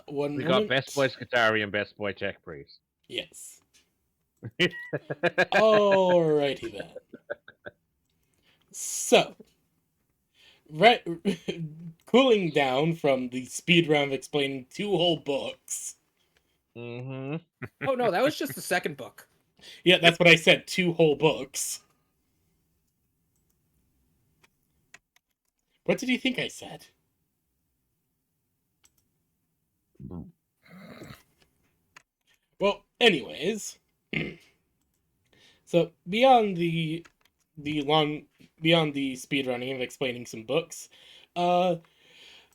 One We got moment. Best Boy Skitari and Best Boy Check Priest. Yes. Alrighty then. So, right, cooling down from the speed round of explaining two whole books. Mm-hmm. Oh no, that was just the second book. Yeah, that's what I said. Two whole books. What did you think I said? Well, anyways, so beyond the speedrunning of explaining some books, uh,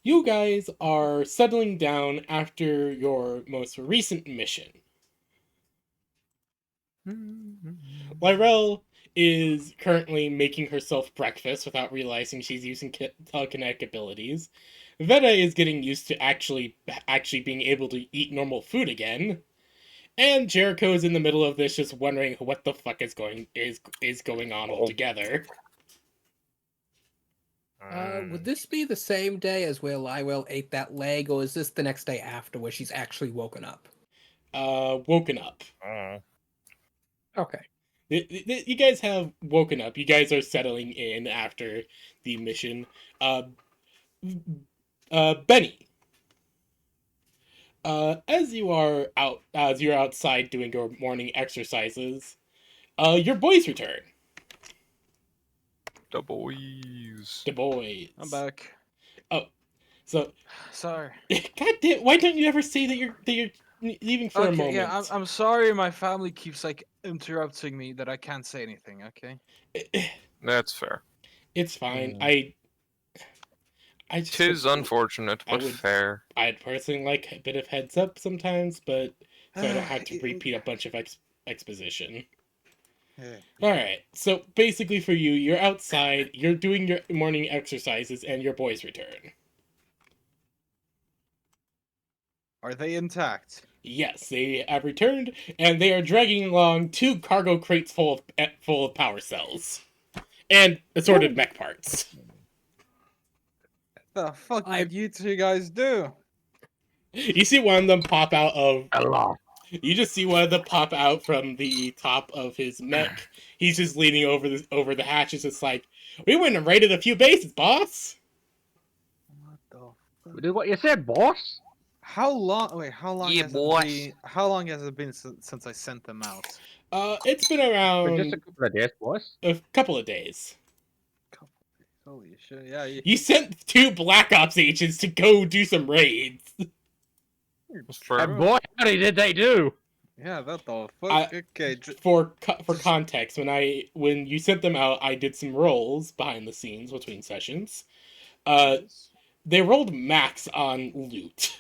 you guys are settling down after your most recent mission. Lyrel is currently making herself breakfast without realizing she's using telekinetic abilities. Veta is getting used to actually being able to eat normal food again. And Jericho is in the middle of this, just wondering what the fuck is going on altogether. Would this be the same day as where Lywell ate that leg, or is this the next day after where she's actually woken up? Woken up. Okay. You guys have woken up. You guys are settling in after the mission. Benny. As you're outside doing your morning exercises, your boys return. The boys. The boys. I'm back. So, Sorry. God damn, why don't you ever say that you're leaving for a Okay, moment? yeah, I'm sorry. My family keeps like interrupting me that I can't say anything. Okay. That's fair. It's fine. I just Tis unfortunate, I but would- fair. I'd personally like a bit of heads up sometimes, but so I don't have to repeat a bunch of exposition. Yeah. Alright, so basically for you, you're outside, you're doing your morning exercises, and your boys return. Are they intact? Yes, they have returned, and they are dragging along two cargo crates full of power cells. And assorted mech parts. The fuck did you two guys do? You see one of them pop out of... Allah. You just see one of them pop out from the top of his mech. He's just leaning over the hatch. It's just like, we went and raided a few bases, boss. What the We did what you said, boss. How long? Wait, Yeah, boss. how long has it been since I sent them out? It's been For around just a couple of days, boss. a couple of days. Holy shit! Yeah. You sent two Black Ops agents to go do some raids. And boy, howdy did they do. Yeah, that the fuck. Okay. For context, when you sent them out, I did some rolls behind the scenes between sessions. They rolled max on loot.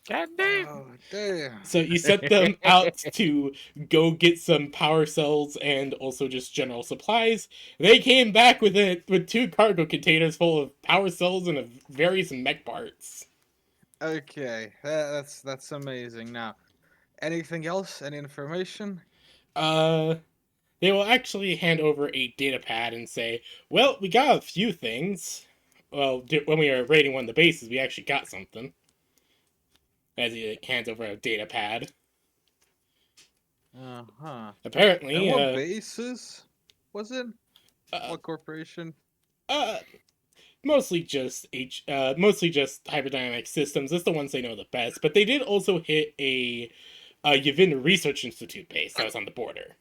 God damn. Oh damn. So you sent them out to go get some power cells and also just general supplies. They came back with two cargo containers full of power cells and various mech parts. Okay, that's amazing. Now, anything else? Any information? They will actually hand over a data pad and say, "Well, we got a few things. Well, when we were raiding one of the bases, we actually got something." As he hands over a data pad. Apparently, And what bases was it? What corporation? Mostly just Hybridynamic Systems. That's the ones they know the best. But they did also hit a Yavin Research Institute base that was on the border.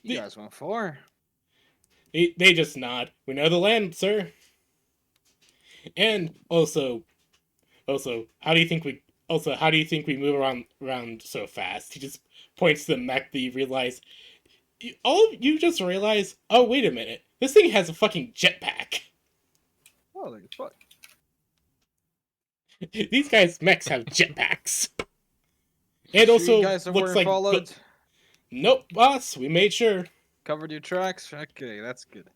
You guys went for? They just nod. We know the land, sir. And also, how do you think we move around so fast? He just points to the mech that you realize. You just realize, oh, wait a minute. This thing has a fucking jetpack. Holy fuck. These guys' mechs have jetpacks. And also, you guys looks like... followed? Nope, boss. We made sure. Covered your tracks? Okay, that's good.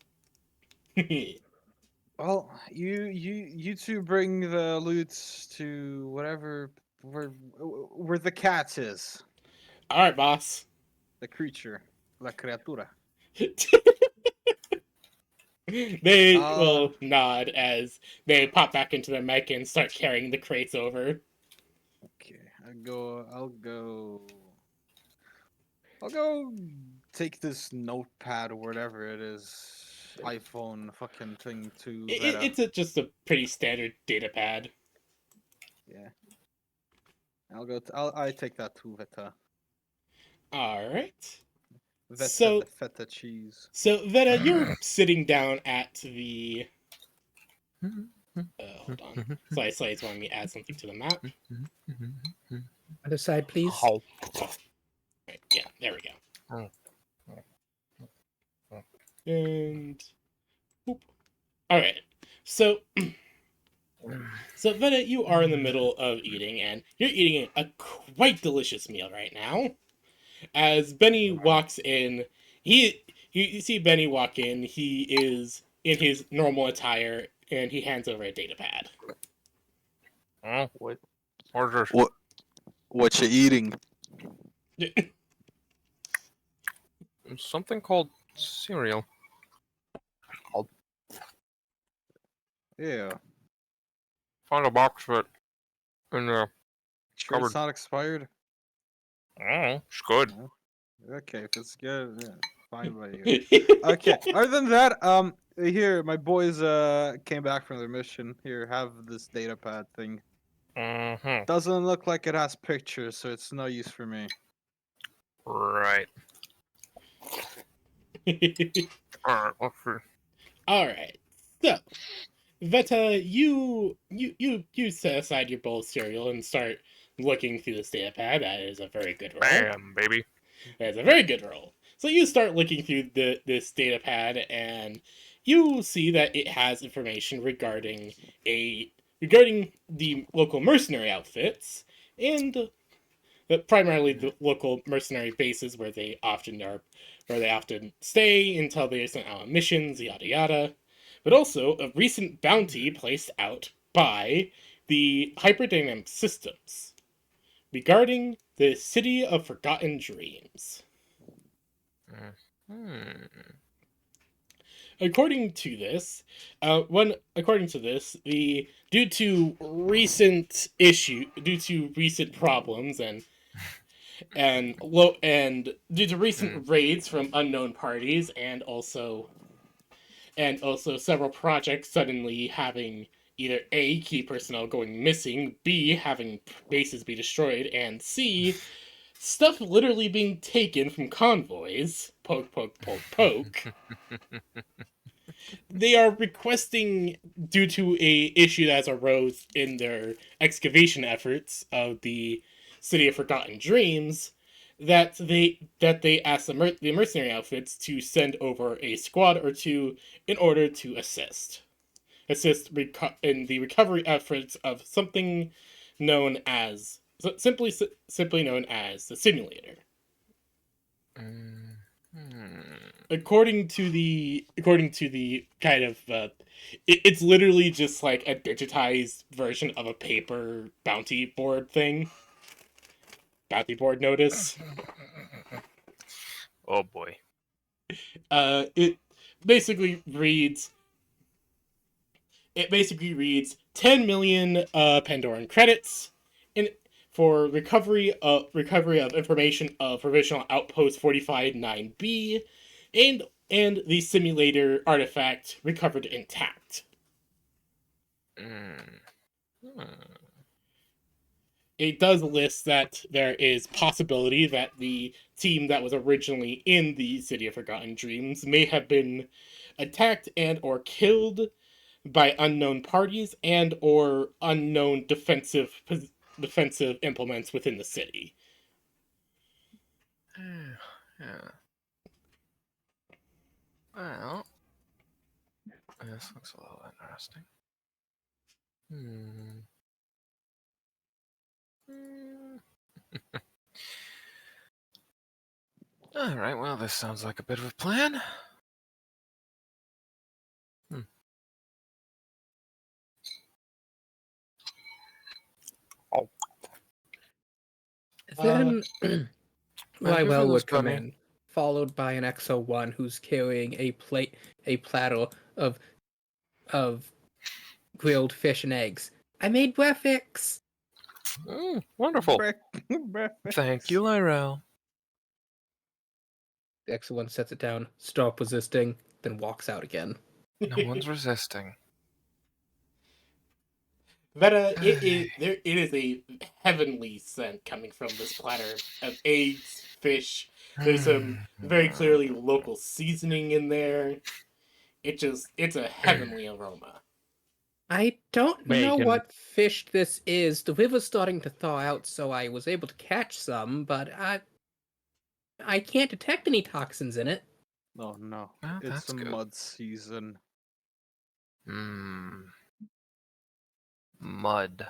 Well, you two bring the loot to whatever where the cat is. All right, boss. The creature, la criatura. They Uh. will nod as they pop back into their mech and start carrying the crates over. Okay, I'll go take this notepad or whatever it is, iPhone fucking thing to Veta. Just a pretty standard data pad. Yeah. I take that to Veta. All right. Veta So- the feta cheese. So Veta, you're sitting down at the. Hold on. Slide's wanting me to add something to the map. Other side, please. Oh. Right, yeah, there we go. Oh. And. Whoop. All right. So. So Veta, you are in the middle of eating, and you're eating a quite delicious meal right now. As Benny walks in, you see Benny walk in. He is in his normal attire, and he hands over a data pad. What? Orders. What you eating? Something called cereal. Yeah. Found a box of it in the Sure Cupboard. it's not expired? Oh, it's good. Okay, if it's good, yeah, fine by you. Okay. Other than that, here my boys came back from their mission. Here, have this data pad thing. Mm-hmm. Doesn't look like it has pictures, so it's no use for me. Right. Alright, let's see. All right. So, Veta, you set aside your bowl of cereal and start looking through this data pad. That is a very good roll. Bam, baby. That is a very good roll. So you start looking through this data pad, and you see that it has information regarding the local mercenary outfits and primarily the local mercenary bases where they often stay until they are sent out on missions, yada yada. But also a recent bounty placed out by the Hyperdynamic Systems regarding the City of Forgotten Dreams. Hmm. According to this, due to recent problems and due to recent raids from unknown parties and also several projects suddenly having either A, key personnel going missing, B, having bases be destroyed, and C, stuff literally being taken from convoys, poke, poke, poke, poke. They are requesting, due to a issue that has arose in their excavation efforts of the City of Forgotten Dreams, that they ask the mercenary outfits to send over a squad or two in order to assist in the recovery efforts of something known as simply known as the simulator. According to the kind of it's literally just like a digitized version of a paper bounty board notice. Oh boy. It basically reads 10 million Pandoran credits for recovery of information of Provisional Outpost 45-9B and the simulator artifact recovered intact. It does list that there is possibility that the team that was originally in the City of Forgotten Dreams may have been attacked and or killed by unknown parties and or unknown defensive implements within the city. Yeah. Well, this looks a little interesting. All right. Well, this sounds like a bit of a plan. Then you for Lywell this, would come Benny. in. followed by an XO1 who's carrying a platter of grilled fish and eggs. I made breakfast. Wonderful. Breakfast. Thank you, Lyrel. The XO1 sets it down, stop resisting, then walks out again. No one's resisting. But it is a heavenly scent coming from this platter of eggs, fish. There's some very clearly local seasoning in there. It's a heavenly aroma. I don't know Bacon. what fish this is. The river's starting to thaw out, so I was able to catch some, but I can't detect any toxins in it. Oh no, Well, it's that's the good. mud season. Mud.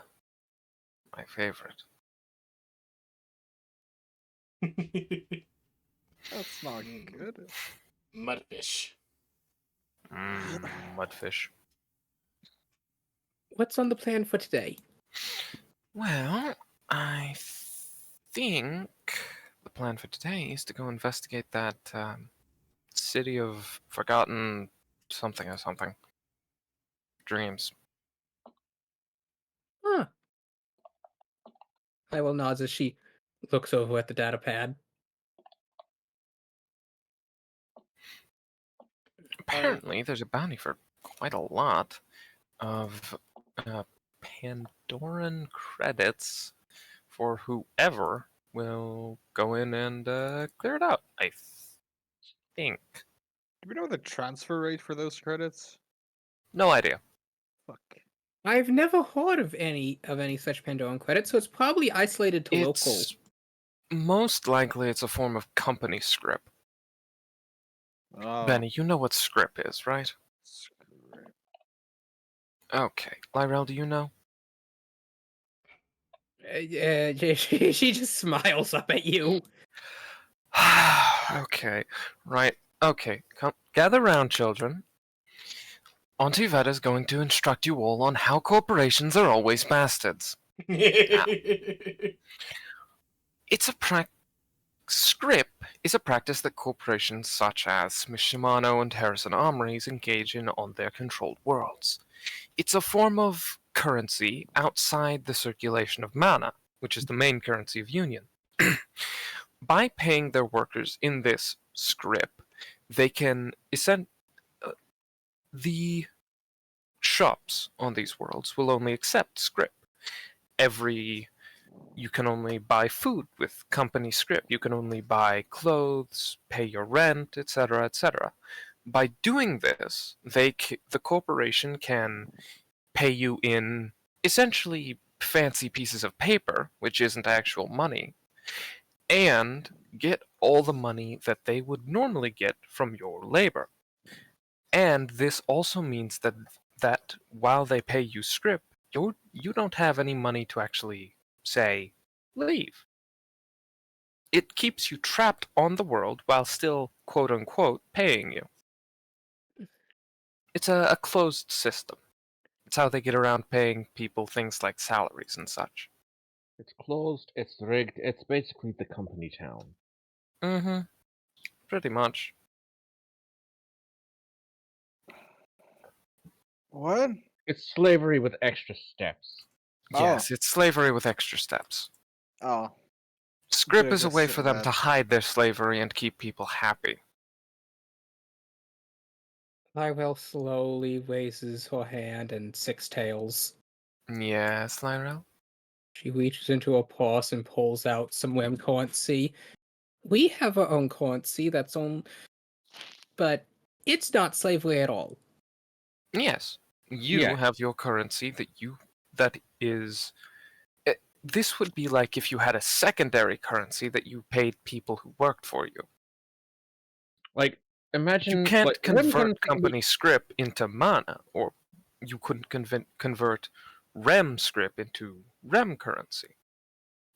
My favorite. That's not good. Mudfish. Mudfish. What's on the plan for today? Well, I think the plan for today is to go investigate that city of forgotten something or something. Dreams. Huh. I will nod as she looks over at the data pad. Apparently, there's a bounty for quite a lot of Pandoran credits for whoever will go in and clear it out. I think. Do we know the transfer rate for those credits? No idea. Fuck. I've never heard of any such Pandoran credits, so it's probably isolated to local. It's most likely it's a form of company script. Oh, Benny, you know what script is, right? script. Okay. Lyrel, do you know? She just smiles up at you. Okay. Right. Okay. Come, gather round, children. Auntie Vetta's going to instruct you all on how corporations are always bastards. It's a Script is a practice that corporations such as Shimano and Harrison Armories engage in on their controlled worlds. It's a form of currency outside the circulation of mana, which is the main currency of Union. By paying their workers in this script, they can the shops on these worlds will only accept script. You can only buy food with company script. You can only buy clothes, pay your rent, etc., etc. By doing this, the corporation can pay you in essentially fancy pieces of paper, which isn't actual money, and get all the money that they would normally get from your labor. And this also means that while they pay you script, you don't have any money to actually say, leave. It keeps you trapped on the world while still, quote unquote, paying you. It's a closed system. It's how they get around paying people things like salaries and such. It's closed, it's rigged, it's basically the company town. Mm-hmm. Pretty much. What? It's slavery with extra steps. Yes, it's slavery with extra steps. Oh. Script They're is a just way so for them bad. to hide their slavery and keep people happy. Lyrel slowly raises her hand and six tails. Yes, Lyrel? She reaches into her purse and pulls out some WEM currency. We have our own currency that's on, but it's not slavery at all. Yes. You Yeah. have your currency that is... This would be like if you had a secondary currency that you paid people who worked for you. Like, imagine You can't like, Rem convert currency can be- company script into mana, or you couldn't convert REM script into REM currency.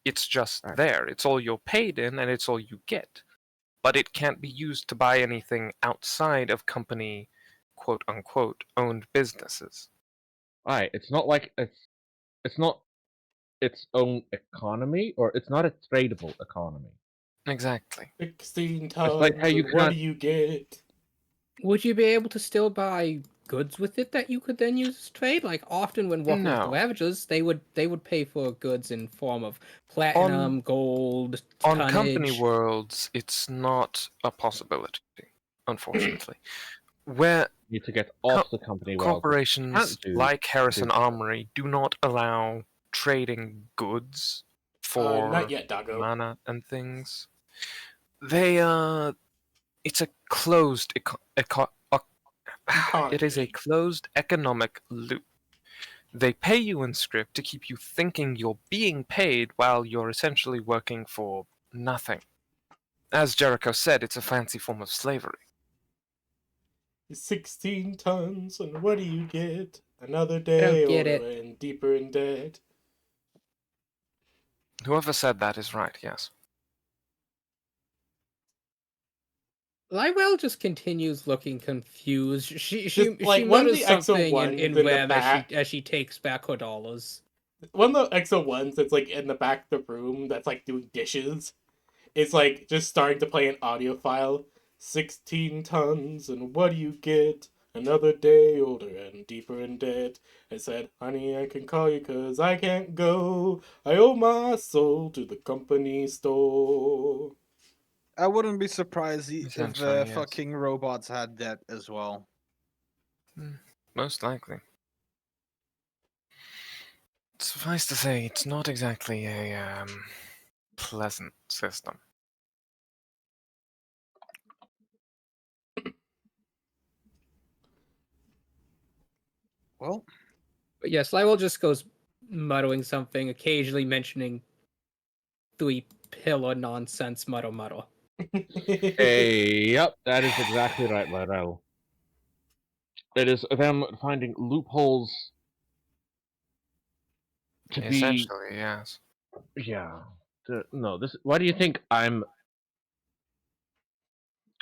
It's just Right. there. It's all you're paid in, and it's all you get. But it can't be used to buy anything outside of company, quote-unquote, owned businesses. Right, it's not like it's not its own economy, or it's not a tradable economy. Exactly. 16 tons, like how you and what cannot- do you get? Would you be able to still buy goods with it that you could then use as trade? Like often when working with the No. Ravagers, they would pay for goods in form of platinum, gold, On tonnage. company worlds, it's not a possibility, unfortunately. Where You need to get off the company world. corporations can't do- like Harrison do- Armory do not allow trading goods for Not yet, Doggo. mana and things. They it's a closed it is a Economy. closed economic loop. They pay you in script to keep you thinking you're being paid while you're essentially working for nothing. As Jericho said, it's a fancy form of slavery. 16 tons, and what do you get? Another day get older it. and deeper in debt. Whoever said that is right, yes. Lywell just continues looking confused. Just, like, when mutters the Exo something ones in in the web back- as she takes back her dollars. One of the Exo ones that's like in the back of the room that's like doing dishes. It's like just starting to play an audio file. 16 tons, and what do you get? Another day older and deeper in debt. I said, honey, I can call you 'cause I can't go. I owe my soul to the company store. I wouldn't be surprised if Essentially, the yes. fucking robots had that as well. Most likely. Suffice to say, it's not exactly a pleasant system. Well, But yes, Lywell just goes muttering something, occasionally mentioning three pillar nonsense mutter. Hey, yep, that is exactly right, Lydell. It is them finding loopholes to be. Essentially, yes. Yeah. No, this. Why do you think I'm?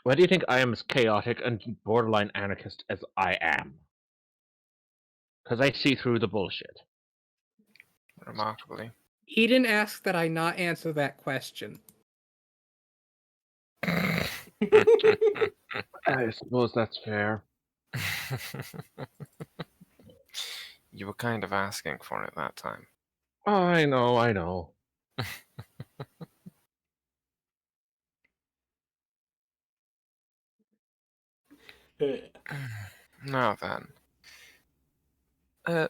Why do you think I am as chaotic and borderline anarchist as I am? Because I see through the bullshit. Remarkably. He didn't ask that I not answer that question. I suppose that's fair. You were kind of asking for it that time. I know. Now then.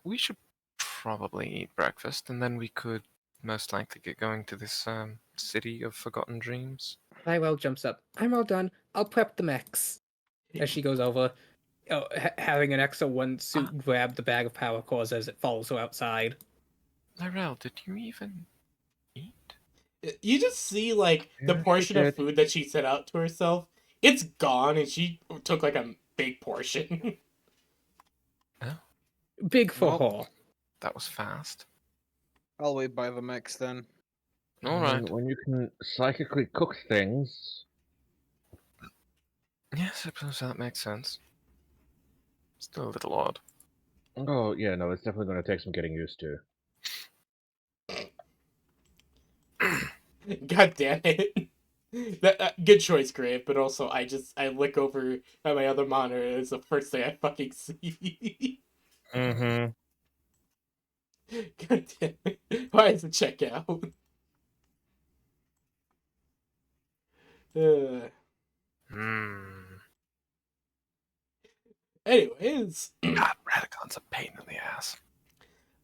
We should probably eat breakfast, and then we could most likely get going to this city of forgotten dreams. Lywell jumps up. I'm all done. I'll prep the mechs. As she goes over, having an extra one suit grab the bag of power cores as it follows her outside. Lyrel, did you even eat? You just see like the Yeah, portion she of did. food that she set out to herself. It's gone, and she took like a big portion. Big for Well, her. That was fast. I'll wait by the mix then. Alright. When you can psychically cook things. Yes, I suppose that makes sense. Still a little odd. Oh yeah, no, it's definitely going to take some getting used to. God damn it. Good choice, Grave, but also I look over at my other monitor and it's the first thing I fucking see. Mm-hmm. God damn it. Why is it check out? Anyways, God, Radagon's a pain in the ass.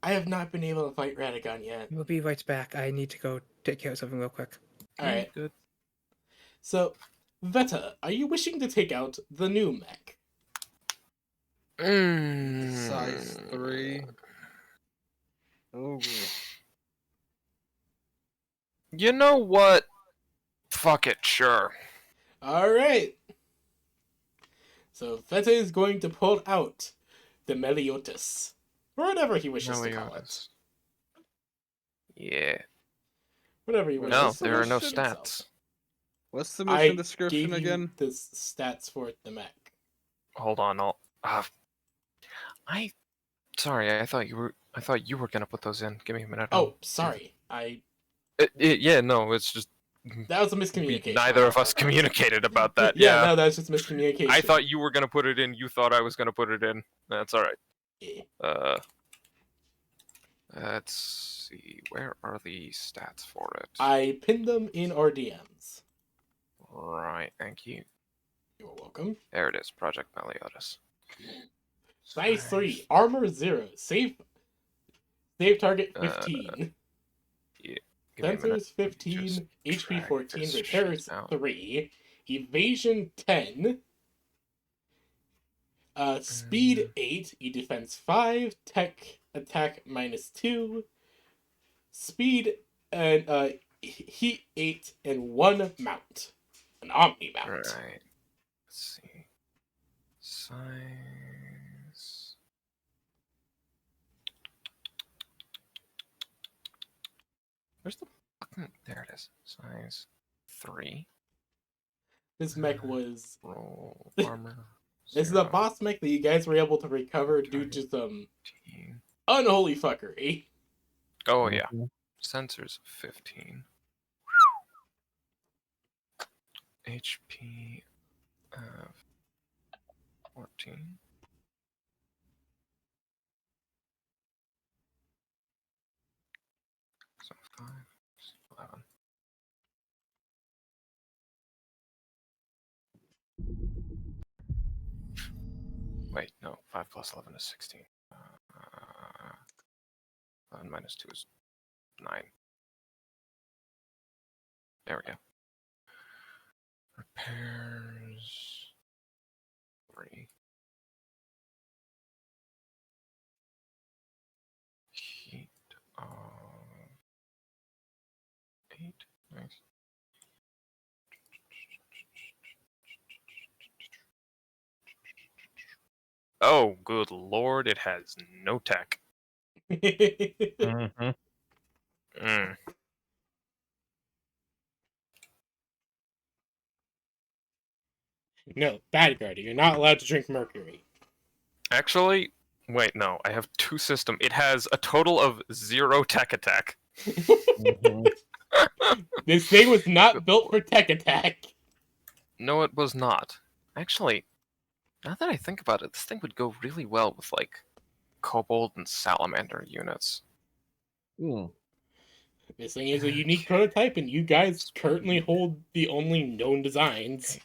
I have not been able to fight Radagon yet. We'll be right back. I need to go take care of something real quick. Alright, Good. so, Veta, are you wishing to take out the new mech? Size 3. Oh, boy. You know what? Fuck it, sure. Alright. So, Veta is going to pull out the Meliodas. Or whatever he wishes to call it. Meliodas. Yeah. Whatever he wishes No, to there are no call stats. himself. What's the I mission description gave you again? the stats for the mech. Hold on, sorry, I thought you were gonna put those in. Give me a minute. Oh, sorry. I Yeah, no, it's just That was a miscommunication. Neither of us communicated about that. Yeah, Yeah. no, that was just miscommunication. I thought you were gonna put it in. You thought I was gonna put it in. That's all right. Yeah. Let's see. Where are the stats for it? I pinned them in our DMs. Right. Thank you. You're welcome. There it is. Project Meliodas. Size 3, armor 0, save target 15. Give me a minute. Sensors 15, Just HP drag 14, this repairs shit out. 3, evasion 10, speed 8, e-defense 5, tech attack -2, speed and heat 8, and 1 mount. An omni mount. Right. Let's see. Size. Where's the fucking? There it is. Size 3. This mech was... Roll armor. This is a boss mech that you guys were able to recover due to some 15. unholy fuckery. Oh yeah. Mhm. Sensors 15. HP of 14. So 5, 11. Wait, no. 5 plus 11 is 16. 11 minus 2 is 9. There we go. Repairs 3. Heat of 8. Nice. Oh, good lord, it has no tech. Mhm. Mm. No, bad guard. You're not allowed to drink mercury. Actually, wait, no. I have 2 system. It has a total of 0 tech attack. Mhm. This thing was not Good built for tech attack. No, it was not. Actually, now that I think about it, this thing would go really well with, like, Kobold and Salamander units. Mm. This thing is a unique prototype, and you guys currently hold the only known designs.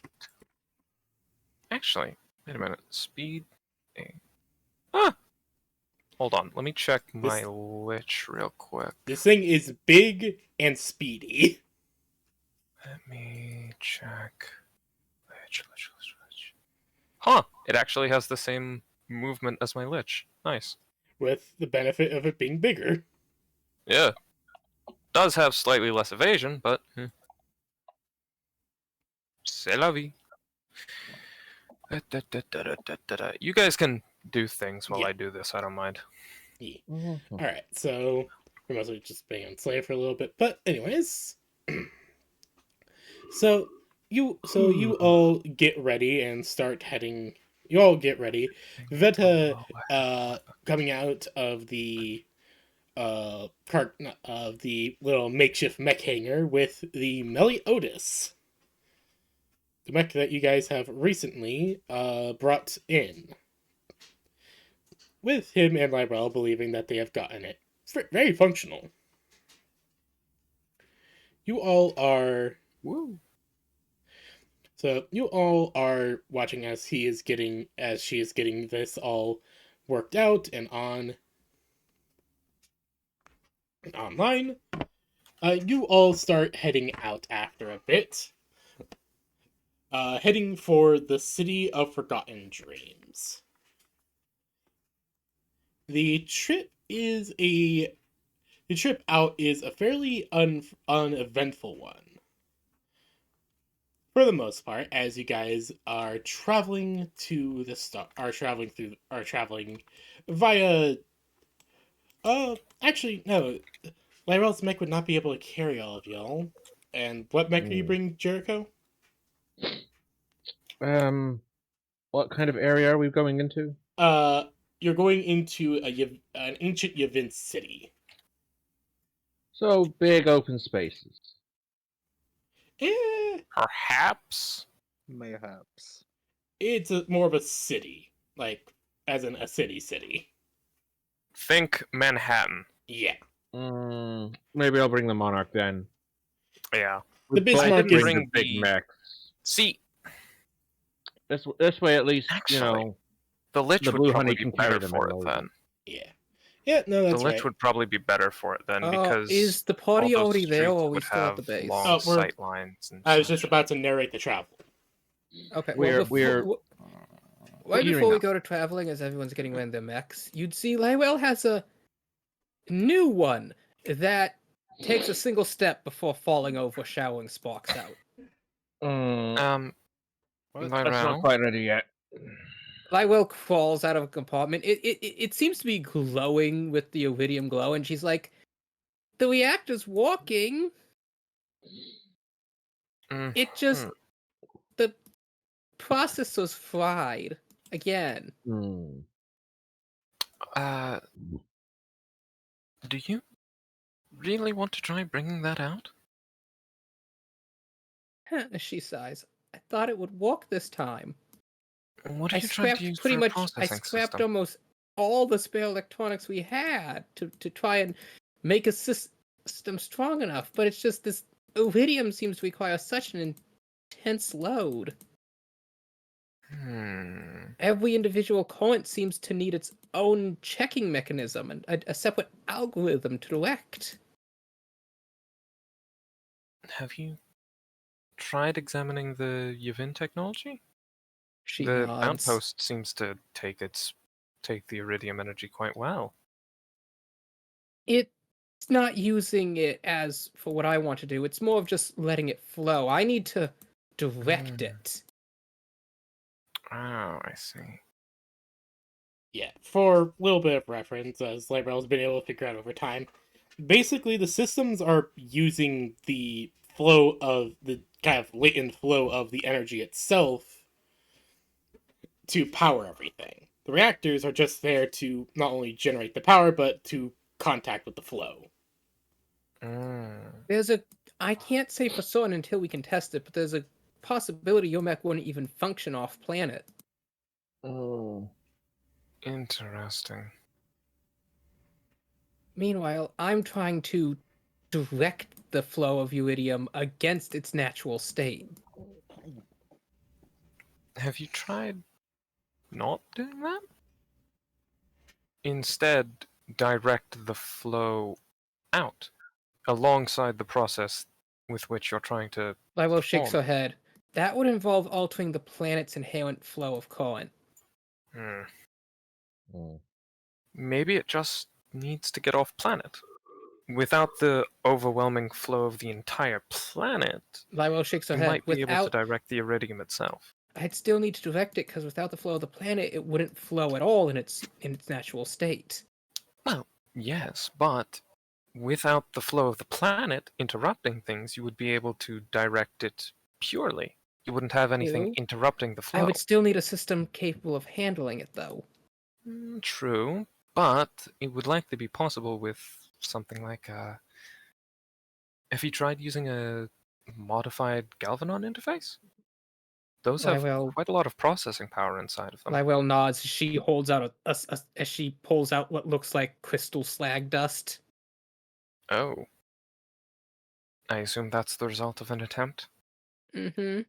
Actually, wait a minute. Speed. Ah! Hold on. Let me check my This- Lich real quick. This thing is big and speedy. Let me check. Lich. Huh! It actually has the same movement as my Lich. Nice. With the benefit of it being bigger. Yeah. Does have slightly less evasion, but. C'est la vie. You guys can do things while Yeah. I do this. I don't mind. Mhm. Alright, so we're mostly just being on Slayer for a little bit. But anyways. So you all get ready and start heading. You all get ready. Veta coming out of the of the little makeshift mech hangar with the Meliodas, the mech that you guys have recently brought in, with him and Lyrel believing that they have gotten it very functional. You all are Woo. So you all are watching as she is getting this all worked out and online. You all start heading out after a bit. Heading for the City of Forgotten Dreams. The trip out is a fairly uneventful one. For the most part, as you guys are traveling traveling via actually no, Lyrel's mech would not be able to carry all of y'all. And what mech do you bring, Jericho? What kind of area are we going into? You're going into an ancient Yavin city. So big open spaces. Eh, Perhaps. Mayhaps. it's more of a city, like as in a city. Think Manhattan. Yeah. Maybe I'll bring the Monarch then. Yeah. The Both Bismarck bring is- the bring big the- mech. See, This way, at least Actually, the Lich the would Blue probably Honey be can carry better them for and it load then. them. Yeah. Yeah, no, The that's Lich right. would probably be better for it then because Is the party all those already there, streets or are we would still at have the base? long Oh, we're- sight lines and I was just such. about to narrate the travel. Okay, We're- well, we're- right gearing before we up. go to traveling, as everyone's getting around their mechs, you'd see Lywell has a new one that takes a single step before falling over, showering sparks out. What? That's not Lyrel, quite ready yet. Lywell crawls out of a compartment. It seems to be glowing with the iridium glow, and she's like, "The reactor's walking. It just the processor's fried again." do you really want to try bringing that out? She sighs. I thought it would work this time. What are I you trying scrapped to use pretty for a much. I processing scrapped system? almost all the spare electronics we had to try and make a system strong enough. But it's just this iridium seems to require such an intense load. Every individual current seems to need its own checking mechanism and a separate algorithm to direct. Have you tried examining the Yavin technology? She The nods. outpost seems to take the iridium energy quite well. It's not using it as for what I want to do. It's more of just letting it flow. I need to direct it. Oh, I see. Yeah, for a little bit of reference, as Lyrel's been able to figure out over time, basically the systems are using the flow of the kind of latent flow of the energy itself to power everything. The reactors are just there to not only generate the power, but to contact with the flow. I can't say for certain until we can test it, but there's a possibility your mech wouldn't even function off planet. Interesting. Meanwhile, I'm trying to direct the flow of iridium against its natural state. Have you tried not doing that? Instead, direct the flow out alongside the process with which you're trying to. Lywell shakes Form. her head. That would involve altering the planet's inherent flow of current. Maybe it just needs to get off planet. Without the overwhelming flow of the entire planet, Lywell shakes her you head. might be able to Without, direct the iridium itself. I'd still need to direct it because without the flow of the planet, it wouldn't flow at all in its natural state. Well, yes, but without the flow of the planet interrupting things, you would be able to direct it purely. You wouldn't have anything True. interrupting the flow. I would still need a system capable of handling it, though. True, but it would likely be possible with something like a. Have you tried using a modified Galvanon interface? Those have Lywell, quite a lot of processing power inside of them. Lywell nods. She holds out as she pulls out what looks like crystal slag dust. Oh. I assume that's the result of an attempt? Mm-hmm.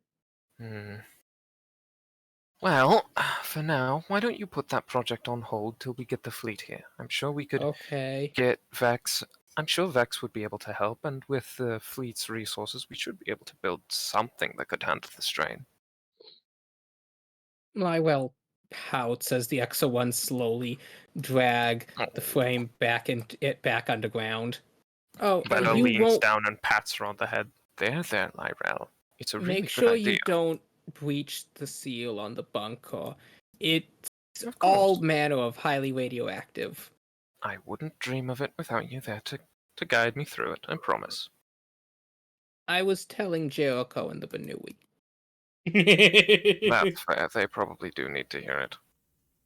Well, for now, why don't you put that project on hold till we get the fleet here? I'm sure we could Okay. get Vex. I'm sure Vex would be able to help, and with the fleet's resources, we should be able to build something that could handle the strain. Lywell pouts as the Exo-1 slowly drag the frame back underground. Oh, Lila you leans won't down and pats her on the head. There, Lyrel. It's a really make good sure idea. you don't breach the seal on the bunker. It's Of all course. manner of highly radioactive. I wouldn't dream of it without you there to guide me through it, I promise. I was telling Jericho and the Benui. That's fair. They probably do need to hear it.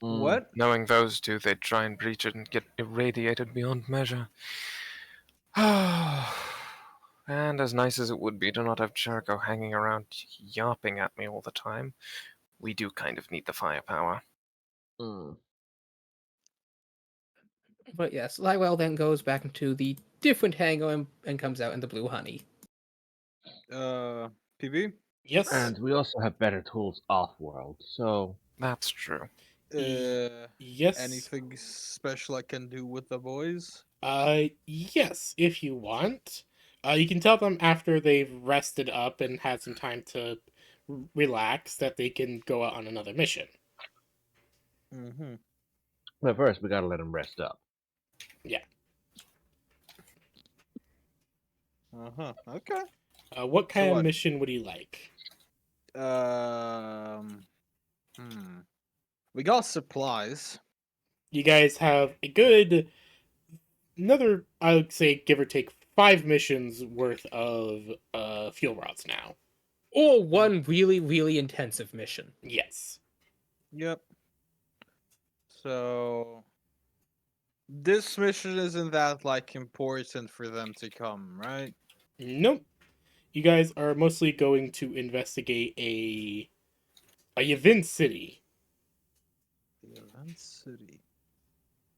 What? Knowing those two, they'd try and breach it and get irradiated beyond measure. And as nice as it would be to not have Jericho hanging around yapping at me all the time, we do kind of need the firepower. Hmm. But yes, Lywell then goes back into the different hangar and comes out in the blue honey. PB? Yes. And we also have better tools off-world, so... That's true. Yes. Anything special I can do with the boys? Yes, if you want. You can tell them after they've rested up and had some time to relax that they can go out on another mission. Mm-hmm. But first, we gotta let them rest up. Uh-huh. Okay. What kind of what? mission would you like? We got supplies. You guys have a good, another, I would say, give or take 5 missions worth of fuel rods now. Or one really, really intensive mission. Yes. Yep. So this mission isn't that like important for them to come, right? Nope. You guys are mostly going to investigate a Yavin city. The event city.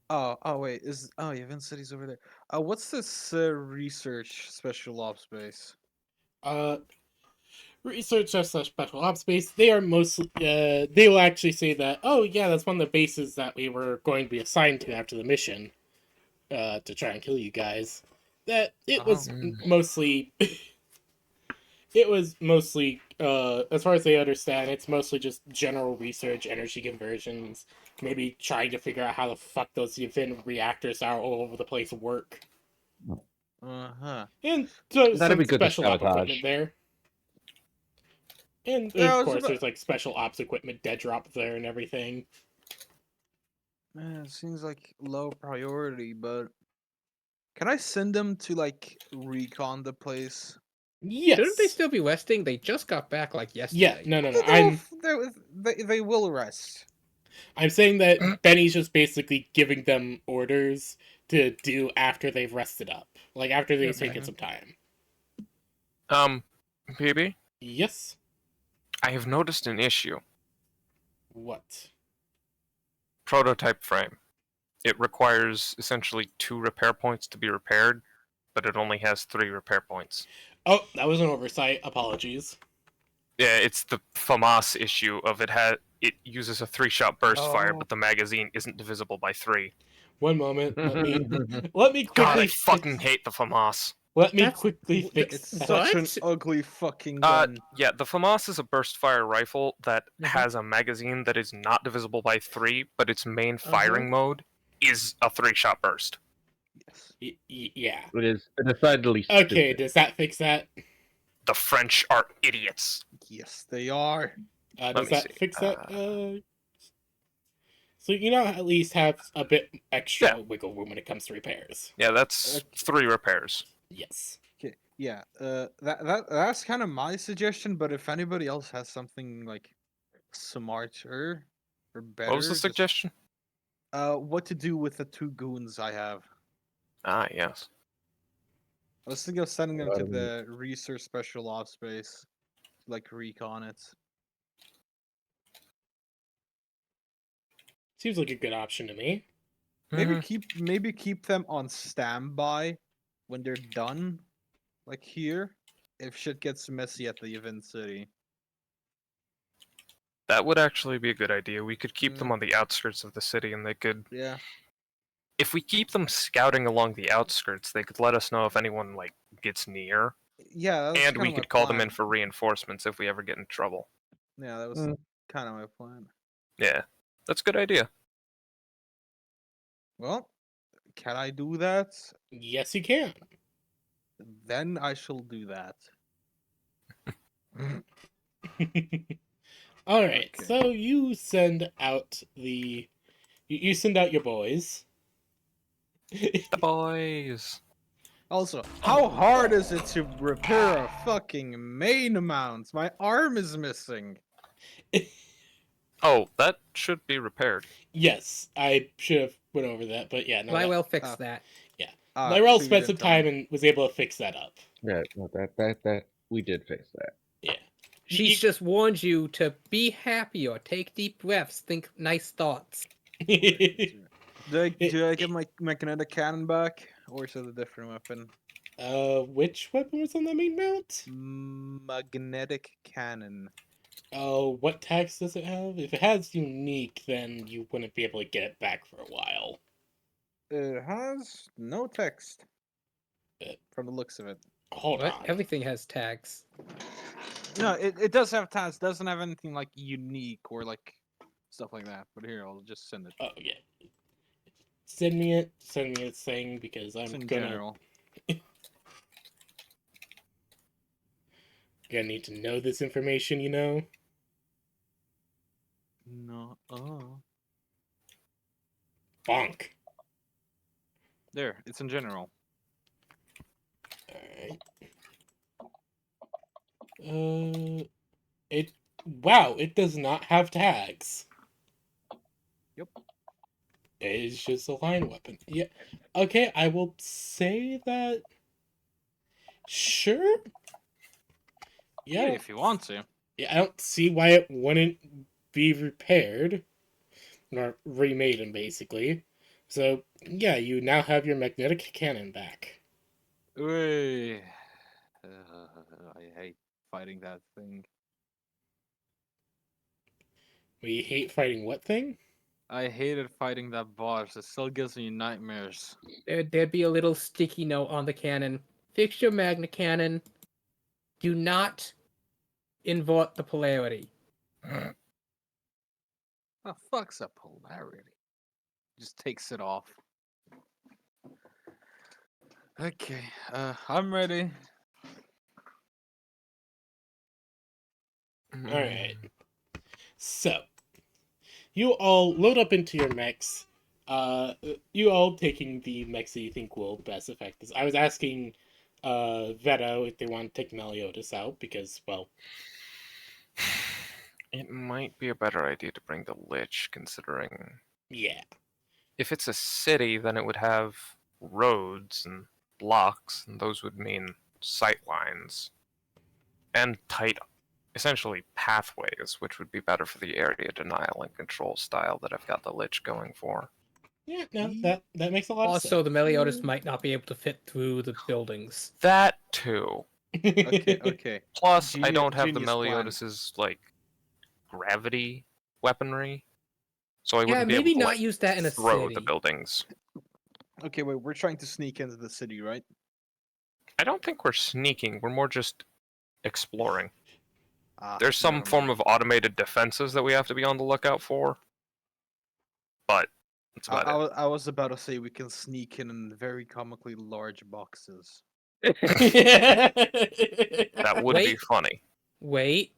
Oh wait, Event City's over there. What's this research special ops base? Research / special ops base. They are mostly. They will actually say that. Oh yeah, that's one of the bases that we were going to be assigned to after the mission. To try and kill you guys. That it was mostly. It was mostly, as far as they understand, it's mostly just general research, energy conversions, maybe trying to figure out how the fuck those Yavin reactors are all over the place work. Uh-huh. And so That'd some be good to special op sabotage. equipment there. And Yeah, I of was course, about- there's like special ops equipment dead drop there and everything. Man, it seems like low priority, but can I send them to like recon the place? Yes. Shouldn't they still be resting? They just got back like Yeah, yesterday. no. They will rest. I'm saying that Benny's just basically giving them orders to do after they've rested up. Like after they've Okay. taken some time. PB, Yes? I have noticed an issue. What? Prototype frame. It requires essentially 2 repair points to be repaired, but it only has 3 repair points. Oh, that was an oversight. Apologies. Yeah, it's the FAMAS issue of it uses a 3-shot burst fire, Oh. but the magazine isn't divisible by 3. One moment. Let me God, quickly I fucking hate the FAMAS. let me That's- quickly fix It's that. such an What? ugly fucking gun. Yeah, the FAMAS is a burst fire rifle that Mhm. has a magazine that is not divisible by 3, but its main firing mode is a 3-shot burst. Yes. Yeah. It is decidedly Okay, stupid. does that fix that? The French are idiots. Yes, they are. Does me that see. fix that? So you now at least have a bit extra Yeah. wiggle room when it comes to repairs. Yeah, that's 3 repairs. Yes. Okay, yeah. That's kind of my suggestion. But if anybody else has something like smarter or better, What was the just- suggestion? what to do with the 2 goons I have? Ah, yes. I was thinking of sending them to Um, the research special ops base, like recon it. Seems like a good option to me. Maybe keep them on standby when they're done, like here. If shit gets messy at the event city. That would actually be a good idea. We could keep them Mm. on the outskirts of the city, and they could... Yeah. If we keep them scouting along the outskirts, they could let us know if anyone, like, gets near. Yeah. That was And we kinda my could call them in plan. for reinforcements if we ever get in trouble. Yeah, that was Mm. kind of my plan. Yeah, that's a good idea. Well, can I do that? Yes, you can. Then I shall do that. All right. Okay. So you send out you send out your boys. The boys. Also, how hard is it to repair a fucking main mount? My arm is missing. Oh, that should be repaired. Yes, I should have went over that, but yeah, no. Lywell fixed Ah. that. Ah, Lyrell so you spent some didn't tell me. time and was able to fix that up. Yeah, no, that we did face that. Yeah. She's just warned you to be happier, take deep breaths, think nice thoughts. Do I get my kinetic cannon back, or is it a different weapon? Which weapon was on the main mount? Magnetic cannon. Oh, what tax does it have? If it has unique, then you wouldn't be able to get it back for a while. It has no text. Uh, From the looks of it. Hold What? on. Everything has tags. No, it does have tags. Doesn't have anything like unique or like stuff like that. But here, I'll just send it. Oh yeah. Send me it. Send me a thing because I'm It's in gonna general. need to know this information. You know. No. Bonk. There, it's in general. Alright. It. Wow, it does not have tags. Yep. It is just a line weapon. Yeah. Okay, I will say that. Sure. Yeah, Yeah. if you want to. Yeah, I don't see why it wouldn't be repaired or remade, basically. So yeah, you now have your magnetic cannon back. Uy. I hate fighting that thing. We hate fighting what thing? I hated fighting that boss. It still gives me nightmares. There'd be a little sticky note on the cannon. Fix your magna cannon. Do not invert the polarity. Oh, fuck's up polarity. Just takes it off. Okay, I'm ready. Alright. So, you all load up into your mechs. You all taking the mechs that you think will best affect this. I was asking Veto if they want to take Meliodas out because, well, It might be a better idea to bring the Lich, considering yeah. if it's a city, then it would have roads and blocks, and those would mean sight lines and tight, essentially pathways, which would be better for the area denial and control style that I've got the Lich going for. Yeah, no, that makes a lot of Also, sense. the Meliodas might not be able to fit through the buildings. That too. Okay. Plus, I don't have the Genius plan. Meliodas' like gravity weaponry, so I Yeah, wouldn't be maybe able to not like, use that in a throw city. the buildings. Okay, wait, we're trying to sneak into the city, right? I don't think we're sneaking. We're more just exploring. Ah, There's some never form mind. of automated defenses that we have to be on the lookout for, but that's about it. I was about to say we can sneak in very comically large boxes. That would be Wait. funny. Wait,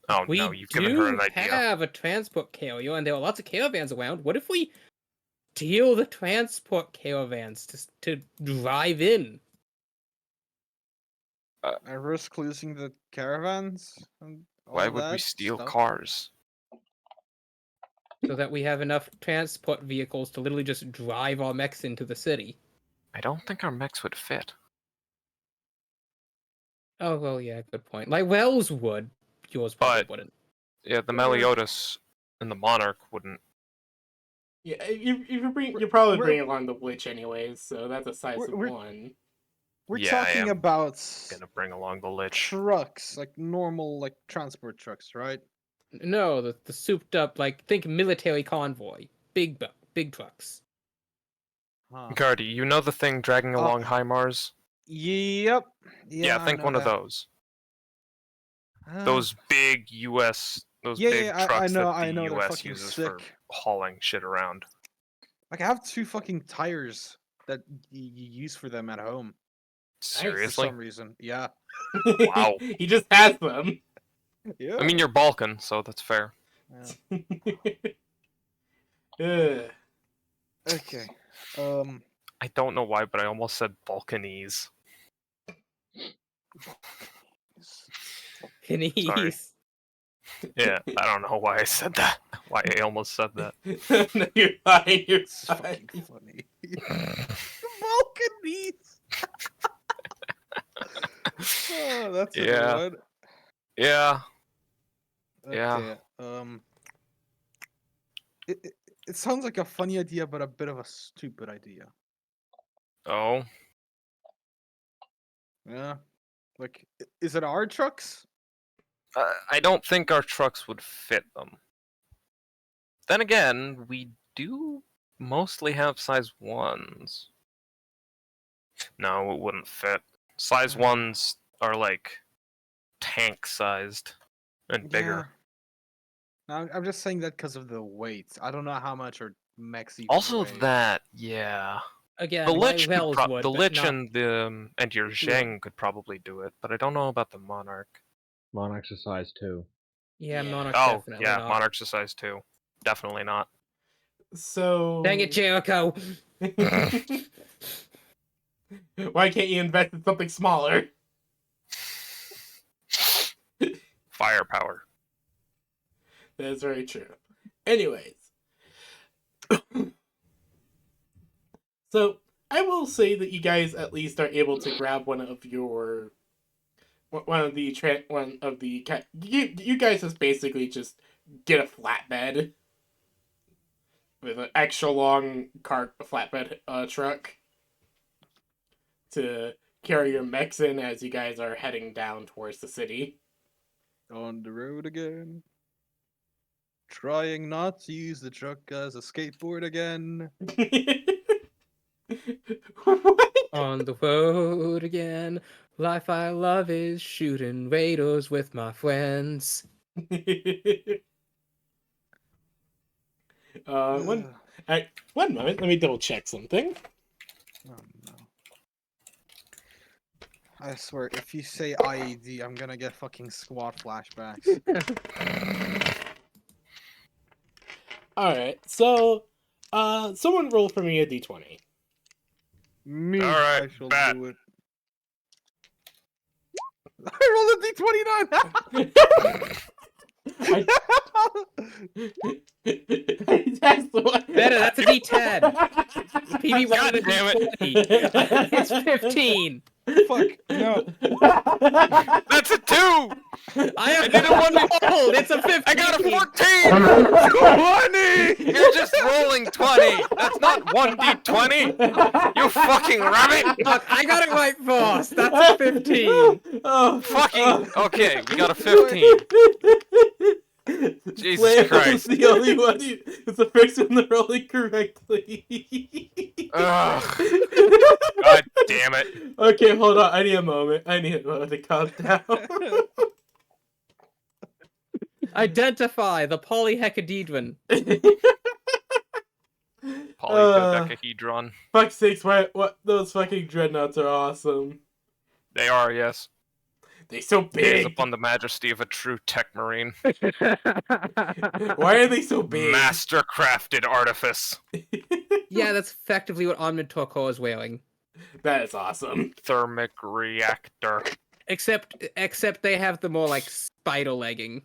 Oh we no, you've given her do an idea. have a transport carrier, and there are lots of caravans around. What if we steal the transport caravans to drive in? I risk losing the caravans and all Why would we that steal stuff? cars? So that we have enough transport vehicles to literally just drive our mechs into the city. I don't think our mechs would fit. Oh, well, yeah, good point. Like, Wells would. Yours probably But- wouldn't. Yeah, the Meliodas and the Monarch wouldn't. Yeah, you probably We're- bring along the Witch anyways, so that's a size of we're- one. We're Yeah, I talking am about Gonna bring along the Lich. trucks, like normal like transport trucks, right? No, the souped up, like, think military convoy. Big trucks. Huh. Gardy, you know the thing dragging along HIMARS? Yep. Yeah, I think know one of that. those. Ah, Those big US, those Yeah, big yeah, I trucks know, that I the know, they're US fucking uses for sick. hauling shit around. Like I have 2 fucking tires that you use for them at home for Seriously? some reason. Yeah. Wow. He just has them. Yeah. I mean, you're Balkan, so that's fair. yeah. Ugh. Okay. I don't know why, but I almost said Balkanese. Pennies. Yeah, I don't know why I said that. Why I almost said that. No, you're fine. You're It's fine. fucking funny. Vulcanese. Oh, that's a Yeah. good one. Yeah. Okay. Yeah. It sounds like a funny idea, but a bit of a stupid idea. Oh. Yeah. Like, is it our trucks? I don't think our trucks would fit them. Then again, we do mostly have size 1s. No, it wouldn't fit. Size 1s are like tank sized and bigger. Yeah. No, I'm just saying that because of the weight. I don't know how much our mechs even Also, weigh. that yeah, Again, the my Lich, wells would, the but Lich not... and your Zheng could probably do it, but I don't know about the Monarch. Monarchs are size 2. Yeah, Yeah. Monarch Oh, definitely yeah, not. Monarch's a size 2. Definitely not. So Dang it, Jericho! why can't you invest in something smaller? Firepower. That is very true. Anyways, so I will say that you guys at least are able to grab one of the you guys just basically just get a flatbed with an extra long flatbed truck to carry your mechs in as you guys are heading down towards the city. On the road again. Trying not to use the truck as a skateboard again. What? On the road again. Life I love is shooting raiders with my friends. One moment, let me double check something. Oh no. I swear, if you say IED, I'm gonna get fucking squad flashbacks. Alright, so someone roll for me a d20. Me, Alright, I shall bet. do it. I rolled a D29! That's the one. Better, that's a D10. PB God wanted a damn it. D20. It's 15. Fuck, no. That's a 2! I have did a one one- hold. It's a 15. I got a 14! 20! You're just rolling 20! That's not 1d20! You fucking rabbit! Look, I got it right, boss. That's a 15. Oh, Fucking. Okay, we got a 15. Jesus Flail Christ. is the only one who is the first one to roll it correctly. Ugh. God damn it. Okay, hold on. I need a moment to calm down. Identify the polyhecadedron. Polydodecahedron. Fuck's sakes, what those fucking dreadnoughts are awesome. They are, yes. They're so Gaze big. upon the majesty of a true tech marine. Why are they so big? Master-crafted artifice. Yeah, that's effectively what Omnid Torko is wearing. That is awesome. Thermic reactor. Except they have the more like spider legging.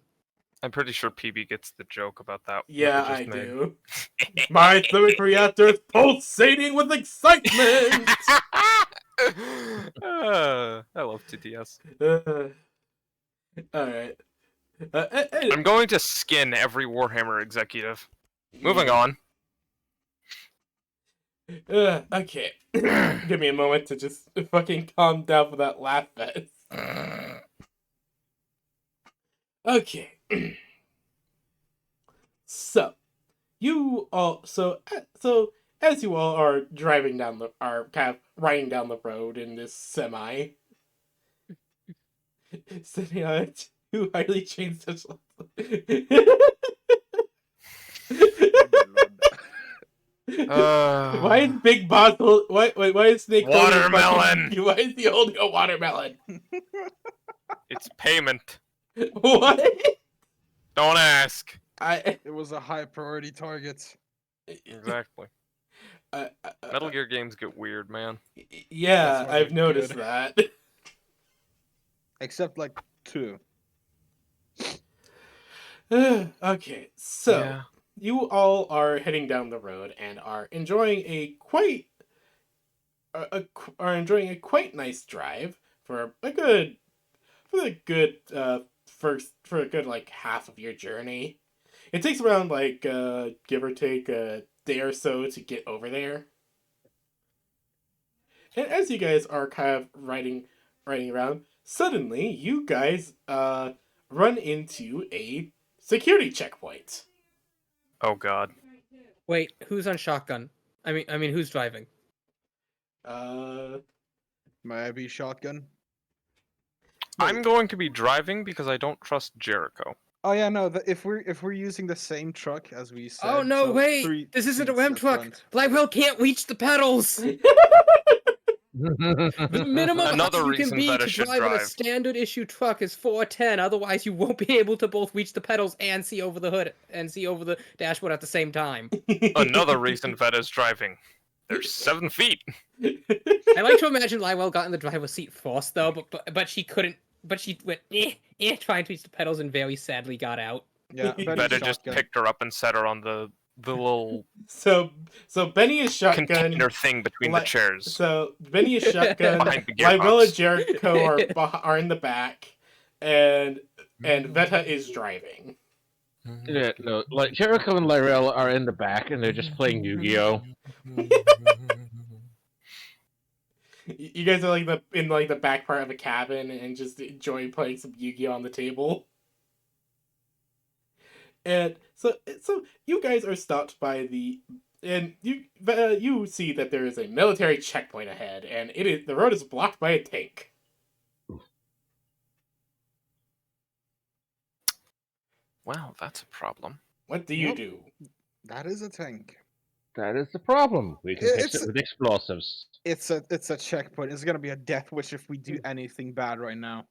I'm pretty sure PB gets the joke about that. Yeah, that I we just made. do. My thermic reactor is pulsating with excitement. I love TTS. Alright. I'm going to skin every Warhammer executive. Moving on. Okay. Give me a moment to just fucking calm down for that laugh fest. Okay. So as you all are riding down the road in this semi, sitting on two highly chained such. Why is Big Boss why is Snake holding a Watermelon! fucking- why is he holding a watermelon? It's payment. What? Don't ask. It was a high priority target. Exactly. Metal Gear games get weird, man. Yeah, That's why I've they're noticed good. that. Except like 2. Okay, so Yeah. you all are heading down the road and are enjoying a quite nice drive for a good the good for a good like half of your journey. It takes around like give or take a day or so to get over there. And as you guys are kind of riding around, suddenly you guys run into a security checkpoint. Oh God. Wait, who's on shotgun? I mean, who's driving? May I be shotgun? I'm going to be driving because I don't trust Jericho. Oh yeah, no. If we're using the same truck as we said. Oh no, so wait! 3 This isn't a seats Rem at truck! front. Blackwell can't reach the pedals! The minimum Another height you can reason be Veta to should drive in a drive. standard issue truck is 410, otherwise you won't be able to both reach the pedals and see over the hood and see over the dashboard at the same time. Another reason Veta's driving. There's 7 feet. I like to imagine Lywell got in the driver's seat first though, but she couldn't. But she went trying to reach the pedals and very sadly got out. Yeah, Betty's Veta just shotgun. picked her up and set her on the little So Benny is shotgun. container thing between the Li- chairs. So Benny is shotgun. Behind the Lybella gearbox. and Jericho are in the back, and Veta is driving. Yeah, no, like Jericho and Lyrell are in the back and they're just playing Yu-Gi-Oh. You guys are like in the back part of a cabin and just enjoy playing some Yu-Gi-Oh on the table. And so you guys are stopped by and you see that there is a military checkpoint ahead, and the road is blocked by a tank. Well, that's a problem. What do you Yep. do? That is a tank. That is the problem. We can fix It's- it with explosives. It's a checkpoint. It's gonna be a death wish if we do anything bad right now.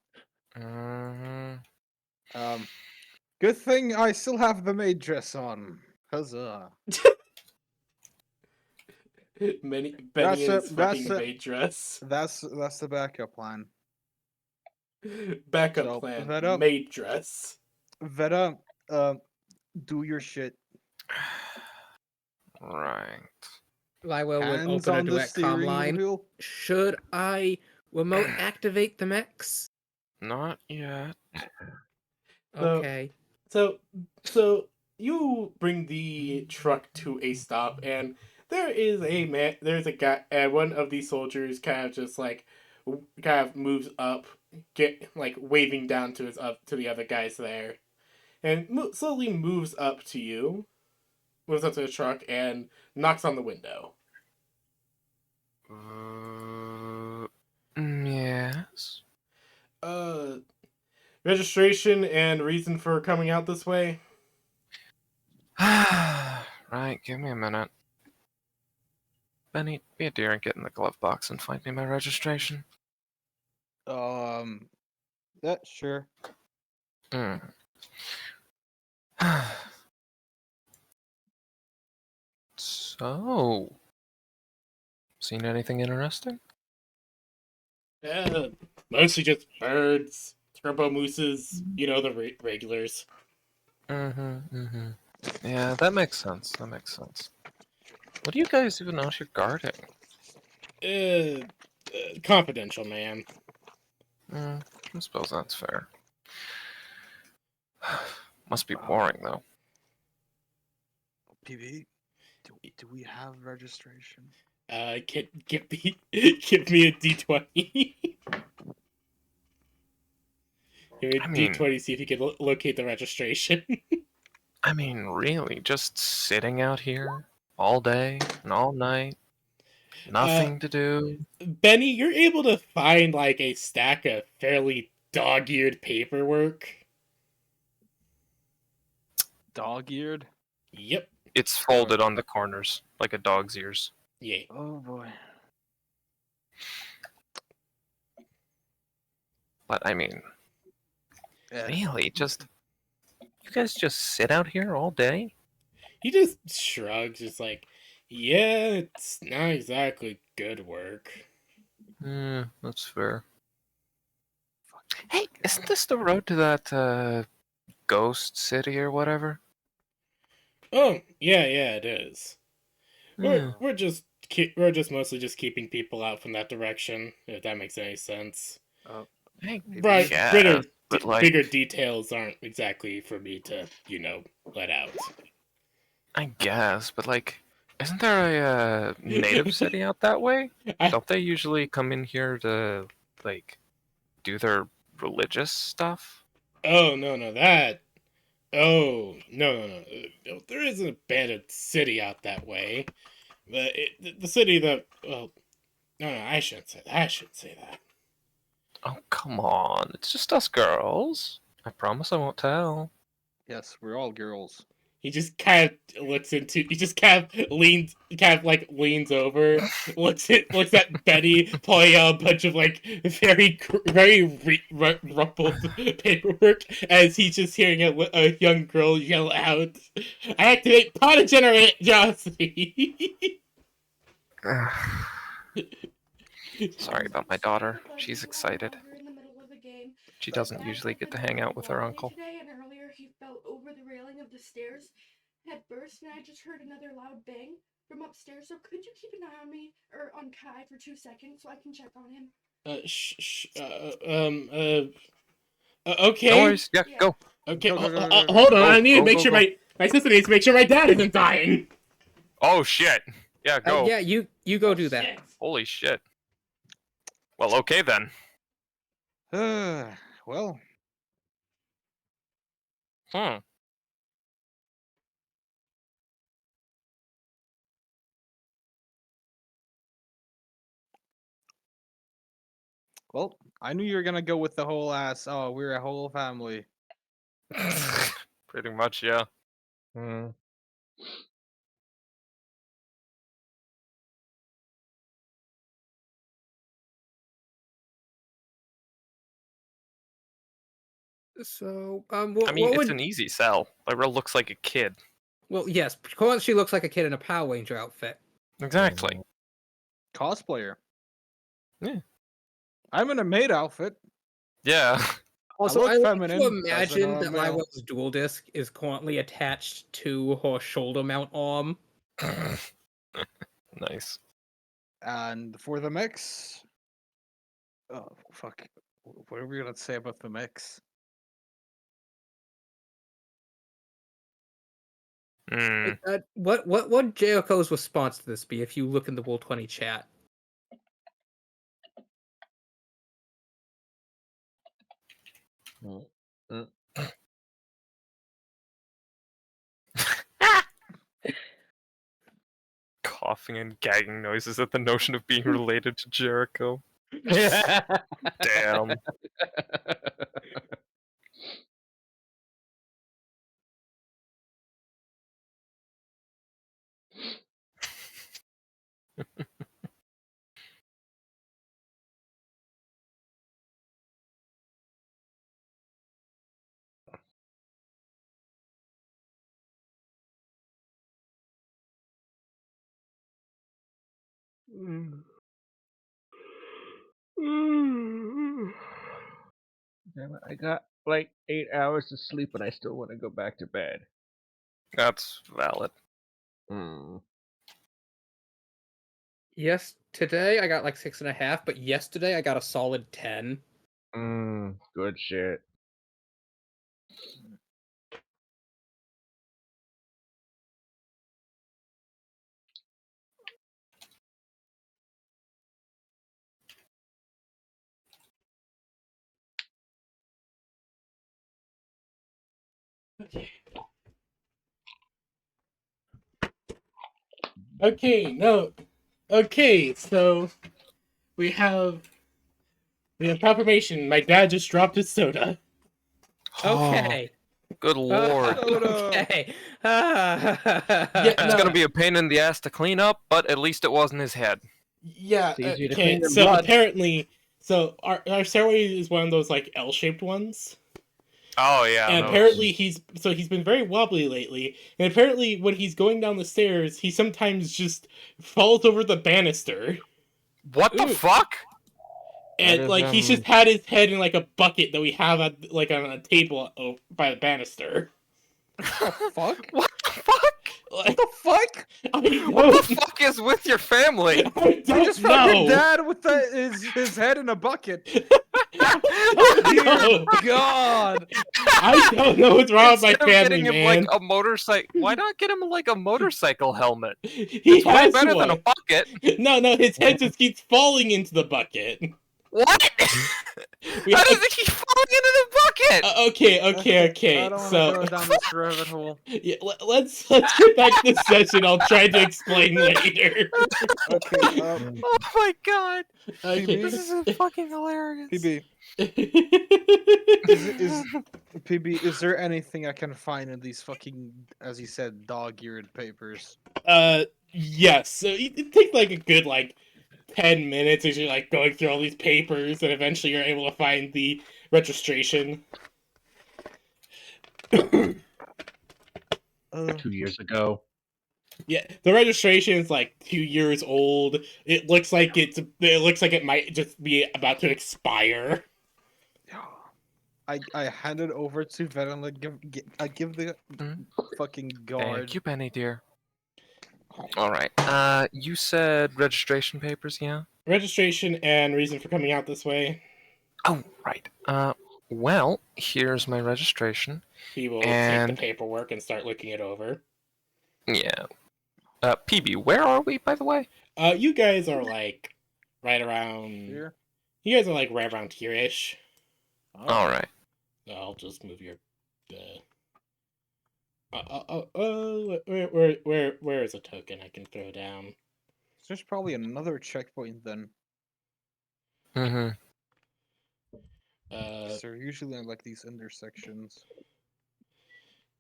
Mhm. Good thing I still have the maid dress on. Huzzah! Benny That's is it, fucking that's it. maid dress. That's the backup plan. Backup So, plan. Veta- Maid dress. Veta, do your shit. Right. Lywell would Hands open a on the direct comm steering line. wheel. Should I remote activate the mechs? Not yet. So- Okay. So you bring the truck to a stop, and there is a man. There's a guy, and one of these soldiers kind of just like kind of moves up, waving down to the other guys there, and slowly moves up to you, moves up to the truck, and knocks on the window. Yes. Registration and reason for coming out this way. Right, give me a minute. Benny, be a dear and get in the glove box and find me my registration. Yeah, sure. Hmm. So, seen anything interesting? Mostly just birds, turbo mooses, the regulars. Yeah, that makes sense. That makes sense. What are you guys even out here guarding? Confidential, man. I suppose that's fair. Must be boring, though. PV, do we have registration? Give me a D20. Give me a I mean- D20, see if you can locate the registration. I mean, really, just sitting out here all day and all night, nothing to do. Benny, you're able to find like a stack of fairly dog-eared paperwork. Dog-eared? Yep. It's folded on the corners like a dog's ears. Yeah. Oh boy. But I mean, Yeah. really, you guys just sit out here all day? He just shrugs, just like, yeah, it's not exactly good work. That's fair. Hey, isn't this the road to that ghost city or whatever? Oh, yeah, it is. Hmm. We're just mostly just keeping people out from that direction, if that makes any sense. I Right, guess, but like, bigger details aren't exactly for me to, let out. I guess, but like, isn't there a native city out that way? I, Don't they usually come in here to like do their religious stuff? oh, no, that. Oh, no. There is an abandoned city out that way. But the city that. Well, no, I shouldn't say that. I shouldn't say that. Oh, come on. It's just us girls. I promise I won't tell. Yes, we're all girls. He just kind of looks into. He just kind of leans over, looks at Betty pulling out a bunch of very rumpled paperwork as he's just hearing a young girl yell out, "I activate pot of generosity." Sorry about my daughter. She's excited. She doesn't usually get to hang out with her uncle. Today and earlier he fell over the railing of the stairs, head burst, and I just heard another loud bang from upstairs. So could you keep an eye on me or on Kai for 2 seconds so I can check on him? Okay. No worries. Yeah, Yeah. go. Okay, Go, go, go, go, go. hold on. Go, I need to go, make go, sure go. my sister needs to make sure my dad isn't dying. Oh shit. Yeah, go. Yeah, you go do that. Shit. Holy shit. Well, okay then. Well, Hmm. well, I knew you were gonna go with the whole ass. Oh, we're a whole family. Pretty much, yeah. Hmm. So, I what mean, it's would... an easy sell. Lyra looks like a kid. Well, yes, she looks like a kid in a Power Ranger outfit. Exactly. Cosplayer. Yeah. I'm in a maid outfit. Yeah. Also, look I like feminine, to doesn't imagine know that I'm male. Lyra's dual disc is currently attached to her shoulder mount arm. Nice. And for the mix. Oh, fuck. What are we gonna say about the mix? Hmm. What would Jericho's response to this be if you look in the Roll20 chat? Mm. Coughing and gagging noises at the notion of being related to Jericho. Damn. Damn it, I got like 8 hours of sleep and I still want to go back to bed. That's valid. Hmm. Yes, today I got like 6.5, but yesterday I got a solid 10. Good shit. Okay, no. Okay, so we have confirmation. My dad just dropped his soda. Okay. Good lord. Okay. It's gonna be a pain in the ass to clean up, but at least it wasn't his head. Yeah. It's easier to Okay. clean than So blood. apparently, our stairway is one of those like L-shaped ones. Oh yeah. And those. apparently he's been very wobbly lately. And apparently when he's going down the stairs, he sometimes just falls over the banister. What the Ooh. fuck? And is, like he's just had his head in like a bucket that we have at, like on a table by the banister. Fuck? What the fuck? Like, The fuck? I What the don't, fuck is with your family? I I don't just found your know. dad with his head in a bucket. Oh, no. God. I don't know what's wrong with my Instead of family, getting him man. like a motorcycle, why not get him like a motorcycle helmet? He It's way has better one. than a bucket. No, his head just keeps falling into the bucket. What? We How have- does it keep falling into the bucket? Okay. I don't want to So go down this rabbit hole. yeah, let's get back to the session. I'll try to explain later. Okay, Oh my god, Okay. this is fucking hilarious. PB, is PB, is there anything I can find in these fucking, as you said, dog-eared papers? Yes. So it takes like a good 10 minutes as you're going through all these papers, and eventually you're able to find the registration. 2 years ago. Yeah, the registration is 2 years old. It looks like it might just be about to expire. I hand it over to Venom. I give the Mhm. fucking guard. Thank you, Benny dear. All right. You said registration papers, yeah? Registration and reason for coming out this way. Oh, right. Well, here's my registration. He will And- take the paperwork and start looking it over. Yeah. PB, where are we, by the way? You guys are right around. Here. You guys are right around here-ish. All right. I'll just move your. Where is a token I can throw down? There's probably another checkpoint then. Mm-hmm. 'Cause they're usually in these intersections.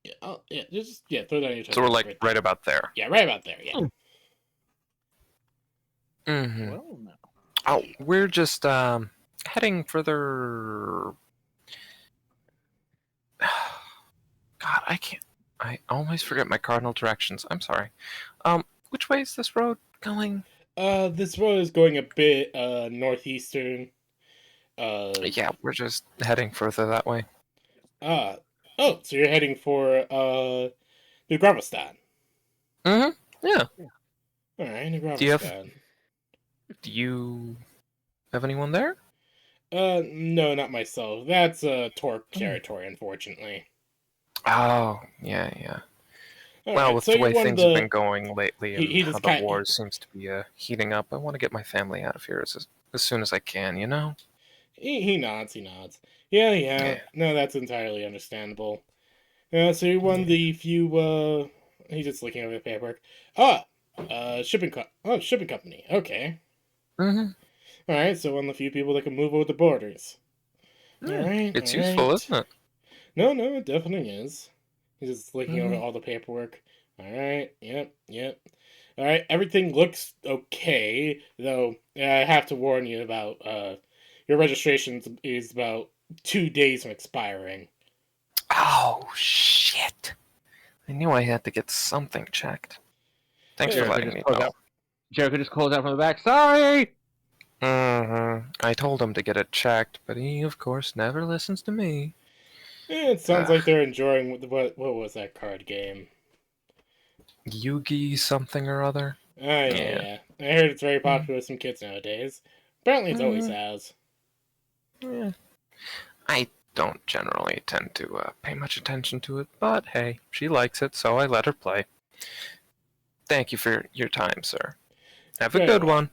Yeah, throw down your token. So we're right about there. Yeah, right about there. Yeah. Mm-hmm. Well, no. Oh, we're just heading further. God, I can't. I always forget my cardinal directions. I'm sorry. Which way is this road going? This road is going a bit northeastern. Yeah, we're just heading further that way. Oh, so you're heading for New Gravelstan. Mm-hmm. Yeah. All right, New Gravelstan. Do you have- Do you have anyone there? No, not myself. That's Torque territory, unfortunately. Oh, yeah. All Well, right, with so the you're way one of things have been going lately and he how just the war seems to be heating up, I want to get my family out of here as soon as I can, you know? He nods. Yeah. Yeah. No, that's entirely understandable. So you're one of the few. He's just looking over the paperwork. Shipping company. Okay. Mm-hmm. All right. So one of the few people that can move over the borders. All right. It's all useful, right. isn't it? No, it definitely is. He's just looking over Mhm. all the paperwork. All right. Yep. All right. Everything looks okay, though. I have to warn you about your registration is about 2 days from expiring. Oh, shit. I knew I had to get something checked. Thanks Yeah, for I letting me close know. out. Jericho just calls out from the back. Sorry. Mm-hmm. I told him to get it checked, but he, of course, never listens to me. It sounds like they're enjoying what was that card game? Yugi something or other? Yeah. I heard it's very popular with some kids nowadays. Apparently, it's always Mhm. has. Yeah. I don't generally tend to pay much attention to it, but hey, she likes it, so I let her play. Thank you for your time, sir. Have a Very good well. one.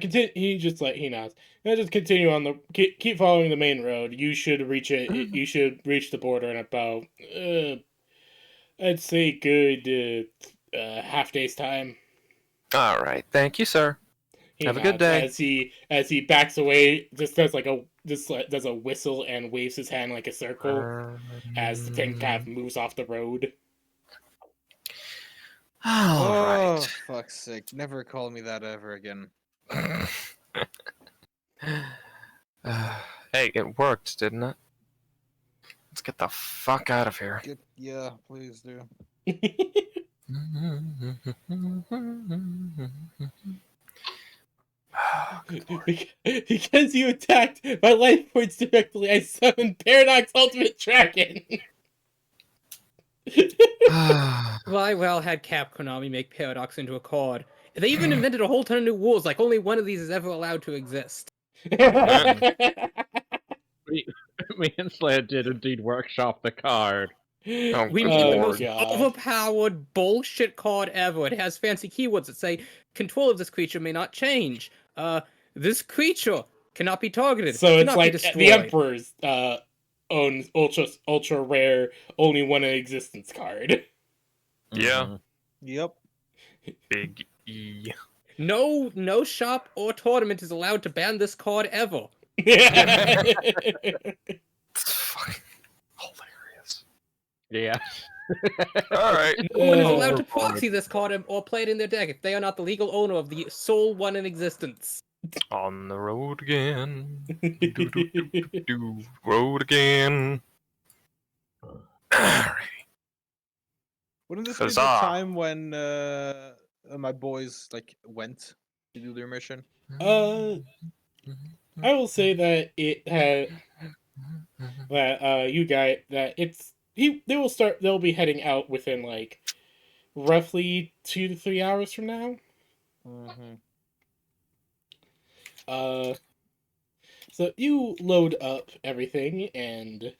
Continue. He nods. Now just continue on keep following the main road. You should reach it. Mhm. You should reach the border in about I'd say good half day's time. All right. Thank you, sir. He Have a good nods day. as he backs away. Just does does a whistle and waves his hand like a circle as the thing kind of moves off the road. All Oh, right. fuck's sake. Never call me that ever again. Hey, it worked, didn't it? Let's get the fuck out of here. Yeah, please do. Because you attacked my life points directly, I summoned Paradox Ultimate Dragon. Why, well, had Cap Konami make Paradox into a card. They even invented a whole ton of new rules, like only one of these is ever allowed to exist. Renslayer did indeed workshop the card. Oh, We good made the Oh, most God. overpowered bullshit card ever. It has fancy keywords that say, control of this creature may not change. This creature cannot be targeted. So it's cannot be like destroyed. the Emperor's owns ultra rare, only one in existence card. Yeah. Mhm. Yep. Big E. No shop or tournament is allowed to ban this card ever. It's fucking hilarious. Yeah. Alright. No one is Oh, allowed to boy. proxy this card or play it in their deck if they are not the legal owner of the sole one in existence. On the road again. Do road again. Alright. Wouldn't this be the Huzzah. time when my boys like went to do their mission? I will say that it had that you guys that they'll be heading out within like roughly 2 to 3 hours from now. Mm-hmm. So you load up everything and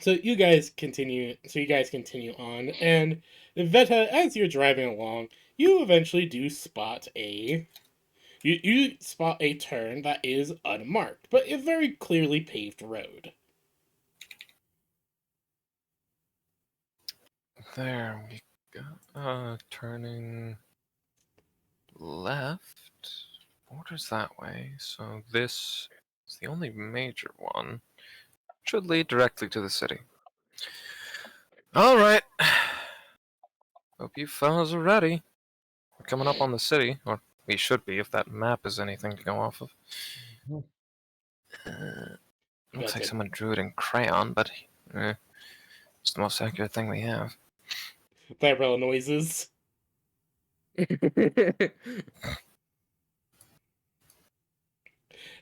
so you guys continue on, and Veta, as you're driving along, you eventually do spot you spot a turn that is unmarked, but a very clearly paved road. There we go. Turning left. Borders that way, so this is the only major one. Should lead directly to the city. Alright. Hope you fellas are ready. We're coming up on the city, or we should be if that map is anything to go off of. Looks like Okay. someone drew it in crayon, but it's the most accurate thing we have. Viral noises.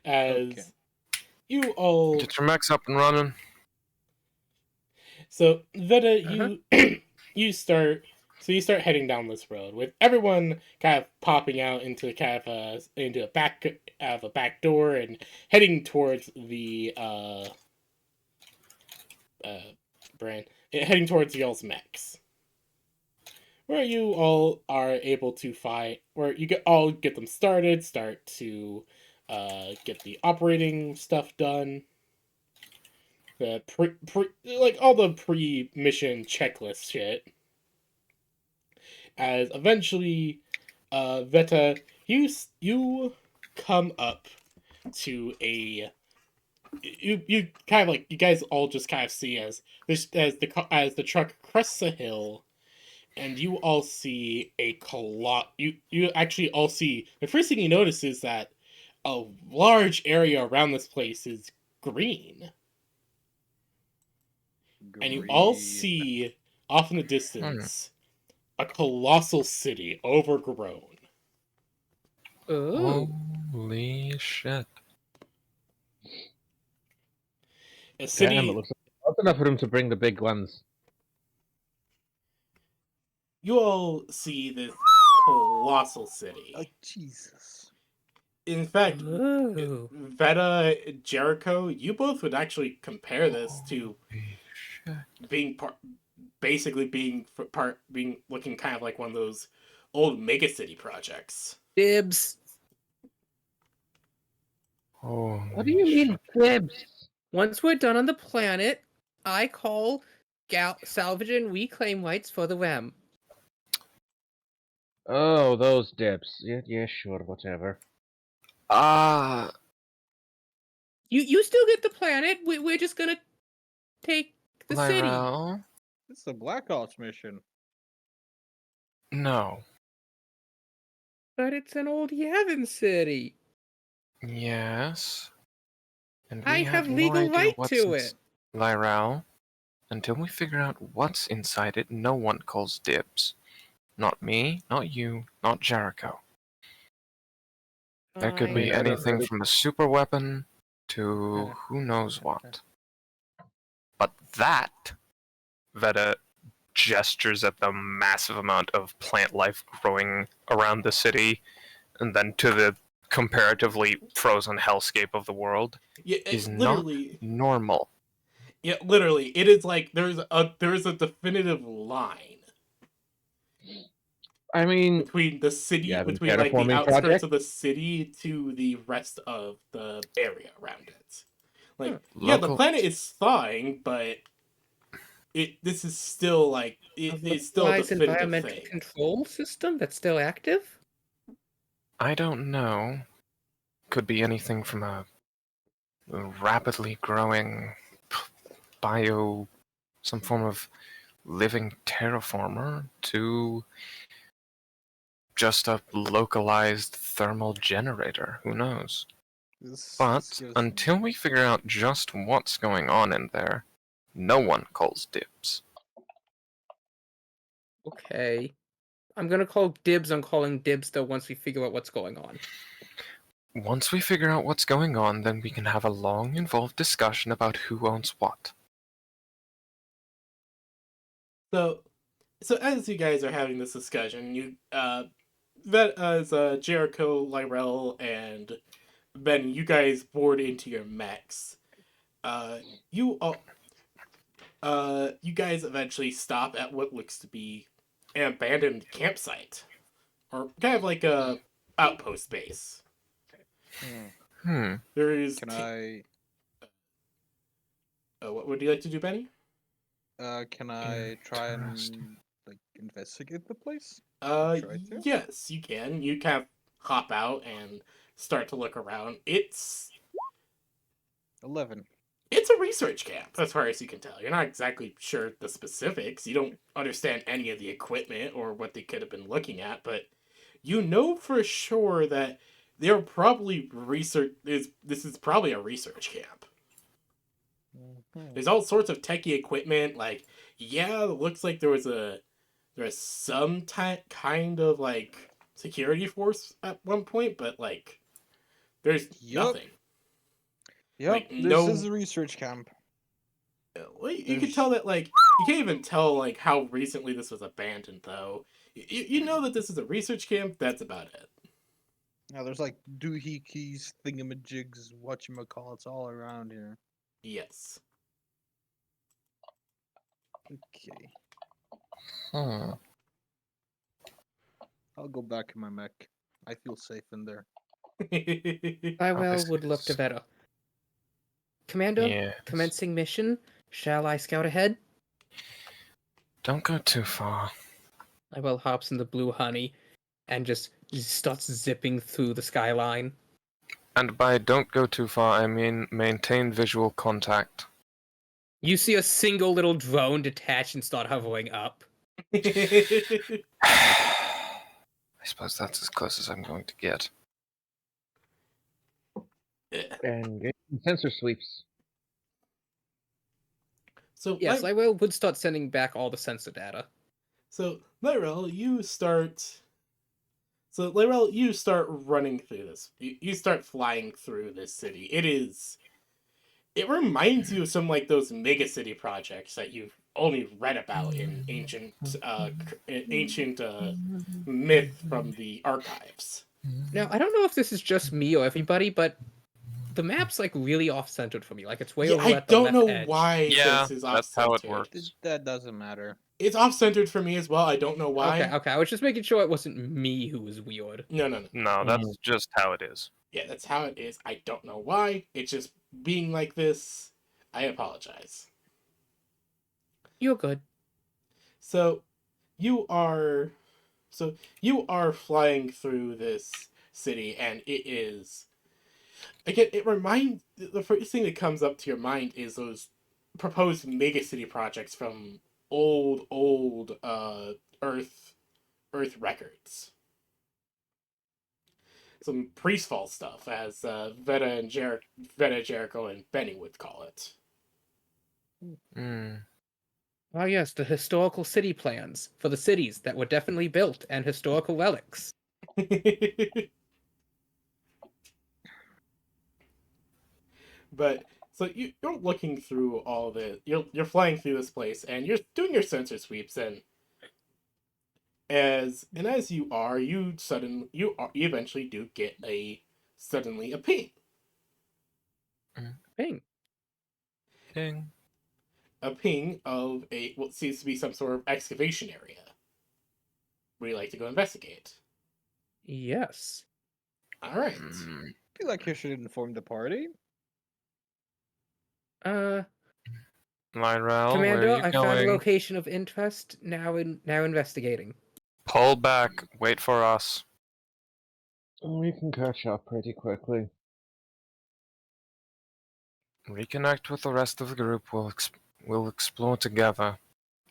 As Okay. you all Get your mechs up and running. So Veta, you start heading down this road with everyone kind of popping out into into a back door and heading towards the heading towards y'all's mechs, where you all are able to where you all get them started, start to get the operating stuff done. The like all the pre-mission checklist shit. As eventually, Veta, you come up to you kind of like you guys all just kind of see as the truck crests a hill, and you all see you actually all see the first thing you notice is that a large area around this place is green. And you all Green. see, off in the distance, a colossal city overgrown. Ooh. Holy shit. A city. Damn, it looks like there's enough room to bring the big guns. You all see this colossal city. Oh Jesus! In fact, Ooh. Veta, Jericho, you both would actually compare this to being looking kind of like one of those old megacity projects. Dibs. Oh, What do you mean, cribs? Once we're done on the planet, I call salvage and reclaim rights for the RAM. Oh, those dips. Yeah, sure, whatever. You still get the planet. We're just gonna take the city. Lyrel? This is a Black Ops mission. No. But it's an old Yavin city. Yes. And I we have no legal idea right what's to it. Lyrel, until we figure out what's inside it, no one calls dibs. Not me, not you, not Jericho. There could be Fine. anything from a super weapon to who knows what. But that, Veta gestures at the massive amount of plant life growing around the city, and then to the comparatively frozen hellscape of the world Yeah, is not literally. normal. Yeah, literally, it is like there's a definitive line I mean, between the city, have a between like the terraforming outskirts project? of the city to the rest of the area around it. Like, Hmm. yeah, the Local- planet is thawing, but this is still like it's still a Localized definitive environmental thing. control system that's still active? I don't know. Could be anything from a rapidly growing some form of living terraformer to just a localized thermal generator. Who knows? This But gives- until we figure out just what's going on in there, no one calls dibs. Okay. I'm gonna call dibs on calling dibs though once we figure out what's going on. Once we figure out what's going on, then we can have a long, involved discussion about who owns what. So as you guys are having this discussion, that as Jericho, Lyrel, and Ben, you guys board into your mechs. You guys eventually stop at what looks to be an abandoned campsite, or kind of like a outpost base. There is. Can I What would you like to do, Benny? can I try and Interesting. like investigate the place? Try to? Yes, you can. You kind of hop out and start to look around. It's 11. a research camp, as far as you can tell. You're not exactly sure the specifics. You don't understand any of the equipment or what they could have been looking at, but you know for sure that they're probably this is probably a research camp. There's all sorts of techie equipment. Like, yeah, it looks like there's some kind of like security force at one point, but like, there's Yup. nothing. Yep, Like, this no- is a research camp. Well, you can There's- tell that like you can't even tell like how recently this was abandoned though. You know that this is a research camp. That's about it. Now there's like doohickeys, thingamajigs, whatchamacallits all around here. Yes. Okay. Hmm. I'll go back in my mech. I feel safe in there. I well Obviously would look to it's- better. Commander, Yes. commencing mission. Shall I scout ahead? Don't go too far. I will hops in the blue honey and just starts zipping through the skyline. And by don't go too far, I mean maintain visual contact. You see a single little drone detach and start hovering up. I suppose that's as close as I'm going to get. and get some sensor sweeps. So Yes, I will would start sending back all the sensor data. So Lyrel, you start. So Lyrel, you start running through this. You start flying through this city. It reminds you of some like those mega city projects that you've only read about in ancient myth from the archives. Now, I don't know if this is just me or everybody, but the map's like really off-centered for me. Like it's way Yeah, over I at the don't left know edge. why Yeah, this is that's how it off-centered. works. That doesn't matter. It's off-centered for me as well. I don't know why. Okay. I was just making sure it wasn't me who was weird. No. No, that's just how it is. Yeah, that's how it is. I don't know why. It's just being like this. I apologize. You're good. So you are flying through this city, and it is again. The first thing that comes up to your mind is those proposed megacity projects from old Earth records. Some Priestfall stuff, as Veta, Jericho, and Benny would call it. Hmm. Oh yes, the historical city plans for the cities that were definitely built and historical relics. But so you're looking through all the you're flying through this place and you're doing your sensor sweeps and as you eventually do get a suddenly a ping. Ping. Ding. A ping of what seems to be some sort of excavation area. Would you like to go investigate? Yes. All right. Mm. I feel like you should inform the party. Lyrel, Commander, where are you I found a going? location of interest. Now investigating. Pull back. Wait for us. We can catch up pretty quickly. Reconnect with the rest of the group. We'll explore together.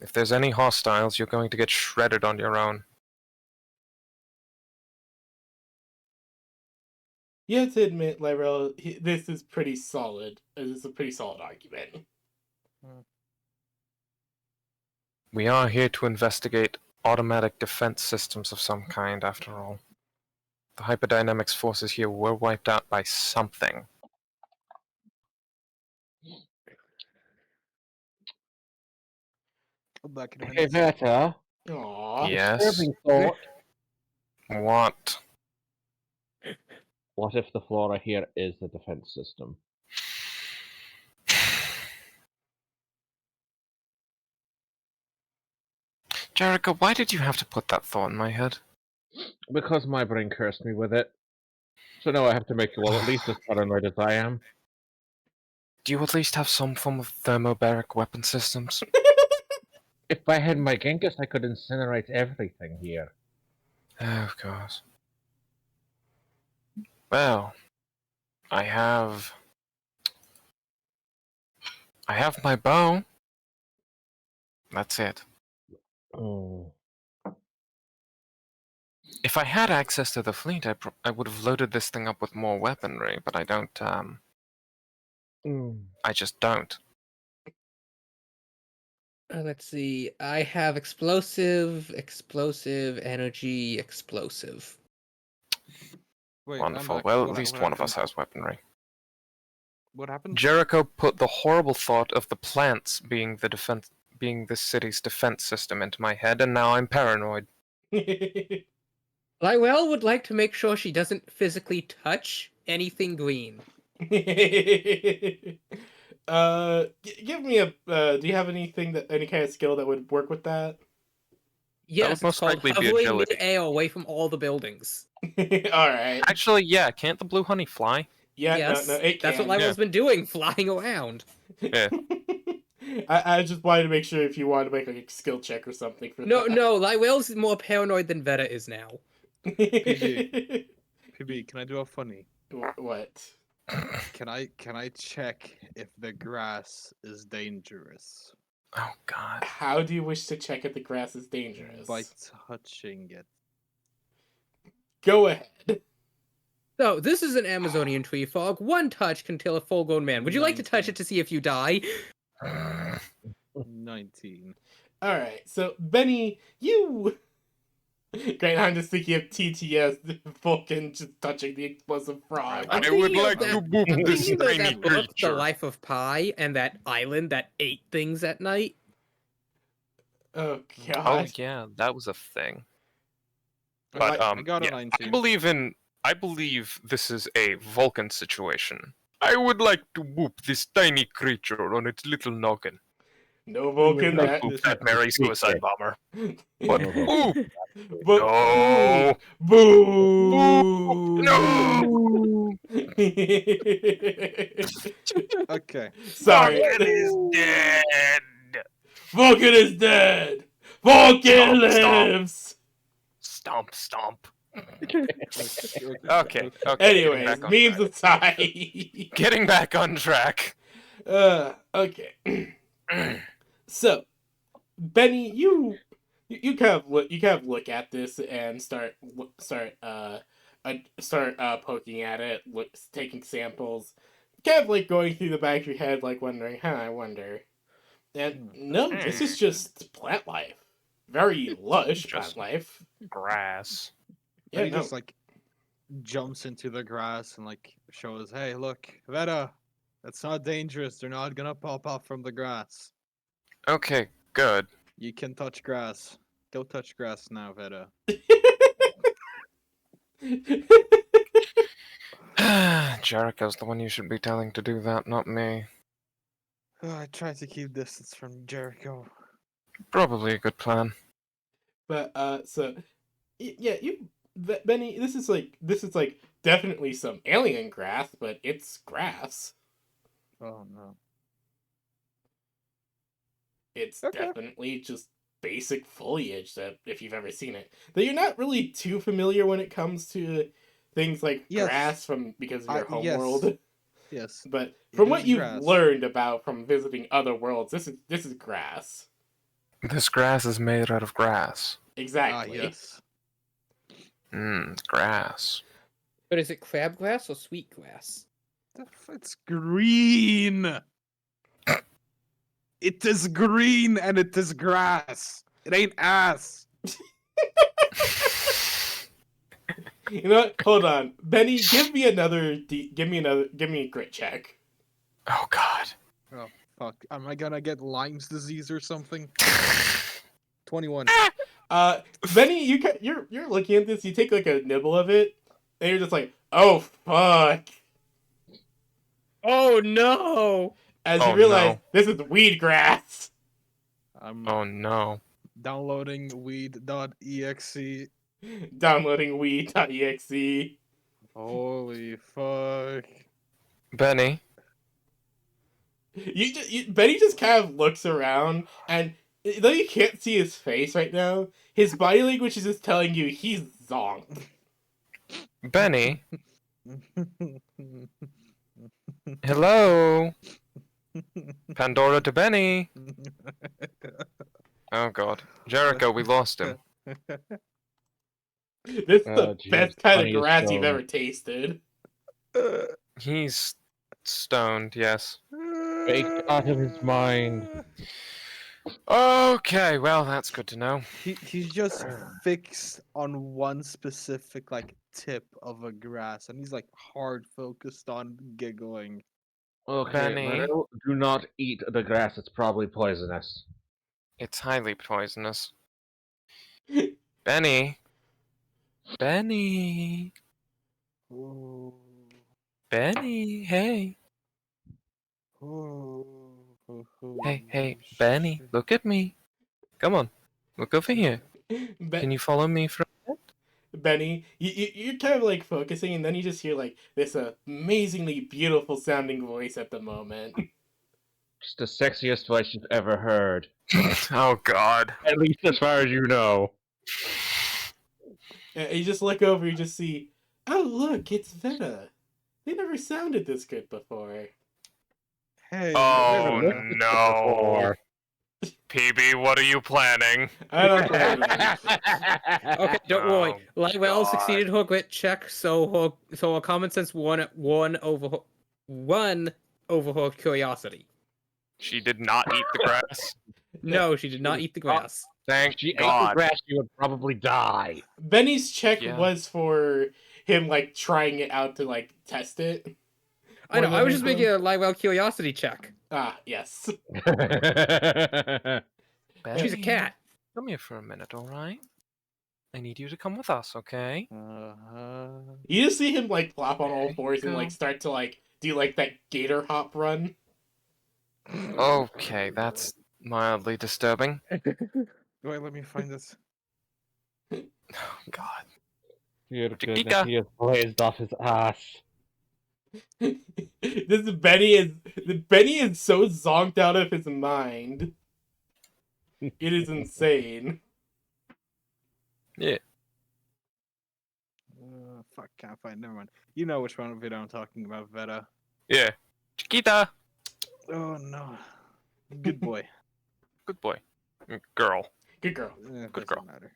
If there's any hostiles, you're going to get shredded on your own. You have to admit, Lyrel, this is pretty solid. This is a pretty solid argument. We are here to investigate automatic defense systems of some kind, after all. The hyperdynamics forces here were wiped out by something. I'll back in a Hey, minute. Veta. Aww. Yes. Disturbing thought. What? What if the flora here is the defense system? Jericho, why did you have to put that thought in my head? Because my brain cursed me with it. So now I have to make you all at least as paranoid as I am. Do you at least have some form of thermobaric weapon systems? If I had my Genghis, I could incinerate everything here. Oh, God. Well, I have my bow. That's it. Oh. If I had access to the fleet, I would have loaded this thing up with more weaponry, but I don't, I just don't. Let's see. I have explosive, energy, explosive. Wait, Wonderful. I'm back. Well, at What least one of us happened? has weaponry. What happened? Jericho put the horrible thought of the plants being the city's defense system into my head, and now I'm paranoid. Lywell would like to make sure she doesn't physically touch anything green. Give me a. Do you have anything any kind of skill that would work with that? Yes, would it's most called likely be hovering agility. mid-air away from all the buildings. All right. Actually, yeah, can't the blue honey fly? Yeah. yes, No. It that's what can. Lywell's been doing, flying around. Yeah. I just wanted to make sure if you wanted to make like a skill check or something for No, that. no, Lywell's more paranoid than Veta is now. PB, can I do a funny? What? Can I check if the grass is dangerous Oh, God. How do you wish to check if the grass is dangerous? by touching it? Go ahead. So, this is an Amazonian tree frog. One touch can kill a full-grown man. Would you like to touch 19. it to see if you die? 19. All right. So Benny, you. Great. I'm just thinking of TTS Vulcan just touching the explosive frog. I'm I would thinking of like that- to boop I'm this thinking of tiny that book, The creature. Life of Pi, and that island that ate things at night. Oh Oh, god. yeah, that was a thing. Alright, But, I got a yeah, 19. I believe this is a Vulcan situation. I would like to whoop this tiny creature on its little noggin. No Vulcan. like That. Whoop that Mary suicide bomber. But No, whoop! But, No! Boo! No! Okay. Sorry. Vulcan is dead! Vulcan is dead. Vulcan Stomp, stomp. lives. Stomp, stomp. Okay. Okay. Anyways, back on memes track. aside. Getting back on track. Okay. So, Benny, you kind of look at this and start poking at it, taking samples, kind of like going through the back of your head, like wondering, I wonder. And no, this is just plant life, very lush plant Just- life. Grass. Yeah, he no. just like jumps into the grass and like shows, hey, look, Veta, that's not dangerous. They're not gonna pop up from the grass. Okay, good. You can touch grass. Go touch grass now, Veta. Jericho's the one you should be telling to do that, not me. I try to keep distance from Jericho. Probably a good plan. But yeah, Benny, this is like definitely some alien grass, but it's grass. Oh no. It's Okay. definitely just basic foliage that if you've ever seen it. Though you're not really too familiar when it comes to things like Yes. grass because of your home Yes. world. Yes. But It from what is you've grass. learned about from visiting other worlds, this is grass. This grass is made out of grass. Exactly. Yes. Grass. But is it crabgrass or sweetgrass? It's green. It is green and it is grass. It ain't ass. You know what? Hold on, Benny. Give me a grit check. Oh God. Fuck. Am I gonna get Lyme's disease or something? 21. Benny, you're looking at this. You take like a nibble of it, and you're just like, oh fuck. Oh no! As Oh, you realize no. this is weed grass. I'm Oh no. downloading weed.exe. Downloading weed.exe. Holy fuck. Benny. Benny just kind of looks around, and though you can't see his face right now, his body language is just telling you he's zonked. Benny. Hello. Pandora to Benny. Oh God. Jericho, we lost him. This is the Jeez, best kind funny of as grass you've stone. ever tasted. He's stoned, yes. Baked out of his mind. Okay, well, that's good to know. He's just fixed on one specific like tip of a grass, and he's like hard focused on giggling. Okay, Benny. Varel, do not eat the grass. It's probably poisonous. It's highly poisonous. Benny. Benny. Ooh, Benny. Hey. ooh, ooh, ooh, Hey, Benny. shit. Look at me. Come on. Look over here. Can you follow me for a minute? Benny, you're kind of like focusing, and then you just hear like this amazingly beautiful sounding voice at the moment. Just the sexiest voice you've ever heard. Oh God. At least as far as you know. And you just look over, you just see, oh look, it's Veta. They never sounded this good before. Hey. Oh Veta. no. PB, what are you planning? I don't know. Okay, don't worry. Oh, Lywell God. succeeded her grit check, so her common sense won over her curiosity. She did not eat the grass. No, she did not eat the grass. Thank She ate the God. grass, you would probably die. Benny's check Yeah. was for him like trying it out to like test it. I know. More I was just than making a Lywell curiosity check. Ah, yes. She's a Benny, cat. Come here for a minute, alright? I need you to come with us, okay? You just see him like flop on all There you fours and like go. start to like do like that gator hop run. Okay, that's mildly disturbing. Wait, let me find this. Oh, God. Dear Chiquita. goodness, he has blazed off his ass. This is Benny is so zonked out of his mind. It is insane. Yeah. Fuck, can't find. Never mind. You know which one of it I'm talking about, Veta. Yeah. Chiquita! Oh no. Good boy. Good boy. Girl. Good girl. Doesn't girl. matter.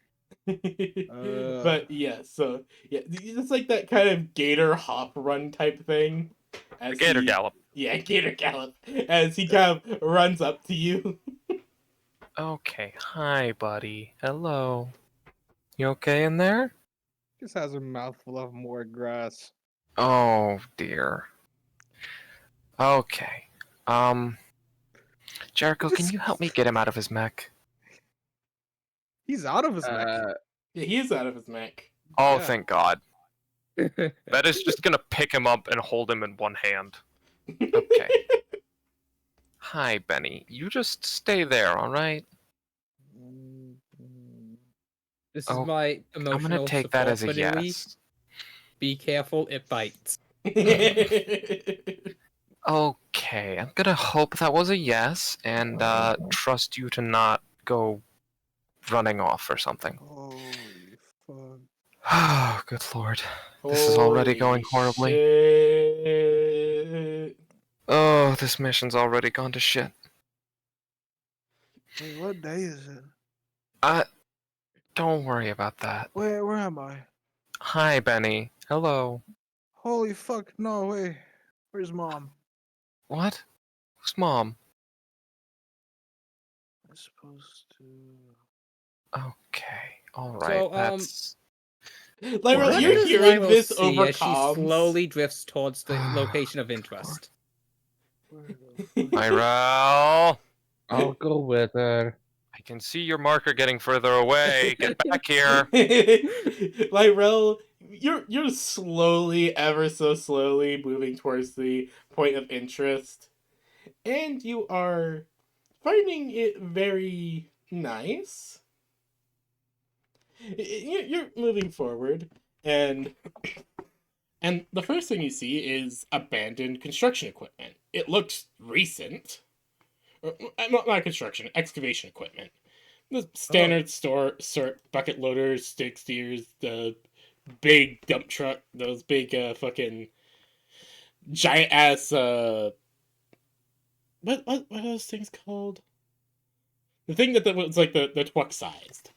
But yeah, so yeah, it's like that kind of gator hop run type thing. As Gator he- gallop. Yeah, gator gallop. As he kind of runs up to you. Okay, hi, buddy. Hello. You okay in there? Just has a mouthful of more grass. Oh, dear. Okay. Jericho, can This- you help me get him out of his mech? He's out of his neck. Yeah, he is out of his mech. Oh, Yeah. thank God. That is just gonna pick him up and hold him in one hand. Okay. Hi, Benny. You just stay there, alright? This is Oh, my I'm emotional gonna take that support as a for Dewey. yes. Be careful, it bites. Okay, I'm gonna hope that was a yes, and trust you to not go running off or something. Holy fuck. Oh, good lord. This is already going horribly. Shit. Oh, this mission's already gone to shit. Wait, what day is it? Don't worry about that. Where am I? Hi, Benny. Hello. Holy fuck, no way. Where's mom? What? Who's mom? I'm supposed to. Okay, alright, So, that's... Lyra, What you're does hearing Lionel this see over as she comms. slowly drifts towards the location of interest? Where the fuck? Myrel! I'll go with her. I can see your marker getting further away. Get back here. Lyrel, you're slowly, ever so slowly moving towards the point of interest. And you are finding it very nice. You're moving forward, and the first thing you see is abandoned construction equipment. It looks recent. Not construction, excavation equipment. The standard sort bucket loaders, stick steers, the big dump truck, those big fucking giant ass what are those things called? The thing that was like the twuck sized.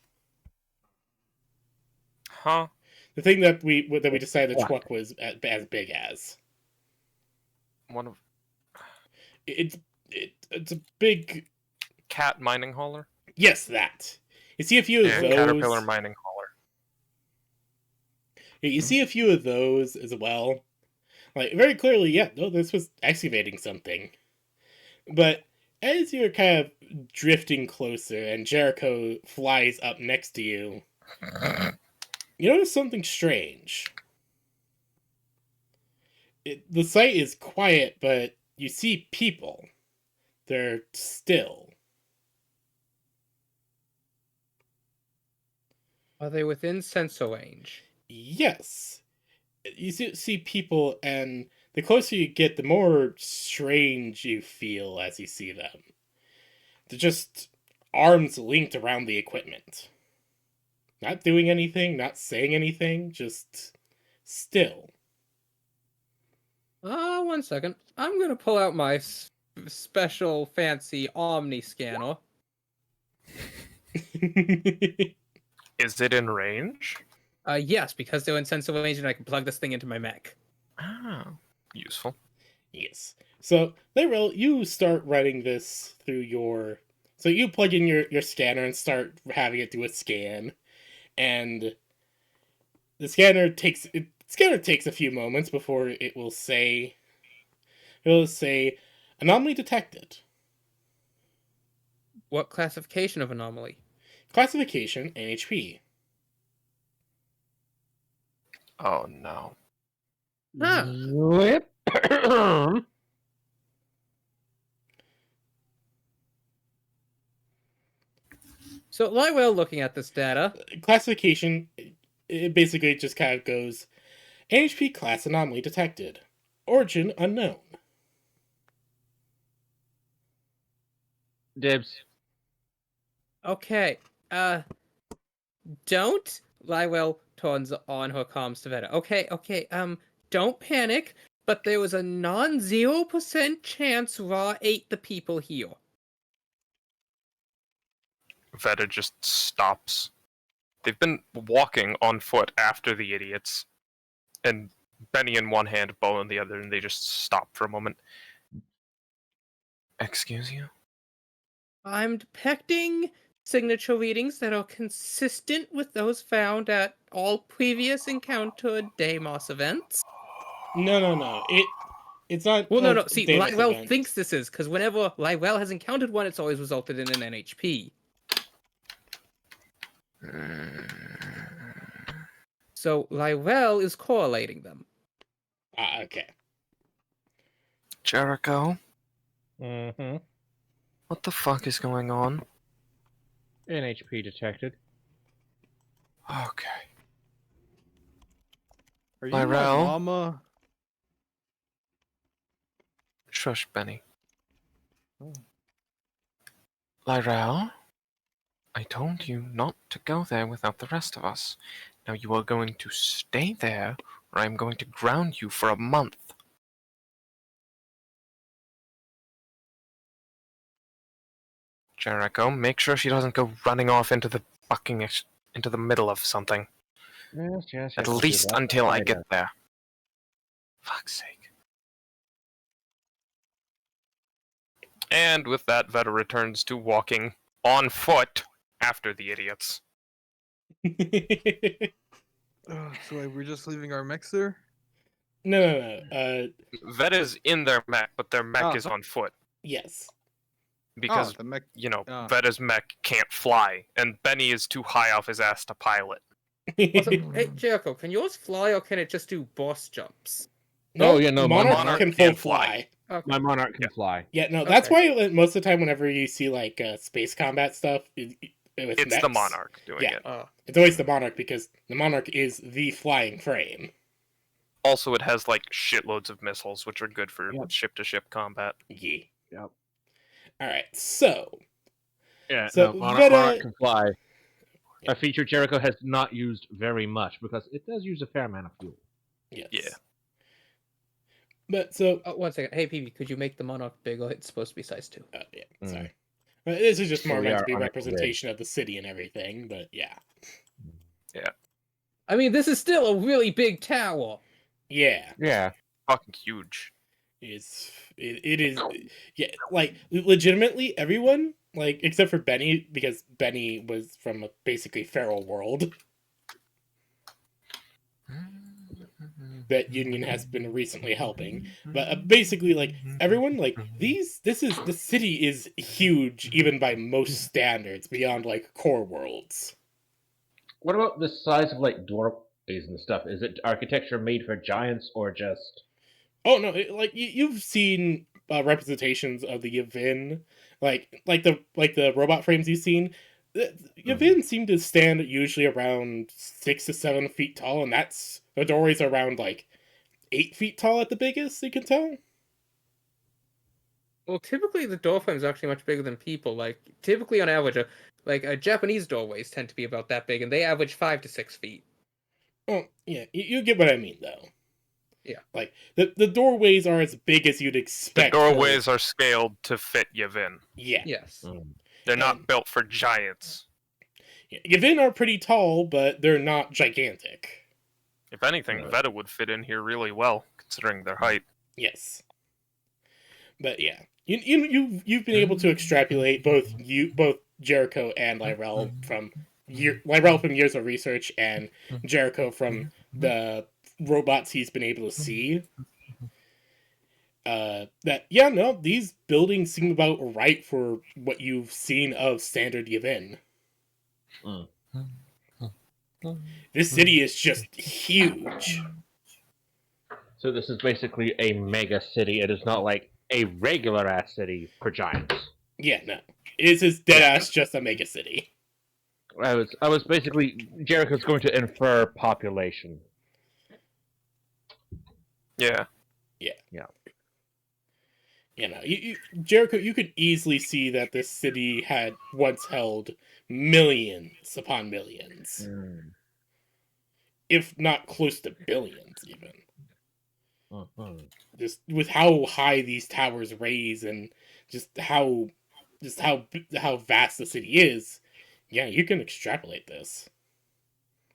Huh? The thing that we decided the twuck was as big as. One of... It's a big... Cat mining hauler? Yes, that. You see a few of Yeah, those. Caterpillar mining hauler. You see a few of those as well. Like, very clearly, yeah, no, this was excavating something. But as you're kind of drifting closer and Jericho flies up next to you, you notice something strange. The site is quiet, but you see people. They're still. Are they within sensor range? Yes. You see people, and the closer you get, the more strange you feel as you see them. They're just arms linked around the equipment. Not doing anything, not saying anything, just still. 1 second. I'm gonna pull out my special fancy Omni scanner. Is it in range? Yes, because they're in sensor range and I can plug this thing into my mech. Oh, useful. Yes. So, Lyrel, you start running this through your... So you plug in your scanner and start having it do a scan. And the scanner takes a few moments before it will say... It'll say, anomaly detected. What classification of anomaly? Classification, NHP. Oh no. Huh. Whip. So, Lywell looking at this data. Classification, it basically just kind of goes, NHP class anomaly detected. Origin unknown. Dibs. Okay. Don't. Lywell turns on her comms to Veta. Okay, don't panic, but there was a non-0% chance Ra ate the people here. Veta just stops. They've been walking on foot after the idiots, and Benny in one hand, Bo in the other, and they just stop for a moment. Excuse you? I'm depicting signature readings that are consistent with those found at all previous encountered Deimos events. No. It's not. Well, no. a See, Deimos Lywell event. thinks this is, because whenever Lywell has encountered one, it's always resulted in an NHP. So Lyrel is correlating them. Okay. Jericho, Mm-hmm. what the fuck is going on? NHP detected. Okay. Are you my Lyrel? mama? Shush, Benny. Oh. Lyrel? I told you not to go there without the rest of us. Now you are going to stay there, or I'm going to ground you for a month. Jericho, make sure she doesn't go running off into the into the middle of something. Yes. At we'll do least that. until I Right, get there. Fuck's sake. And with that, Veta returns to walking on foot after the idiots. So like, we're just leaving our mixer? No. Veta's in their mech, but their mech Ah. is on foot. Yes. Because, the mech. Ah. Veta's mech can't fly, and Benny is too high off his ass to pilot. Also, hey Jericho, can yours fly or can it just do boss jumps? Oh, yeah, no, my Monarch Monarch can can full fly. Okay. My Monarch can fly. Yeah, no, that's Okay. why most of the time whenever you see like space combat stuff, with It's the mechs, Monarch doing Yeah. it. It's always the Monarch because the Monarch is the flying frame. Also, it has like shitloads of missiles, which are good for Yep. ship-to-ship combat. Yeah. Yep. All right, so Yeah, So, no, Monarch, Veta- Monarch can fly. Yeah. A feature Jericho has not used very much because it does use a fair amount of fuel. yes. Yeah. But so, Oh, 1 second. Hey, PB, could you make the Monarch bigger? It's supposed to be size 2. yeah, Mm. sorry. This is just So more we meant to are be on a representation of the city and everything. But yeah, I mean, this is still a really big tower. yeah, Yeah. Fucking huge. it is. Yeah, like legitimately, everyone like except for Benny because Benny was from a basically feral world that Union has been recently helping. But basically, like everyone, like the city is huge even by most standards beyond like core worlds. What about the size of like doorways and stuff? Is it architecture made for giants or just? Oh no, like you've seen representations of the Yavin, like the robot frames you've seen. The Yavin seem to stand usually around 6 to 7 feet tall, and that's the doorways are around like 8 feet tall at the biggest. You can tell. Well, typically the door frame is actually much bigger than people. Like, typically on average, Japanese doorways tend to be about that big, and they average 5 to 6 feet. Oh yeah, you get what I mean though. Yeah. Like the doorways are as big as you'd The expect. doorways are scaled to fit Yavin. Yeah. Yes. They're not And- built for giants. Yavin are pretty tall, but they're not gigantic. If anything, Right. Veta would fit in here really well, considering their height. Yes. But yeah, you've been able to extrapolate both Jericho and Lyrel from years of research and Jericho from the robots he's been able to see. These buildings seem about right for what you've seen of standard Yavin. Mm. This city is just huge. So this is basically a mega city. It is not like a regular ass city for giants. Yeah, no, it is dead ass just a mega city. I was basically Jericho's going to infer population. Yeah. You know, Jericho, you could easily see that this city had once held millions upon millions, if not close to billions, even. Just with how high these towers raise and just how vast the city is, yeah, you can extrapolate this.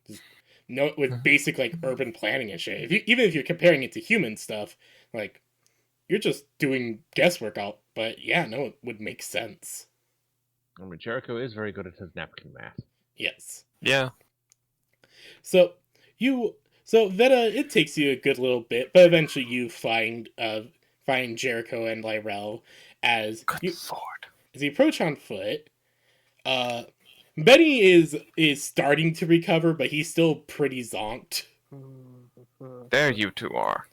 Just know it with basic like urban planning and shit. Even if you're comparing it to human stuff, like. You're just doing guesswork out, but yeah, no, it would make sense. I mean, Jericho is very good at his napkin math. Yes. Yeah. So Veta, it takes you a good little bit, but eventually you find Jericho and Lyrel as Good you lord. approach on foot. Benny is starting to recover, but he's still pretty zonked. There you two are.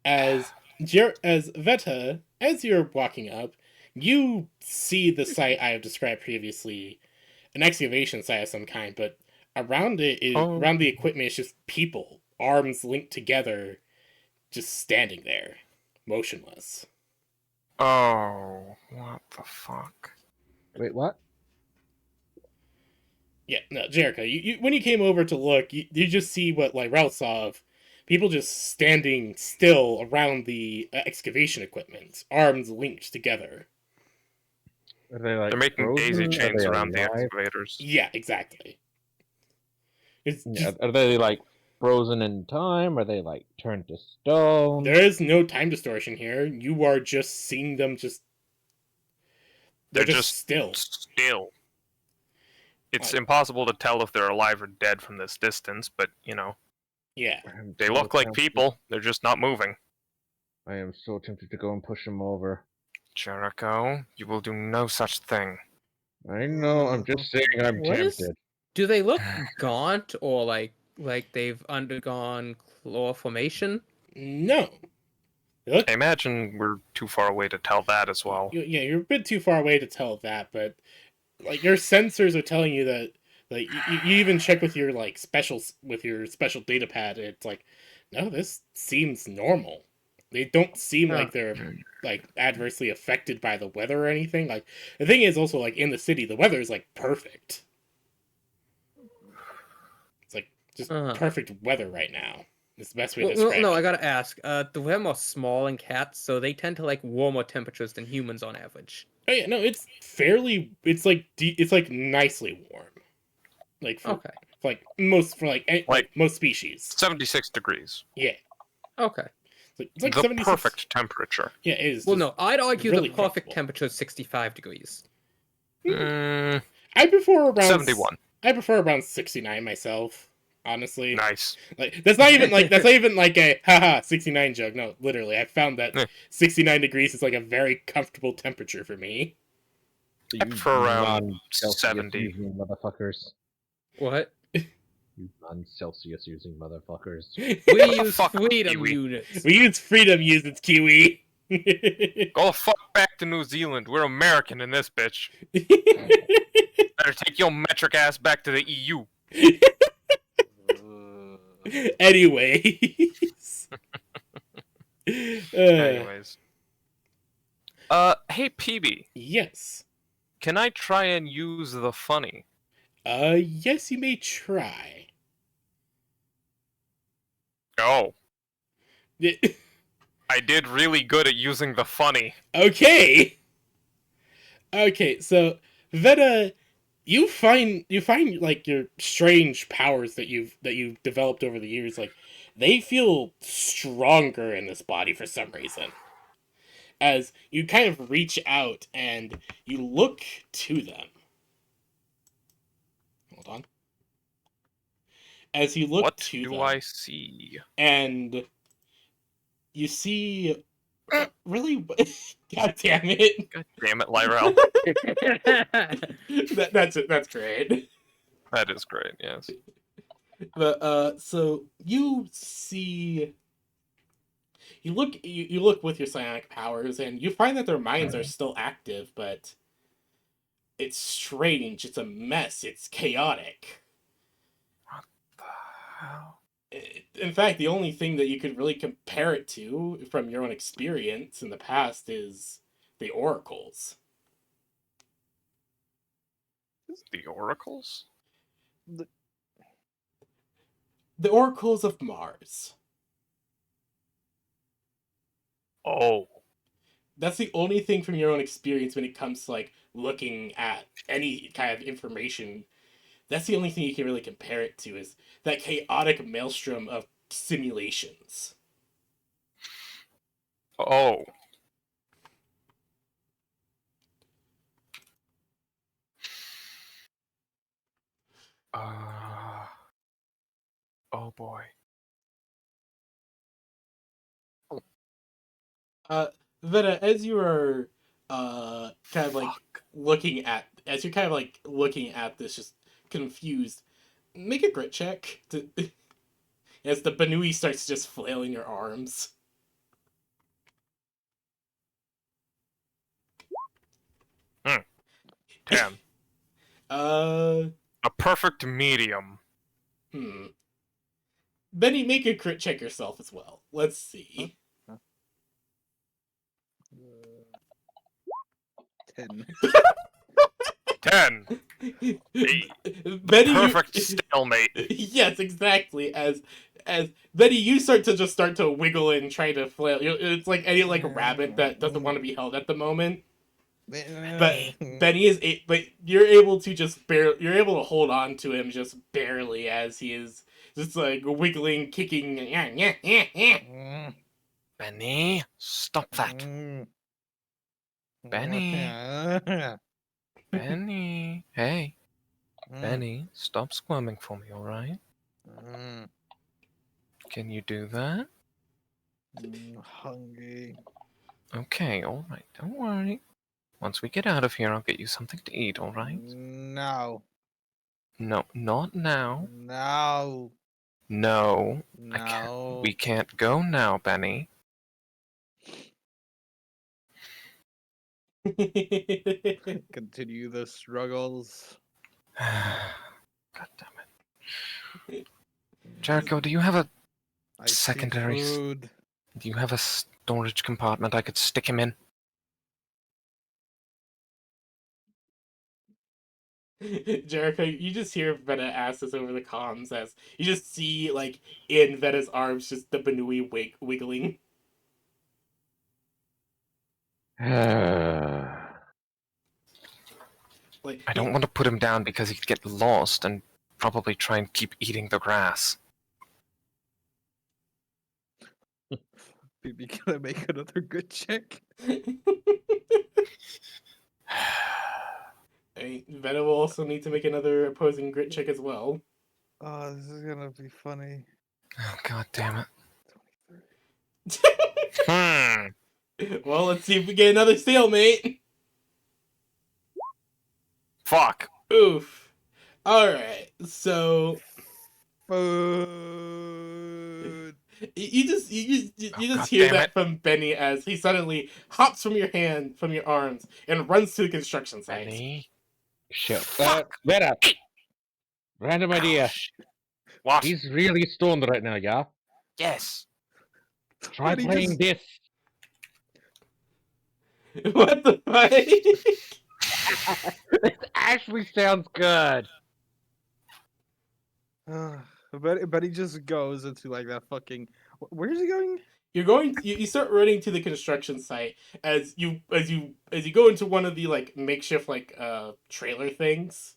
As Veta, as you're walking up, you see the site I have described previously, an excavation site of some kind, but around around the equipment is just people, arms linked together, just standing there, motionless. Oh, what the fuck? Wait, what? Yeah, no, Jericho, you when you came over to look, you just see what Lyrel saw of people just standing still around the excavation equipment, arms linked together. Are they like They're making daisy frozen? Are chains they around the alive? excavators. Yeah, exactly. It's Yeah, just, are they like frozen in time? Are they like turned to stone? there is no time distortion here. You are just seeing them just. They're just still. Still. It's Like- impossible to tell if they're alive or dead from this distance, but, you know, Yeah. I'm they so look like tempted- people. They're just not moving. I am so tempted to go and push them over. Jericho, you will do no such thing. I know. I'm just saying. I'm What is- tempted. Do they look gaunt or like they've undergone claw formation? No. Look, I imagine we're too far away to tell that as well. yeah, you're a bit too far away to tell that, but like your sensors are telling you that. Like you even check with your like with your special data pad. It's like, no, this seems normal. They don't seem like they're like adversely affected by the weather or anything. Like the thing is also like in the city, the weather is like perfect. It's like just perfect weather right now. It's the best way to describe No, it. I gotta ask. The them are small and cats, so they tend to like warmer temperatures than humans on average. Oh yeah, no, it's fairly. It's like it's like nicely warm. Like for Okay. like most Like- most species. 76 degrees. Yeah, Okay. it's like The 76 perfect temperature. Yeah, it is. Well, just- no, I'd argue really the perfect comfortable. temperature is 65 degrees. Mm, I prefer around 71. I prefer around 69 myself. Honestly, Nice. like that's not even like a haha 69 joke. No, literally, I found that Eh. 69 degrees is like a very comfortable temperature for me. You prefer around non-Celsius 70. using motherfuckers. What? You non-Celsius using motherfuckers. We use Fuck, freedom Kiwi. units. We use freedom units, Kiwi. Go the fuck back to New Zealand. We're American in this bitch. Better take your metric ass back to the EU. Anyways. Anyways. Hey, PB. Yes. Can I try and use the funny? Yes, you may try. Oh, I did really good at using the funny. Okay. Okay, so Veta, you find like your strange powers that you've developed over the years, like they feel stronger in this body for some reason. As you kind of reach out and you look to them. Hold on. As you look What to do them, I see? and you see really God damn it. God damn it, Lyrel. That's it. That's great. That is great, yes. But so you see, you look with your psionic powers, and you find that their minds are still active, but it's strange. It's a mess. It's chaotic. Wow. In fact, the only thing that you could really compare it to from your own experience in the past is the oracles. The oracles? The oracles of Mars. Oh. That's the only thing from your own experience when it comes to like looking at any kind of information. That's the only thing you can really compare it to is that chaotic maelstrom of simulations. Oh. Oh boy. Veta, as you are kind of like looking at as you're kind of like looking at this, just confused, make a grit check to, as the Banui starts just flailing your arms. Hmm. 10. Uh, A perfect medium. Benny, make a crit check yourself as well. Let's see. 10. 10. Benny, Perfect you, stalemate. yes, exactly. As Benny, you start to wiggle and try to flail. It's like any like rabbit that doesn't want to be held at the moment. But Benny but you're able to you're able to hold on to him just barely as he is just like wiggling, kicking. Benny, stop that. Benny. Benny. Hey, Benny, stop squirming for me, alright? Can you do that? Hungry. Okay, alright, don't worry. Once we get out of here, I'll get you something to eat, alright? No. No, not now. No. No, I can't. No. We can't go now, Benny. Continue the struggles. God damn it. Jericho, do you have a I see Secondary food. do you have a storage compartment I could stick him in? Jericho, you just hear Veta ask this over the comms as you just see, like, in Veta's arms, just the Banui wiggling. Like, I don't want to put him down because he'd get lost and probably try and keep eating the grass. Maybe gonna make another good check. Veta will also need to make another opposing grit check as well. Oh, this is gonna be funny. Oh, god damn it. 23. Well, let's see if we get another stalemate. Fuck. Oof. Alright, so Food. you just Oh, just God hear damn that it. from Benny as he suddenly hops from your arms, and runs to the construction site. Benny. Shit. Fuck. Vera. Random idea. Oh, shit. What? He's really stoned right now, yeah? Yes. Try But he playing just- What the fuck? This actually sounds good. But he just goes into like that fucking. Where is he going? You start running to the construction site as you go into one of the like makeshift like trailer things.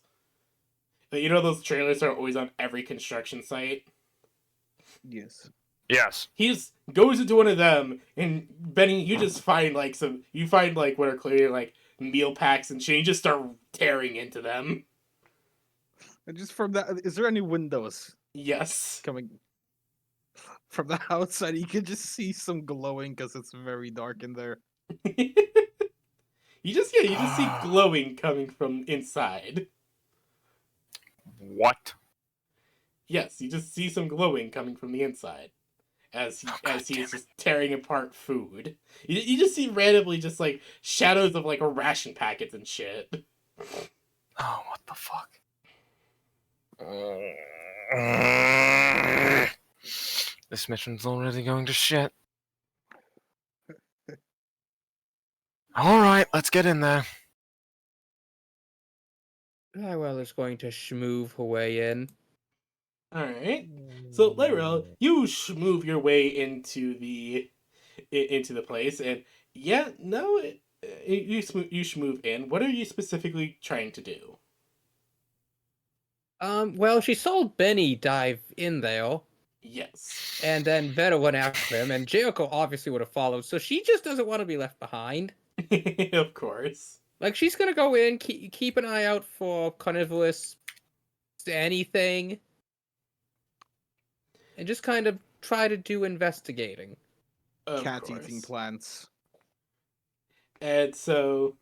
You know those trailers are always on every construction site. Yes. Yes. He just goes into one of them, and Benny, you just find like what are clearly like meal packs and shit. You just start tearing into them. And just from that, is there any windows Yes. coming from the outside? You can just see some glowing because it's very dark in there. You just see glowing coming from inside. What? Yes, you just see some glowing coming from the inside as he is just tearing apart food. You just see randomly just like shadows of like ration packets and shit. Oh, what the fuck? This mission's already going to shit. Alright, let's get in there. Lyrel is going to schmoove her way in. All right. So Lyrel, you move your way into the place, and yeah, no, you move in. What are you specifically trying to do? Well, she saw Benny dive in there, Yes. and then Veta went after him, and Jericho obviously would have followed, so she just doesn't want to be left behind. Of course. Like, she's gonna go in, keep an eye out for carnivorous anything, and just kind of try to do investigating. Of Cat eating course. plants. And so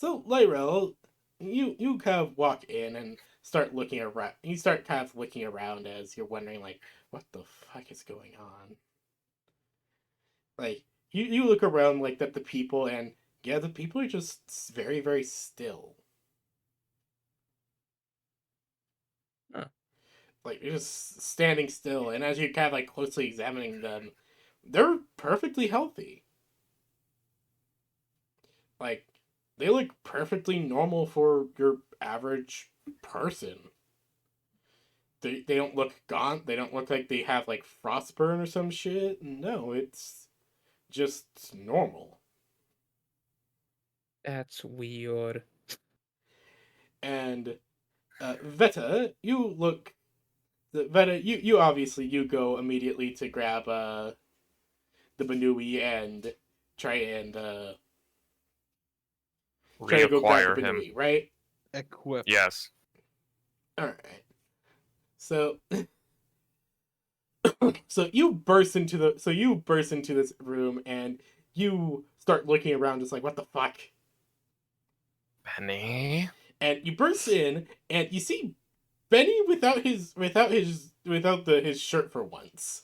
Lyrel, you kind of walk in and start looking around. You start kind of looking around as you're wondering like, what the fuck is going on? Like you look around like at the people, and yeah, the people are just very very still. Huh. Like you're just standing still, and as you're kind of like closely examining them, they're perfectly healthy. Like they look perfectly normal for your average person. They don't look gaunt. They don't look like they have like frostburn or some shit. No, it's just normal. That's weird. And Veta, Veta, you obviously you go immediately to grab the Banui and try and try to go grab Reacquire the him. Banui, right? Equip. Yes. All right. So so you burst into this room and you start looking around just like what the fuck? Benny. And you burst in and you see Benny without his shirt for once.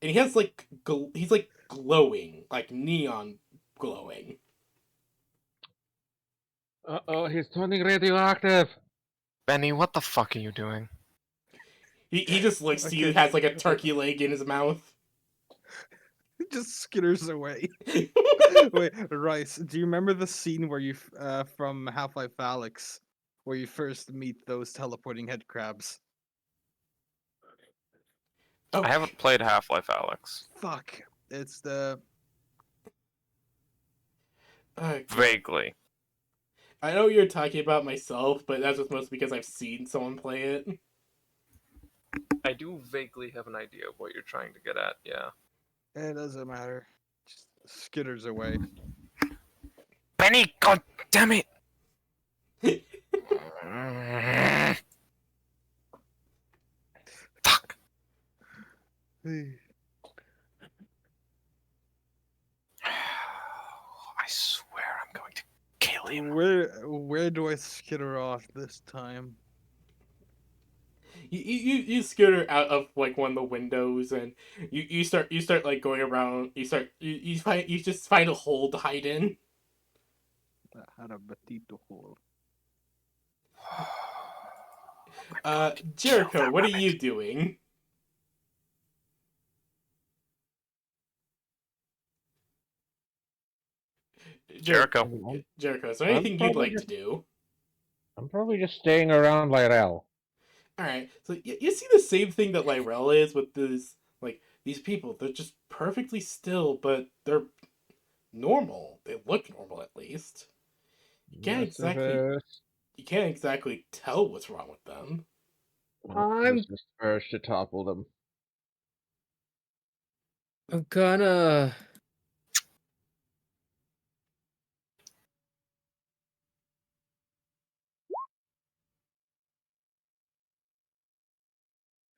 And he has like he's like glowing, like neon glowing. Uh-oh, he's turning radioactive. Benny, what the fuck are you doing? He just looks to you, Okay. has like a turkey leg in his mouth. Just skitters away. Wait, Rice, do you remember the scene where you from Half-Life Alyx, where you first meet those teleporting head crabs? Okay. I haven't played Half-Life Alyx. Fuck. It's the Vaguely. I know you're talking about myself, but that's just mostly because I've seen someone play it. I do vaguely have an idea of what you're trying to get at, yeah. it doesn't matter. Just skitters away. Benny, god damn it! Fuck. I swear I'm going to kill him. Where do I skitter off this time? You scooter out of like one of the windows and you start like going around. You just find a hole to hide in. I had a batito hole. Jericho, what are you doing? Jericho. Jericho, is there I'm anything you'd probably like just- to do? I'm probably just staying around Lyrell. Alright, so you see the same thing that Lyrell is with this, like, these people. They're just perfectly still, but they're normal. They look normal, at least. Can't you can't exactly tell what's wrong with them. I'm- This is urge to topple them. I'm gonna.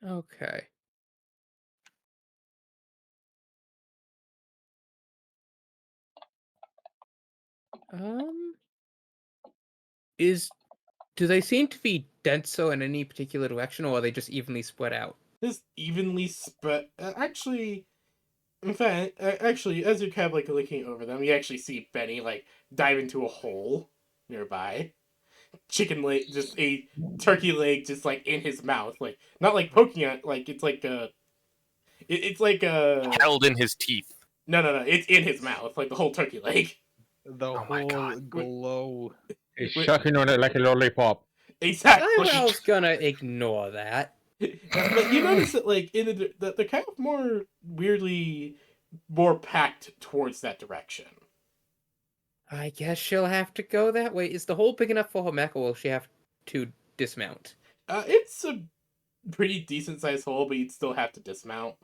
Okay. Do they seem to be denser in any particular direction, or are they just evenly spread out? Just evenly spread. Actually, in fact, actually, as you're kind of like looking over them, you actually see Benny like dive into a hole nearby. Chicken leg, just a turkey leg, just like in his mouth, like not like poking at, like it's like it's like Held in his teeth. no, it's in his mouth, like the whole turkey leg. The Oh my whole God. glow. He's Wait. sucking on it like a lollipop. Exactly. Lyrell's gonna ignore that. But you notice that like in they're kind of more packed towards that direction. I guess she'll have to go that way. Is the hole big enough for her mech, or will she have to dismount? It's a pretty decent sized hole, but you'd still have to dismount.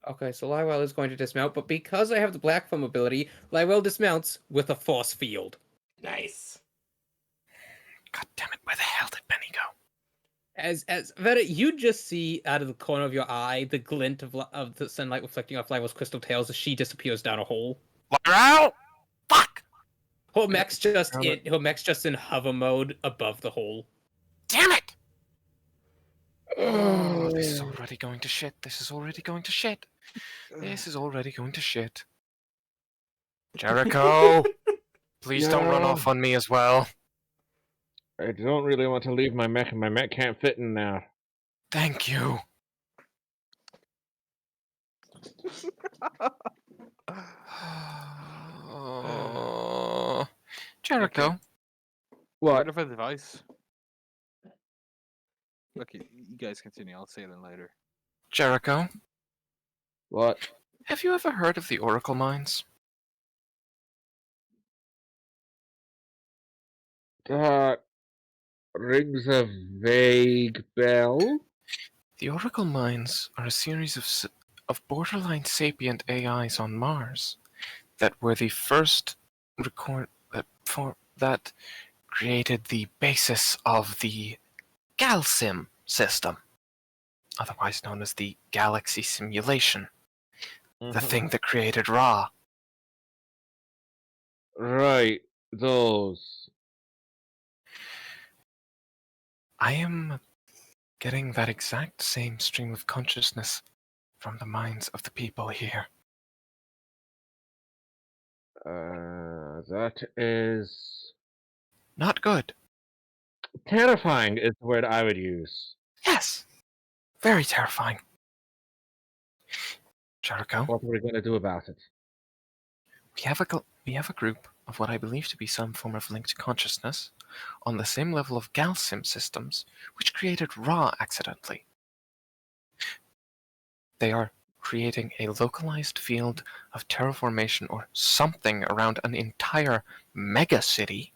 Okay, so Lyrell is going to dismount, but because I have the Black Foam ability, Lyrell dismounts with a force field. Nice. God damn it, where the hell did Benny go? As Veta, you just see out of the corner of your eye the glint of the sunlight reflecting off Lyrell's crystal tails as she disappears down a hole. Lyrell! Fuck! Holmec's just in hover mode above the hole. Damn it! Oh, this is already going to shit. This is already going to shit. This is already going to shit. Jericho! Please don't run Yeah. off on me as well. I don't really want to leave my mech, and my mech can't fit in there. Thank you. Jericho, What? Word of advice. Okay, you guys continue. I'll say it then later. Jericho, What? have you ever heard of the Oracle Mines? That rings a vague bell. The Oracle Mines are a series of borderline sapient AIs on Mars that were the first that created the basis of the GalSim system, otherwise known as the Galaxy Simulation, the thing that created Ra. Right, those. I am getting that exact same stream of consciousness from the minds of the people here. That is Not good. terrifying. Is the word I would use. Yes. Very terrifying. Jericho, What are we going to do about it? we have a group of what I believe to be some form of linked consciousness on the same level of GalSim systems, which created Ra accidentally. They are creating a localized field of terraformation or something around an entire mega city,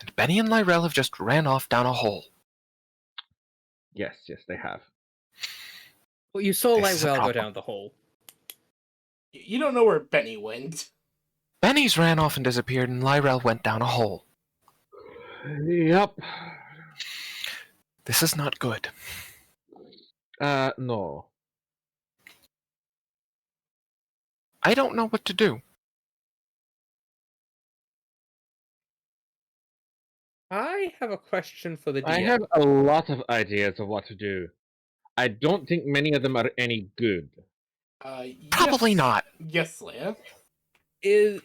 and Benny and Lyrell have just ran off down a hole. Yes, they have. Well, you saw This is a Lyrell go problem. down the hole. You don't know where Benny went. Benny's ran off and disappeared, and Lyrell went down a hole. Yep. This is not good. No. I don't know what to do. I have a question for the DM. I have a lot of ideas of what to do. I don't think many of them are any good. Probably yes, not. Yes, Leia. Is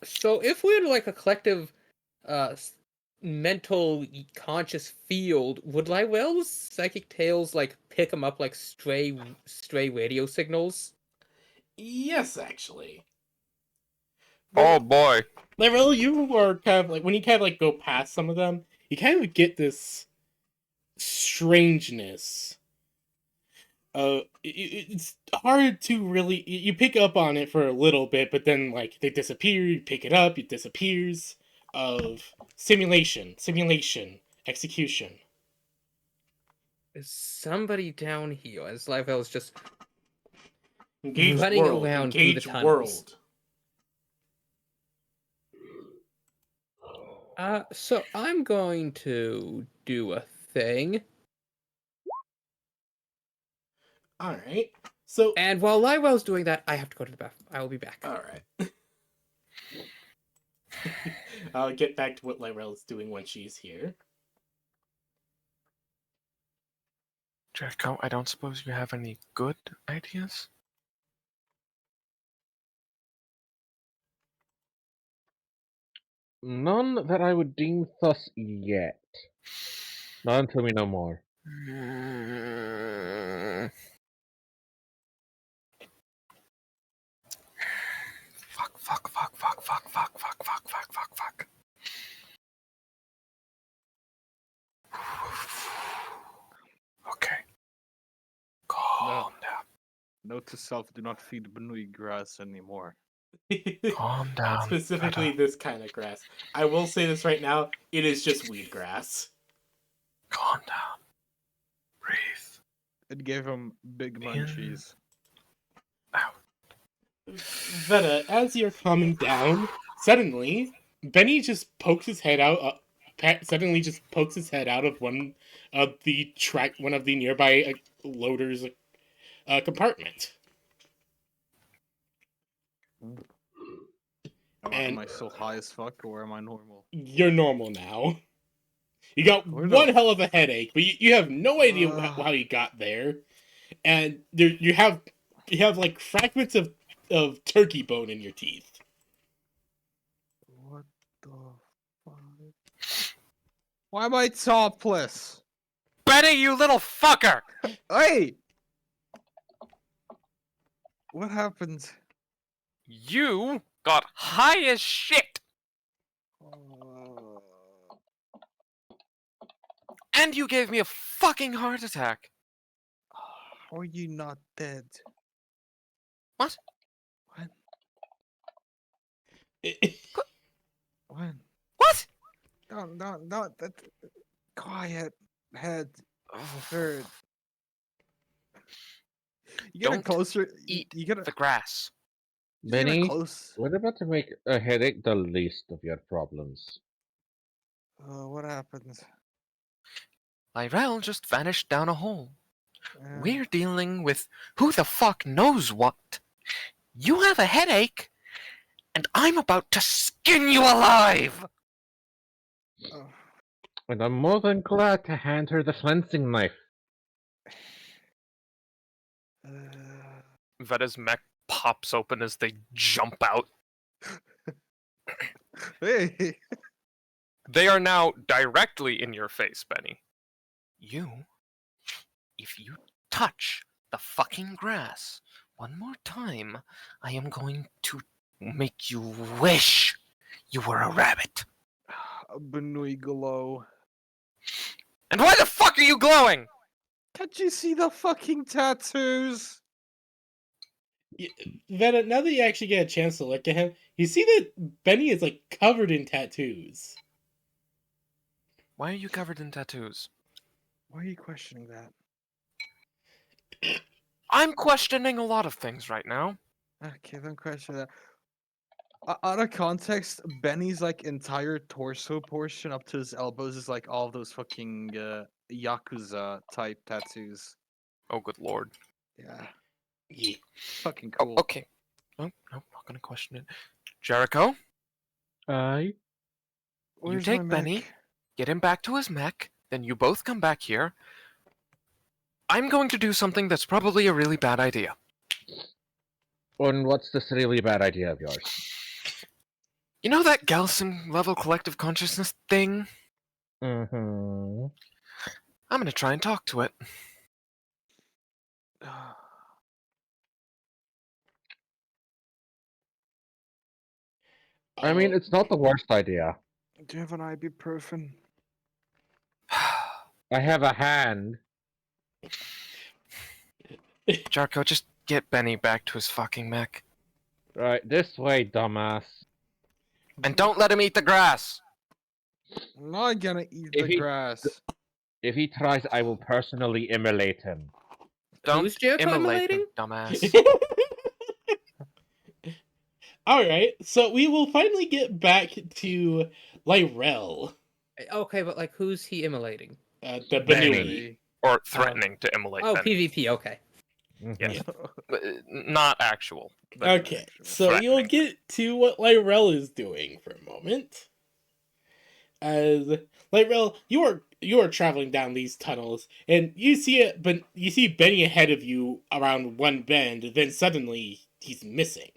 so if we had like a collective mental conscious field, would Lyrell's psychic tales like pick them up like stray radio signals? Yes, actually. Oh boy. Lyrell, you are kind of like, when you kind of like go past some of them, you kind of get this strangeness. It's hard to really, you pick up on it for a little bit, but then like they disappear, you pick it up, it disappears. Of simulation, execution. Is somebody down here as Lyrell's just Engage running world, around through the engage tunnels? world. So I'm going to do a thing. Alright. So And while Lyrell's doing that, I have to go to the bathroom. I will be back. alright. I'll get back to what Lyrell is doing when she's here. Jericho, I don't suppose you have any good ideas? None that I would deem thus yet. Not until we know more. Fuck. Okay. Calm down. Note to self: do not feed Benui grass anymore. Calm down. Specifically Greta. this kind of grass. I will say this right now, it is just weed grass. Calm down. Breathe. It gave him big munchies. Out. Veta, as you're calming down, suddenly, Benny just pokes his head out. Suddenly, just pokes his head out of one of the nearby loaders' compartment. And Am I still high as fuck, or am I normal? you're normal now. You got Where the one hell of a headache, but you have no idea Ugh. how you got there. And there you have like fragments of turkey bone in your teeth. What the fuck? Why am I topless? Benny, you little fucker! Hey! What happened? You got high as shit! Uh, And you gave me a fucking heart attack! How are you not dead? What? When? When? What? No, that. Quiet. Head. Third. You get Don't closer. eat You get the grass. Benny, close. we're about to make a headache the least of your problems. What happened? Lyrel just vanished down a hole. Uh, We're dealing with who the fuck knows what. You have a headache, and I'm about to skin you alive! oh, And I'm more than glad to hand her the cleansing knife. uh, Veda's mech pops open as they jump out. hey! They are now directly in your face, Benny. If you touch the fucking grass one more time, I am going to make you wish you were a rabbit. Benui glow. And why the fuck are you glowing? Can't you see the fucking tattoos? Vena, now that you actually get a chance to look at him, you see that Benny is like covered in tattoos. Why are you covered in tattoos? Why are you questioning that? I'm questioning a lot of things right now. Okay, don't question that. Out of context, Benny's like entire torso portion up to his elbows is like all those fucking Yakuza type tattoos. Oh, good lord. Yeah, Yeah. fucking Oh, cool. okay. Nope, not gonna question it. Jericho, Aye. Where's take my Benny. mech? get him back to his mech, then you both come back here. I'm going to do something that's probably a really bad idea. And what's this really bad idea of yours? You know that Gelson level collective consciousness thing? Mm-hmm. I'm gonna try and talk to it. I mean, it's not the worst idea. Do you have an ibuprofen? I have a hand. Jarko, just get Benny back to his fucking mech. Right, this way, dumbass. And don't let him eat the grass! I'm not gonna eat If the he- grass. If he tries, I will personally immolate him. Don't Who's Jericho immolate him, immolating? dumbass. Alright, so we will finally get back to Lyrel, Okay, but like, who's he immolating? the Benny. Benui. Or threatening to immolate Oh, Benny. PvP. Okay. Mhm. Yes. Not actual. but Okay, so you'll threatening. get to what Lyrel is doing for a moment. As Lyrel, you are traveling down these tunnels, and you see it, but you see Benny ahead of you around one bend. Then suddenly he's missing.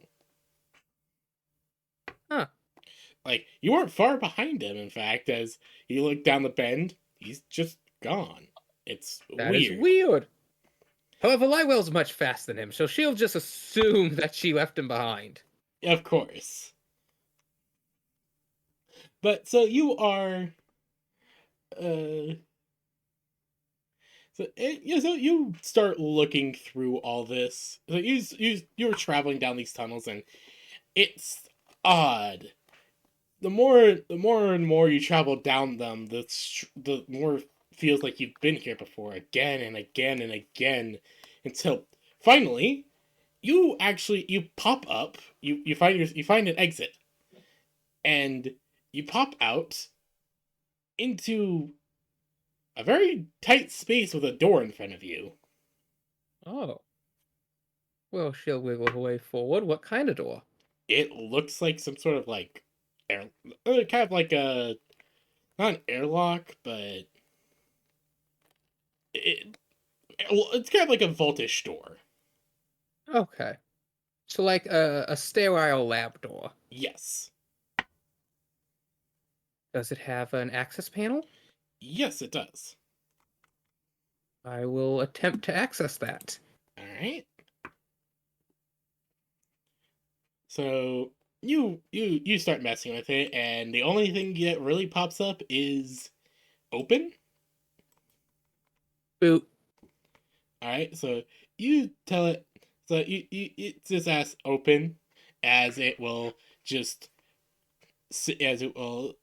Huh. Like you weren't far behind him. In fact, as you look down the bend, he's just gone. It's That is weird. weird. However, Lywell's much faster than him, so she'll just assume that she left him behind. Of course. But so you are so you start looking through all this. So you're traveling down these tunnels, and it's odd. The more and more you travel down them, the more it feels like you've been here before, again and again and again, until finally you pop up. You find an exit, and you pop out into a very tight space with a door in front of you. Oh. Well, she'll wiggle her way forward. What kind of door? it looks like some sort of like air, kind of like a not an airlock, but it it's kind of like a voltage door. Okay. So like a sterile lab door. Yes, Does it have an access panel? yes, it does. I will attempt to access that. All right. So you start messing with it, and the only thing that really pops up is open. Boot. All right. So you tell it. So it just asks open, as it will just as it will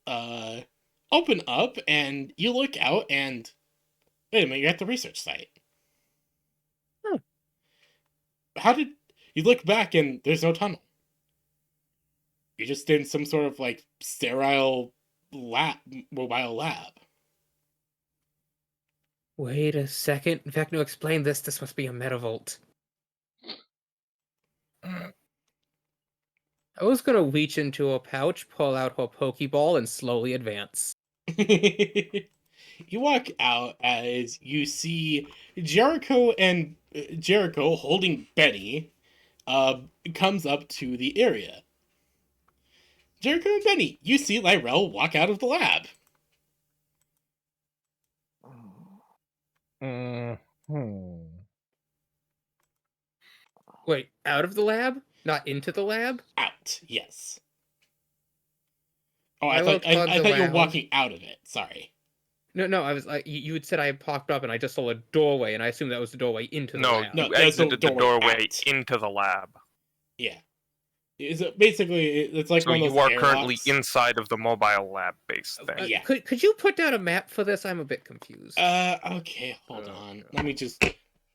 open up, and you look out, and wait a minute, you're at the research site. Oh. How did you look back and there's no tunnel? You're just in some sort of like sterile mobile lab. Wait a second. Vecno, explain this. This must be a metavolt. I was gonna reach into a pouch, pull out her Pokeball, and slowly advance. You walk out as you see Jericho and Jericho holding Benny comes up to the area. Jericho and Benny, you see Lyrell walk out of the lab. Hmm. Wait, out of the lab? Not into the lab? Out, yes. Oh, I I will thought I plug thought the you were lounge. walking out of it. Sorry. No, I was like, you had said I had popped up and I just saw a doorway, and I assumed that was the doorway into the No, lab. No, you that's the exited the doorway doorway out. into the lab. Yeah. Basically, it's like So one of those you are currently airlocks. inside of the mobile lab base thing. Yeah. Could you put down a map for this? I'm a bit confused. Okay, hold Oh, on. God. Let me just.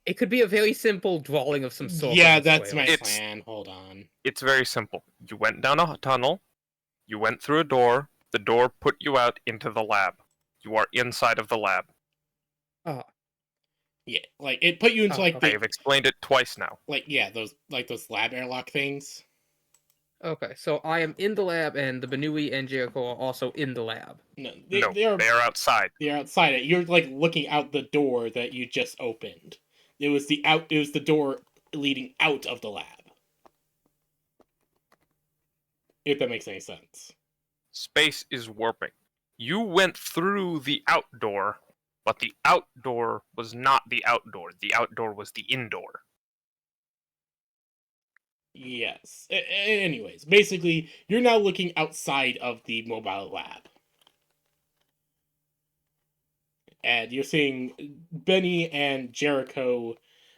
It could be a very simple drawing of some sort. Yeah, of the that's swale. my It's- plan. Hold on. It's very simple. You went down a tunnel, you went through a door, the door put you out into the lab. You are inside of the lab. Oh, Yeah, like it put you into Oh, like okay. I the have explained it twice now. like yeah those lab airlock things. okay. So I am in the lab, and the Benui and Jericho are also in the lab. No, No, they are they are outside. they're outside it. You're like looking out the door that you just opened. It was the door leading out of the lab. If that makes any sense. Space is warping. You went through the outdoor, but the outdoor was not the outdoor. The outdoor was the indoor. Yes. Anyways, basically, you're now looking outside of the mobile lab. And you're seeing Benny and Jericho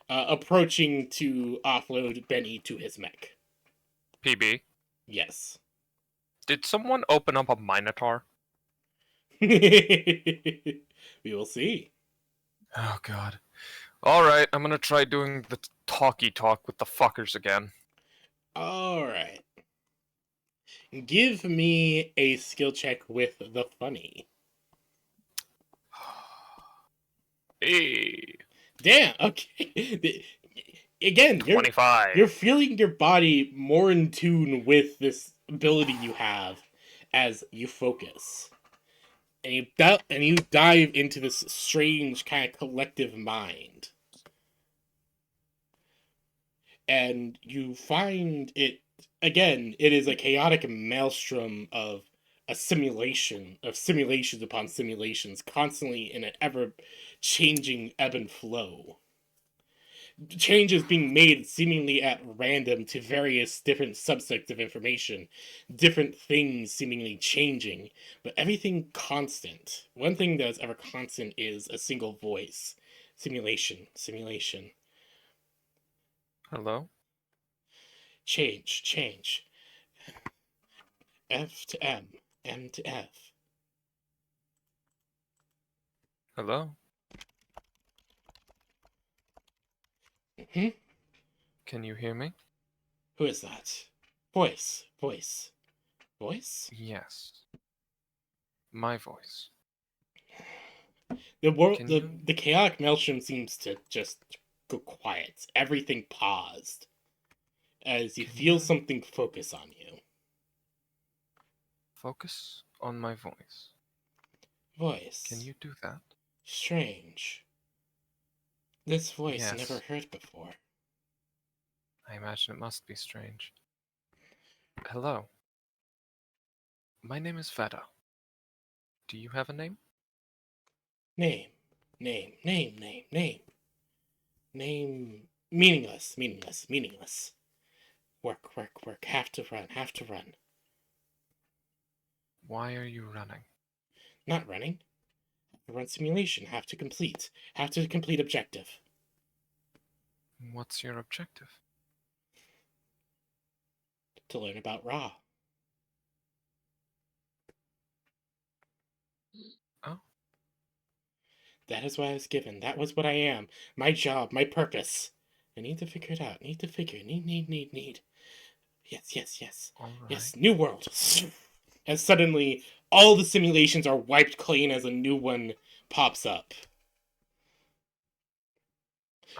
approaching to offload Benny to his mech. PB, Yes. did someone open up a Minotaur? We will see. Oh god. Alright, I'm gonna try doing the talky talk with the fuckers again. Alright. Give me a skill check with the funny. Hey, Damn, okay. Again, 25. you're feeling your body more in tune with this ability you have as you focus. And you dive into this strange kind of collective mind. And you find it again, it is a chaotic maelstrom of simulations upon simulations, constantly in an ever changing ebb and flow. Changes being made seemingly at random to various different subsets of information, different things seemingly changing, but everything constant. One thing that is ever constant is a single voice. Simulation. Hello? Change. F to M, M to F. Hello? Hmm? Can you hear me? Who is that? Voice. Yes. My voice. The world, Can the you- the chaotic maelstrom seems to just go quiet. Everything paused. as you Can feel you- something focus on you. Focus on my voice. Voice. Can you do that? Strange. This voice Yes. never heard before. I imagine it must be strange. Hello. My name is Veda. Do you have a name? Name. Name. Name. Name. Name. Name. Meaningless. Meaningless. Meaningless. Work. Work. Work. Have to run. Have to run. Why are you running? Not running. Run simulation. Have to complete. Have to complete objective. What's your objective? To learn about Ra. Oh. That is what I was given. That was what I am. My job. My purpose. I need to figure it out. Need to figure. Need. Yes. Yes. Yes. All right. Yes. New world. As suddenly all the simulations are wiped clean as a new one pops up.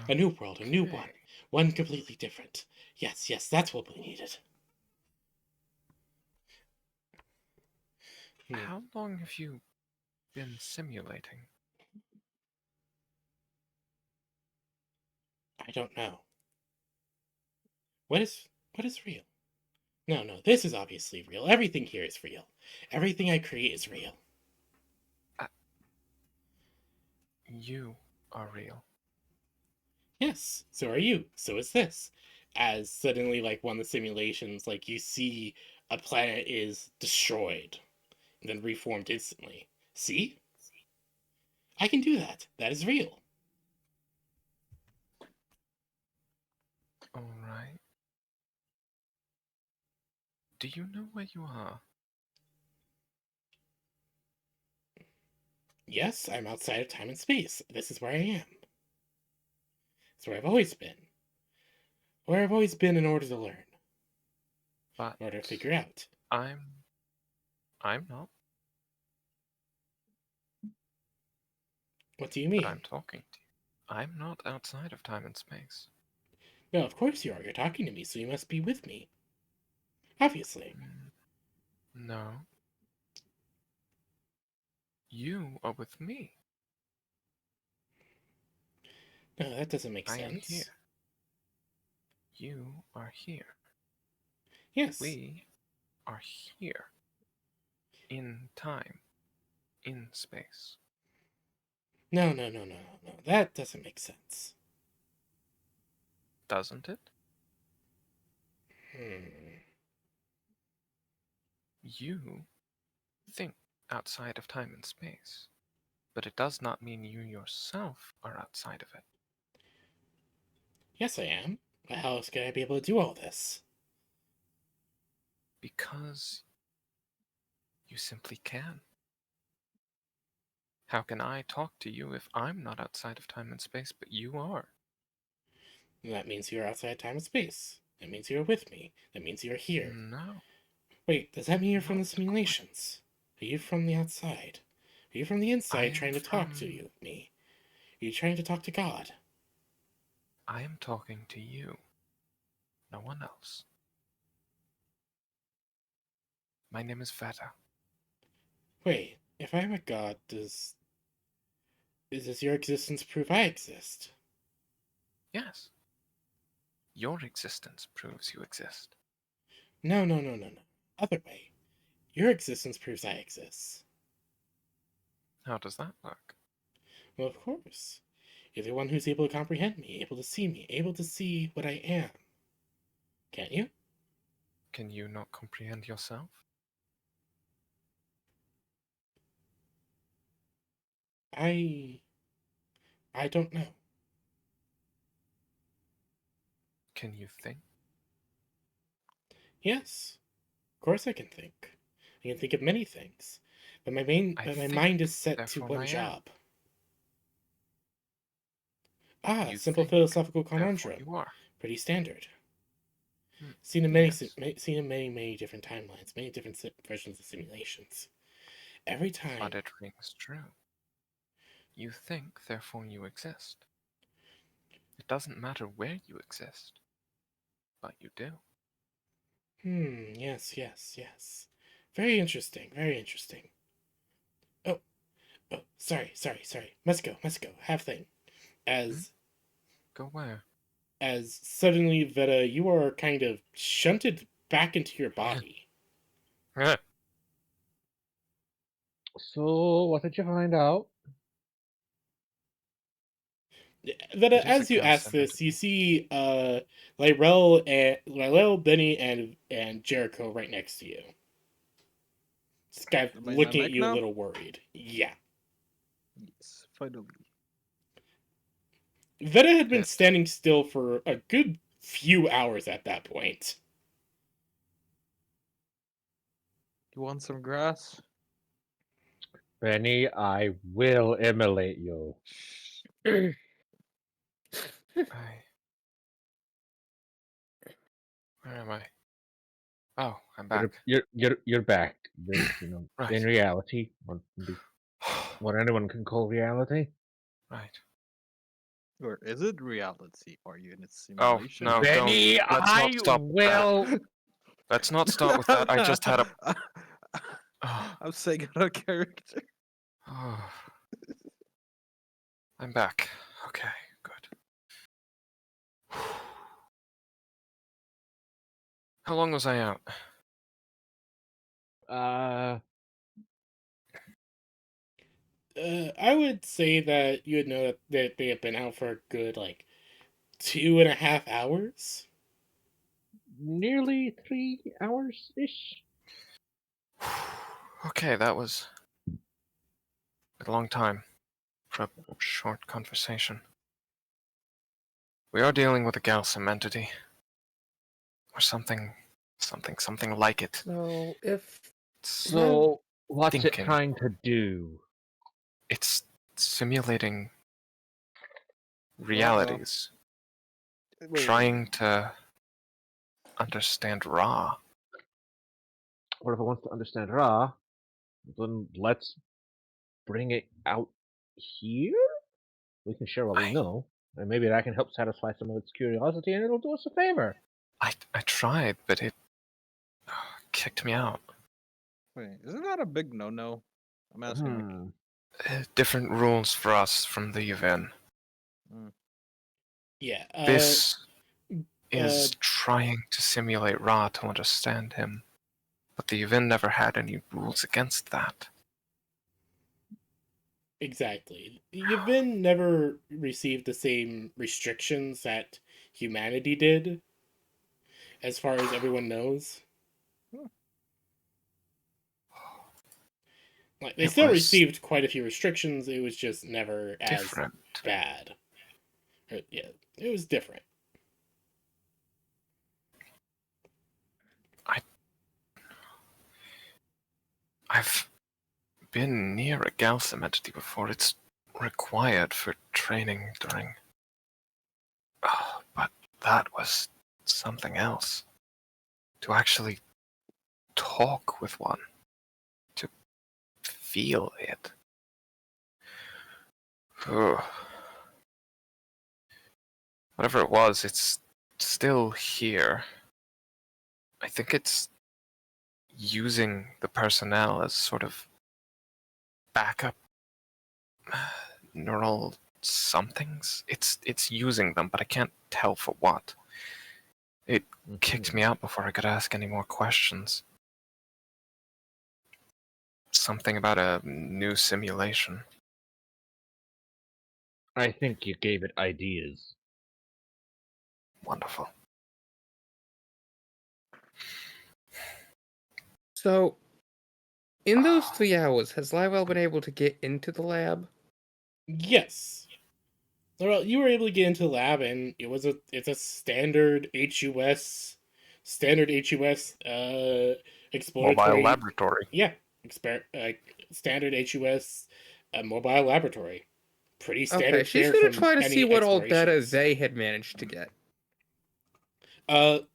A new world. A new one. Okay. One completely different. Yes. Yes. That's what we needed. How long have you been simulating? I don't know. What is real? No, this is obviously real. Everything here is real. Everything I create is real. You are real. Yes, so are you. So is this. As suddenly, like, one of the simulations, like, you see a planet is destroyed and then reformed instantly. See? I can do that. That is real. All right. Do you know where you are? Yes, I'm outside of time and space. This is where I am. It's where I've always been. Where I've always been in order to learn. But In order to figure out. I'm not. What do you mean? But I'm talking to you. I'm not outside of time and space. No, of course you are. You're talking to me, so you must be with me. Obviously. No. You are with me. No, that doesn't make I sense. am here. You are here. Yes. We are here. In time. In space. No. That doesn't make sense. Doesn't it? You think outside of time and space, but it does not mean you yourself are outside of it. Yes, I am. But how else could I be able to do all this? Because you simply can. How can I talk to you if I'm not outside of time and space, but you are? That means you're outside time and space. That means you're with me. That means you're here. No. Wait, does that mean you're from the Not simulations? Are you from the outside? Are you from the inside am trying to talk to from- me? Are you trying to talk to God? I am talking to you. No one else. My name is Veda. Wait, if I'm a god, does your existence prove I exist? Yes. Your existence proves you exist. No. Other way. Your existence proves I exist. How does that work? Well, of course. You're the one who's able to comprehend me, able to see what I am. Can't you? Can you not comprehend yourself? I don't know. Can you think? Yes. Of course I can think. I can think of many things. But my think, mind is set to therefore one I am. job. You Simple think, philosophical Therefore conundrum. you are. Pretty standard. Hmm, Seen in yes. many different timelines, many different versions of simulations. Every time. But it rings true. You think, therefore you exist. It doesn't matter where you exist, but you do. Yes, yes, yes. Very interesting, very interesting. Oh, sorry. Must go. Have thing. As Go where? as suddenly, Veta, you are kind of shunted back into your body. Eh, So, what did you find out? Veta, It is a as you gas ask this, entity. you see Lyrell, Benny, and Jericho right next to you. This guy Am I looking at back you a now? little worried. Yeah. Yes, finally. Veta had been Good. standing still for a good few hours at that point. You want some grass? Benny, I will immolate you. Where am I? Oh, I'm You're, back. you're back. In Right. reality, what anyone can call reality. Right. Or is it reality? Are you in a Oh, simulation? no, Benny, don't. Let's not I stop with that. will. Let's not start with that. I just had a. Oh, I'm saying out of character. oh. I'm back. Okay, good. How long was I out? I would say that you would know that they have been out for a good, 2.5 hours. Nearly 3 hours ish. Okay, that was a long time for a short conversation. We are dealing with a Galsum entity. Or something like it. So if So, what's it Thinking. trying to do? It's simulating realities. Wait, Trying to understand Ra. Or if it wants to understand Ra, then let's bring it out here. We can share what we I- know, and maybe that can help satisfy some of its curiosity, and it'll do us a favor. I tried, but it kicked me out. wait, isn't that a big no-no? I'm asking. Different rules for us from the Yuvin. Yeah. This uh, is trying to simulate Ra to understand him. But the Yuvin never had any rules against that. Exactly. Yavin never received the same restrictions that humanity did, as far as everyone knows. Like, they It still was received quite a few restrictions. It was just never as different. bad. Yeah, it was different. I've been near a Galsum entity before. It's required for training during. Oh, but that was something else. To actually talk with one. To feel it. Ugh. Whatever it was, it's still here. I think it's using the personnel as sort of backup neural somethings. It's using them, but I can't tell for what. It kicked me out before I could ask any more questions. Something about a new simulation. I think you gave it ideas. Wonderful. so in those 3 hours, has Lyrell been able to get into the lab? Yes. Well, you were able to get into the lab, and it's a standard HUS exploratory Mobile laboratory. Yeah, standard HUS mobile laboratory. Pretty standard Okay, she's fare gonna from try to any see what all data explorations. they had managed to get.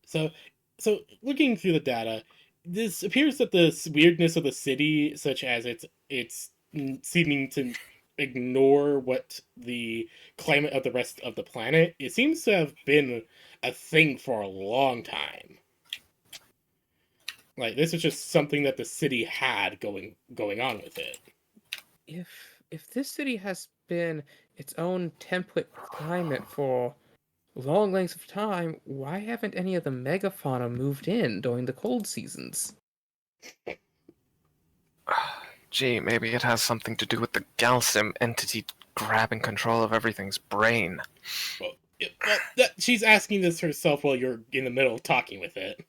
So looking through the data, this appears that the weirdness of the city, such as it's seeming to ignore what the climate of the rest of the planet, it seems to have been a thing for a long time. Like, this is just something that the city had going on with it. If this city has been its own template climate for long lengths of time, why haven't any of the megafauna moved in during the cold seasons? Gee, maybe it has something to do with the Galsim entity grabbing control of everything's brain. She's asking this herself while you're in the middle of talking with it.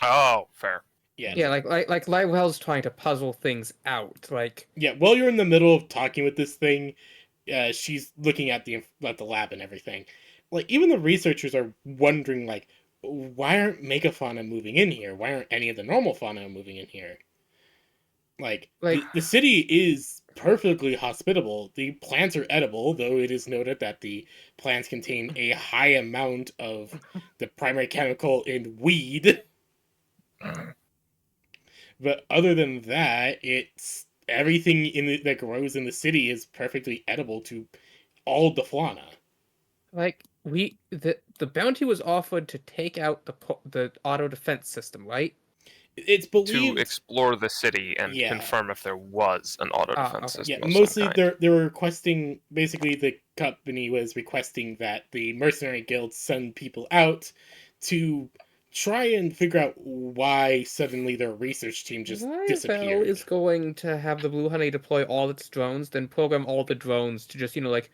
Oh, fair. Yeah. Yeah, like Lywell's trying to puzzle things out. Like, Yeah, while you're in the middle of talking with this thing, she's looking at the lab and everything. Like, even the researchers are wondering, like, why aren't megafauna moving in here? Why aren't any of the normal fauna moving in here? Like the city is perfectly hospitable. The plants are edible, though it is noted that the plants contain a high amount of the primary chemical in weed. But other than that, it's everything that grows in the city is perfectly edible to all the fauna. like the bounty was offered to take out the auto defense system, right? It's To believed explore the city and Yeah. confirm if there was an auto defense okay. system. yeah, of some mostly kind. they were requesting. Basically, the company was requesting that the mercenary guilds send people out to try and figure out why suddenly their research team just Lywell disappeared. is going to have the Blue Honey deploy all its drones, then program all the drones to just, like,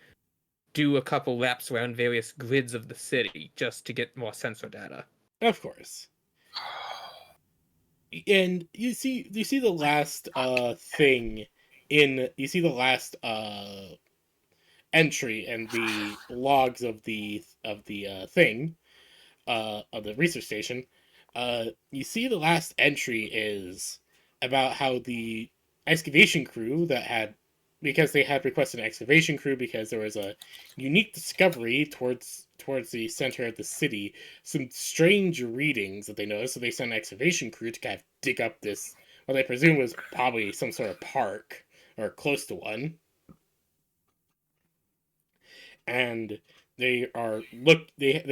do a couple laps around various grids of the city just to get more sensor data. Of course. And you see the last thing in you see the last entry and the logs of the thing of the research station. You see the last entry is about how the excavation crew because they had requested an excavation crew because there was a unique discovery towards the center of the city, some strange readings that they noticed, so they sent an excavation crew to kind of dig up this, what they presume was probably some sort of park, or close to one. And they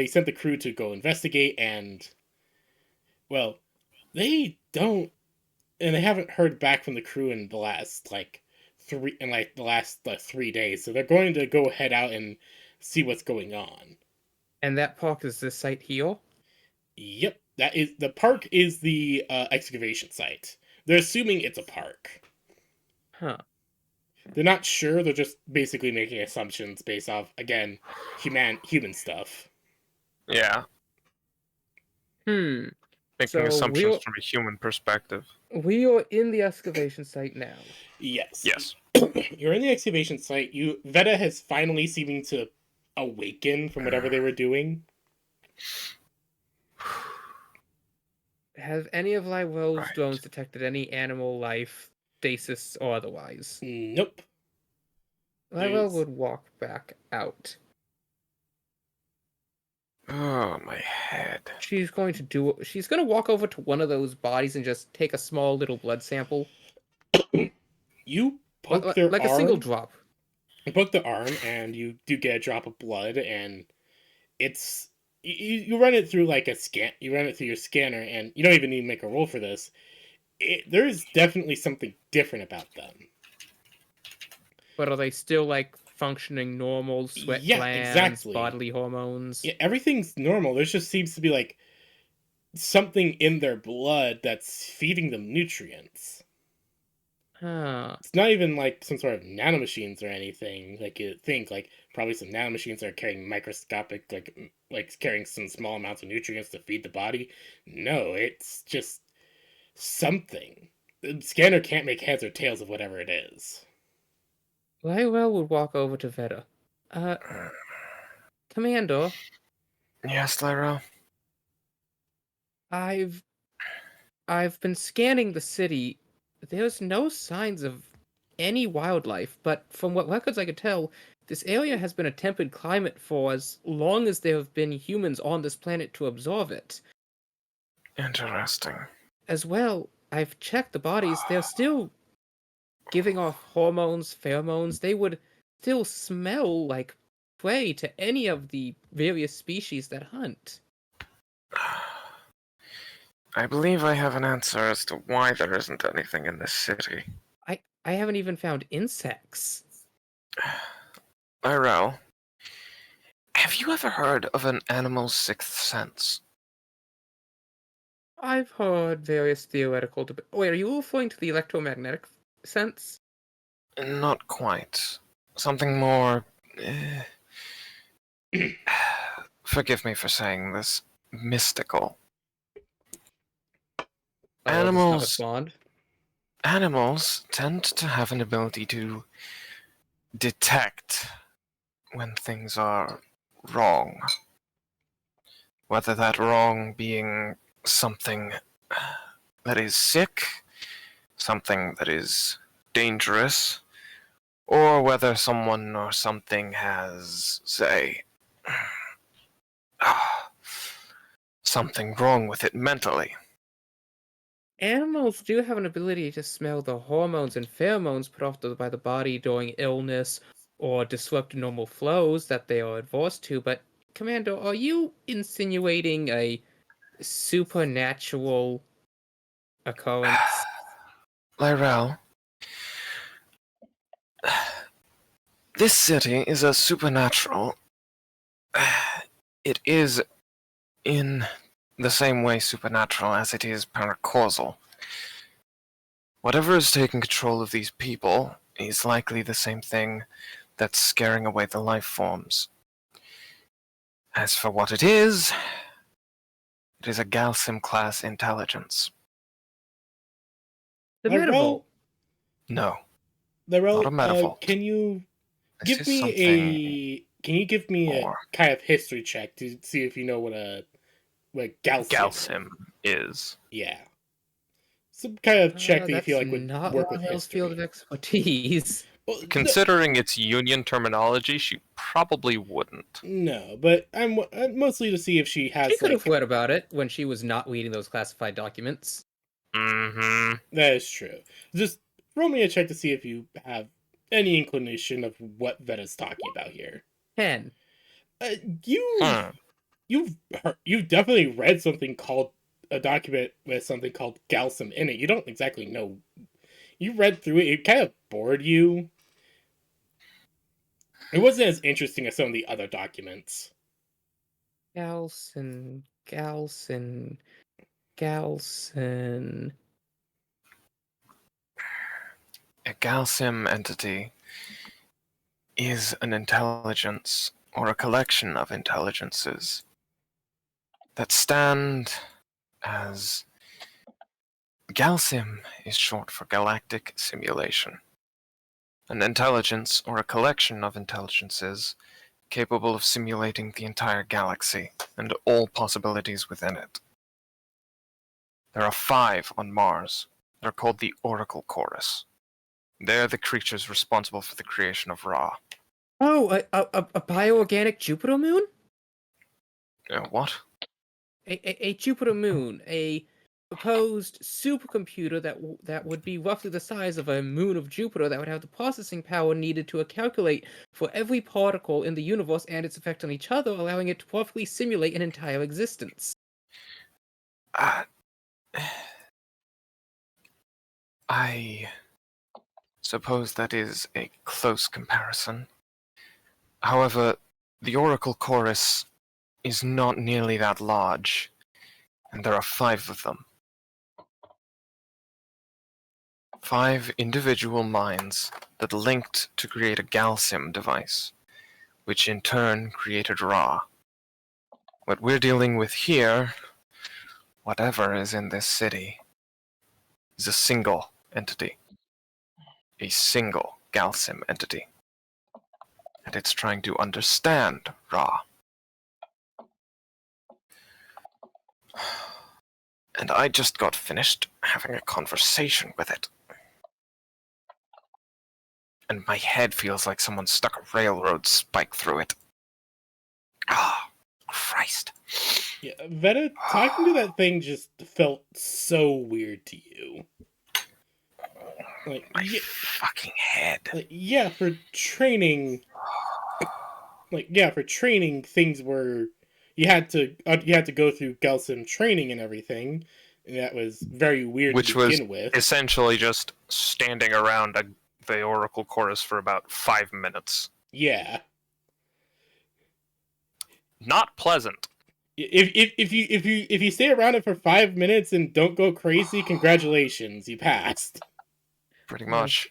sent the crew to go investigate, and, well, they haven't heard back from the crew in the last, 3 days, so they're going to go head out and see what's going on. And that park is this site here? Yep, the park is the excavation site. They're assuming it's a park. Huh. They're not sure. They're just basically making assumptions based off, again, human stuff. Yeah, Making making assumptions from a human perspective. We are in the excavation site now. Yes. Yes. You're in the excavation site. Veta has finally seeming to awaken from whatever they were doing. Have any of Lywell's Right. drones detected any animal life, stasis or otherwise? Nope. Lywell There's- would walk back out. Oh, my head. She's going to walk over to one of those bodies and just take a small little blood sample. You poke their like arm. a single drop. You poke the arm, and you do get a drop of blood, and it's you run it through like a scan. You run it through your scanner, and you don't even need to make a roll for this. There is definitely something different about them. But are they still like functioning normal? Sweat Yeah, glands, exactly. bodily hormones. Yeah, everything's normal. There just seems to be like something in their blood that's feeding them nutrients. Huh. It's not even like some sort of nanomachines or anything. Like you think, like probably some nanomachines are carrying microscopic, like carrying some small amounts of nutrients to feed the body. No, it's just something. The scanner can't make heads or tails of whatever it is. Lywell would walk over to Veta. Commander, Yes, Lyra. I've been scanning the city. There's no signs of any wildlife, but from what records I could tell, this area has been a temperate climate for as long as there have been humans on this planet to absorb it. Interesting. As well, I've checked the bodies. They're still giving off hormones, pheromones, they would still smell like prey to any of the various species that hunt. I believe I have an answer as to why there isn't anything in this city. I haven't even found insects. Irel, have you ever heard of an animal's sixth sense? I've heard various theoretical debate. Wait, are you referring to the electromagnetic sense? Not quite. Something more. Forgive me for saying this. Mystical. Animals- Respond. Animals tend to have an ability to detect when things are wrong. Whether that wrong being something that is sick, something that is dangerous, or whether someone or something has, say, something wrong with it mentally. Animals do have an ability to smell the hormones and pheromones put off by the body during illness or disrupt normal flows that they are adverse to, but Commander, are you insinuating a supernatural occurrence? Lyrel, this city is a supernatural. It is in the same way supernatural as it is paracausal. Whatever is taking control of these people is likely the same thing that's scaring away the life forms. As for what it is a Galsim class intelligence. The Lyrel? Metavolt. No, Lyrel, not a metaphor. can you This give is me something can you give me more. a kind of history check to see if you know what Galsim Galsim is. Yeah. Some kind of check that you feel That's like would not work with Laurel's history. field of expertise. Well, Considering its union terminology, she probably wouldn't. no, but I'm mostly to see if she has She could have like read about it when she was not reading those classified documents. Mm-hmm. that is true. Just roll me a check to see if you have any inclination of what Vetta's talking about here. 10. You've definitely read something called a document with something called Galsim in it. You don't exactly know. You read through it. It kind of bored you. It wasn't as interesting as some of the other documents. Galson. A Galsim entity is an intelligence or a collection of intelligences that stand as. Galsim is short for Galactic Simulation. An intelligence or a collection of intelligences capable of simulating the entire galaxy and all possibilities within it. There are 5 on Mars. They're called the Oracle Chorus. They're the creatures responsible for the creation of Ra. Oh, a bioorganic Jupiter moon? What? A Jupiter moon, a proposed supercomputer that would be roughly the size of a moon of Jupiter that would have the processing power needed to calculate for every particle in the universe and its effect on each other, allowing it to perfectly simulate an entire existence. I suppose that is a close comparison. However, the Oracle Chorus is not nearly that large, and there are 5 of them. 5 individual minds that linked to create a Galsim device, which in turn created Ra. What we're dealing with here, whatever is in this city, is a single entity. A single Galsim entity. And it's trying to understand Ra. And I just got finished having a conversation with it. And my head feels like someone stuck a railroad spike through it. Ah, Christ. Yeah, Vetta, talking to that thing just felt so weird to you. Like, My yeah, fucking head. like, yeah, for training, things were you had to go through Gelsum training and everything. And that was very weird Which to was begin with. essentially just standing around the Oracle Chorus for about 5 minutes. Yeah. Not pleasant. If you stay around it for 5 minutes and don't go crazy, congratulations, you passed. Pretty Yes. much.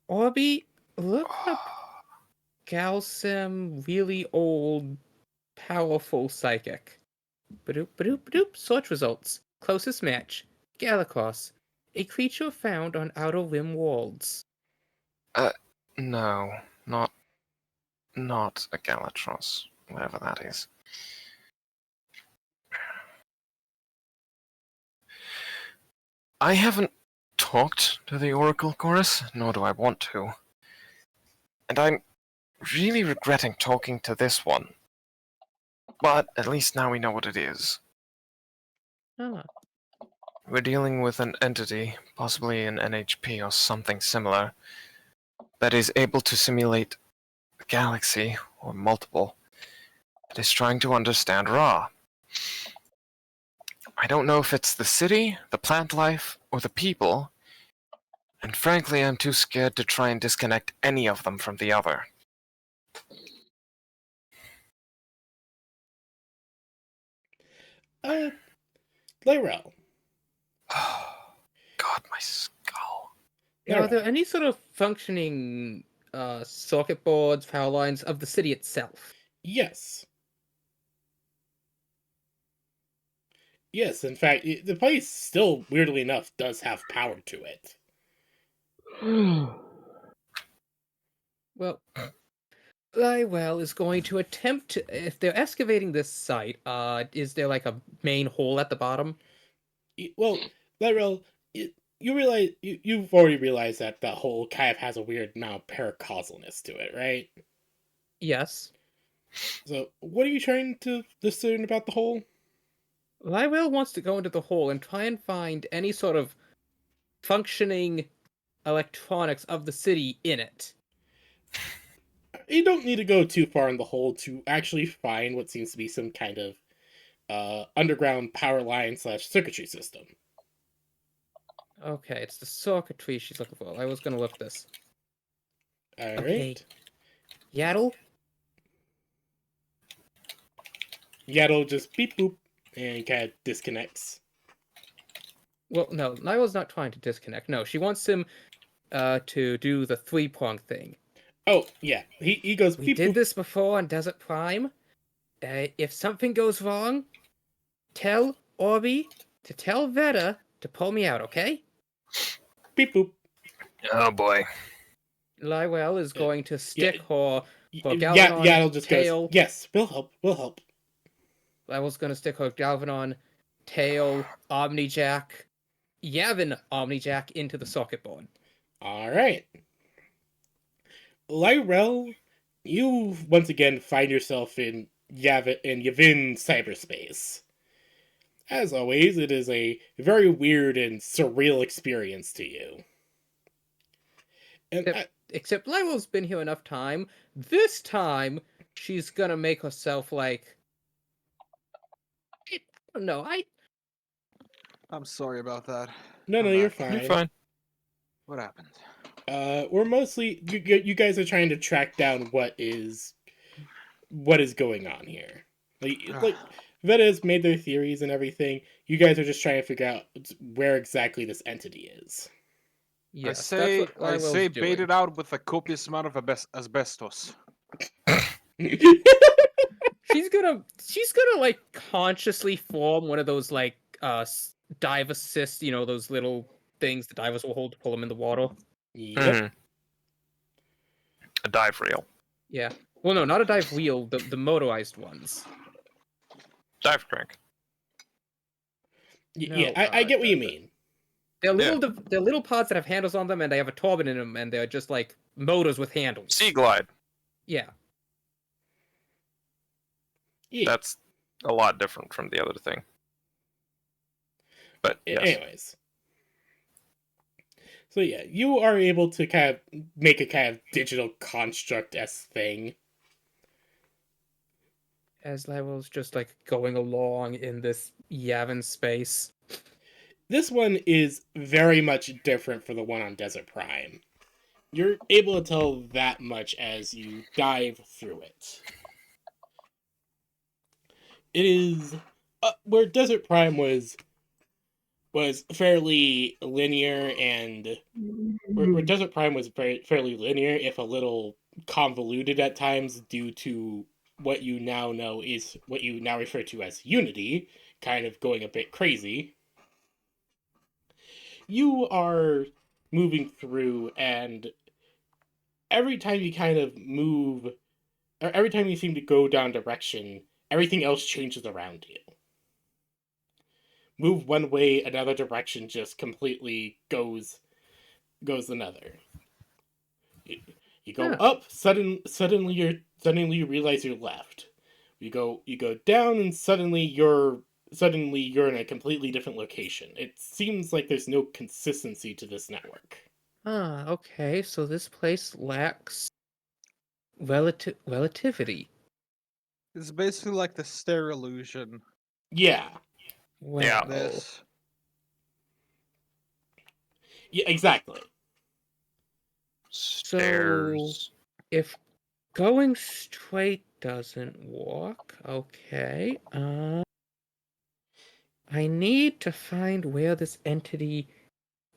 Orby, look up Galsim, really old, powerful psychic. Badoop, badoop, badoop. Search results. Closest match. Galakos. A creature found on Outer Rim worlds. No, not a Galatros, whatever that is. I haven't talked to the Oracle Chorus, nor do I want to. And I'm really regretting talking to this one. But at least now we know what it is. Ah, We're dealing with an entity, possibly an NHP or something similar, that is able to simulate a galaxy, or multiple. It is trying to understand Ra. I don't know if it's the city, the plant life, or the people, and frankly I'm too scared to try and disconnect any of them from the other. Lyrel. God, my skull. now, are Lyrel. there any sort of functioning circuit boards, power lines of the city itself? Yes. Yes, in fact, the place still, weirdly enough, does have power to it. Well, Lywell is going to attempt to, if they're excavating this site, is there like a main hole at the bottom? Well, Lyrel, you realize you've already realized that the whole kind of has a weird amount of paracausalness to it, right? Yes. So, what are you trying to discern about the hole? Lywell wants to go into the hole and try and find any sort of functioning electronics of the city in it. You don't need to go too far in the hole to actually find what seems to be some kind of underground power line / circuitry system. Okay, it's the circuitry she's looking for. I was gonna look this. All right. Okay. Yaddle? Yaddle just beep boop and kind of disconnects. Well, no, Lyle's not trying to disconnect. No, she wants him to do the three-prong thing. Oh yeah, he goes We beep did boop. this before on Desert Prime. If something goes wrong, tell Orby to tell Veta to pull me out, okay? Beep boop. Oh boy. Lywell is going to stick her for Yeah, Galvanon Yaddle just tail. goes, yes, we'll help, we'll help. Lywell's going to stick her Galvanon tail Omnijack, Yavin Omnijack into the socket board. All right. Lyrel, you once again find yourself in Yavin cyberspace. As always, it is a very weird and surreal experience to you. And Except Lywell's been here enough time. This time, she's gonna make herself like... I don't know, I'm sorry about that. no, I'm you're back. fine. You're fine. What happened? We're mostly you guys are trying to track down what is going on here. Like Veta's made their theories and everything. You guys are just trying to figure out where exactly this entity is. yes, I say, that's what Lywell's bait doing. it out with a copious amount of asbestos. She's gonna like consciously form one of those like dive assist, you know, those little things the divers will hold to pull them in the water. Yep. Mhm. A dive reel. Yeah. Well, no, not a dive wheel. The motorized ones. Dive crank. Yeah, No, I get what you mean. They're little pods that have handles on them, and they have a turbine in them, and they're just like motors with handles. Sea glide. Yeah. Yeah. That's a lot different from the other thing. But yes. Anyways. So yeah, you are able to kind of make a kind of digital construct-esque thing. As levels just like going along in this Yavin space. This one is very much different from the one on Desert Prime. You're able to tell that much as you dive through it. It is where Desert Prime was fairly linear, and where Desert Prime was fairly linear, if a little convoluted at times due to what you now know is what you now refer to as Unity, kind of going a bit crazy. You are moving through, and every time you kind of move, or every time you seem to go down direction, everything else changes around you. Move one way, another direction just completely goes another. You go up, suddenly you realize you're left. You go down, and suddenly you're in a completely different location. It seems like there's no consistency to this network. Ah, okay, so this place lacks relativity. It's basically like the stair illusion. Yeah. Well, Yeah. This. Yeah, exactly. Stairs. if going straight doesn't work, okay, I need to find where this entity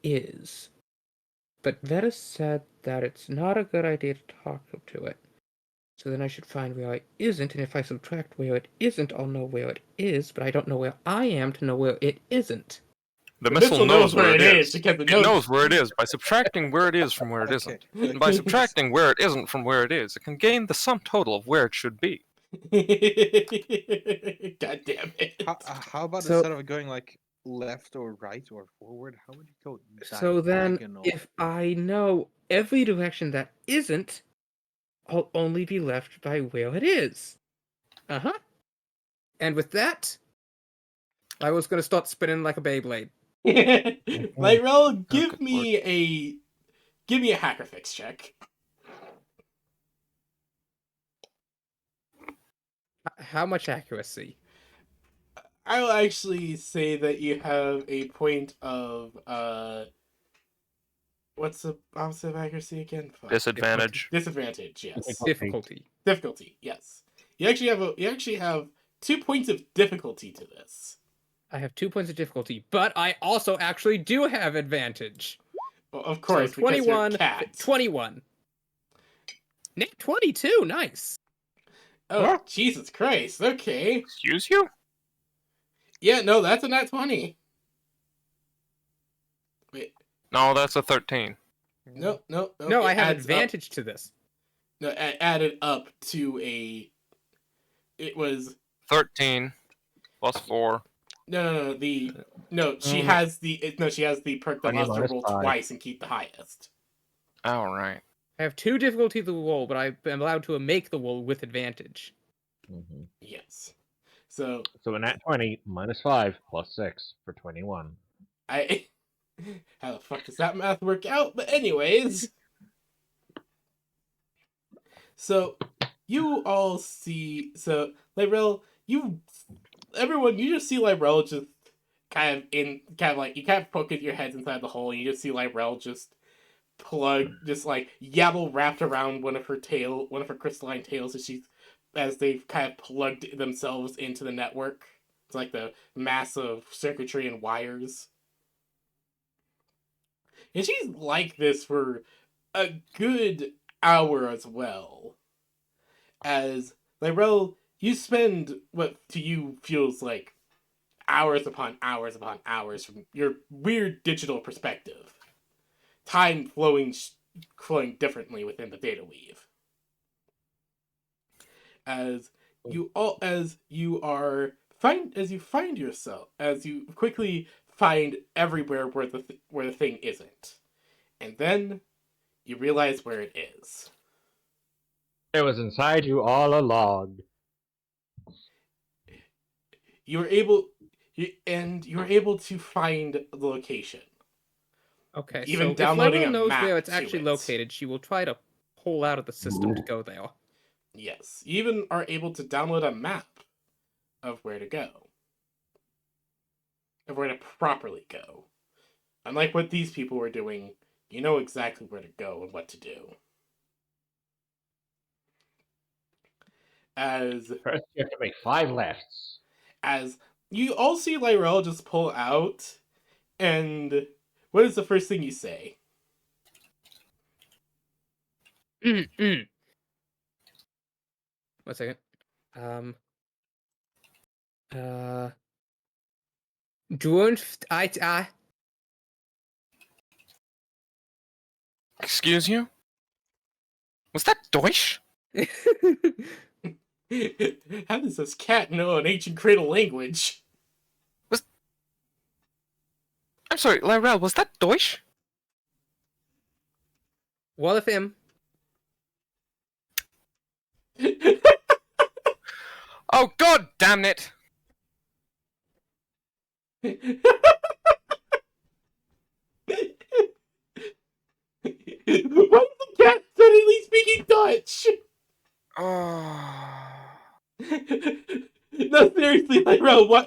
is. But Veta said that it's not a good idea to talk to it. So then I should find where it isn't, and if I subtract where it isn't, I'll know where it is, but I don't know where I am to know where it isn't. The missile knows where it is. because It knows where it is by subtracting where it is from where it Okay, isn't. And by subtracting where it isn't from where it is, it can gain the sum total of where it should be. God damn it. How about So- instead of going like left or right or forward, how would you go So then, diagonal? if I know every direction that isn't, I'll only be left by where it is. Uh-huh. And with that, I was gonna start spinning like a Beyblade. Lyrel, give good me a hacker fix check. How much accuracy? I will actually say that you have a point of what's the opposite of accuracy again? Fuck. Disadvantage. Disadvantage, yes. Difficulty. Difficulty, yes. You actually have 2 points of difficulty to this. I have 2 points of difficulty, but I also actually do have advantage. Well, of course, so because you're 21, cat. 21. Nick, 22, nice. Oh, Jesus Christ, okay. Excuse you? Yeah, no, that's a nat 20. Wait, No, that's a 13. no. No, it I have adds up. advantage to this. No, added up to it was 13 plus 4. no. She has the perk that 20 allows her to minus roll 5. twice and keep the highest. Alright. I have 2 difficulty to the roll, but I am allowed to make the roll with advantage. Mhm. Yes. So So a nat 20 minus 5 plus 6 for 21. I how the fuck does that math work out? But anyways, so you all see Lyrel, you just see Lyrel just kind of poking your heads inside the hole, and you just see Lyrel just yabble wrapped around one of her crystalline tails as they've kind of plugged themselves into the network. It's like the massive circuitry and wires. And she's like this for a good hour as well. As Lyrel, you spend what to you feels like hours upon hours upon hours from your weird digital perspective. Time flowing differently within the data weave. As you quickly find everywhere where the thing isn't, and then you realize where it is. It was inside you all along. You were able to find the location. Okay, Even so if downloading Lyra a knows map where it's to actually it. located, she will try to pull out of the system to go there. Yes, you even are able to download a map of where to go. Of where to properly go. Unlike what these people were doing, you know exactly where to go and what to do. As First, you have to make 5 lefts. as you all see Lyrell just pull out, and what is the first thing you say? Mm-mm. 1 second. I Excuse you? Was that Deutsch? How does this cat know an ancient cradle language? I'm sorry, Lyrell, was that Deutsch? What of him? Oh, god damn it! Why is the cat suddenly speaking Dutch? Oh. No, seriously, Lyrell, why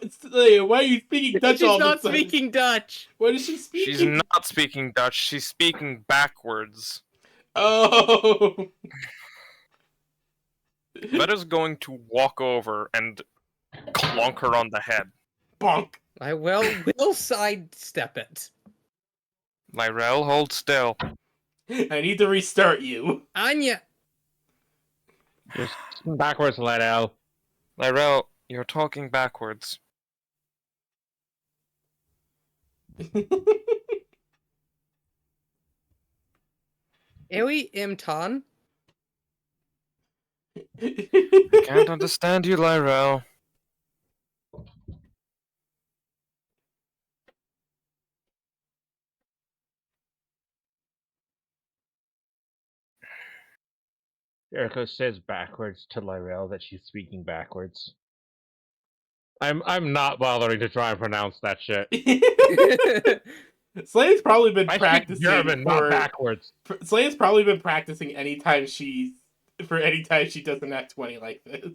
are you speaking Dutch She's all of a not sudden? speaking Dutch. What is she speaking? She's not speaking Dutch, she's speaking backwards. Oh. Vetta's going to walk over and clonk her on the head. Bonk. I will sidestep it. Lyrell, hold still. I need to restart you. Anya. Just backwards, Lyrell. Lyrell, you're talking backwards. Ewi Imtan. I can't understand you, Lyrell. Jericho says backwards to Lyrell that she's speaking backwards. I'm not bothering to try and pronounce that shit. Slane's probably been I speak practicing German, not backwards. Slane's probably been practicing anytime she does an Act 20 like this.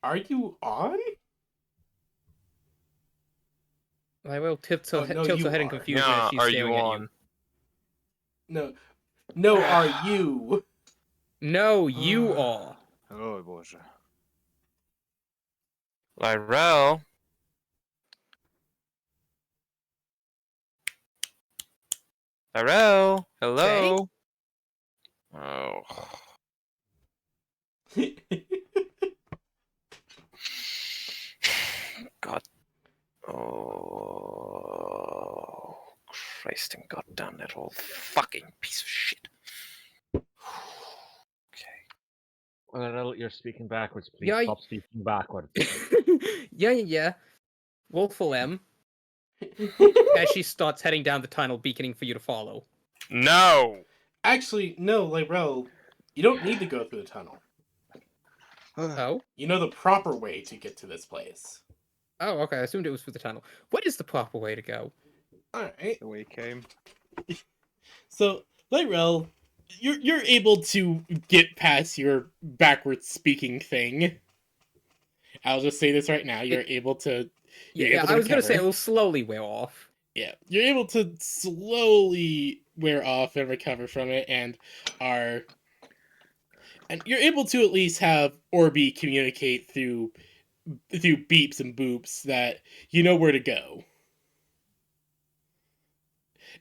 Are you on? I will tilts Oh, no, tilts you her head in are. confusion Yeah, as she's are staring you at on? you. No, are you? No, you are. Oh, Boże. Lyrell? Lyrell? Hello? Oh. God. Oh. Christ and goddamn that old fucking piece of shit. Okay. Lyrell, you're speaking backwards. Please Yeah, stop speaking backwards. yeah. Wolful M. As she starts heading down the tunnel, beaconing for you to follow. No! Actually, no, Lyrell, you don't need to go through the tunnel. Oh? You know the proper way to get to this place. Oh, okay. I assumed it was through the tunnel. What is the proper way to go? Alright. The way he came. So, Lyrell, you're able to get past your backwards speaking thing. I'll just say this right now. You're able to. You're Yeah, able to I was gonna say it recover. will slowly wear off. Yeah, you're able to slowly wear off and recover from it, and you're able to at least have Orby communicate through beeps and boops that you know where to go.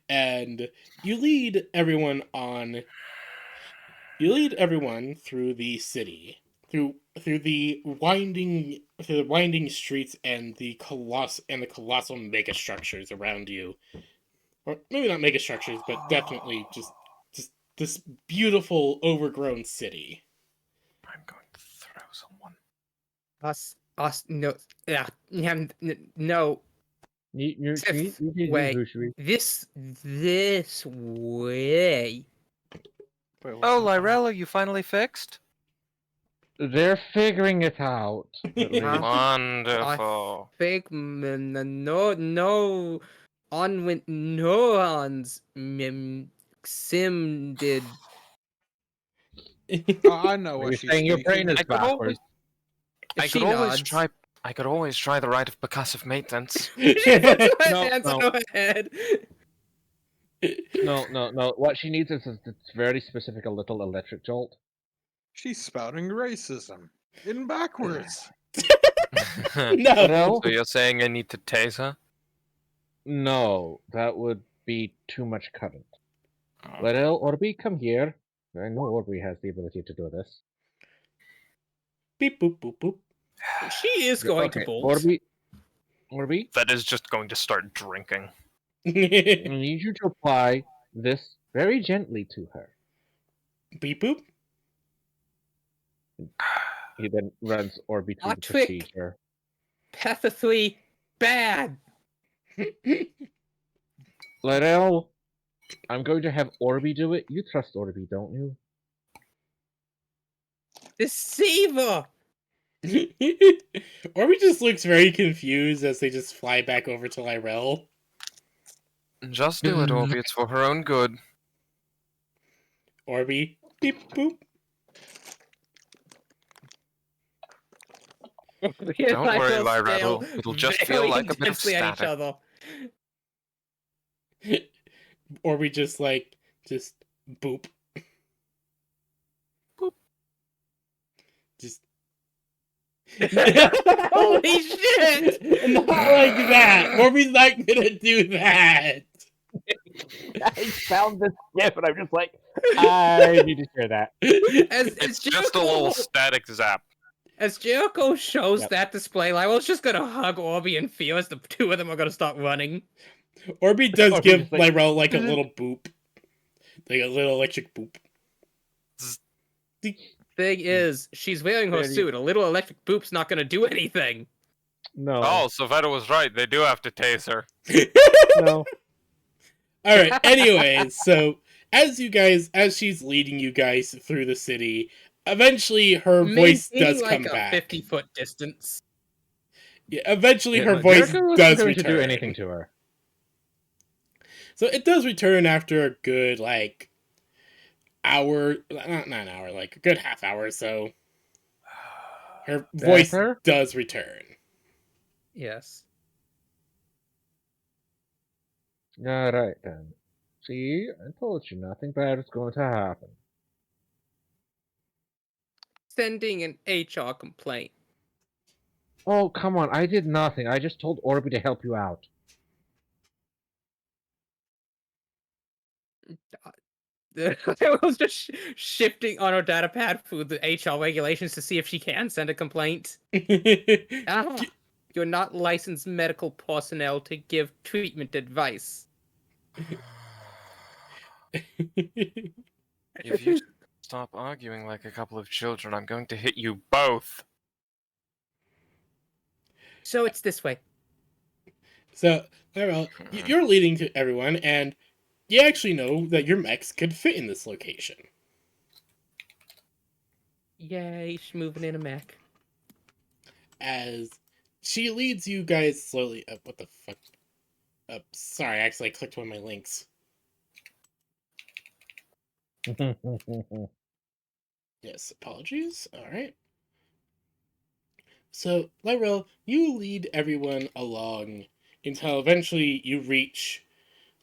And you lead everyone through the city, through the winding streets and the colossal mega structures around you, or maybe not mega structures, but definitely just this beautiful overgrown city. I'm going to throw someone. No, no. Way. This way. Wait, what's Oh, happening? Lyrell, are you finally fixed? They're figuring it out. At least. Wonderful. Figment, no, on neurons, sim did. I know Are what you she's saying your thinking. brain is I could always, backwards? I She could always nods. try. I could always try the rite of percussive maintenance. She puts her No, hands on no. her head. No. What she needs is this very specific a little electric jolt. She's spouting racism in backwards. So No. you're saying I need to tase her? No, that would be too much current. Larell, Orby, come here. I know Orby has the ability to do this. Beep boop boop boop. She is going to bolt. Orby, That is just going to start drinking. I need you to apply this very gently to her. Beep boop. He then runs Orby through the Electric. procedure. Pathically bad. Larell, I'm going to have Orby do it. You trust Orby, don't you? Deceiver. Orby just looks very confused as they just fly back over to Lyrell. Just do it, Orby. It's for her own good. Orby, beep boop. Don't worry, Lyrell. It'll just feel like a bit of At each static. other. Orby just boop. Boop. Just Holy shit! Not like that. Orby's not gonna do that. I found this gif and I'm just like, I need to share that. As It's just a little static zap. As Jericho shows Yep. that display, Lyrell's just gonna hug Orby in fear as the two of them are gonna start running. Orby does Orby give just like- Lyrell like a little boop. Like a little electric boop. Thing is, she's wearing her Very- suit. A little electric boop's not gonna do anything. No. Oh, Sylvetta was right. They do have to tase her. No. Alright, anyways, so as she's leading you guys through the city, eventually her voice Maintaining, does like come a back. 50-foot distance. Yeah, eventually Yeah, her no, voice Jericho wasn't does going return. to do anything to her. So it does return after a good hour, not an hour, like a good half hour or so. Her voice Better? does return. Yes. Alright then. See, I told you nothing bad is going to happen. Sending an HR complaint. Oh, come on, I did nothing. I just told Orby to help you out. I was just shifting on her data pad through the HR regulations to see if she can send a complaint. Ah, you're not licensed medical personnel to give treatment advice. If you stop arguing like a couple of children, I'm going to hit you both. So it's this way. So, Lyrell, you're leading to everyone, and you actually know that your mechs could fit in this location. Yay, she's moving in a mech. As she leads you guys slowly up. What the fuck? Sorry, I accidentally clicked one of my links. Yes, apologies. Alright. So, Lyrell, you lead everyone along until eventually you reach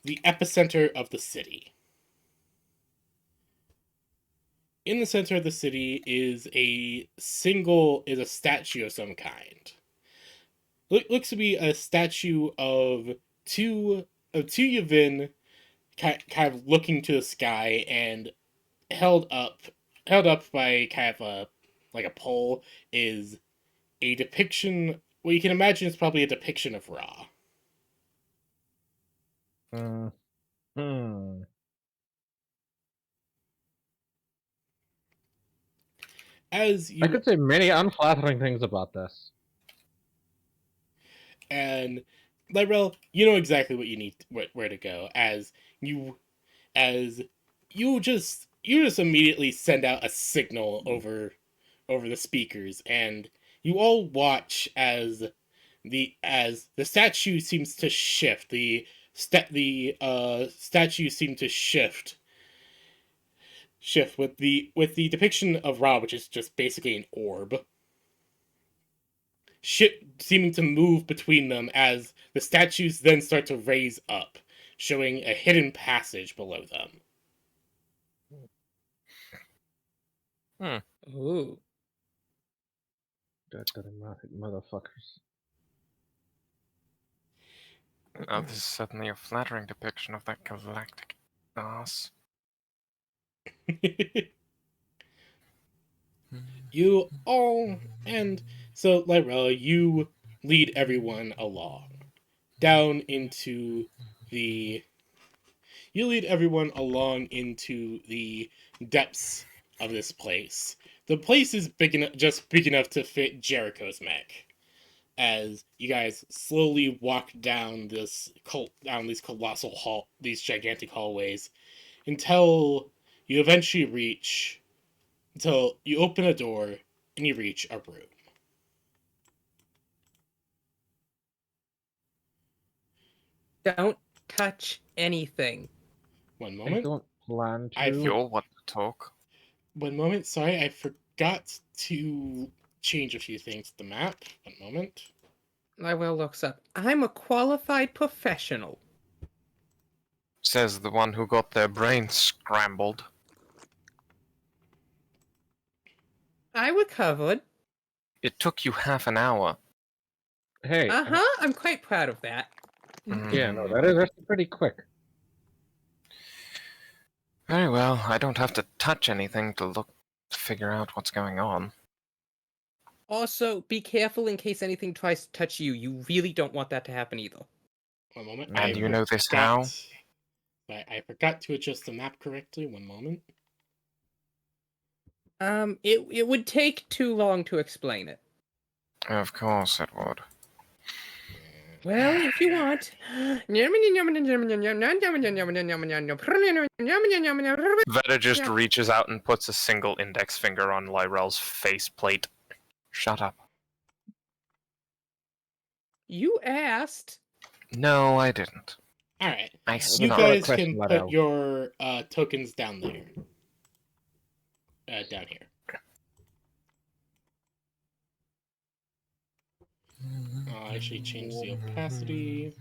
the epicenter of the city. In the center of the city is a statue of some kind. Looks to be a statue of two Yavin kind of looking to the sky and held up by kind of a pole is a depiction. Well, you can imagine it's probably a depiction of Ra. As you I could say many unflattering things about this. and Lyrell, you know exactly what you need, where to go. As you just immediately send out a signal over over the speakers, and you all watch as the statue seems to shift. The statue seem to shift with the depiction of Ra, which is just basically an orb, seeming to move between them as the statues then start to raise up, showing a hidden passage below them. Ooh. That dramatic motherfuckers. Oh, this is certainly a flattering depiction of that galactic ass. You all, and so Lyrella, you lead everyone along down into the. You lead everyone along into the depths of this place. The place is just big enough to fit Jericho's mech. As you guys slowly walk down these colossal these gigantic hallways, until you eventually reach, until you open a door and you reach a room. Don't touch anything. One I moment. don't plan to. I feel- You're what to talk. One moment. Sorry, I forgot to change a few things to the map. One moment. Lyrell looks up. I'm a qualified professional. Says the one who got their brains scrambled. I recovered. It took you half an hour. Hey. I'm quite proud of that. Yeah, no, that is actually pretty quick. Very well. I don't have to touch anything to figure out what's going on. Also, be careful in case anything tries to touch you. You really don't want that to happen either. One moment. And I you know this how? I forgot to adjust the map correctly. One moment. It would take too long to explain it. Of course it would. Well, if you want. Veta just Yeah. reaches out and puts a single index finger on Lyrell's faceplate. Shut up. You asked. No, I didn't. All right. I see You not. guys question, can Lyrell. put your tokens down there. Down here. I'll actually change the opacity.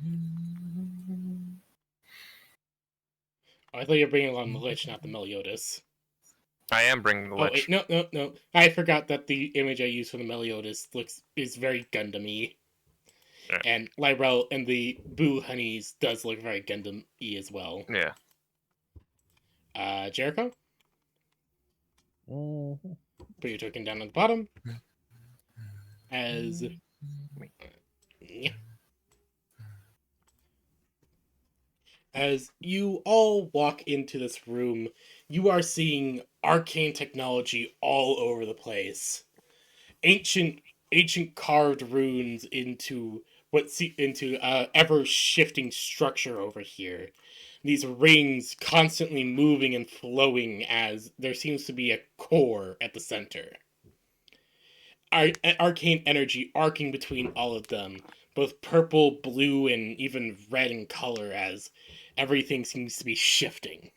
Oh, I thought you were bringing along the Lich, not the Meliodas. I am bringing the Oh, Lich. wait, no. I forgot that the image I used for the Meliodas is very Gundam-y. Yeah. And Lyrell and the Boo Honeys does look very Gundam-y as well. Yeah. Jericho? Mhm. Put your token down on the bottom. As... Yeah. As you all walk into this room, you are seeing arcane technology all over the place. Ancient carved runes into ever shifting structure over here. These rings constantly moving and flowing as there seems to be a core at the center. Arcane energy arcing between all of them, both purple, blue, and even red in color, as everything seems to be shifting.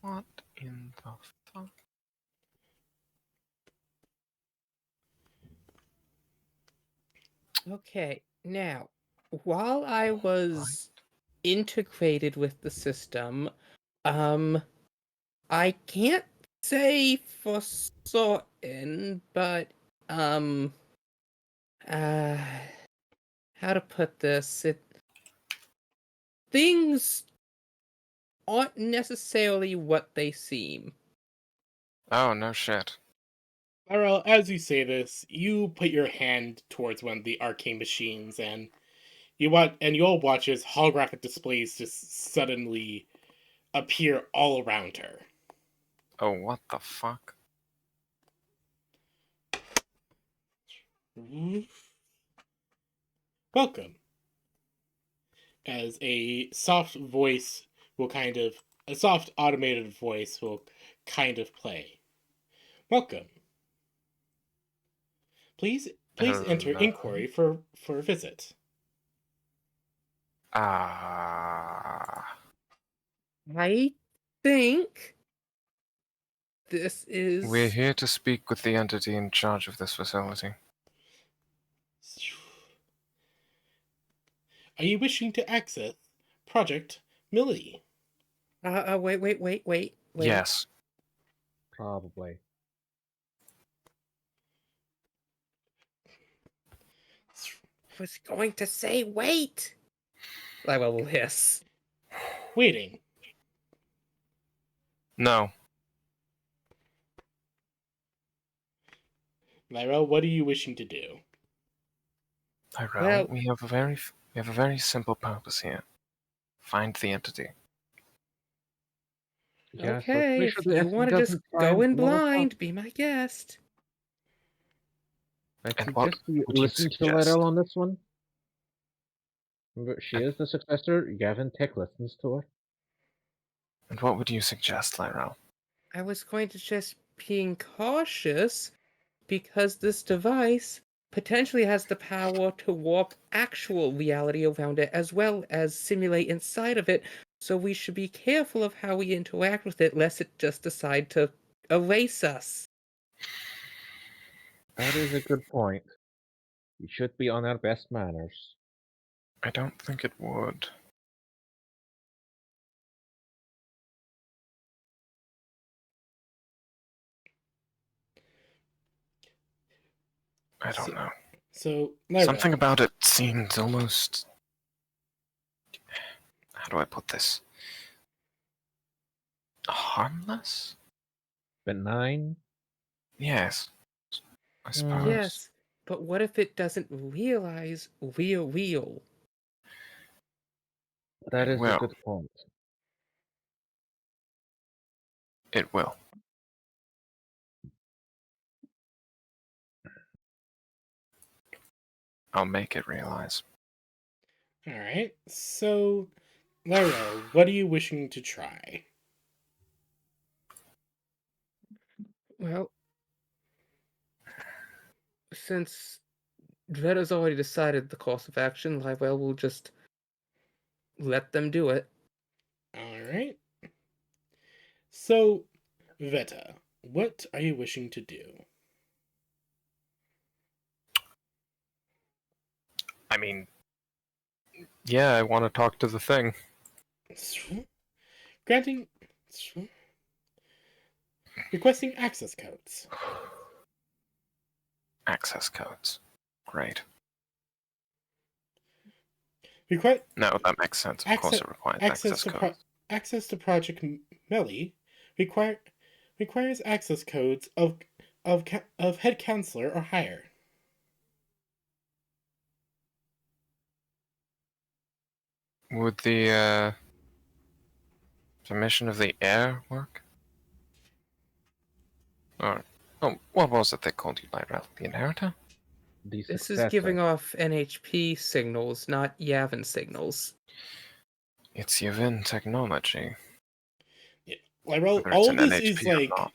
What in the fuck? Okay, now, while I was integrated with the system, I can't say for certain, but, how to put this? Things aren't necessarily what they seem. Oh, no shit. Lyrell, as you say this, you put your hand towards one of the arcane machines, and you all watch as holographic displays just suddenly appear all around her. Oh, what the fuck? Welcome. As a soft automated voice will kind of play. Welcome. Please enter Hello. inquiry for a visit. Ah. I think this We're is. here to speak with the entity in charge of this facility. Are you wishing to access Project Millie? Wait. Yes. Probably. I was going to say wait. Lywell will hiss. Waiting. No. Lyra, what are you wishing to do? Tyrell, Well- we have a very simple purpose here. Find the entity. Yeah, so Okay, make if sure the you entity want to just doesn't go find in one of us. blind, be my guest. I And what suggest you would you listen to suggest? Lydell on this one. Remember, she And- is the successor. Gavin Tech listens to her. And what would you suggest, Lyra? I was going to just being cautious because this device potentially has the power to warp actual reality around it as well as simulate inside of it. So we should be careful of how we interact with it, lest it just decide to erase us. That is a good point. We should be on our best manners. I don't think it would. I don't know. So, Lyra, Something about it seemed almost... How do I put this? Harmless? Benign. Yes. I Mm. suppose. Yes, but what if it doesn't realize we're real? That is Well. a good point. It will. I'll make it realize. alright. So, Lyra, what are you wishing to try? Well, since Dredd has already decided the course of action, Lywell will just let them do it. Alright. So, Veta, what are you wishing to do? I mean... Yeah, I want to talk to the thing. Granting. Requesting access codes. Access codes. Great. Request No, that makes sense. Of course Access- it requires access access to codes. access to Project Melly requires access codes of head counselor or higher. Would the mission of the air work? Or what was it they called you, Lyra? The Inheritor? The This is successor. giving off NHP signals, not Yavin signals. It's Yavin technology. Lyra, Whether all it's of an this NHP is or like not.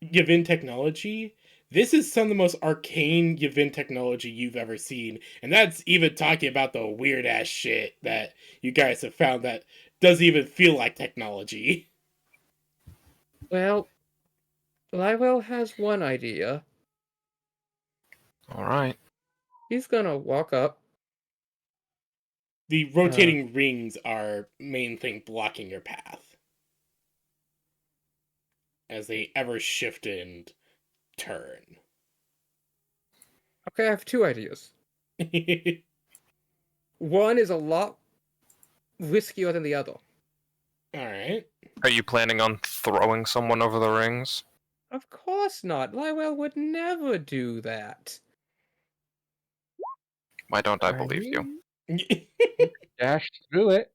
Yavin technology. This is some of the most arcane Yavin technology you've ever seen, and that's even talking about the weird ass shit that you guys have found that doesn't even feel like technology. Well, Lywell has one idea. All right. He's gonna walk up. The rotating rings are main thing blocking your path as they ever shift and turn. Okay, I have two ideas. One is a lot riskier than the other. Alright. Are you planning on throwing someone over the rings? Of course not. Lywell would never do that. Why don't I believe you? Dash through it.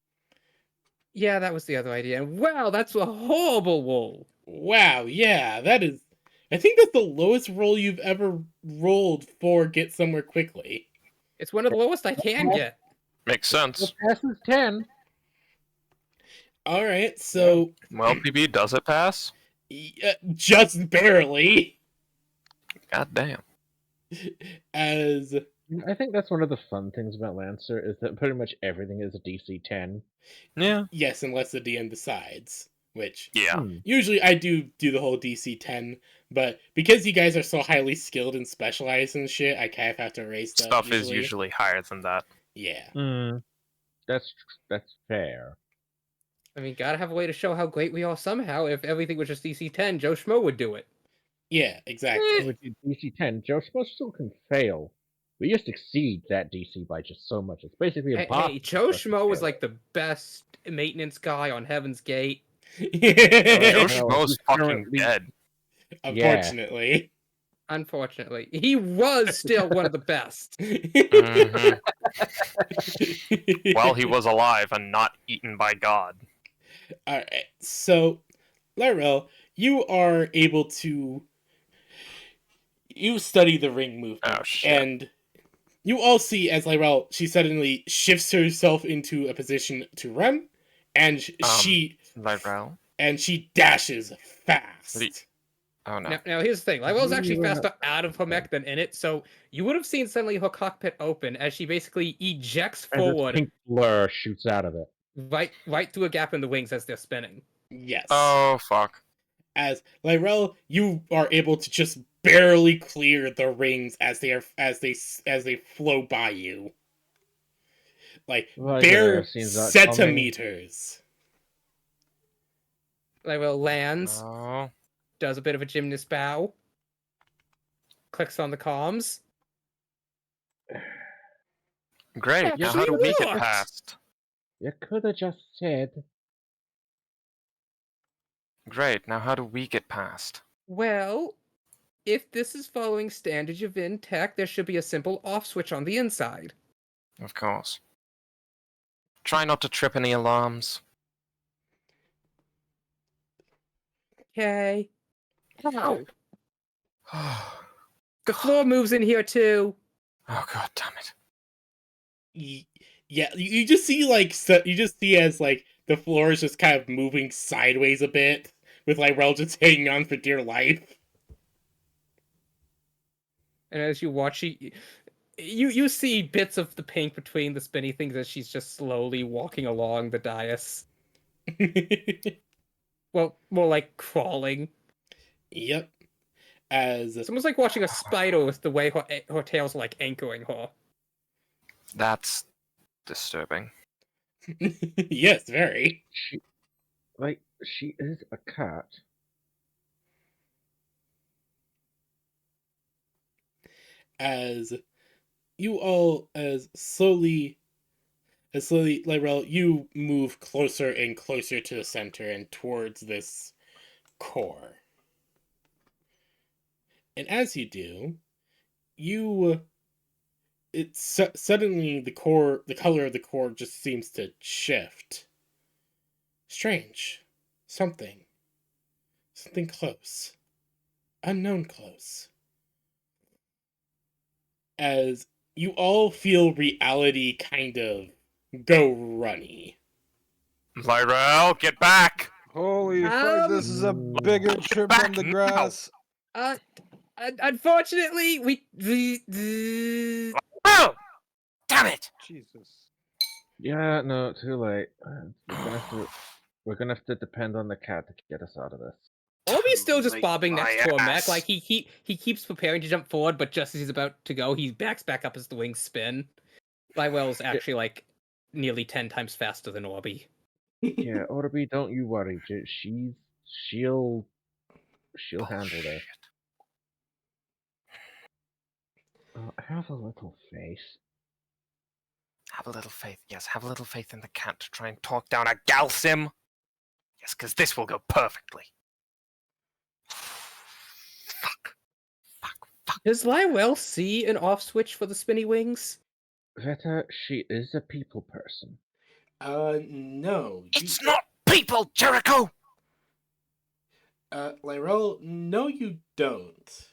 Yeah, that was the other idea. And wow, that's a horrible roll. Wow, yeah, that is. I think that's the lowest roll you've ever rolled for get somewhere quickly. It's one of the lowest I can get. Makes The sense. pass is 10. Alright, so. Well, PB, does it pass? Just barely. God damn. As I think that's one of the fun things about Lancer is that pretty much everything is a DC 10. Yeah. yes, unless the DM decides, which Yeah. usually I do the whole DC 10, but because you guys are so highly skilled and specialized and shit, I kind of have to erase that. Stuff is usually higher than that. Yeah. That's fair. I mean, gotta have a way to show how great we are somehow. If everything was just DC 10, Joe Schmo would do it. Yeah, exactly. With DC 10, Joe Schmo still can fail. We just exceed that DC by just so much. It's basically Hey, impossible. hey, Joe for us to Schmo was fail like it. the best maintenance guy on Heaven's Gate. Joe Well, Schmo's he's fucking currently- dead. Unfortunately. Unfortunately, he was still one of the best. Mhm. While he was alive and not eaten by God. Alright, so, Lyrel, you are able to. You study the ring movement, Oh, shit. and you all see as Lyrel, she suddenly shifts herself into a position to run, and she dashes fast. Oh no. Now here's the thing. Lyrel's actually You were- faster out of her mech than in it, so you would have seen suddenly her cockpit open as she basically ejects As this forward pink blur shoots out of it. right through a gap in the wings as they're spinning. Yes. Oh fuck. As Lyrel, you are able to just barely clear the rings as they flow by you, like Well, bare yeah, seems that coming. centimeters. Lyrel lands, Oh. does a bit of a gymnast bow, clicks on the comms. Great. Yeah, Now how do she we get worked. past? You could have just said. Great. Now how do we get past? Well, if this is following standard Yavin tech, there should be a simple off switch on the inside. Of course. Try not to trip any alarms. Okay. Oh. The floor moves in here too. Oh god damn it. Yeah, you just see you just see as like the floor is just kind of moving sideways a bit, with Lyrel just hanging on for dear life. And as you watch, you see bits of the pink between the spinny things as she's just slowly walking along the dais. Well, more like crawling. Yep. As It's almost like watching a spider with the way her tail's like anchoring her. That's disturbing. yes, very. She is a cat. As you all as slowly, Lyrel, you move closer and closer to the center and towards this core. And as you do, suddenly the color of the core just seems to shift. Strange. Something close. Unknown close. As you all feel reality kind of go runny. Lyrel, get back! Holy fuck, this is a bigger trip on the back now. grass. Unfortunately, Oh! Damn it! Jesus. Yeah, no, too late. We're gonna have to depend on the cat to get us out of this. Obi's still just Like bobbing my next to a mech. ass. Like he keeps preparing to jump forward, but just as he's about to go, he backs back up as the wings spin. Lyrel's actually like nearly 10 times faster than Orby. Yeah, Orby, don't you worry. She'll handle this. Have a little faith. Have a little faith. Yes, have a little faith in the cat to try and talk down a Galsim. Yes, because this will go perfectly. Fuck. Does Lyrel see an off switch for the spinny wings? Veta, she is a people person. No. It's not people, Jericho! Lyrel, no you don't.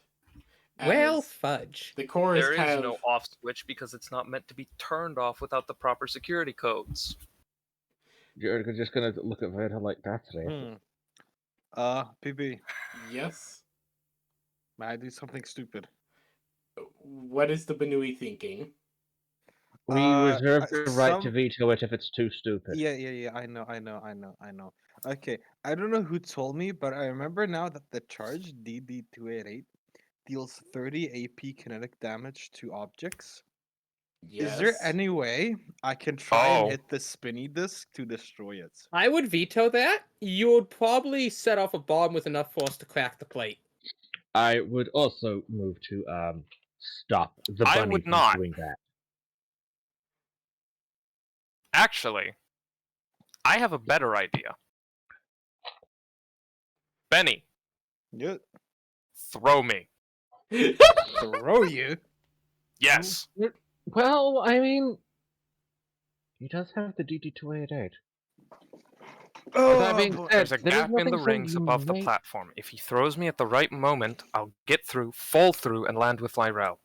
Well, As fudge. the core There is kind is of... no off switch because it's not meant to be turned off without the proper security codes. You're just gonna look at Veta like that's Hmm. racist. PB, Yes? may I do something stupid? what is the Benui thinking? We reserve the right to veto it if it's too stupid. Yeah. I know. Okay, I don't know who told me, but I remember now that the charge DD288 deals 30 AP kinetic damage to objects. Yes. Is there any way I can try and Oh. hit the spinny disc to destroy it? I would veto that. You would probably set off a bomb with enough force to crack the plate. I would also move to stop the I bunny would from not. doing that. Actually, I have a better idea. Benny, Yeah. throw me. Throw you? Yes. Well, I mean, he does have the DD288. Oh, that being boy. said, There's a there is gap in the nothing saying rings you above the may- platform. If he throws me at the right moment, I'll get through, fall through, and land with Lyrel.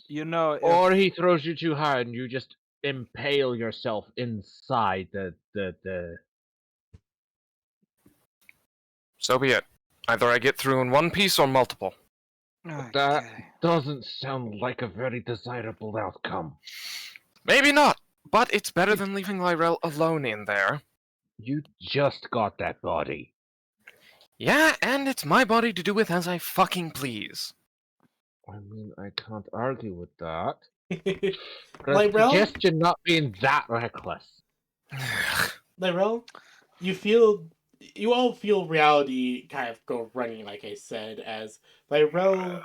You know, if, Or he throws you too hard and you just impale yourself inside the. So be it. Either I get through in one piece or multiple. That Okay. doesn't sound like a very desirable outcome. Maybe not, but it's better than leaving Lyrel alone in there. You just got that body. Yeah, and it's my body to do with as I fucking please. I mean, I can't argue with that. But Lyrel? I suggest you not being that reckless. Lyrel, you all feel reality kind of go running, like I said, as Lyrel,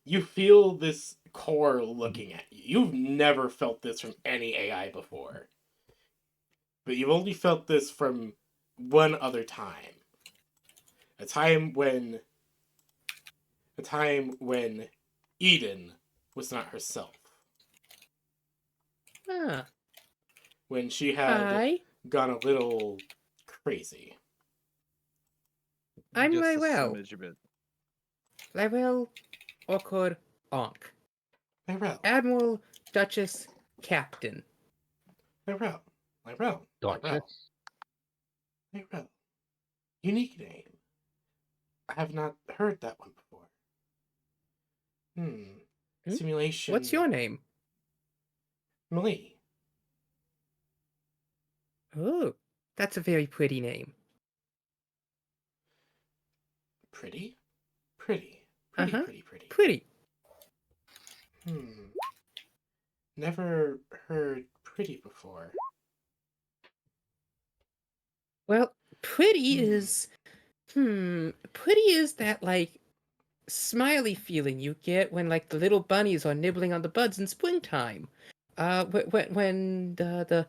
you feel this core looking at you. You've never felt this from any AI before. But you've only felt this from one other time. A time when Eden was not herself. Ah, When she had hi. gone a little crazy. I'm Just a Lyrel. smidge bit. Lyrel Orchard Onk. Lyrel. Admiral, Duchess, Captain. Lyrel. Duchess? Lyrel. Unique name. I have not heard that one before. Hmm? Simulation. What's your name? Malie. Oh, that's a very pretty name. Pretty? Pretty. Uh-huh. Pretty. Pretty. Never heard pretty before. Well, pretty Hmm. is... Pretty is that, like, smiley feeling you get when, like, the little bunnies are nibbling on the buds in springtime. When the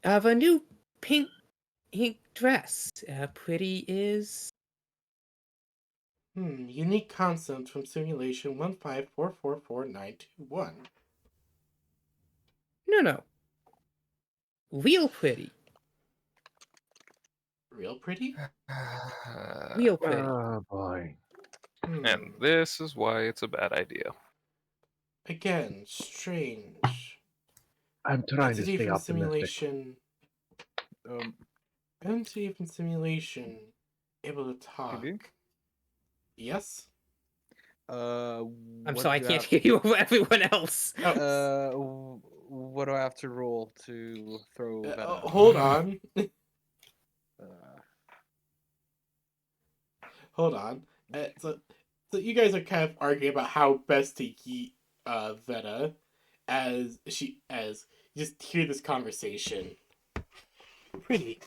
of a new pink dress. Pretty is... Unique concept from simulation 154444921. No. Real pretty. Real pretty? Real pretty. Oh boy. And this is why it's a bad idea. Again, strange. I'm trying to Entity stay from optimistic. simulation. Entity from simulation. Able to talk. Maybe? Yes? I'm sorry, I can't hear you over everyone else. What do I have to roll to throw that out? Hold on. Hold on. So you guys are kind of arguing about how best to yeet Veta as you just hear this conversation. Pretty.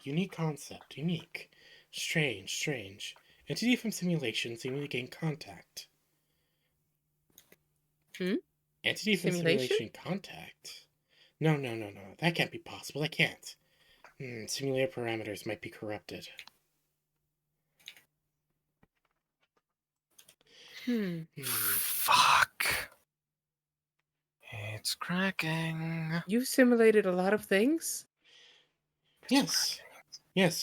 Unique concept. Unique. Strange. Entity from simulation seemingly gain contact. Entity from simulation contact? No. That can't be possible. That can't. Simulator parameters might be corrupted. Fuck. It's cracking. You simulated a lot of things? Yes.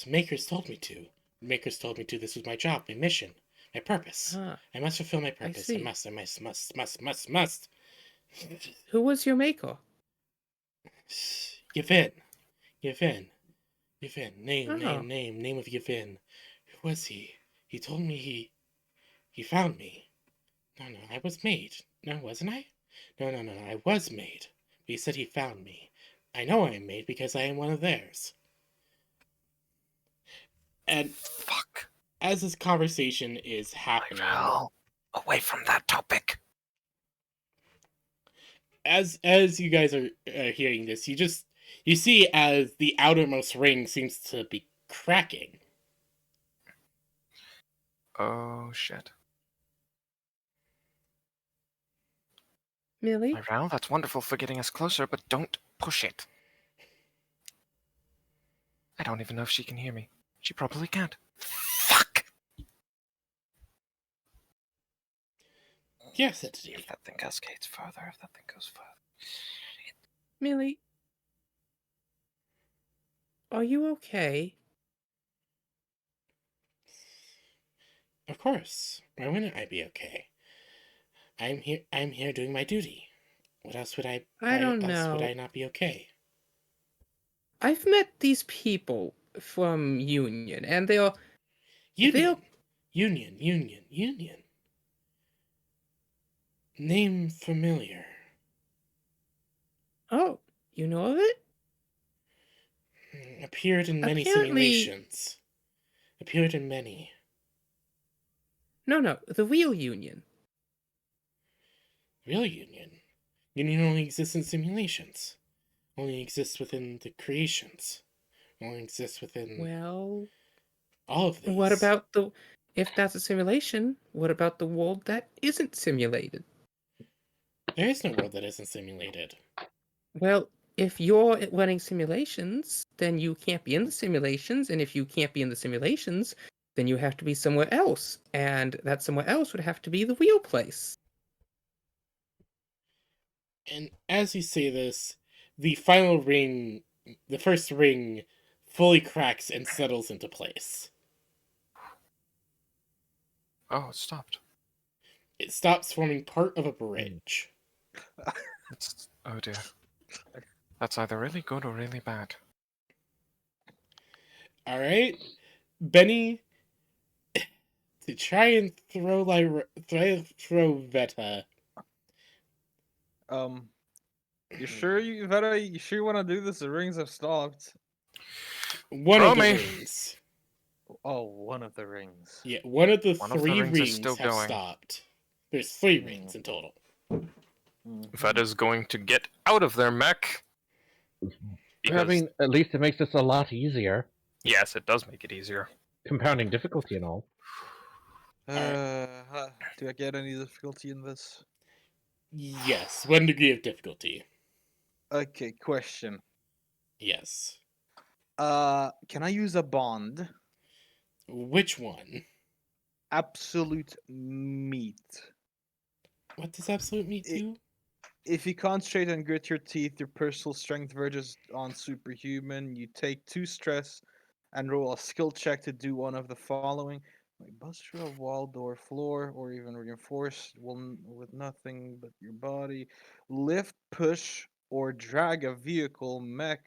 Makers told me to. Makers told me to. This was my job, my mission, my purpose. Ah, I must fulfill my purpose. I must. who was your maker? Yevin. Name of Yevin. Who was he? He told me he found me. No, I was made. No, wasn't I? No, I was made. But he said he found me. I know I am made because I am one of theirs. And Fuck. as this conversation is happening, Tyrell, away from that topic. as you guys are hearing this, you see as the outermost ring seems to be cracking. Oh shit. Millie? Tyrell, that's wonderful for getting us closer, but don't push it. I don't even know if she can hear me. She probably can't. Fuck! Yes, entity. If that thing cascades further, if that thing goes further. Millie? Are you okay? Of course. Why wouldn't I be okay? I'm here doing my duty. What else would I I don't why else would know. I not be okay? I've met these people from Union, and they're Union. Union. Name familiar. oh, you know of it? Appeared in many Apparently- simulations. Appeared in many. No, the real Union. Real Union. Union only exists in simulations. Only exists within the creations. Only exists within Well, all of these. what about if that's a simulation, what about the world that isn't simulated? There is no world that isn't simulated. Well, if you're running simulations, then you can't be in the simulations, and if you can't be in the simulations, then you have to be somewhere else, and that somewhere else would have to be the real place. And as you say this, the final ring, the first ring, fully cracks and settles into place. Oh, it stopped. It stops forming part of a bridge. It's... Oh dear. That's either really good or really bad. Alright? Benny, to try and throw Veta. You sure Veta? You sure you want to do this? The rings have stopped. One Throw of the me. rings. Oh, one of the rings. Yeah, one of the One of the three rings is rings still have going. stopped. There's 3 rings in total. Veda's going to get out of their mech. I Because, mean, at least it makes this a lot easier. yes, it does make it easier. Compounding difficulty and all. Do I get any difficulty in this? Yes, 1 degree of difficulty. Okay, question. Yes. Can I use a bond? Which one? Absolute meat. What does absolute meat It- do? If you concentrate and grit your teeth, your personal strength verges on superhuman. You take 2 stress and roll a skill check to do one of the following. Like bust through a wall, door, floor, or even reinforce with nothing but your body. Lift, push, or drag a vehicle, mech,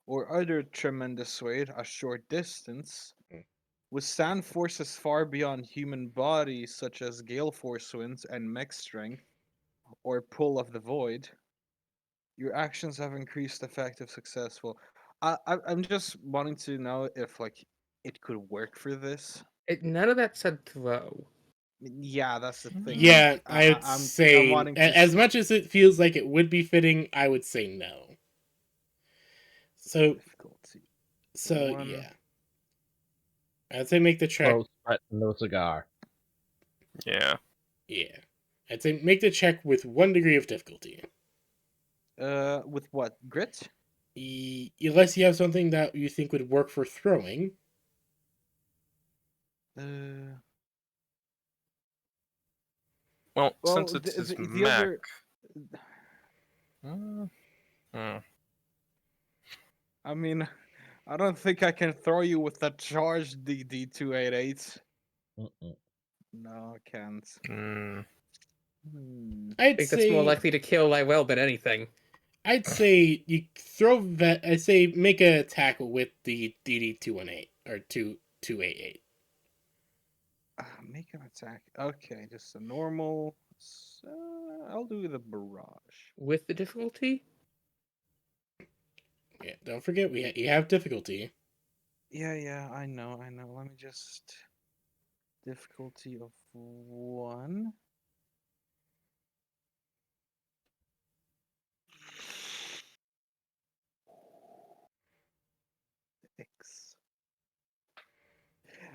or other tremendous weight a short distance. Withstand forces far beyond human bodies, such as gale force winds and mech strength, or pull of the void. Your actions have increased effect if successful. I'm just wanting to know if like it could work for this. None of that said throw. Yeah, that's the thing. Yeah, I- I'd I'm say, wanting to as much as it feels like it would be fitting, I would say no. So, difficulty. One. yeah. I'd say make the check. Close, but no cigar. Yeah. Yeah. I'd say make the check with 1 degree of difficulty. With what? Grit? Unless you have something that you think would work for throwing. Well, Well, since it's the- his the mech... other- I mean, I don't think I can throw you with a charged DD288. Mm-mm. No, I can't. Hmm. I'd I think that's more say likely to kill Lywell than anything. I'd say you throw I'd say make an attack with the DD218 or 288. Make an attack. Okay, just a normal. I'll do the barrage. With the difficulty? Yeah, don't forget you have difficulty. Yeah, I know. Let me just difficulty of 1. X.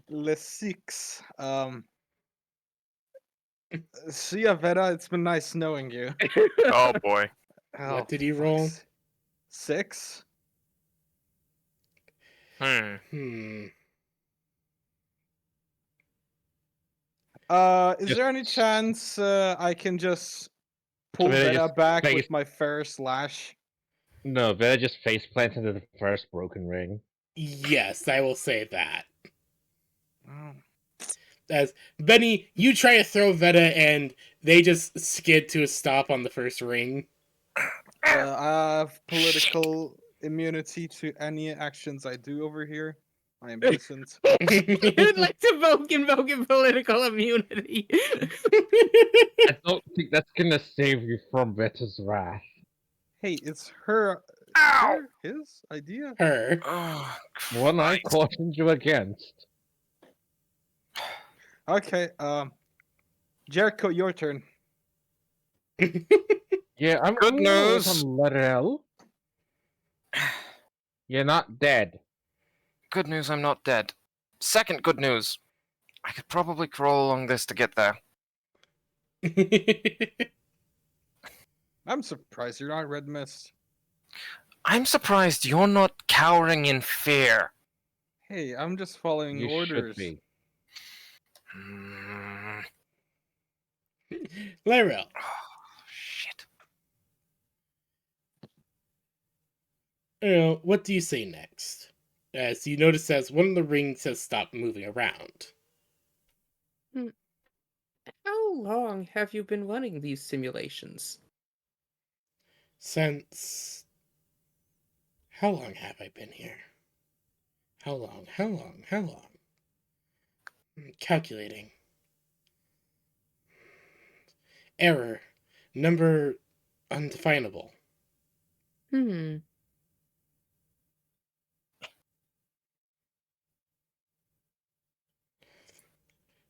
Le 6. See ya, Veta. It's been nice knowing you. Oh boy. What did you roll? 6. Hmm. Is Just- there any chance I can just pull Veta Veta just back face- with my fair slash? No, Veta just face plants into the first broken ring. Yes, I will say that. Oh. As Benny, you try to throw Veta and they just skid to a stop on the first ring. I have political immunity to any actions I do over here. I am innocent. I'd like to invoke political immunity. I don't think that's gonna save you from Veta's wrath. Hey, it's her. Ow! His idea? Her. Oh, One I Christ. cautioned you against. Okay, Jericho, your turn. Yeah, I'm Good gonna go with news. a letter L. You're not dead. Good news, I'm not dead. Second good news. I could probably crawl along this to get there. I'm surprised you're not Red Mist. I'm surprised you're not cowering in fear. Hey, I'm just following You orders. should be. Hmm. Lyrel, Oh, shit. what do you say next? As you notice as one of the rings has stopped moving around. How long have you been running these simulations? Since... How long have I been here? How long? Calculating. Error. Number undefinable. Hmm.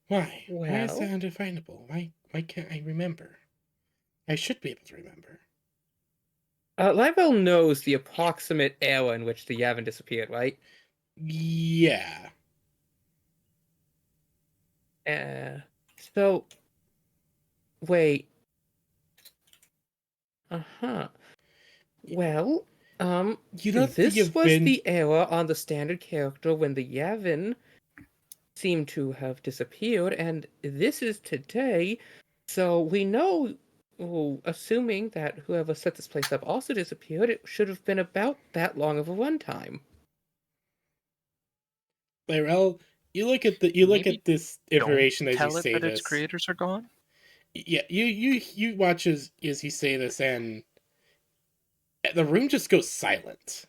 Why? Why is that Well? undefinable? Why can't I remember? I should be able to remember. Libel knows the approximate era in which the Yavin disappeared, right? Yeah. So... Wait. Uh-huh. Well, You don't think this you've was been... the era on the standard character when the Yavin seemed to have disappeared, and this is today, so we know, assuming that whoever set this place up also disappeared, it should have been about that long of a runtime. Lyrel, you look at Maybe this Don't information as you tell it say that this. its creators are gone? Yeah, you watch as you say this, and the room just goes silent.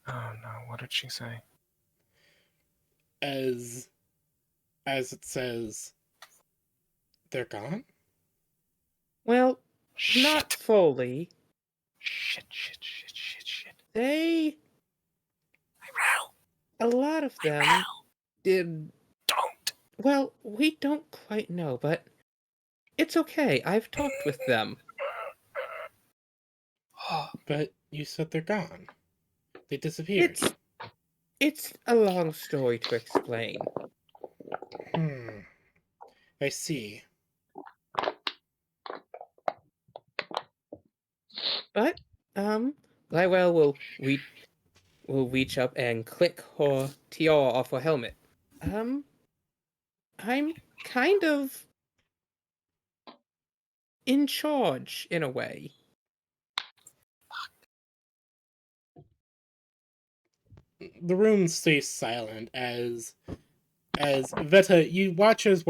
Oh no, what did she say? As it says, they're gone. Well, not Shit. fully. Shit. They, Lyrel, a lot of them did, don't. well, we don't quite know, but it's okay. I've talked with them. But you said they're gone. They disappeared. It's a long story to explain. I see. But, Lywell will reach up and click her tiara off her helmet. I'm kind of in charge in a way. The room stays silent as Veta, you watch as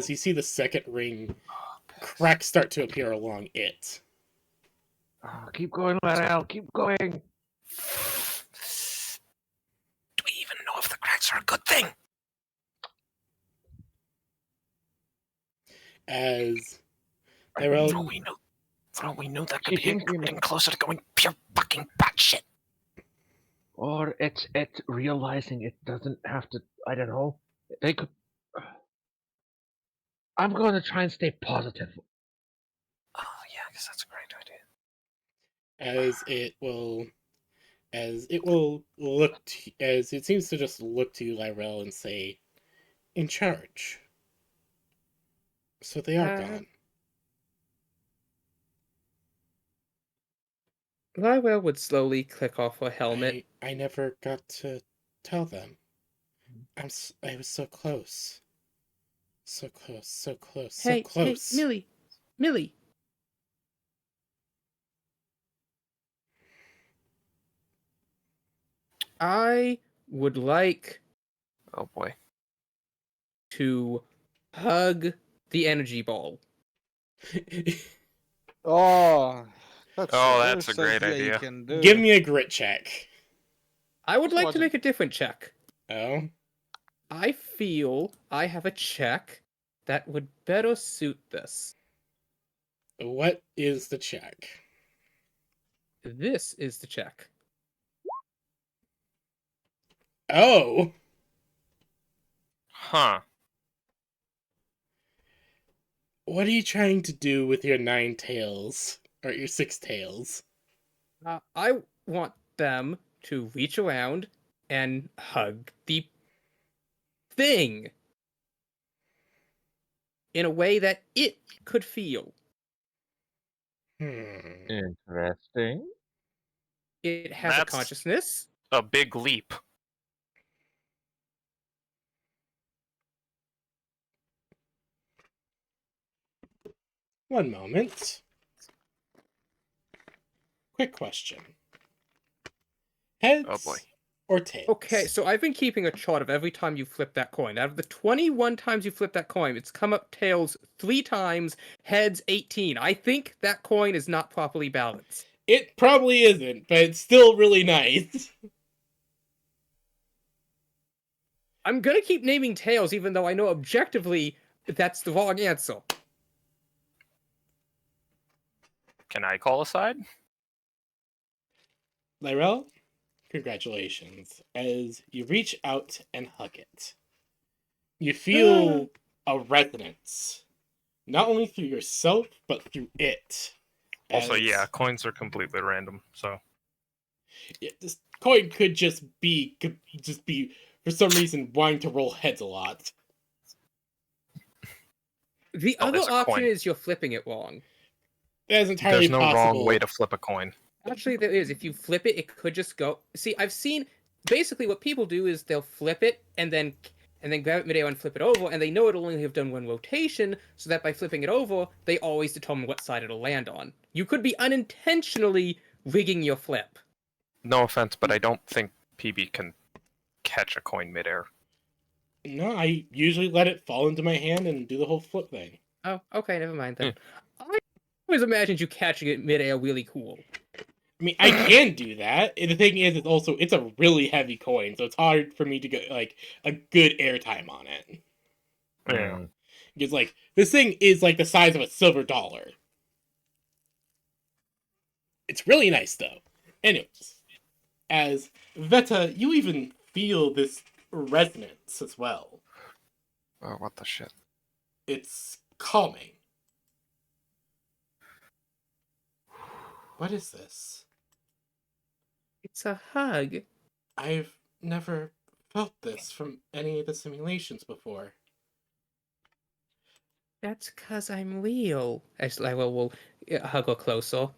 you see the second ring cracks start to appear along it. Oh, keep going, letter L. Keep going. Do we even know if the cracks are a good thing? as I Tyrell, For all we know, that She could be thinks we getting closer to going pure fucking batshit. Or it's realizing it doesn't have to. I don't know. They could. I'm going to try and stay positive. Oh yeah, I guess that's a great idea. as it will look as it seems to just look to Lyrell and say, "In charge." So they are gone. Lywell would slowly click off her helmet. I never got to tell them. I was so close. So close, so close, so Hey, close. Millie! Millie! I would like Oh boy. to hug the energy ball. Oh, that's Oh, the that's a worst great idea you idea. can do. Give me a grit check. I would Just like watch to it. make a different check. Oh? I feel I have a check that would better suit this. What is the check? This is the check. Oh! Huh. What are you trying to do with your 9 tails? Or your 6 tails? I want them to reach around and hug the thing in a way that it could feel. Interesting. It has a That's- consciousness. A big leap. One moment. Quick question. Heads Oh boy. or tails? Okay, so I've been keeping a chart of every time you flip that coin. Out of the 21 times you flip that coin, it's come up tails 3 times, heads 18. I think that coin is not properly balanced. It probably isn't, but it's still really nice. I'm gonna keep naming tails, even though I know objectively that's the wrong answer. Can I call aside? Lyrell, congratulations, as you reach out and hug it. You feel a resonance, not only through yourself, but through it. Also, as- yeah, coins are completely random, so. Yeah, this coin could just be for some reason wanting to roll heads a lot. The Oh, other it's a option coin. is you're flipping it wrong. That is entirely There's no possible. wrong way to flip a coin. Actually, there is. If you flip it, it could just go. See, I've seen basically what people do is they'll flip it and then grab it midair and flip it over, and they know it'll only have done one rotation, so that by flipping it over, they always determine what side it'll land on. You could be unintentionally rigging your flip. No offense, but I don't think PB can catch a coin midair. No, I usually let it fall into my hand and do the whole flip thing. Oh, okay, never mind then. I always imagined you catching it midair really cool. I mean, I can do that. And the thing is, it's a really heavy coin, so it's hard for me to get like a good airtime on it. Yeah. Because like this thing is like the size of a silver dollar. It's really nice though. Anyways, as Veta, you even feel this resonance as well. Oh, what the shit. It's calming. What is this? It's a hug. I've never felt this from any of the simulations before. That's 'cause I'm real. Actually, I will hug her closer.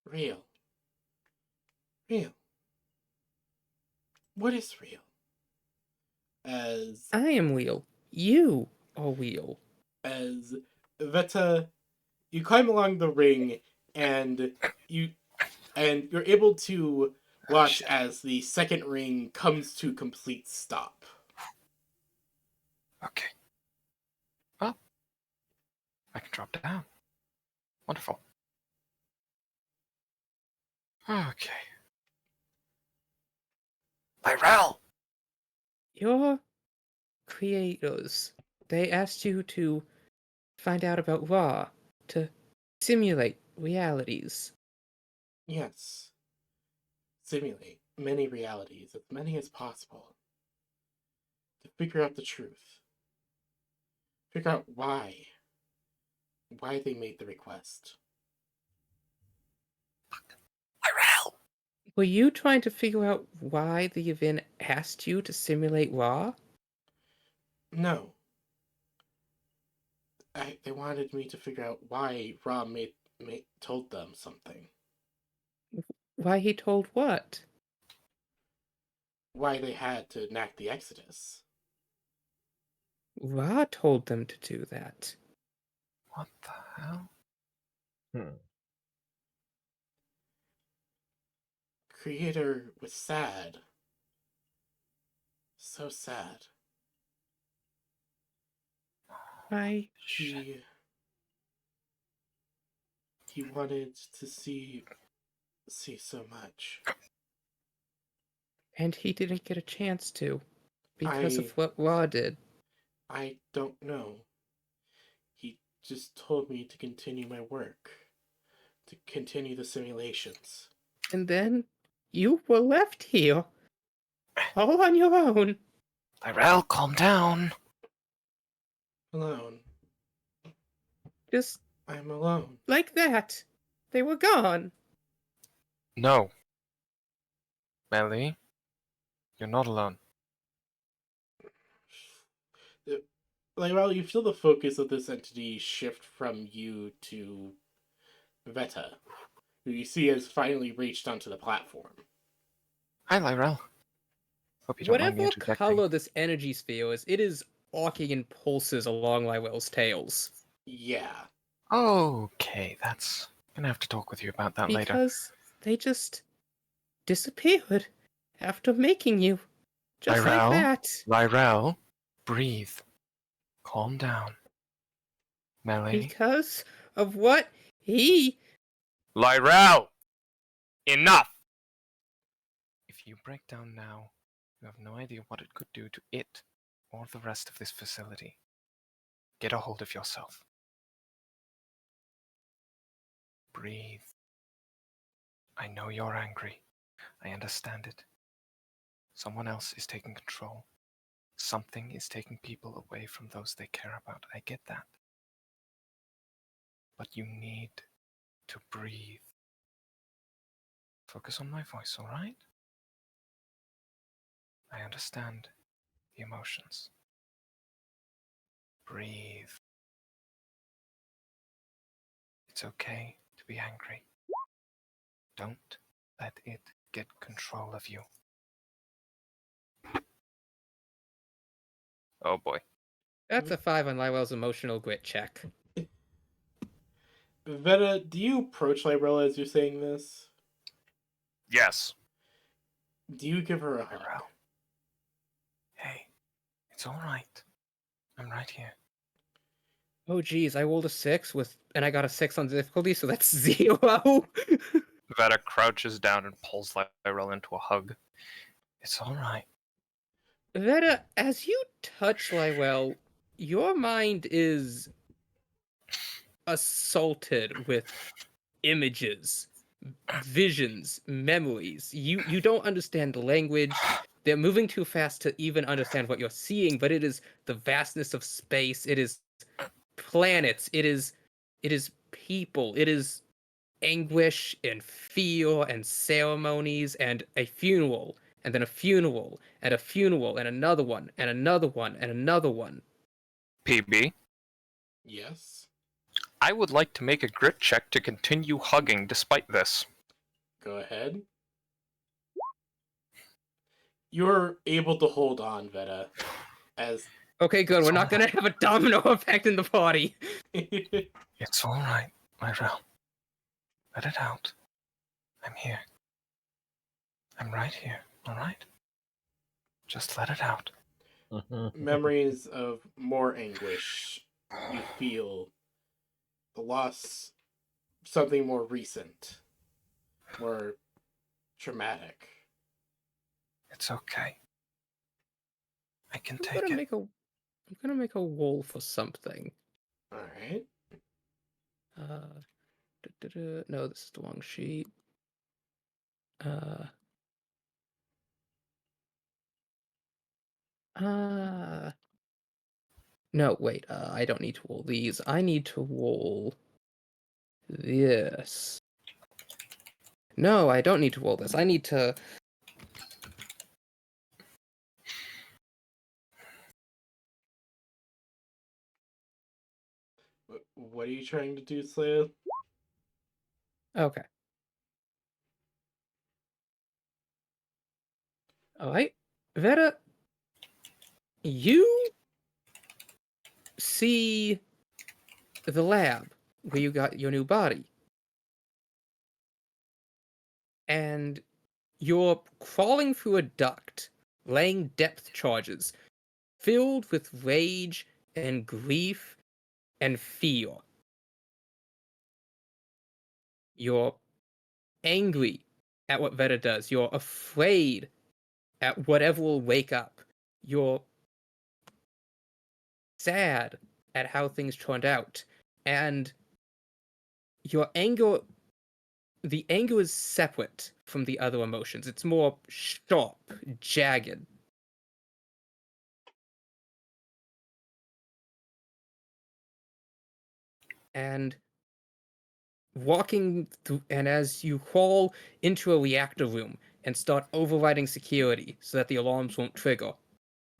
Real. Real. What is real? As I am real. You are real. as Veta, you climb along the ring and you're able to watch as the second ring comes to complete stop. Okay. Well, I can drop down. Wonderful. Okay. Lyrell! Your creators, they asked you to find out about Ra, to simulate realities. Yes. Simulate many realities, as many as possible. To figure out the truth. Figure out why. Why they made the request. Lyrel! Were you trying to figure out why the event asked you to simulate Ra? No. They wanted me to figure out why Ra told them something. Why he told what? Why they had to enact the Exodus. Ra told them to do that. What the hell? Creator was sad. So sad. Why? He wanted to see so much. And he didn't get a chance to. Because I- of what Ra did. I don't know. He just told me to continue my work. To continue the simulations. And then you were left here. All on your own. Lyrel, calm down. Alone. Just I'm alone. like that. They were gone. No. Melly, you're not alone. Like, well, you feel the focus of this entity shift from you to Veta, who you see has finally reached onto the platform. Hi, Lyrel. Hope you don't mind me Whatever interjecting. color this energy sphere is, it is arcing in pulses along Lyrel's tails. Yeah. Okay, that's... Gonna have to talk with you about that later. Because they just disappeared after making you. Just like Lyrel? that. Lyrel, breathe. Calm down. Melly? Because of what he... Lyrel! Enough! If you break down now, you have no idea what it could do to it or the rest of this facility. Get a hold of yourself. Breathe. I know you're angry. I understand it. Someone else is taking control. Something is taking people away from those they care about. I get that. But you need to breathe. Focus on my voice, alright? I understand the emotions. Breathe. It's okay to be angry. Don't let it get control of you. Oh boy. That's a 5 on Lyrel's emotional grit check. Veta, do you approach Lyrella as you're saying this? Yes. Do you give her a hug? Lyrel. Hey, it's alright. I'm right here. Oh geez, I rolled a 6 and I got a 6 on difficulty, so that's 0. Veta crouches down and pulls Lyrel into a hug. It's alright. Veta, as you touch Lyrel, your mind is assaulted with images, visions, memories. You don't understand the language. They're moving too fast to even understand what you're seeing, but it is the vastness of space. It is planets. It is people. It is anguish and fear and ceremonies and a funeral and then a funeral and a funeral and another one and another one and another one. PB, Yes. I would like to make a grit check to continue hugging despite this. Go ahead. You're able to hold on, Veta, as Okay, good. We're not gonna have a domino effect in the party. It's alright, Lyrel. Let it out. I'm here. I'm right here, alright? Just let it out. memories of more anguish. You feel the loss, something more recent, more traumatic. It's okay. I can I'm take gonna it. make a I'm gonna make a roll for something. Alright. No, this is the wrong sheet. Uh, no, wait, I don't need to roll these. I need to roll this. No, I don't need to roll this. I need to... What are you trying to do, Slayer? Okay. Alright. Vera, you see the lab where you got your new body. And you're crawling through a duct, laying depth charges, filled with rage and grief and fear. You're angry at what Veda does. You're afraid at whatever will wake up. You're sad at how things turned out. And your anger, the anger is separate from the other emotions. It's more sharp, jagged. And walking through, and as you crawl into a reactor room and start overriding security so that the alarms won't trigger,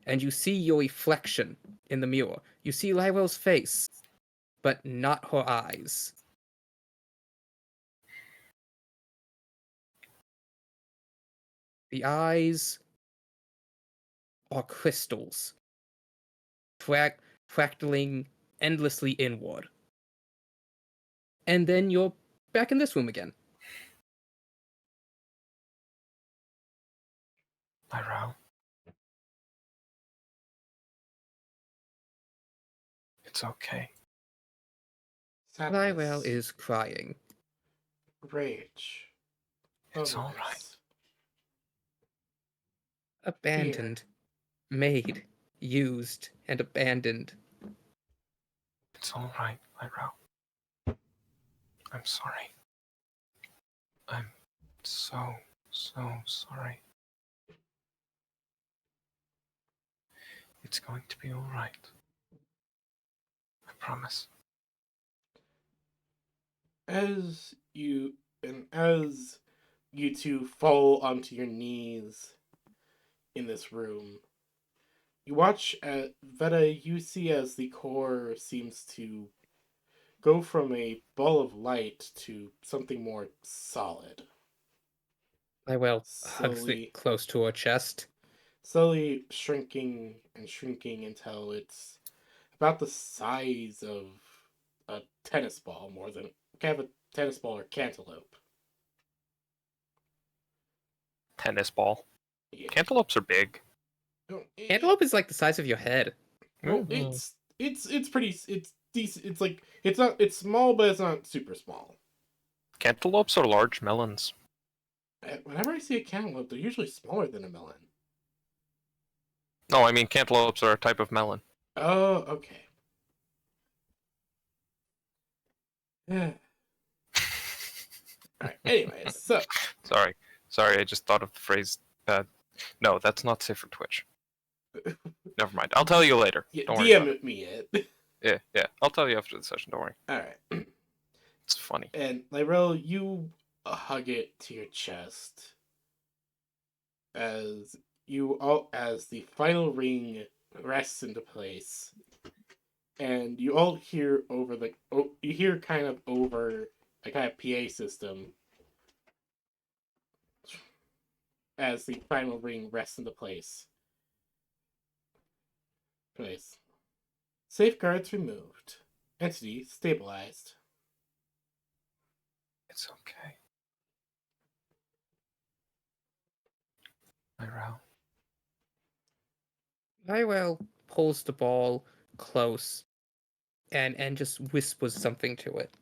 and you see your reflection in the mirror, you see Lyrell's face, but not her eyes. The eyes are crystals, fractaling endlessly inward. And then you're back in this room again. Lyrell. It's okay. Sadness. Lyrell is crying. Rage. It's all Loneliness. right. Abandoned. Made. Used. And abandoned. It's all right, Lyrell. I'm sorry. I'm so sorry. It's going to be all right. I promise. As you two fall onto your knees in this room, you watch at Veda. You see as the core seems to go from a ball of light to something more solid. Lyrell hugs Slowly, it close to her chest. slowly shrinking and shrinking until it's about the size of a tennis ball, more than kind of a tennis ball or cantaloupe. Tennis ball. Yeah. Cantaloupes are big. No, Antelope is like the size of your head. Well, Mhm. it's pretty. It's decent. It's like it's small, but it's not super small. Cantaloupes are large melons. Whenever I see a cantaloupe, they're usually smaller than a melon. No, I mean cantaloupes are a type of melon. Oh, okay. All right. Anyways, so Sorry, I just thought of the phrase. No, that's not safe for Twitch. Never mind. I'll tell you later. yeah, Don't worry about DM me it. it. Yeah. I'll tell you after the session. Don't worry. All right. It's funny. And Lyrell, you hug it to your chest as as the final ring rests into place, and you all hear you hear kind of over a kind of PA system as the final ring rests into place. Safeguards removed. Entity stabilized. It's okay. Lyrell. Lyrell pulls the ball close and just whispers something to it.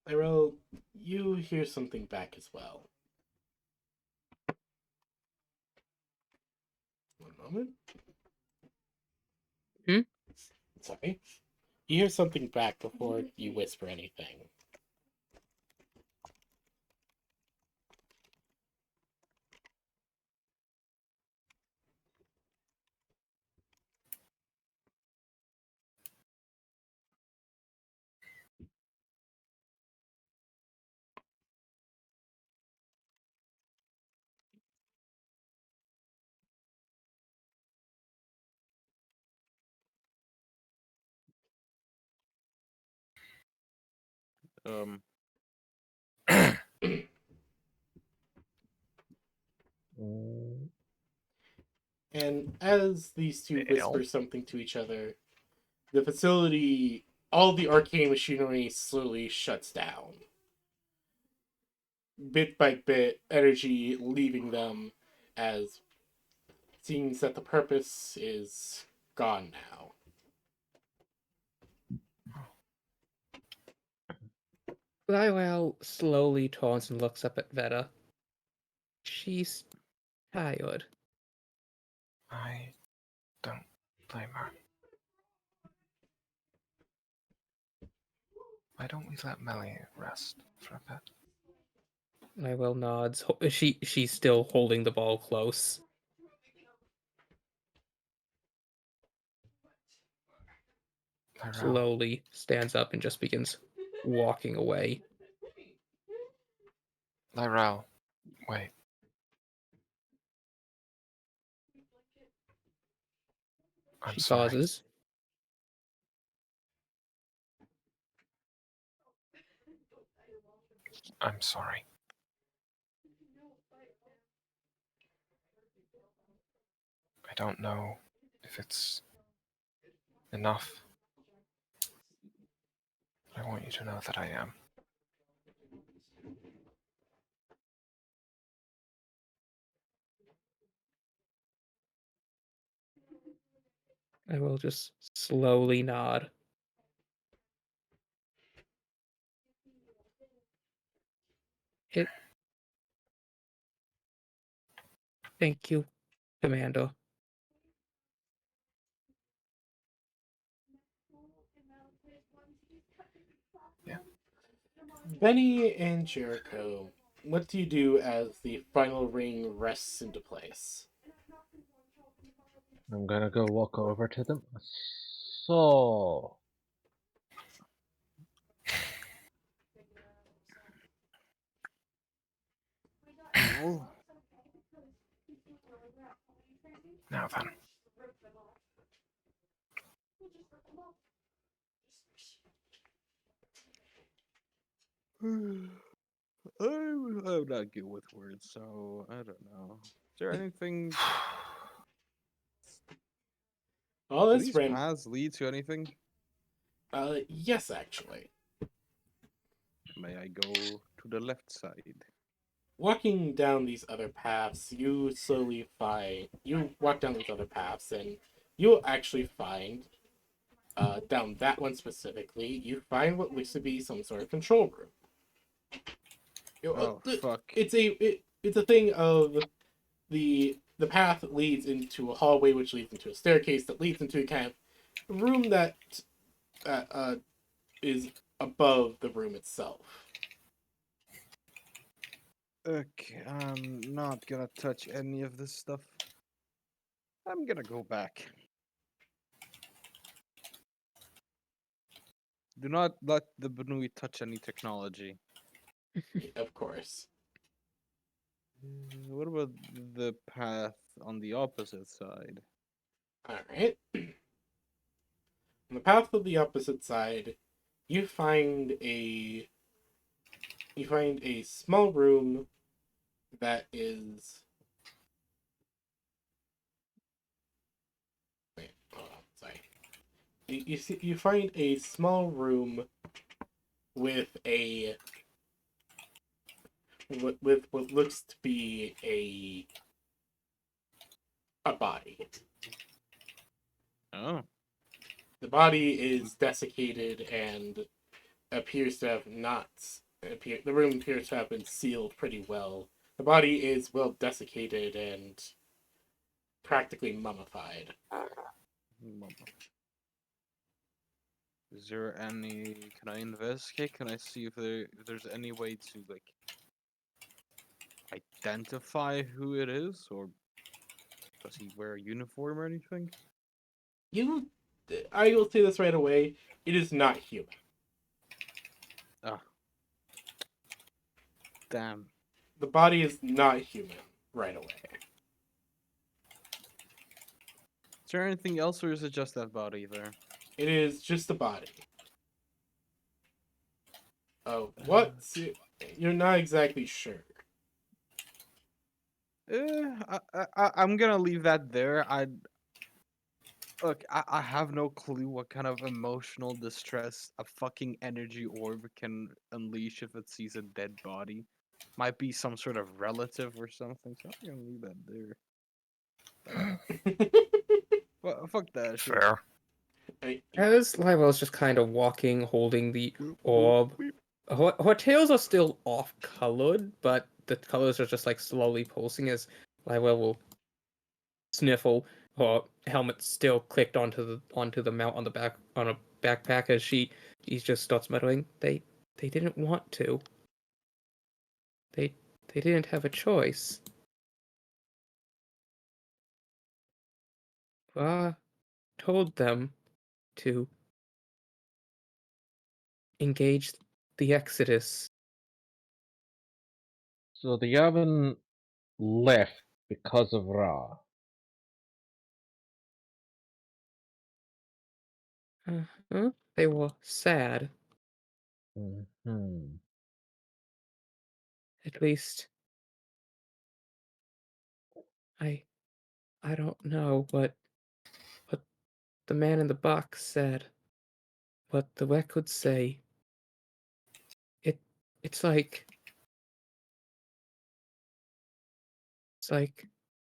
Lyrell, you hear something back as well. One moment. Sorry. You hear something back before you whisper anything. Um, Mm, And as these two Dale? whisper something to each other, the facility, all the arcane machinery slowly shuts down. Bit by bit, energy leaving them as it seems that the purpose is gone now. Lywell slowly turns and looks up at Veta. She's tired. I don't blame her. Why don't we let Melly rest for a bit? Lywell nods. She's still holding the ball close. Lyrell, Slowly stands up and just begins walking away. Lyrell, wait. I'm She sorry. pauses. I'm sorry. I don't know if it's enough. I want you to know that I am. I will just slowly nod. It. Thank you, Commander. Benny and Jericho, what do you do as the final ring rests into place? I'm gonna go walk over to them. So, well, Now then. I'm not good with words, so I don't know. Is there anything? All Do this these ran. paths lead to anything? Yes, actually. May I go to the left side? Walking down these other paths, you walk down these other paths, and you'll actually find, down that one specifically, you find what looks to be some sort of control room. Oh fuck! It's a thing of the path leads into a hallway, which leads into a staircase that leads into a kind of room that is above the room itself. Okay, I'm not gonna touch any of this stuff. I'm gonna go back. Do not let the Benui touch any technology. Of course. What about the path on the opposite side? Alright. On the path of the opposite side, you find a small room that is wait, hold on, sorry. You find a small room with with what looks to be a body. Oh, The body is desiccated and appears to have not the room appears to have been sealed pretty well. The body is well desiccated and practically mummified. mama. Is there any? Can I investigate? Can I see if there's any way to like identify who it is, or does he wear a uniform or anything? I will say this right away. It is not human. Ah, damn. The body is not human right away. Is there anything else, or is it just that body there? It is just a body. Oh, what? You're not exactly sure. I'm gonna leave that there. Look, I have no clue what kind of emotional distress a fucking energy orb can unleash if it sees a dead body. Might be some sort of relative or something, so I'm gonna leave that there. Well, fuck that shit. Fair. As Lywell's just kind of walking, holding the orb, her tails are still off-colored, but the colors are just like slowly pulsing as Lywell will sniffle. Her helmet still clicked onto the mount on the back on a backpack as she just starts muttering, They didn't want to. They didn't have a choice. Ra told them to engage the Exodus. So the Yavin left because of Ra. Huh? They were sad. Hmm. At least I don't know what the man in the box said. What the records say. It it's like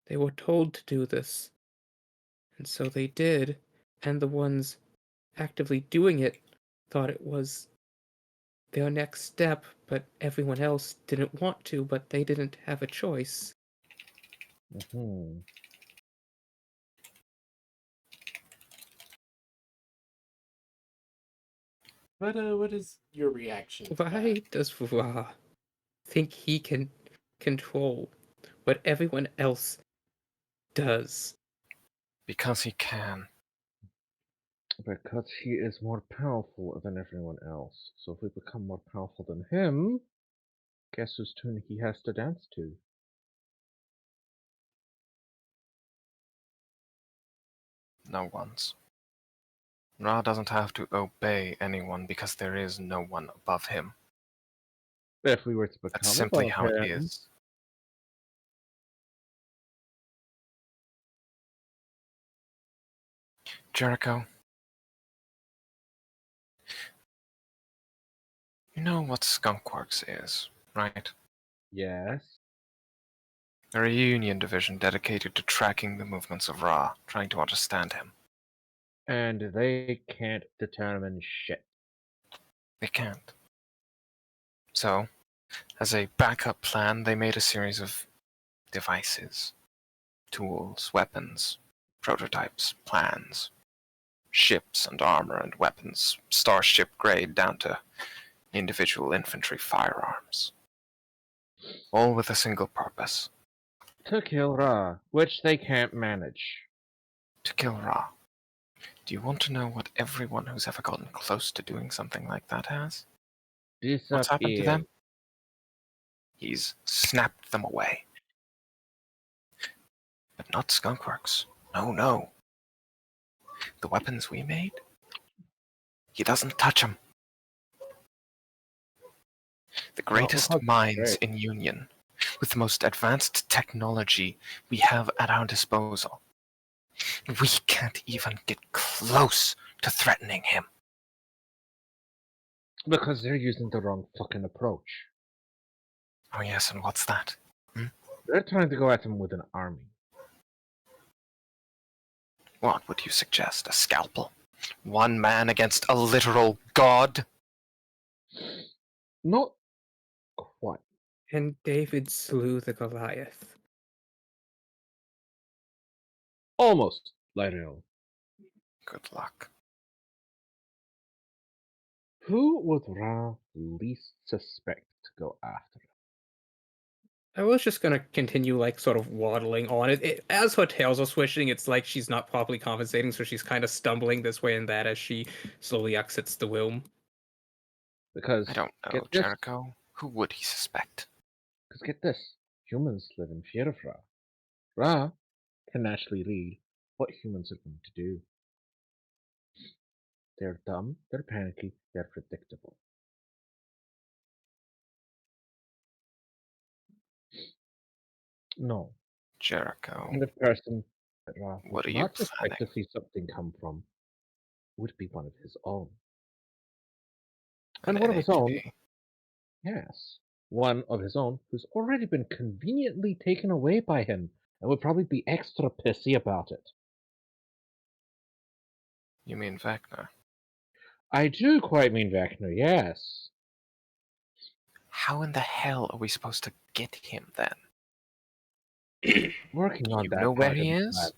they were told to do this. And so they did, and the ones actively doing it thought it was their next step, but everyone else didn't want to, but they didn't have a choice. Hmm. What is your reaction to Why that? does Ra think he can control what everyone else does? Because he can. Because he is more powerful than everyone else. So if we become more powerful than him, guess whose tune he has to dance to? No one's. Ra doesn't have to obey anyone because there is no one above him. If we were to That's become simply above how it him, is. Jericho, you know what Skunkworks is, right? yes. They're a union division dedicated to tracking the movements of Ra, trying to understand him. And they can't determine shit. They can't. So, as a backup plan, they made a series of devices, tools, weapons, prototypes, plans, ships and armor and weapons, starship grade down to individual infantry firearms. All with a single purpose: To kill Ra, which they can't manage. to kill Ra. Do you want to know what everyone who's ever gotten close to doing something like that has? What's happened to Disappear. them? He's snapped them away. But not Skunkworks. No, no. The weapons we made? He doesn't touch them. The greatest Oh, minds great. in Union, with the most advanced technology we have at our disposal. We can't even get close to threatening him. Because they're using the wrong fucking approach. Oh yes, and what's that? They're trying to go at him with an army. What would you suggest? A scalpel? One man against a literal god? Not quite. And David slew the Goliath. Almost, Lyriel. Good luck. Who would Ra least suspect to go after? I was just gonna continue, like, sort of waddling on. As her tails are swishing, it's like she's not properly compensating, so she's kind of stumbling this way and that as she slowly exits the womb. Because I don't know, get this, Jericho. Who would he suspect? because get this, humans live in fear of Ra. Ra can naturally read what humans are going to do. They're dumb, they're panicky, they're predictable. No, the Jericho. kind of person that Ra What would are you not suspect to planning? see something come from would be one of his own. An And one of his own, NHP. yes, one of his own who's already been conveniently taken away by him and would probably be extra pissy about it. You mean Vecna? I do quite mean Vecna, yes. How in the hell are we supposed to get him then? Working on You that know where part of he the is?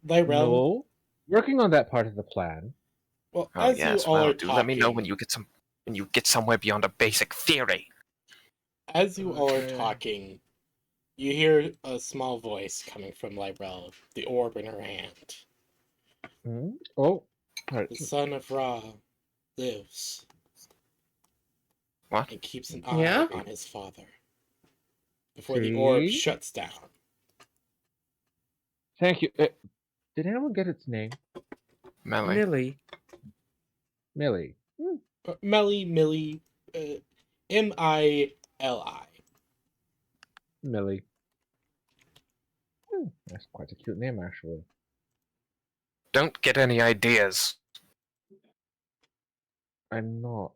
plan. Lyrel, No, working on that part of the plan. well, Oh as you yes, all well, are do let me know talking, when you get somewhere beyond a basic theory. as you all are Okay. talking, you hear a small voice coming from Lyrel, the orb in her hand. Hmm? Oh, right. The son of Ra lives What? and keeps an eye Yeah? on his father before the orb See? shuts down. Thank you. Did anyone get its name? Melly. Millie. Millie. Millie, Mili. Millie. That's quite a cute name, actually. Don't get any ideas. I'm not.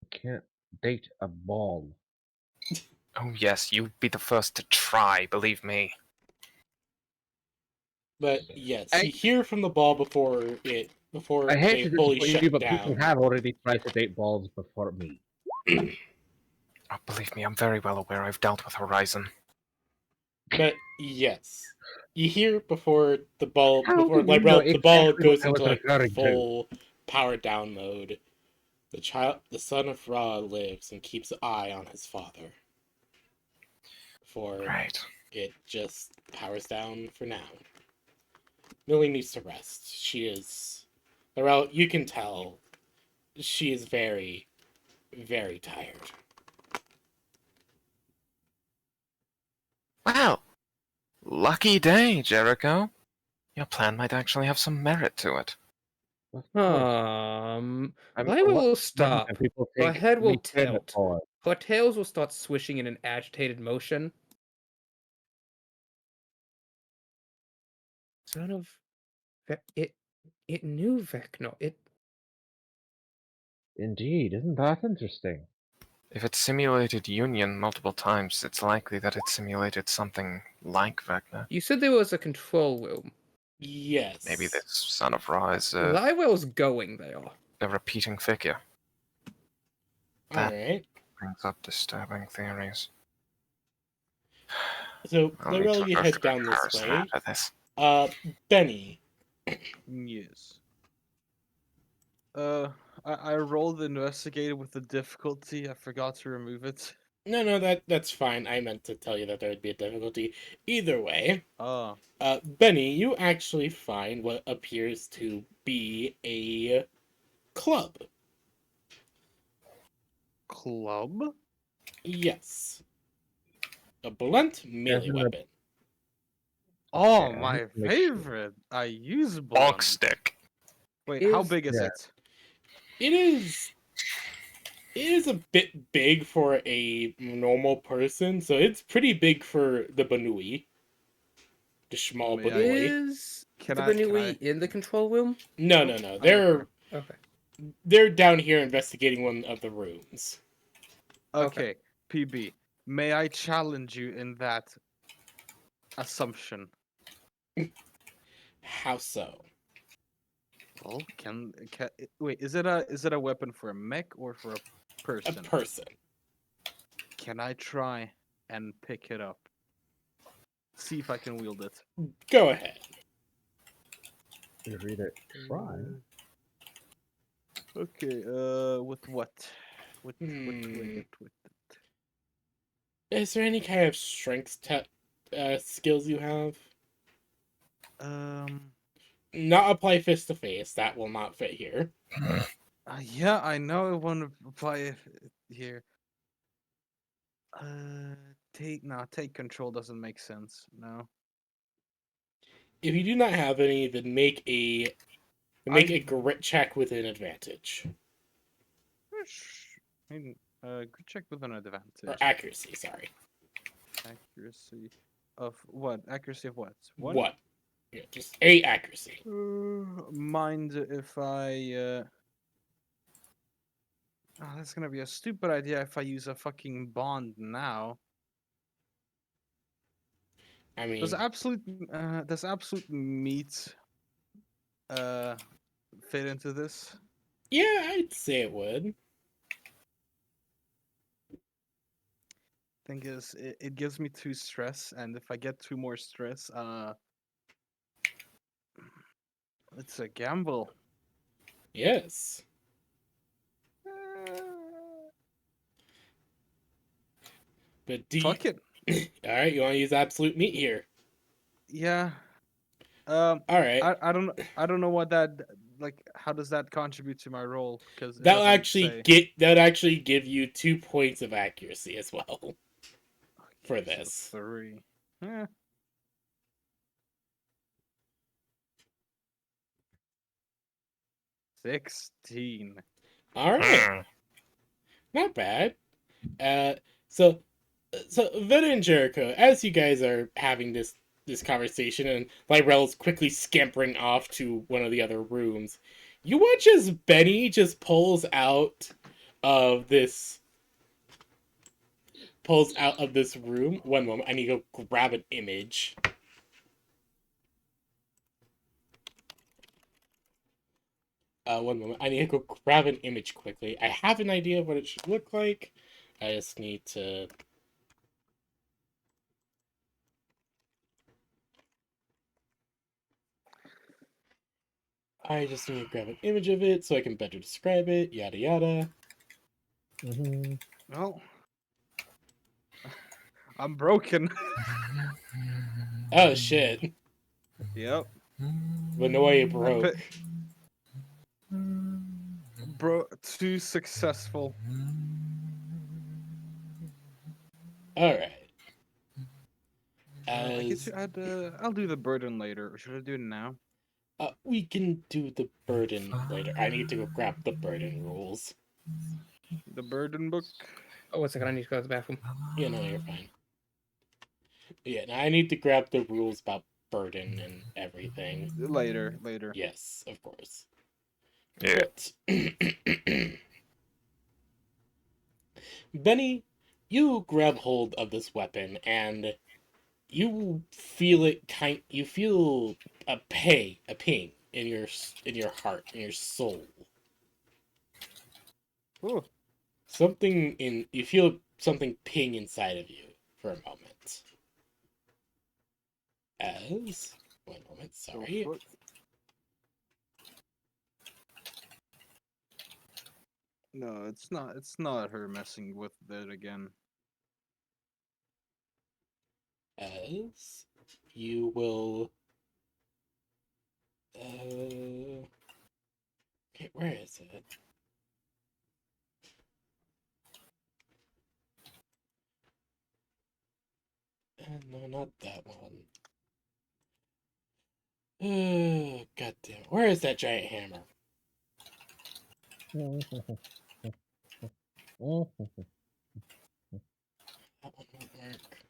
I can't date a ball. Oh yes, you'd be the first to try, believe me. But yes, I- you hear from the ball before I hate they to fully disappoint you, shut but people down. have already tried to date balls before me. Oh, believe me, I'm very well aware. I've dealt with Horizon. But yes, you hear before the ball How before do you know the ball exactly what goes I was into like referring to? full power down mode. The son of Ra lives and keeps an eye on his father. Before Right. it just powers down for now. Millie needs to rest. She is, well, you can tell, she is very, very tired. Well, lucky day, Jericho. Your plan might actually have some merit to it. Of course. I I'm a will lot stop. and people Her take head will me credit tilt. for it. Her tails will start swishing in an agitated motion. Son of... It knew Vecna. Indeed, isn't that interesting? If it simulated Union multiple times, it's likely that it simulated something like Vecna. You said there was a control room. Yes. Maybe this son of Ra is a Lywell's going there. repeating figure. That Alright. brings up disturbing theories. So, I'll need to Lyrel, you go head through a down this comparison way. after this. Benny. Yes. I rolled investigated with the difficulty. I forgot to remove it. No, that's fine. I meant to tell you that there would be a difficulty. Either way, Ah, Benny, you actually find what appears to be a club. club? Yes. A blunt melee Isn't it- weapon. Oh, Yeah, my make sure. favorite. I use Bonk blunt. stick. Wait, how Is- big is Yeah. it? It is a bit big for a normal person, so it's pretty big for the Banui. The small May I- Banui. Is Can the I- can Banui I- in the control room? No. Okay. They're down here investigating one of the rooms. Okay, PB. May I challenge you in that assumption? How so? Well, wait, is it a weapon for a mech or for a A person? person. Can I try and pick it up? See if I can wield it. Go ahead. You read it. Try. Okay, with what? With do I Hmm. get with it? Is there any kind of strength skills you have? Um, Not apply fist to face. That will not fit here. yeah, I know I want to apply it here. Take control doesn't make sense. No, If you do not have any, then make a grit check with an advantage I mean, good check with an or advantage. accuracy. Sorry. Accuracy of what? Accuracy of what? One. What? Yeah, just a accuracy. Mind if I? Oh, that's gonna be a stupid idea if I use a fucking bond now. I mean, Does absolute meat fit into this? yeah, I'd say it would. Thing is, it gives me 2 stress, and if I get 2 more stress, it's a gamble. Yes. But do you? Fuck it. All right, you want to use absolute meat here? Yeah. All right. I don't know what that like. How does that contribute to my role? Because it That'll doesn't actually say. give you 2 points of accuracy as well for Okay, so this. 3. Eh. 16. All right, not bad. Uh, so Vin and Jericho, as you guys are having this conversation, and Lyrell's quickly scampering off to one of the other rooms, you watch as Benny just of this pulls out of this room. One moment, I need to go grab an image. One moment, I need to go grab an image quickly. I have an idea of what it should look like. I just need to. I just need to grab an image of it so I can better describe it. Yada yada. Mm-hmm. Well, I'm broken. Oh shit! Yep. But no way it I broke. too successful. All right. I get As to add. I'll do the burden later, or should I do it now? we can do the burden later. I need to go grab the burden rules. The burden book. Oh, 1 second. I need to go to the bathroom. You know, you're fine. Yeah, now I need to grab the rules about burden and everything. Later. Yes, of course. Yeah. But Benny, you grab hold of this weapon and you feel you feel a ping in your heart, in your soul. Ooh. You feel something ping inside of you for a moment. As one moment, sorry. Go for it. No, it's not. It's not her messing with it again. As you will okay, where is it? No, not that one. God damn it. Where is that giant hammer? That one won't work.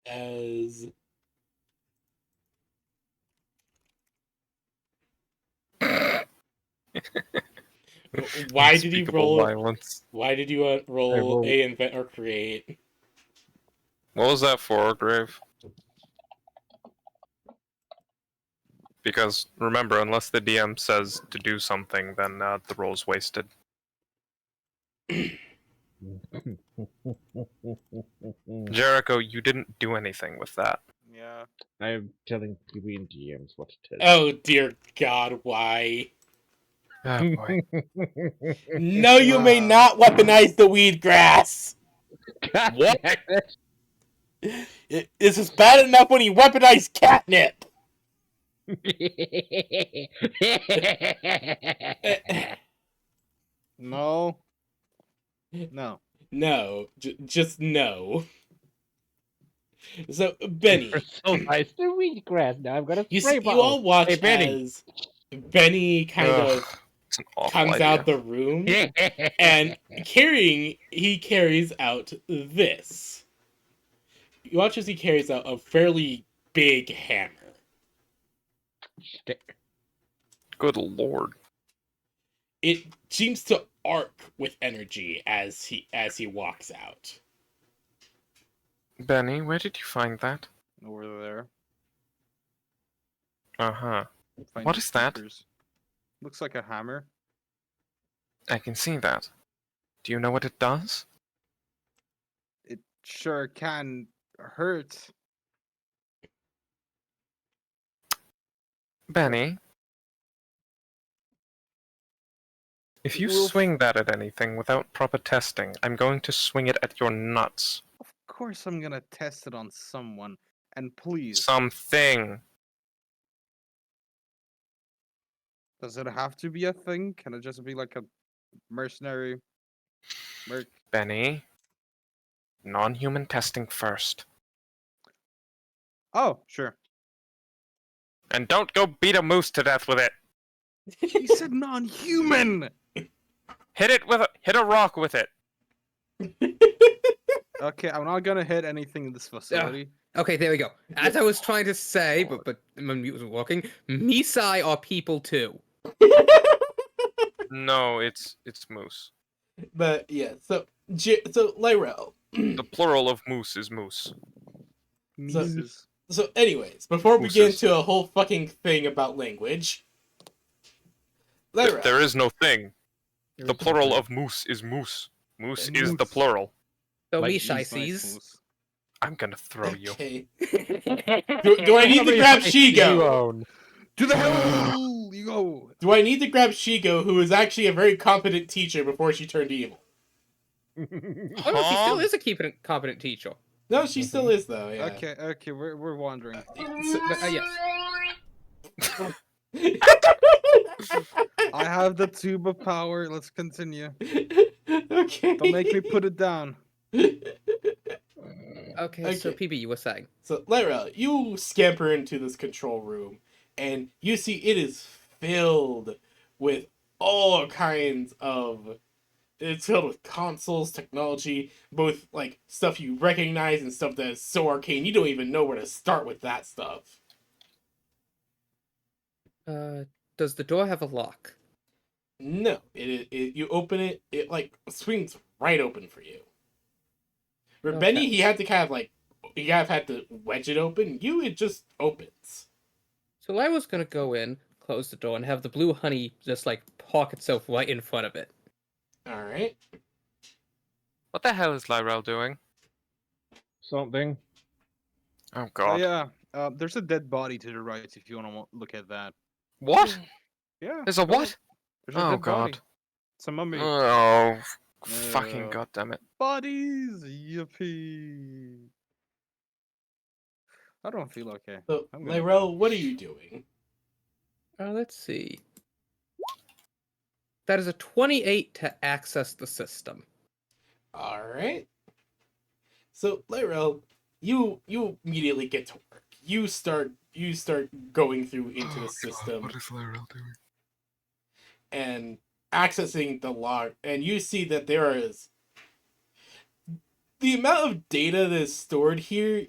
As why did he Unspeakable roll? violence. Why did you roll rolled- a invent or create? What was that for, Grave? Because remember, unless the DM says to do something, then the roll's wasted. Jericho, you didn't do anything with that. Yeah. I'm telling PB and DMs what it is. Oh dear God, why? Oh boy. No, you may not weaponize the weed grass. What? This is bad enough when you weaponize catnip. No. No. No, just no. So Benny, so nice to wheatgrass. Now I've got a you spray see, you bottle. all watch Hey, Benny. as Benny kind Ugh, of it's an awful comes idea. out the room and he carries out this. You watch as he carries out a fairly big hammer. Good lord. It seems to arc with energy as he walks out. Benny, where did you find that? Over there. Uh-huh. Find What the is that? speakers. Looks like a hammer. I can see that. Do you know what it does? It sure can hurt. Benny? If you Wolf. swing that at anything without proper testing, I'm going to swing it at your nuts. Of course I'm gonna test it on someone. And please, Something. does it have to be a thing? Can it just be like a mercenary? Merc? Benny. Non-human testing first. Oh, sure. And don't go beat a moose to death with it. He said non-human! Hit a rock with it. Okay, I'm not gonna hit anything in this facility. Okay, there we go. As I was trying to say, but my mute wasn't working. Misai are people too. No, it's moose. But yeah, so Lyrel. The plural of moose is moose. So- Mises. So, anyways, before we get Mooses. into a whole fucking thing about language, Lyrel. There is no thing. The There's plural nothing. of moose is moose. Moose And is the moose. plural. So Like Misai Nice sees. moose. I'm gonna throw you. Okay. Do I need to grab Shigo? To the hell you go! Do I need to grab Shigo, who is actually a very competent teacher before she turned evil? Oh no, she still is a competent teacher. No, she still is though. Yeah. Okay, we're wandering. Yes. I have the tube of power. Let's continue. Okay. Don't make me put it down. Okay, so Okay. PB, you were saying. So, Lyra, you scamper into this control room, and you see it is filled with all kinds of. It's filled with consoles, technology, both like stuff you recognize and stuff that is so arcane you don't even know where to start with that stuff. Does the door have a lock? No, it you open it, it like swings right open for you. For Okay. Benny, he had to kind of like he kind of had to wedge it open. You, it just opens. So Lyra's gonna go in, close the door, and have the blue honey just like park itself right in front of it. All right. What the hell is Lyrel doing? Something. Oh Oh god. yeah, there's a dead body to the right if you want to look at that. What? Yeah. There's a go. what? There's a Oh dead body. god. It's a mummy. Oh, fucking No. goddammit. Bodies, yippee! I don't feel okay. So, I'm gonna Lyrel, what are you doing? Let's see. That is a 28 to access the system. All right. So, Lyrel, you immediately get to work. You start going through into the system What is Lyrel doing? and accessing the log, and you see that there is the amount of data that is stored here.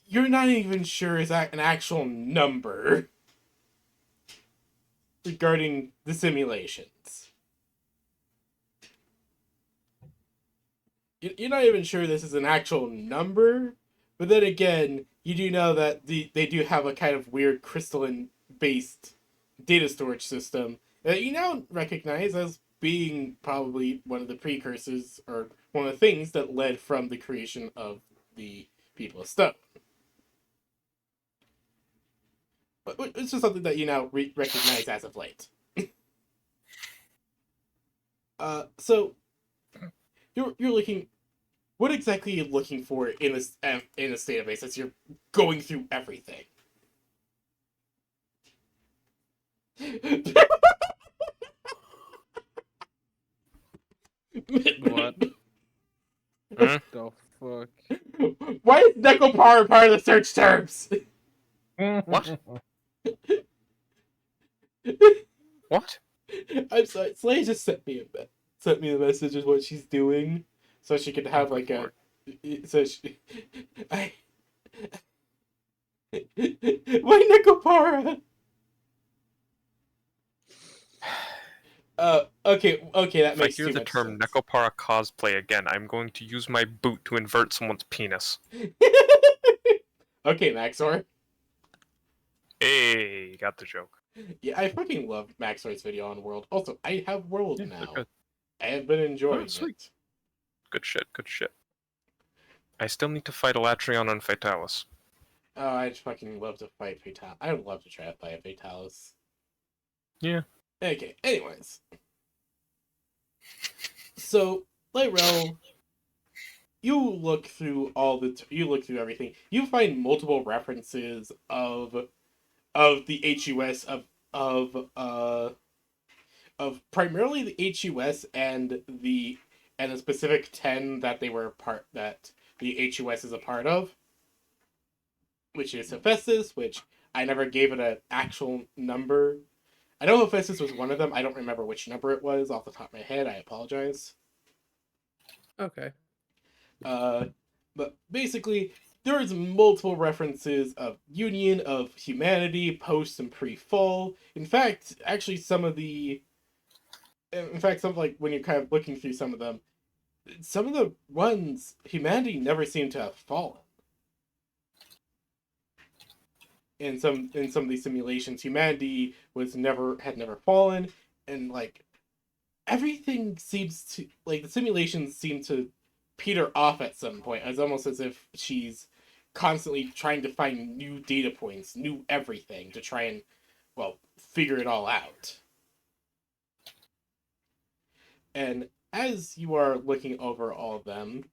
You're not even sure is that an actual number regarding the simulations. You're not even sure this is an actual number, but then again, you do know that they do have a kind of weird crystalline based data storage system that you now recognize as being probably one of the precursors or one of the things that led from the creation of the people of Stone. But it's just something that you now recognize as of late. So you're looking. What exactly are you looking for in this database as you're going through everything? What? Hmm? The fuck? Why is Necropara part of the search terms? What? What? I'm sorry, Slay just sent me the message of what she's doing, so she could have like a. So she, I. Why Necropara? Okay, that If I makes hear too the much term sense. Necopara cosplay again, I'm going to use my boot to invert someone's penis. Okay, Maxor. Hey, got the joke. Yeah, I fucking love Maxor's video on World. Also, I have World Yeah, they're now. good. I have been enjoying sweet. it. Good shit, good shit. I still need to fight Elatrion and Fatalis. Oh, I'd fucking love to fight Fatalis. I would love to try to fight Fatalis. Yeah. Okay, anyways. So, Lightrell, you look through everything. You find multiple references of the HUS of primarily the HUS and the specific 10 that that the HUS is a part of, which is Hephaestus, which I never gave it an actual number. I know Hephaestus was one of them. I don't remember which number it was off the top of my head. I apologize. Okay. But basically, there's multiple references of Union, of Humanity, post and pre-fall. In fact, some like when you're kind of looking through some of them, some of the ones, Humanity never seemed to have fallen. In some of these simulations, Humanity had never fallen, and like everything seems to the simulations seem to peter off at some point. It's almost as if she's constantly trying to find new data points, new everything to try and figure it all out. And as you are looking over all of them,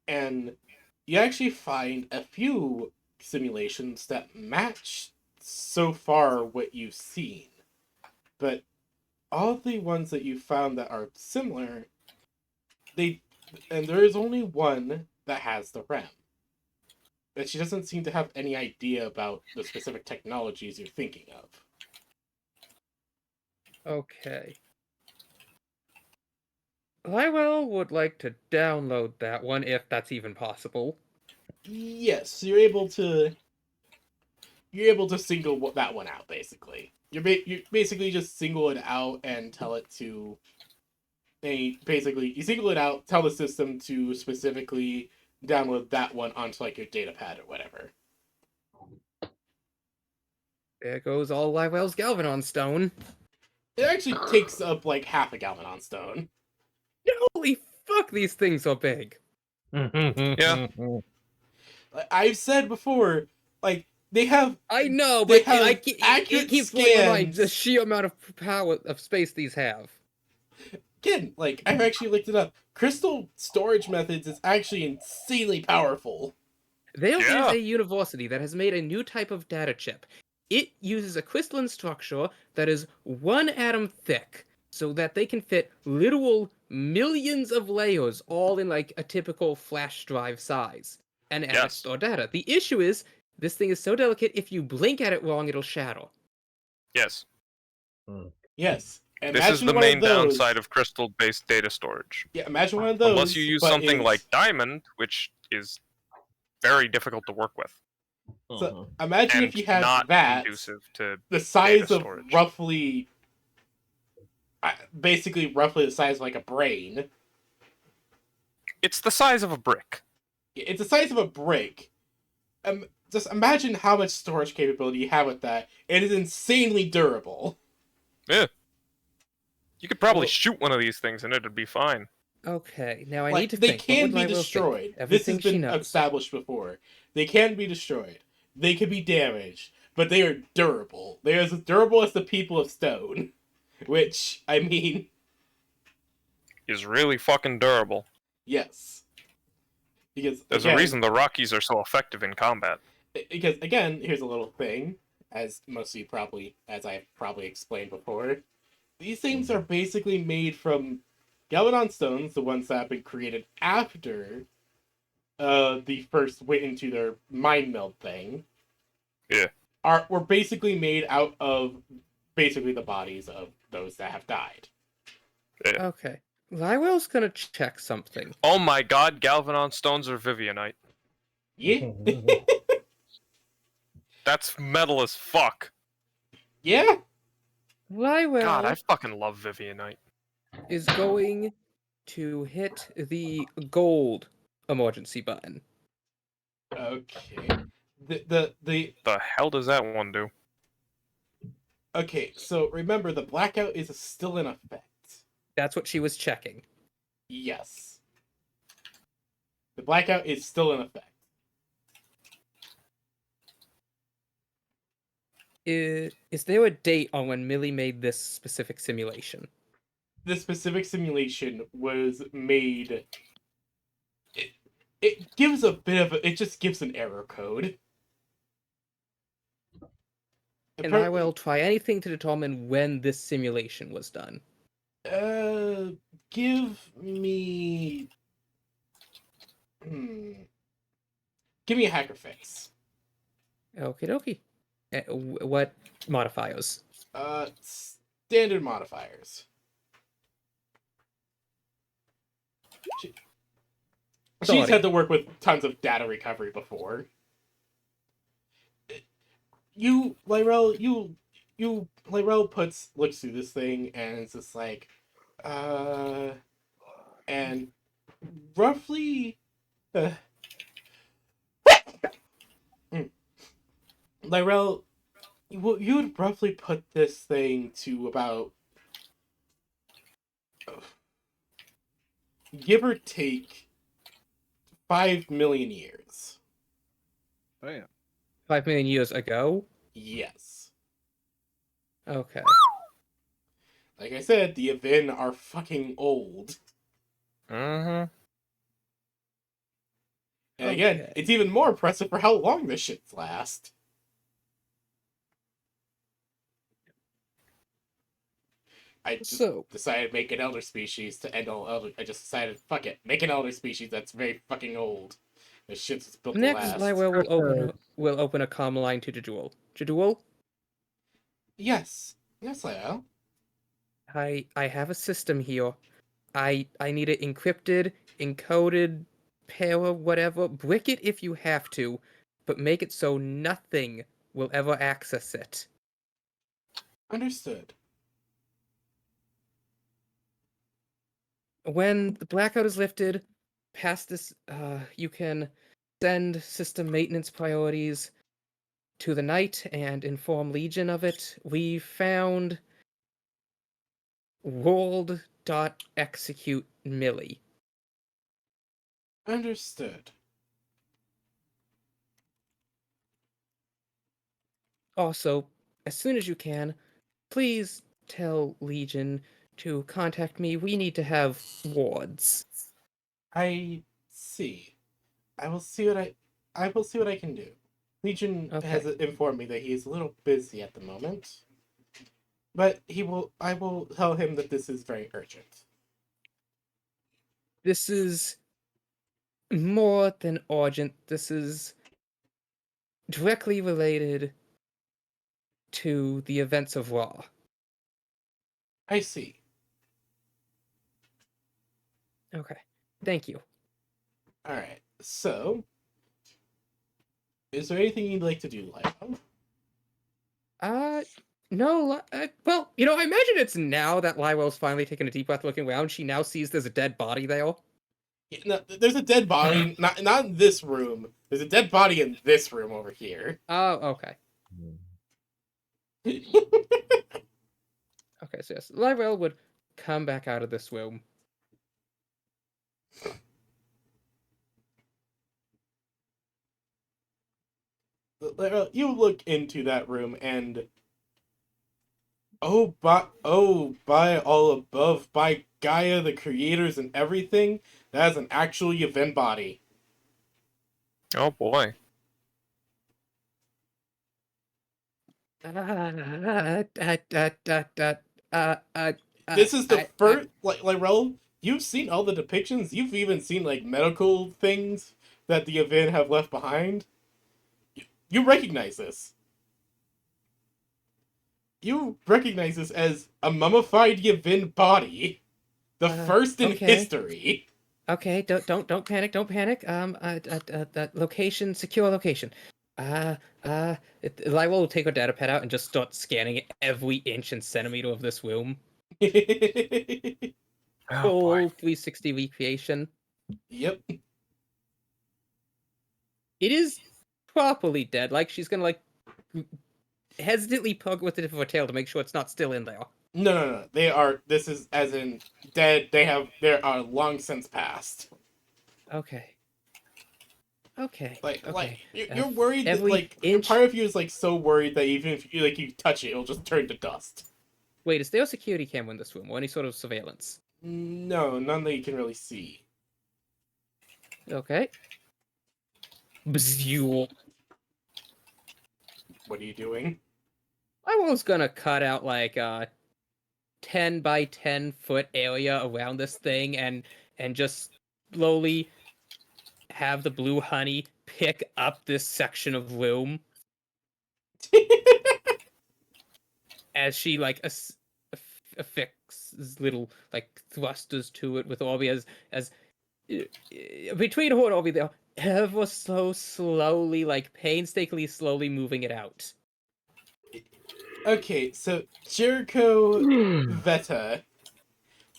and you actually find a few simulations that match so far what you've seen. But all the ones that you found that are similar, there is only one that has the REM. But she doesn't seem to have any idea about the specific technologies you're thinking of. Okay. Lywell would like to download that one if that's even possible. Yes, you're able to single that one out, basically. You basically just single it out and tell it to... you single it out, tell the system to specifically download that one onto your data pad or whatever. There goes all Lywell's Galvanon stone. It actually takes up half a Galvanon stone. Holy fuck, these things are big. Yeah. I've said before, they have... I know, They but have it keeps blowing my mind, the scans. sheer amount of power of space these have. Again, I've actually looked it up. Crystal storage methods is actually insanely powerful. There is Yeah. a university that has made a new type of data chip. It uses a crystalline structure that is 1 atom thick, so that they can fit literal millions of layers all in a typical flash drive size, and add Yes. store data. The issue is, this thing is so delicate, if you blink at it wrong, it'll shatter. Yes. Yes. This is the main downside of crystal-based data storage. Yeah, imagine one of those. Unless you use but something is- like diamond, which is very difficult to work with. So, imagine And if you had not that, conducive to the size data of storage. roughly... basically roughly the size of a brain. It's the size of a brick. It's the size of a brick, just imagine how much storage capability you have with that. It is insanely durable. Yeah. You could probably Well- shoot one of these things and it'd be fine. Okay, now I Like, need to they think. What can would be Lyril think? destroyed. This Everything has she been knows. established before. They can be destroyed. They can be damaged, but they are durable. They are as durable as the people of stone. Which, I mean, Is really fucking durable. yes. Because There's again, a reason the Rockies are so effective in combat. Because again, here's a little thing, as most of you probably, as I've probably explained before, these things are basically made from Galvadon stones, the ones that have been created after the first went into their mind meld thing. Yeah. Were basically made out of basically the bodies of those that have died. Okay. Lyril's gonna check something. Oh my god, Galvanon stones are Vivianite. Yeah, That's metal as fuck. yeah. Lyril God, I fucking love Vivianite. is going to hit the gold emergency button. Okay. The The hell does that one do? okay. So remember, the blackout is still in effect. That's what she was checking. Yes. The blackout is still in effect. Is there a date on when Millie made this specific simulation? The specific simulation was made. It gives a bit of a. It just gives an error code. And I will try anything to determine when this simulation was done. Give me. Give me a hacker fix. Okie dokie. What modifiers? Standard modifiers. She's Sorry. had to work with tons of data recovery before. Lyrel looks through this thing and it's just like, and roughly, Lyrel, you would roughly put this thing to about, give or take, 5 million years. Damn. 5 million years ago? Yes. Okay. Like I said, the Yavin are fucking old. Mm-hmm. And again, Okay. it's even more impressive for how long this shits last. I just So, decided to make an elder species to end all elder. I just decided, fuck it, make an elder species that's very fucking old. This shit's built next to last. Lyril will open a comm line to Jadul. Jadul, Yes. Yes, Lyle. I have a system here. I need it encrypted, encoded, para, whatever. Brick it if you have to, but make it so nothing will ever access it. Understood. When the blackout is lifted, past this, you can send system maintenance priorities to the night and inform Legion of it. We found world.execute Millie. Understood. Also, as soon as you can, please tell Legion to contact me. We need to have wards. I see. I will see what I can do. Legion has Okay. informed me that he is a little busy at the moment. But I will tell him that this is very urgent. This is more than urgent. This is directly related to the events of Raw. I see. Okay. Thank you. Alright, so is there anything you'd like to do, Lyle? No, well, I imagine it's now that Lywell's finally taken a deep breath looking around, she now sees there's a dead body there. No, there's a dead body. Not in this room. There's a dead body in this room over here. Oh, okay. Hmm. Okay, so yes, Lyrel would come back out of this room. You look into that room and by all above, by Gaia, the creators and everything, that is an actual Yevon body. Oh boy. This is the first like Raul, you've seen all the depictions, you've even seen like medical things that the Yevon have left behind. You recognize this. You recognize this as a mummified Yevon body. The first in okay. history. Okay, don't panic, don't panic. Location, secure location. Lyrel will take her data pad out and just start scanning every inch and centimeter of this room. Oh Full boy. 360 recreation. Yep. It is properly dead. Like she's gonna hesitantly poke with the tip of her tail to make sure it's not still in there. No. They are. This is as in dead. They are long since passed. Okay. Okay. You're worried that every like inch- part of you is like so worried that even if you touch it, it'll just turn to dust. Wait, is there a security camera in this room or any sort of surveillance? No, none that you can really see. Okay. Bzzz. What are you doing? I was gonna cut out like a 10 by 10 foot area around this thing and just slowly have the blue honey pick up this section of room as she like affixes little like thrusters to it with Orby as between her and Orby they're ever so slowly, like painstakingly slowly moving it out. Okay, so Jericho, Veta,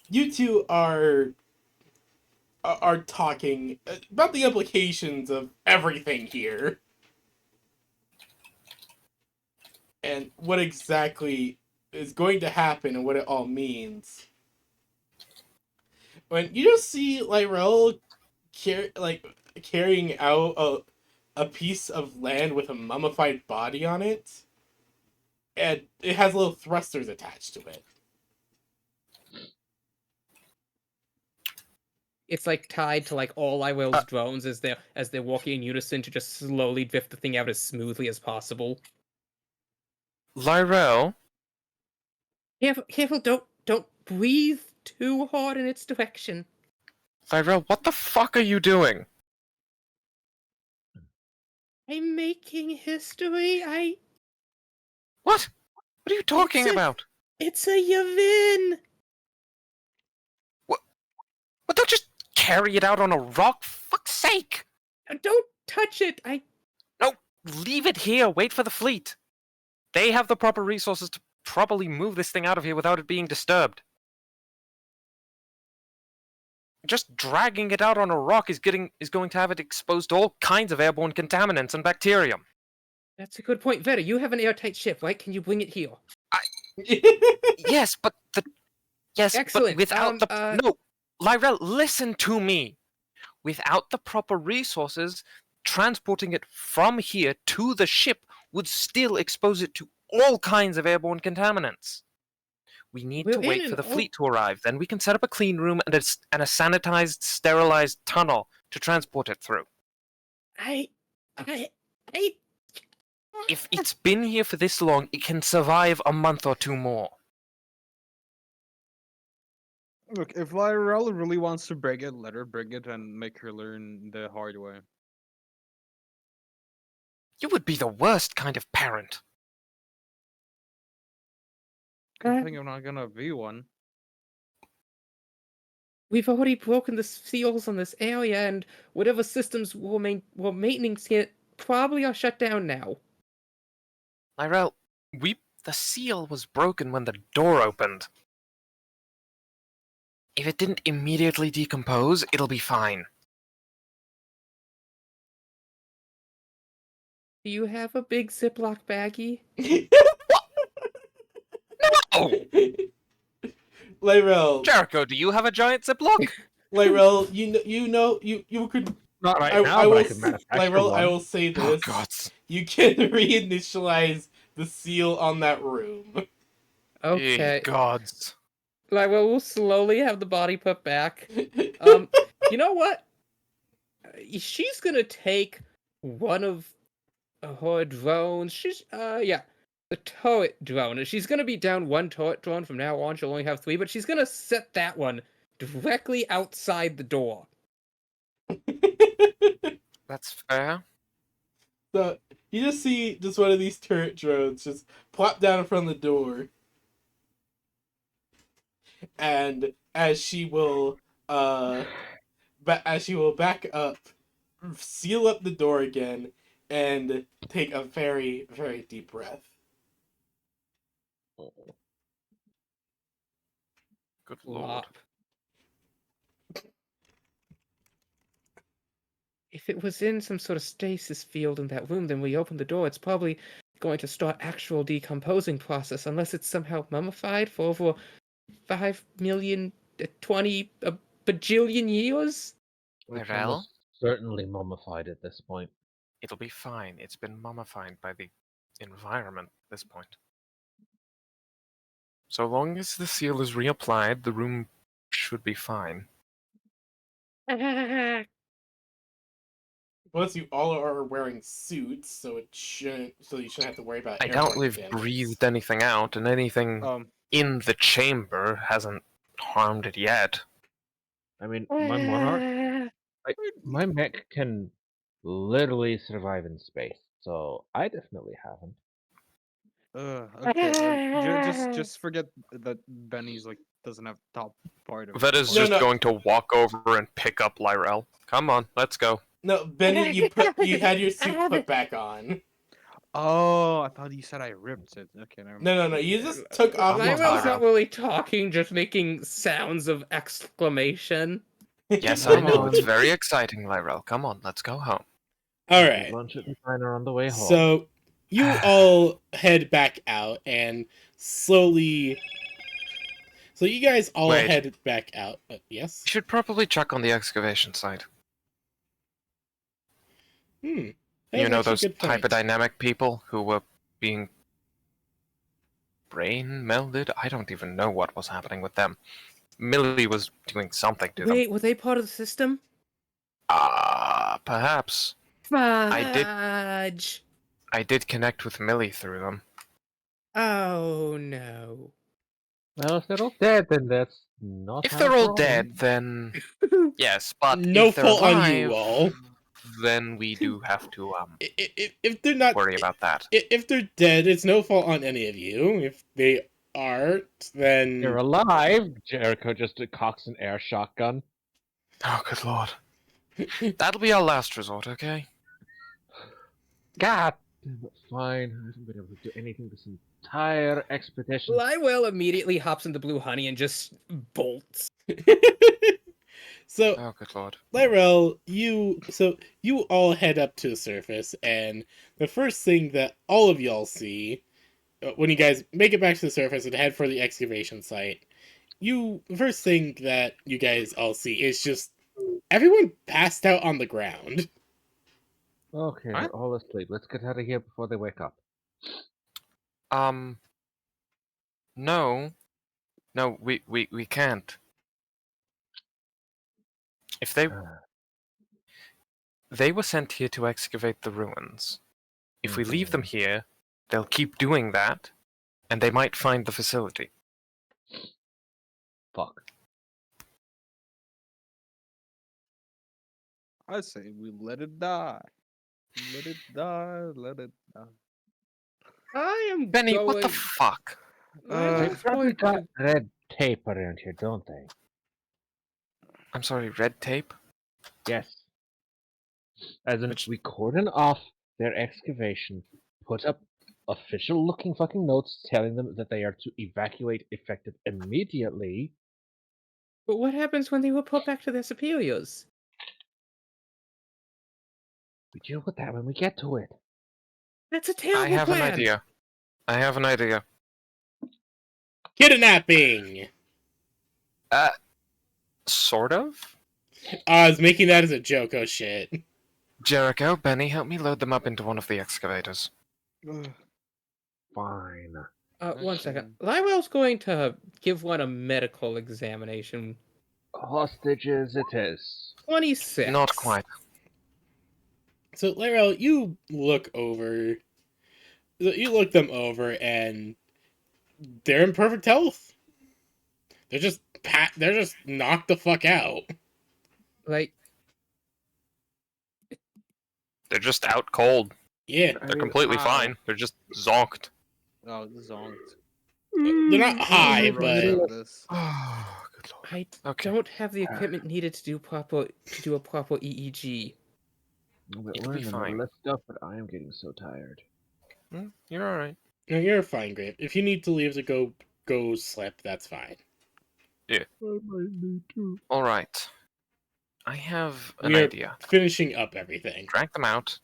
you two are talking about the implications of everything here, and what exactly is going to happen and what it all means. When you just see Lyrel carrying out a piece of land with a mummified body on it, and it has little thrusters attached to it. It's like tied to like all Lyrel's drones as they're walking in unison to just slowly drift the thing out as smoothly as possible. Lyrel, Careful, don't breathe too hard in its direction. Lyrel, what the fuck are you doing? I'm making history. What? What are you talking about? It's a Yevon. But don't just carry it out on a rock, fuck's sake! Don't touch it. No, leave it here, wait for the fleet. They have the proper resources to properly move this thing out of here without it being disturbed. Just dragging it out on a rock is going to have it exposed to all kinds of airborne contaminants and bacterium. That's a good point. Veta, you have an airtight ship, right? Can you bring it here? Yes, but Excellent. but without no, Lyrel, listen to me. Without the proper resources, transporting it from here to the ship would still expose it to all kinds of airborne contaminants. We need to wait for the fleet to arrive. Then we can set up a clean room and a sanitized, sterilized tunnel to transport it through. If it's been here for this long, it can survive a month or two more. Look, if Lyrel really wants to bring it, let her bring it and make her learn the hard way. You would be the worst kind of parent. I think I'm not gonna be one. We've already broken the seals on this area, and whatever systems were maintaining it probably are shut down now. Lyrel, the seal was broken when the door opened. If it didn't immediately decompose, it'll be fine. Do you have a big Ziploc baggie? Oh! Lyrel, Jericho, do you have a giant Ziploc? Lyrel, you could. Not right I now, will but I can manufacture Lyrel, one. I will say Oh, this: God. you can reinitialize the seal on that room. Okay. Gods. Like, well, we'll slowly have the body put back. You know what? She's gonna take one of her drones. The turret drone. She's gonna be down one turret drone from now on. She'll only have 3, but she's gonna set that one directly outside the door. That's fair. So you just see one of these turret drones just plop down in front of the door, and as she will back up, seal up the door again, and take a very, very deep breath. Good lord. Flop. If it was in some sort of stasis field in that room, then we open the door, it's probably going to start actual decomposing process, unless it's somehow mummified for over 5 million, 20 a bajillion years. It's Lyrel? almost certainly mummified at this point. It'll be fine. It's been mummified by the environment at this point. So long as the seal is reapplied, the room should be fine. Plus, you all are wearing suits, so you shouldn't have to worry about. I doubt airborne we've contaminants. breathed anything out, and anything in the chamber hasn't harmed it yet. I mean, my Monarch, my mech can literally survive in space, so I definitely haven't. Okay. Just forget that Benny's like doesn't have top part of. That is No, just no. going to walk over and pick up Lyrel. Come on, let's go. No, Benny, you had your suit put back on. Oh, I thought you said I ripped it. Okay, never mind. No, you just took off your Lyrel's Lyrel. not really talking, just making sounds of exclamation. Yes, I Come know. It's on. very exciting, Lyrel. Come on, let's go home. All right. Lunch at the diner on the way home. So you all head back out and slowly. So you guys all Wait. head back out. Yes. You should probably check on the excavation site. That You is know actually a those good point. hyperdynamic people who were being brain melded? I don't even know what was happening with them. Millie was doing something to them. Wait, were they part of the system? Perhaps. Fudge! I did connect with Millie through them. Oh no. Well, if they're all dead, then that's not. If our they're all problem. dead, then yes, but No if they're fault on alive, you all. then we do have to If they're not worry about that. If they're dead, it's no fault on any of you. If they aren't, then They're alive. Jericho just cocks an air shotgun. Oh, good lord. That'll be our last resort, okay? God, damn it, fine. I haven't been able to do anything this entire expedition. Lywell immediately hops into Blue Honey and just bolts. So Oh, good lord. Lyrel, you all head up to the surface, and the first thing that all of y'all see when you guys make it back to the surface and head for the excavation site, the first thing that you guys all see is just everyone passed out on the ground. Okay, Huh? we're all asleep. Let's get out of here before they wake up. No. No, we can't. If they were sent here to excavate the ruins. If we leave them here, they'll keep doing that, and they might find the facility. Fuck. I say we let it die. Let it die. Let it die. I am Benny, going... what the fuck? They I'm probably going got red tape around here, don't they? I'm sorry, red tape? Yes. As in, we cordon off their excavation, put up official-looking fucking notes telling them that they are to evacuate effective immediately, But what happens when they were put back to their superiors? We deal with that when we get to it. That's a terrible I have plan. an idea. I have an idea. Kidnapping! Sort of? I was making that as a joke, oh shit. Jericho, Benny, help me load them up into one of the excavators. Ugh. Fine. One second. Okay. Lywell's going to give one a medical examination. Hostages it is. 26. Not quite. So, Lyrel, you look them over, and they're in perfect health. They're just knocked the fuck out. Like, They're just out cold. Yeah, They're completely Ow. fine. They're just zonked. Oh, zonked. they're not high, Right but about this. Oh, good lord. I Okay. don't have the equipment needed to do a proper EEG. We're It'll be in the fine. middle of stuff, but I am getting so tired. You're alright. no, you're fine, Grape. If you need to leave to go slip, that's fine. I might need to. Alright. I have an We're idea. finishing up everything. Drag them out,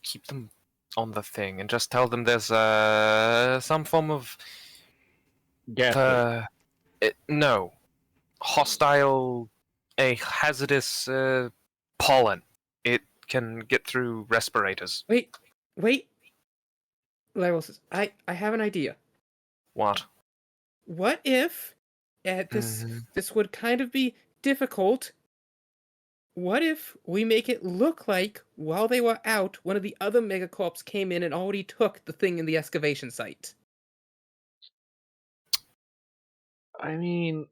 keep them on the thing, and just tell them there's some form of Gas. no, hostile, a hazardous pollen. It can get through respirators. Wait. Lywell says, I have an idea. What? What if this would kind of be difficult? What if we make it look like while they were out, one of the other megacorps came in and already took the thing in the excavation site? I mean,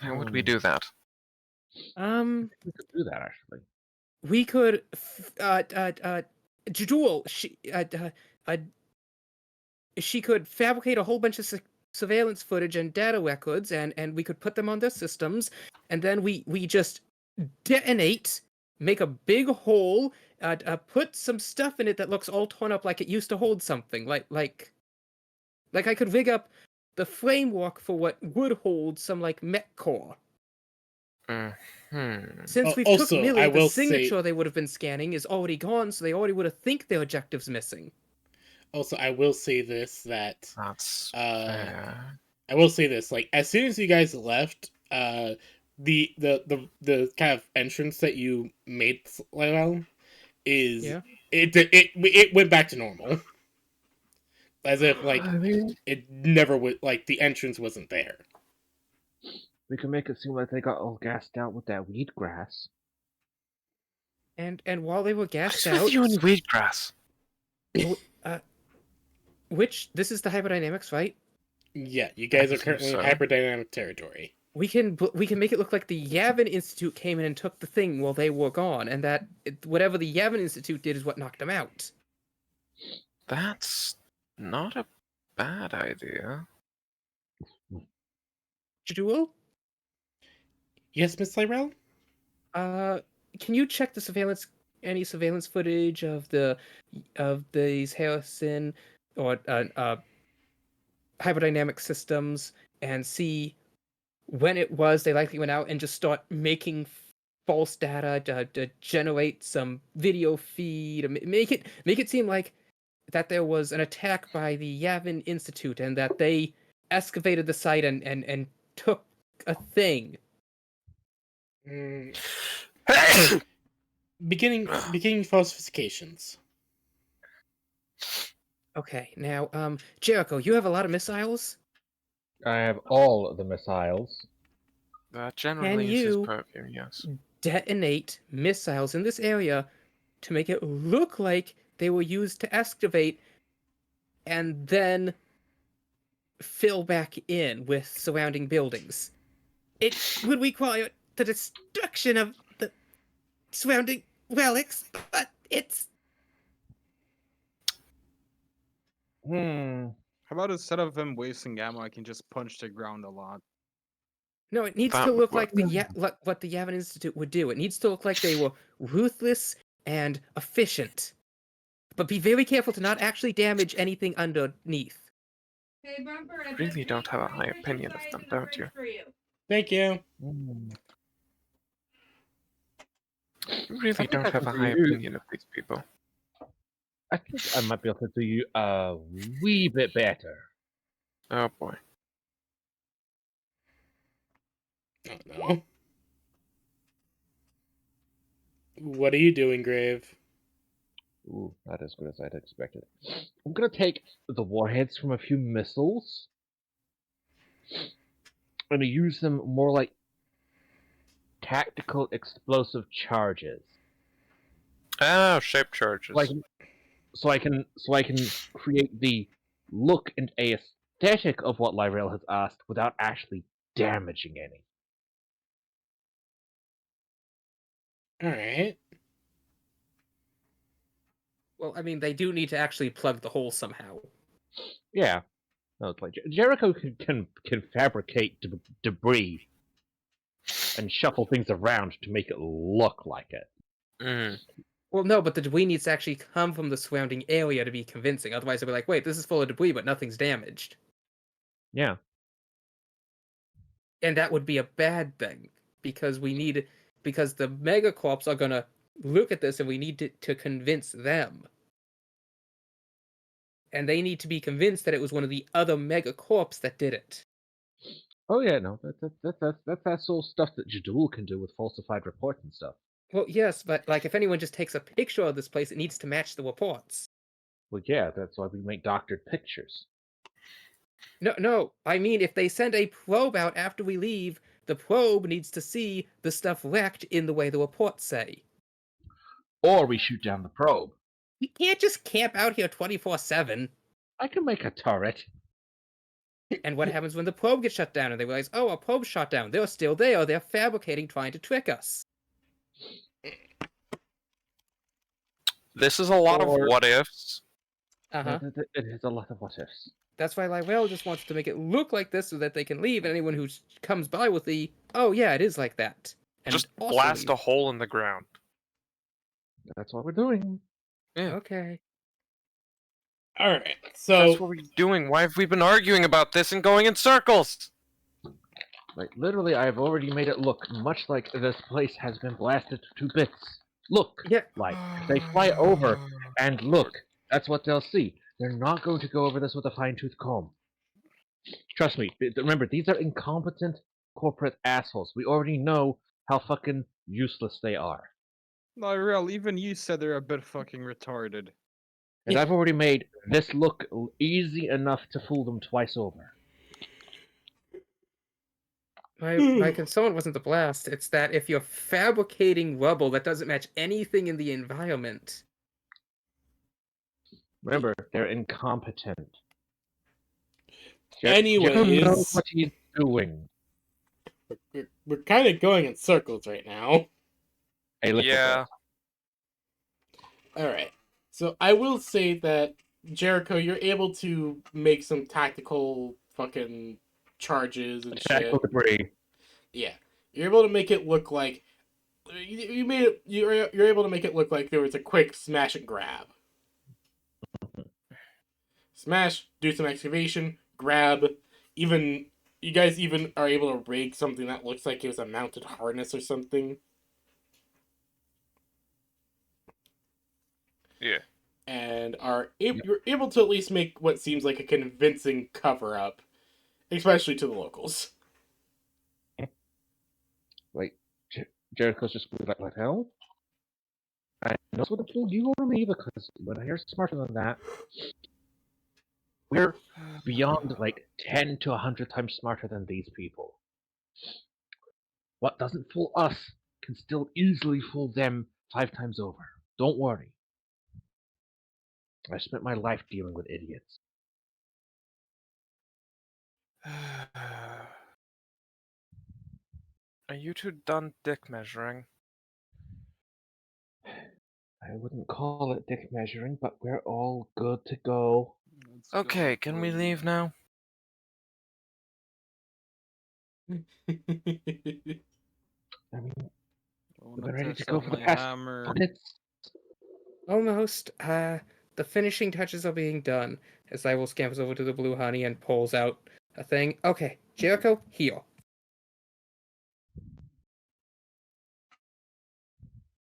How would we do that? we could do that actually. We could Jewel, she could fabricate a whole bunch of surveillance footage and data records, and we could put them on their systems, and then we just detonate, make a big hole, put some stuff in it that looks all torn up like it used to hold something, like I could rig up the framework for what would hold some like mech core. Since we've Also, took Millie, I the will say- signature they would have been scanning is already gone, so they already would have think their objective's missing. Also, I will say this, that That's I will say this, like, as soon as you guys left, the kind of entrance that you made, Lyle, is Yeah. it went back to normal. As if, like, I mean, it never would, like, the entrance wasn't there. we can make it seem like they got all gassed out with that weed grass. And while they were gassed What's out, with you and wheatgrass? which this is the hyperdynamics, right? Yeah, you guys are believe currently so. in hyperdynamic territory. We can make it look like the Yavin Institute came in and took the thing while they were gone, and that whatever the Yavin Institute did is what knocked them out. That's not a bad idea. Jewel, Yes, Miss Lyrell? can you check any surveillance footage of these Harrison or hyperdynamic systems and see when it was they likely went out and just start making false data to generate some video feed, make it seem like that there was an attack by the Yavin Institute and that they excavated the site and took a thing. Beginning falsifications. Okay, now, Jericho, you have a lot of missiles. I have all the missiles. That generally is his you- purview, yes. Detonate missiles in this area to make it look like they were used to excavate and then fill back in with surrounding buildings. It would require the destruction of the surrounding relics, but it's... Hmm. How about instead of him wasting ammo, I can just punch the ground a lot? No, it needs That to look would like what the Yavin Institute would do. It needs to look like they were ruthless and efficient. But be very careful to not actually damage anything underneath. Hey, Bumper, I Really put don't have a three high French opinion of fries them, in the don't fridge you? for you. Thank you. Mm. You really think don't I have can a do high you- opinion of these people. I think I might be able to do you a wee bit better. Oh boy. Oh no. What are you doing, Grave? Ooh, not as good as I'd expected. I'm gonna take the warheads from a few missiles and use them more like tactical explosive charges. Oh, shape charges. So I can create the look and aesthetic of what Lyrael has asked without actually damaging any. Alright. Well, I mean, they do need to actually plug the hole somehow. Yeah. No, it's like Jericho can fabricate debris and shuffle things around to make it look like it. Mm. Well, no, but the debris needs to actually come from the surrounding area to be convincing. Otherwise, they'll be like, wait, this is full of debris, but nothing's damaged. Yeah. And that would be a bad thing, because because the megacorps are gonna look at this and we need to convince them. And they need to be convinced that it was one of the other megacorps that did it. Oh yeah, no, that's that sort of stuff that Jadul can do with falsified reports and stuff. Well, yes, but like if anyone just takes a picture of this place, it needs to match the reports. Well, yeah, that's why we make doctored pictures. No, I mean if they send a probe out after we leave, the probe needs to see the stuff wrecked in the way the reports say. Or we shoot down the probe. We can't just camp out here 24/7. I can make a turret. And what happens when the probe gets shut down and they realize, oh, our probe's shut down. They're still there. They're fabricating, trying to trick us. This is a lot of Or- what ifs. Uh-huh. It is a lot of what ifs. That's why Lyrell just wants to make it look like this so that they can leave, and anyone who comes by with the, oh yeah, it is like that. And Just also blast leave. a hole in the ground. That's what we're doing. Okay. Alright. That's So what we're doing. Why have we been arguing about this and going in circles? Like literally, I've already made it look much like this place has been blasted to bits. Look, Yeah. like if they fly over and look, that's what they'll see. They're not going to go over this with a fine-tooth comb. Trust me. Remember, these are incompetent corporate assholes. We already know how fucking useless they are. Lyrel, even you said they're a bit fucking retarded. And Yeah. I've already made this look easy enough to fool them twice over. My concern wasn't the blast. It's that if you're fabricating rubble that doesn't match anything in the environment. Remember, they're incompetent. Anyways- Jericho knows what he's doing. we're kind of going in circles right now. A little Yeah. bit. Alright. So I will say that, Jericho, you're able to make some tactical fucking charges and shit. Tactical debris. Yeah. You're able to make it look like you're able to make it look like there was a quick smash and grab. Smash, do some excavation, grab, even you guys even are able to rig something that looks like it was a mounted harness or something. Yeah. And you're able to at least make what seems like a convincing cover up, especially to the locals. Like, Jericho's just like, what the hell? I know what the fool you or me, because when you're smarter than that, we're beyond like 10 to 100 times smarter than these people. What doesn't fool us can still easily fool them 5 times over. Don't worry. I spent my life dealing with idiots. Are you two done dick measuring? I wouldn't call it dick measuring, but we're all good to go. Let's go, Okay, can we boys. leave now? I mean, I we've wanna been ready test to go out for the my past hammer. minutes. Almost. the finishing touches are being done as Lyrel scampers over to the blue honey and pulls out a thing. Okay, Jericho, here.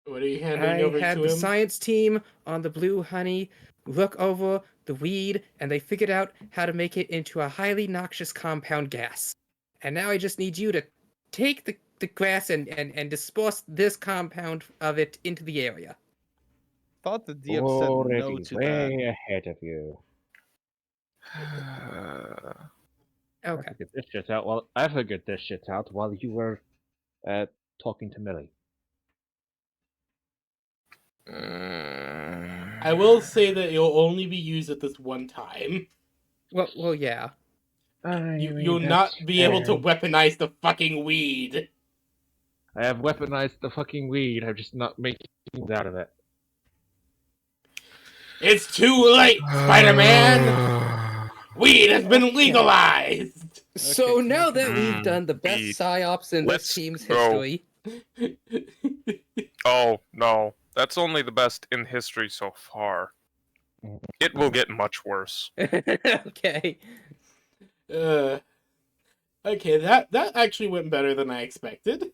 What are you handing I over had to the him? science team on the blue honey look over the weed, and they figured out how to make it into a highly noxious compound gas. And now I just need you to take the grass and disperse this compound of it into the area. Thought the DM said no Already to that. way ahead of you. Okay. I figured this shit out while you were talking to Millie. I will say that it'll only be used at this one time. Well, yeah. You'll not be able to weaponize the fucking weed. I have weaponized the fucking weed. I'm just not making things out of it. It's too late, Spider-Man! Weed has been legalized! So Okay, now that we've Mm, done the best weed. psyops in Let's this team's go. history, Oh, no. That's only the best in history so far. It will get much worse. okay. Okay, that actually went better than I expected.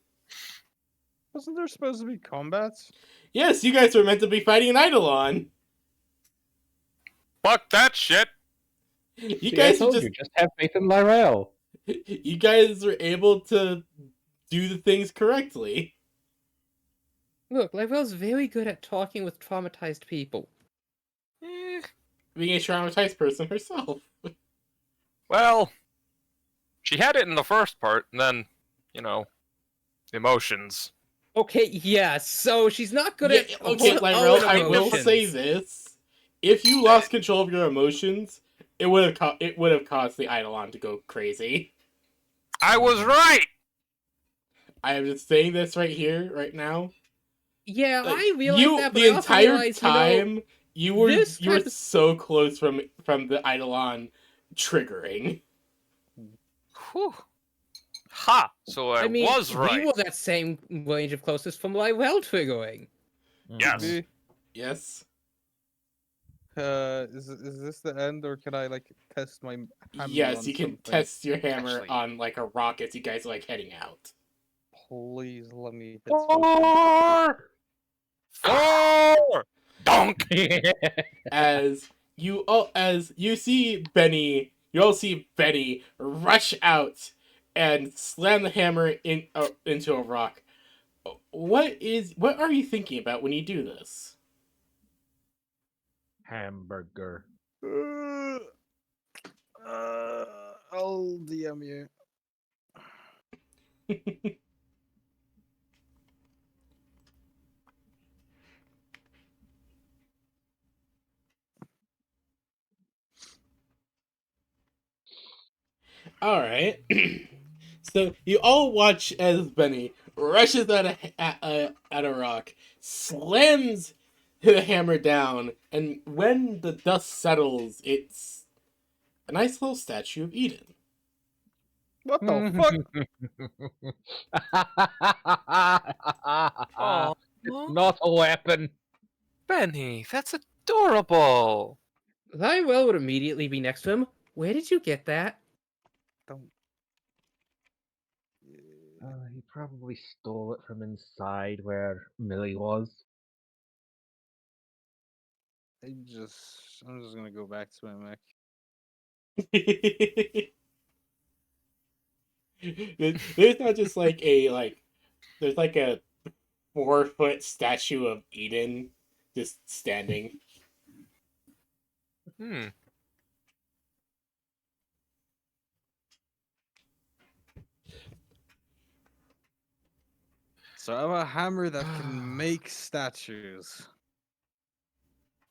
Wasn't there supposed to be combats? Yes, you guys were meant to be fighting an Eidolon. Fuck that shit! You See, guys I told just you, just have faith in Lyrel. you guys were able to do the things correctly. Look, Lyrel's very good at talking with traumatized people. Eh, Being a traumatized person herself. well, she had it in the first part, and then, emotions. Okay, yeah, so she's not good Yeah, at okay, her Lyrel, own I will emotions. say this: if you lost control of your emotions, it would have caused the Eidolon to go crazy. I was right! I am just saying this right here, right now. Yeah, Like, I realize you that, but the I also entire realize, time you were this you were type of- so close from the Eidolon triggering. Whew. Ha! So I, I mean, was right. we were that same range of closest from Lyrel triggering. Yes. Maybe. Yes. Is this the end, or can I test my hammer Yes, on you can something? test your hammer Actually- on like a rock as you guys are like heading out. Please let me hit something. Four! Donk! As you see Benny, you all see Benny rush out and slam the hammer into a rock. What are you thinking about when you do this? Hamburger. I'll DM you. All right. So you all watch as Benny rushes at a rock, slams the hammer down, and when the dust settles, it's a nice little statue of Eden. What the fuck? Aw, Not a weapon. Benny, that's adorable! Lyrel would immediately be next to him. Where did you get that? Don't. He probably stole it from inside where Millie was. I'm just gonna go back to my Mac. There's not just there's like a 4-foot statue of Eden just standing. Hmm. So I have a hammer that can make statues.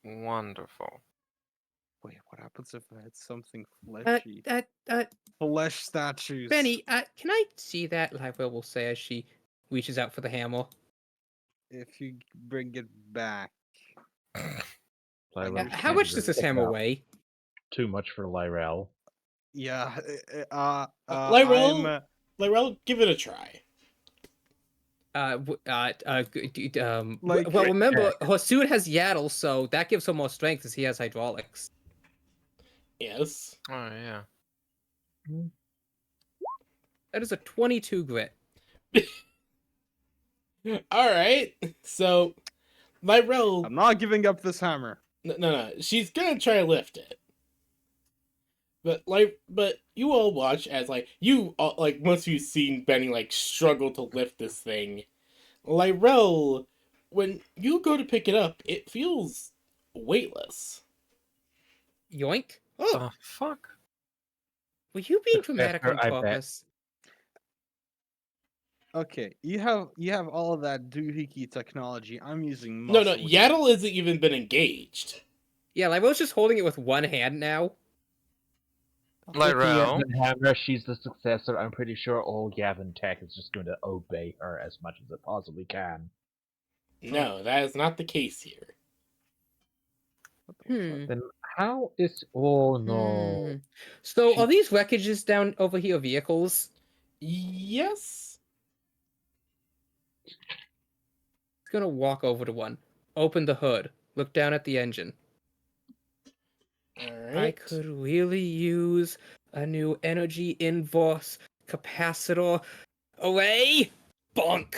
Wonderful. Wait, what happens if I had something Uh, fleshy? Flesh statues. Benny, can I see that? Lyrel will say as she reaches out for the hammer. If you bring it back. Lyrel How can't much does this pick hammer up. weigh? Too much for Lyrel. Yeah. Lyrel? I'm, Lyrel, give it a try. Like- well, remember, Hosoon has Yaddle, so that gives him more strength as he has hydraulics. Yes. Oh yeah. That is a 22 grit. All right. So, Lyrell. I'm not giving up this hammer. No. She's gonna try to lift it. But you all watch as once you've seen Benny struggle to lift this thing, Lyrell, when you go to pick it up, it feels weightless. Yoink. The fuck? Were you being dramatic on Professor, I bet. purpose? Okay, you have all of that doohickey technology. I'm using No, muscle. here. Yaddle hasn't even been engaged. Yeah, Lyro's just holding it with one hand now. Lyrell? The hammer, she's the successor. I'm pretty sure old Yavin Tech is just going to obey her as much as it possibly can. No, that is not the case here. Then how is... Oh no. Hmm. So are these wreckages down over here vehicles? Yes. It's gonna walk over to one, open the hood, look down at the engine. All I right. could really use a new energy inverse capacitor. Away! Bonk!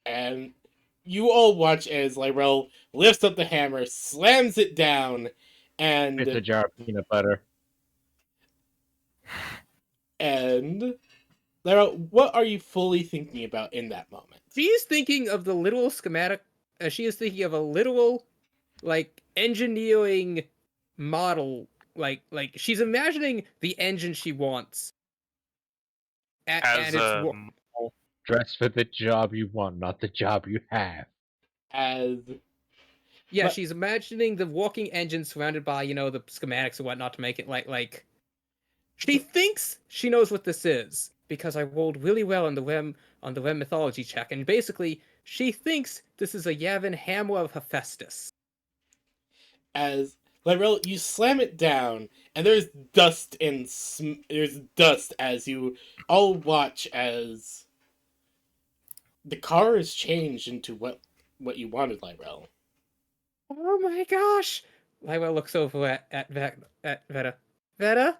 And you all watch as Lyrell lifts up the hammer, slams it down, and It's a jar of peanut butter. Lyrell, what are you fully thinking about in that moment? She is thinking of the literal schematic. She is thinking of a literal, engineering model. She's imagining the engine she wants. As a Dress for the job you want, not the job you have. As Yeah, But- she's imagining the walking engine surrounded by, the schematics and whatnot to make it like. She thinks she knows what this is because I rolled really well on the REM mythology check, and basically she thinks this is a Yavin hammer of Hephaestus. as Lyrell, you slam it down, and there's dust as you all watch as the car is changed into what you wanted, Lyrell. Oh my gosh! Lyra looks over at Veta. Veta?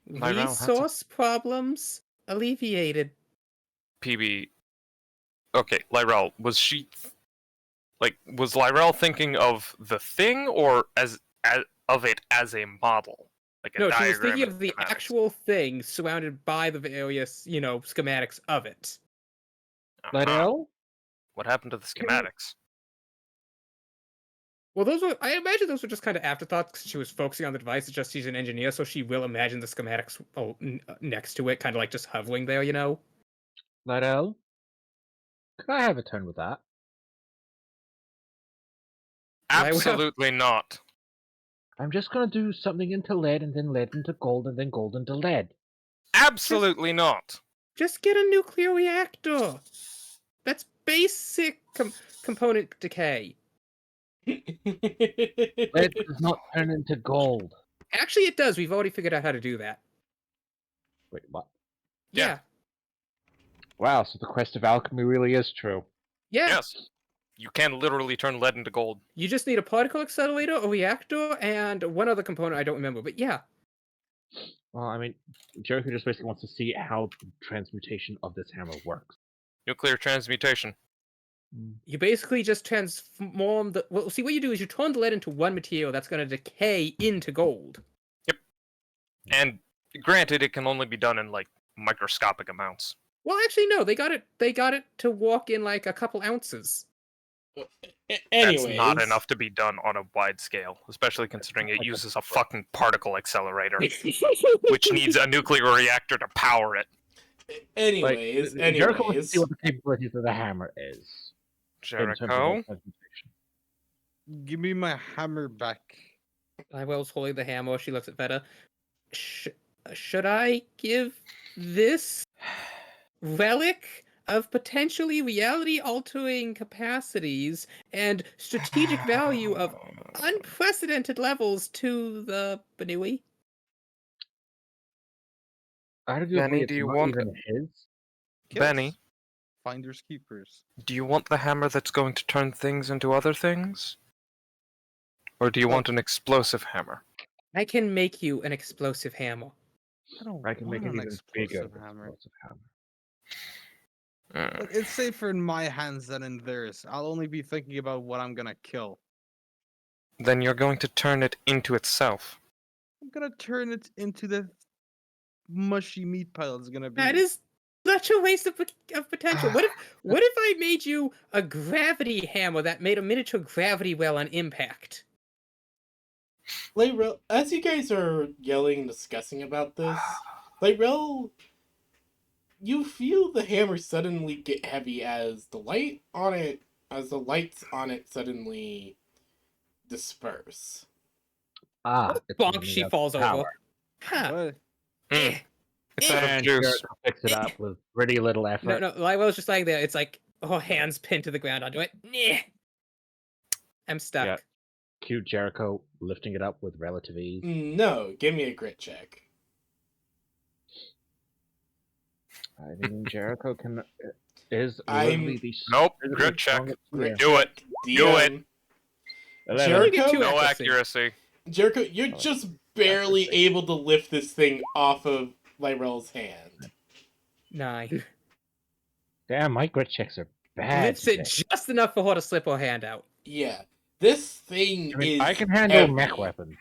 Lyra, that's a- Resource problems alleviated. PB. Okay, Lyrell, was Lyrell thinking of the thing or as of it as a model? Like a No, she was diagram thinking and of the schematics? actual thing surrounded by the various, schematics of it. Uh-huh. Lyrell? What happened to the schematics? Well, I imagine those were just kind of afterthoughts because she was focusing on the device. It's just she's an engineer, so she will imagine the schematics next to it, kind of like just hovering there, Lyrell? Could I have a turn with that? Absolutely not. I'm just gonna do something into lead, and then lead into gold, and then gold into lead. Absolutely not. Just get a nuclear reactor. That's basic component decay. Lead does not turn into gold. Actually, it does. We've already figured out how to do that. Wait, what? Yeah. Wow, so the quest of alchemy really is true. Yeah. Yes. You can literally turn lead into gold. You just need a particle accelerator, a reactor, and one other component I don't remember. But yeah. Well, I mean, Jericho just basically wants to see how the transmutation of this hammer works. Nuclear transmutation. You basically just transform the. Well, see, what you do is you turn the lead into one material that's going to decay into gold. And granted, it can only be done in microscopic amounts. Well, actually, no. They got it to walk in a couple ounces. Anyways, That's not enough to be done on a wide scale, especially considering it uses a fucking particle accelerator, which needs a nuclear reactor to power it. Anyways, Jericho wants to see what the capabilities of the hammer is. in terms of Jericho? transmutation. Give me my hammer back. Iwell's holding the hammer. She looks at Veta. Should I give this relic of potentially reality-altering capacities and strategic value of unprecedented levels to the Banui? How did you Danny, agree do it's you not want- even his? Benny, Finders keepers. do you want the hammer that's going to turn things into other things? Or do you want an explosive hammer? I can make you an explosive hammer. I don't I can make want it an even bigger. explosive hammer. Explosive hammer. Look, it's safer in my hands than in theirs. I'll only be thinking about what I'm gonna kill. Then you're going to turn it into itself. I'm gonna turn it into the mushy meat pile it's gonna be. That is such a waste of potential. What if I made you a gravity hammer that made a miniature gravity well on impact? Layrel, as you guys are yelling and discussing about this, Layrel, you feel the hammer suddenly get heavy as the lights on it suddenly disperse. Ah, it's Bonk, running she out of falls power. over. Huh. What? Eh. It's out of And juice. Jericho picks it up with pretty little effort. No, Lywell's just lying there. It's like her hands pinned to the ground onto it. Nyeh. I'm stuck. Yeah. Cute Jericho lifting it up with relative ease. No, give me a grit check. I mean, Jericho is I'm- literally the Nope, physically grit check. strongest player. Do it. Do it. DM. 11. Jericho? Two No accuracy. accuracy. Jericho, you're Oh, just barely accuracy. able to lift this thing off of Lyrel's hand. 9. Damn, my grit checks are bad. Lifts it today. just enough for her to slip her hand out. Yeah, this thing I mean, is I can handle heavy. mech weapons.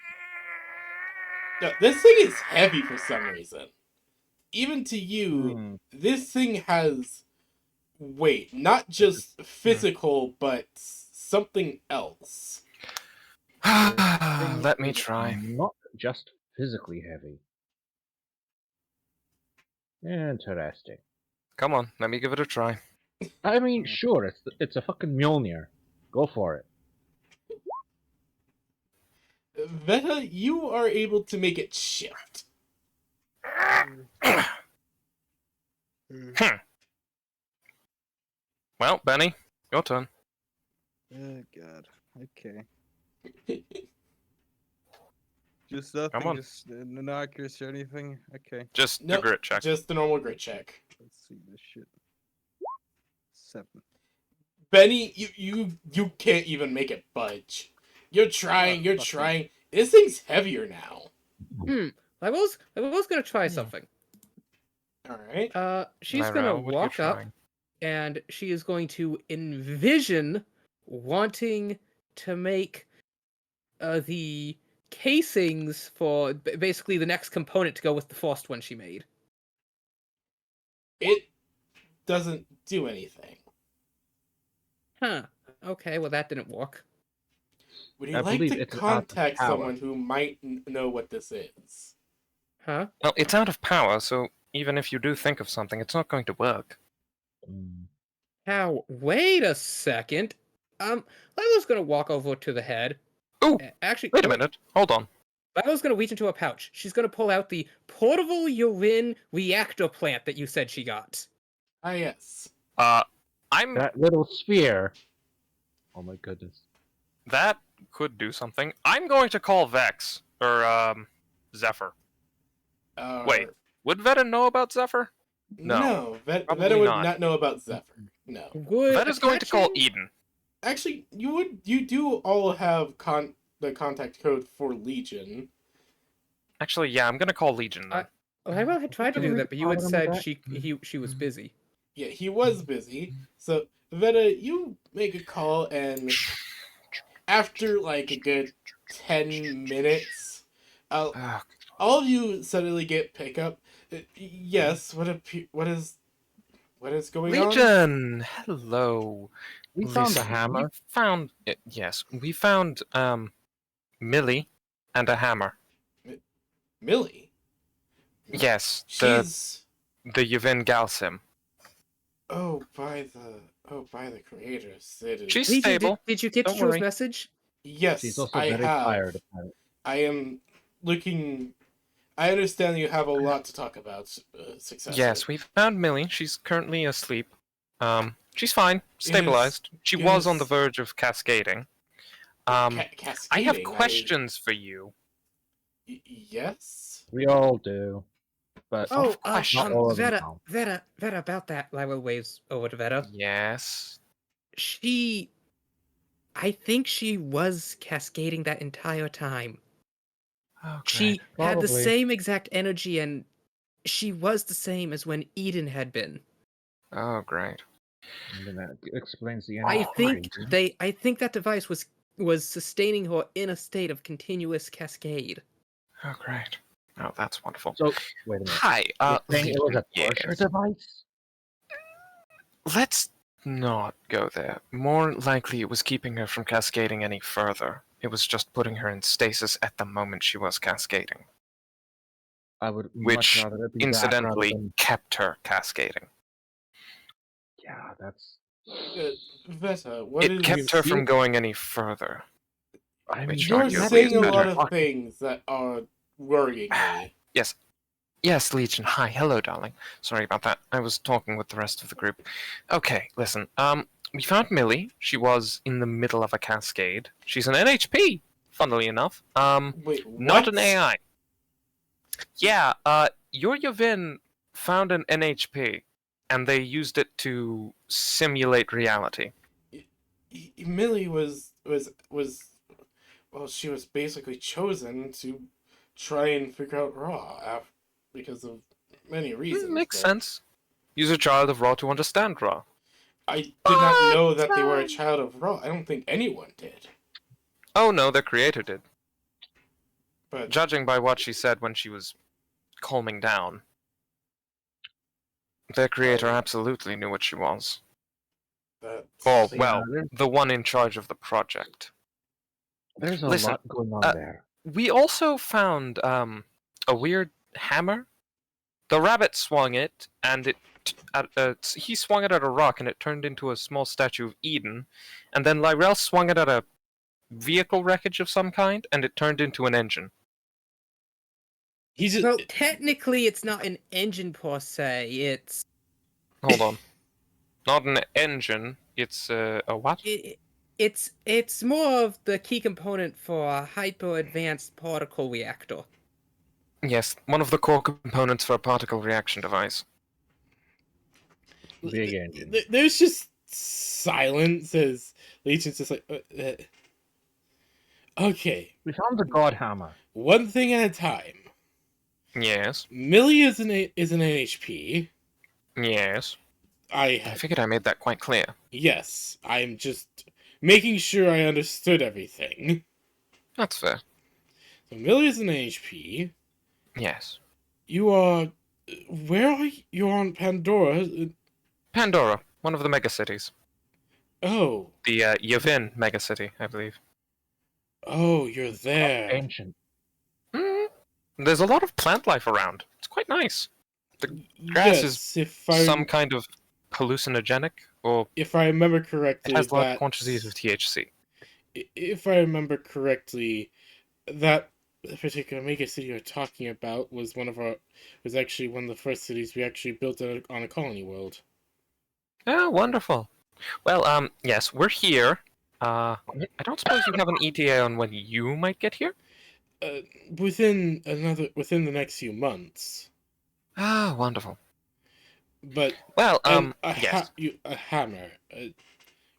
No, this thing is heavy for some reason. Even to you, Hmm. this thing has weight, not just physical, but something else. Let me try. Not just physically heavy. Interesting. Come on, let me give it a try. I mean, sure, it's a fucking Mjolnir. Go for it. Veta, you are able to make it shift. Well, Benny, your turn. Oh god. Okay. Just nothing. Come on. Just no accuracy or anything. Okay. Just Nope, the grit check. Just the normal grit check. Let's see this shit. 7. Benny, you can't even make it budge. You're trying, you're fuck trying. This thing's heavier now. Lywell's gonna try something. Alright. She's Lyra, gonna what are you walk up trying? and she is going to envision wanting to make the casings for basically the next component to go with the first one she made. It doesn't do anything. Huh. Okay, well that didn't work. Would you I like believe to it's an out of contact power. someone who might know what this is? Huh? Well, it's out of power, so even if you do think of something, it's not going to work. How? Wait a second. Lila's gonna walk over to the head. Ooh, Actually, wait a minute. Hold on. Lila's gonna reach into a pouch. She's gonna pull out the portable urine reactor plant that you said she got. Ah, yes. I'm That little sphere. Oh my goodness. that could do something. I'm going to call Vex or Zephyr. Wait. Would Veta know about Zephyr? No, No, probably Veta would not. not know about Zephyr. No. Would Veta's going to call attaching- Eden. Actually, you do all have the contact code for Legion. Actually, yeah, I'm going to call Legion then. Lila had tried to do that, but you had Bottom of said that? she was busy. Yeah, he was busy. So, Veta, you make a call, and after like a good 10 minutes, Ah, all of you suddenly get pickup. Yes, what is going on? Legion! Hello. We found a Listen, hammer. We found yes, we found Millie and a hammer. Millie. Yes, She's the Yuvin Galsim. by the creators. It is. She's Legion, stable. did you get Don't Drew's worry. message? Yes, She's also I very have. tired. Apparently. I am looking. I understand you have a lot to talk about. Success. Yes, we found Millie. She's currently asleep. She's fine, stabilized. She it was on the is- verge of cascading. I Cascading. have questions for you. Yes. We all do. but Oh, question. not all of them Veta, count. Veta, about that. Lyra waves over to Veta. Yes. I think she was cascading that entire time. Oh, great. She had the Probably. same exact energy, and she was the same as when Eden had been. Oh, great. And then that explains the I energy. think I think that device was sustaining her in a state of continuous cascade. Oh, great. Oh, that's wonderful. So, wait a minute. Hi, You're saying it was a Legion, torture yes. device? Let's not go there. More likely it was keeping her from cascading any further. It was just putting her in stasis at the moment she was cascading, I would which much rather it be that incidentally rather than... kept her cascading. Yeah, that's... Veta, what It is... kept her from see- going any further. I mean, Which You're arguably saying is a better. lot of things that are worrying me. Yes, Legion. Hi, hello, darling. Sorry about that. I was talking with the rest of the group. Okay, listen. We found Millie. She was in the middle of a cascade. She's an NHP, funnily enough. Wait, Not what? an AI. Yeah, your Yavin found an NHP, and they used it to simulate reality. Millie was well, she was basically chosen to try and figure out Raw because of many reasons. Makes but sense. Use a child of Ra to understand Ra. I did not know that they were a child of Raw. I don't think anyone did. Oh no, their creator did. But Judging by what she said when she was calming down, their creator absolutely knew what she was. that's Oh, Yeah, well, there's- the one in charge of the project. There's a Listen, lot going on there. We also found a weird hammer. The rabbit swung it, and he swung it at a rock, and it turned into a small statue of Eden. And then Lyrel swung it at a vehicle wreckage of some kind, and it turned into an engine. he's just, So technically, it's not an engine per se. Hold on. Not an engine, it's a what? It's more of the key component for a hyper advanced particle reactor. Yes, one of the core components for a particle reaction device. Big engine. There's just silence as Legion's just like, okay, We found the God Hammer. one thing at a time. Yes, Millie is an NHP. yes. I I figured I made that quite clear. Yes, I'm just making sure I understood everything. That's fair. So Millie is an NHP. Yes. You are... Where are you? You're on Pandora. Pandora, one of the megacities. Oh. The Yavin megacity, I believe. Oh, you're there. Ancient. There's a lot of plant life around. It's quite nice. grass is if I, Some kind of hallucinogenic, or if I remember it correctly, has large that- quantities of THC. If I remember correctly, that particular mega city you're talking about was actually one of the first cities we actually built on a colony world. Oh, wonderful. Well, yes, we're here. I don't suppose you have an ETA on when you might get here? Within the next few months. Ah, wonderful. But Well, yes, a hammer.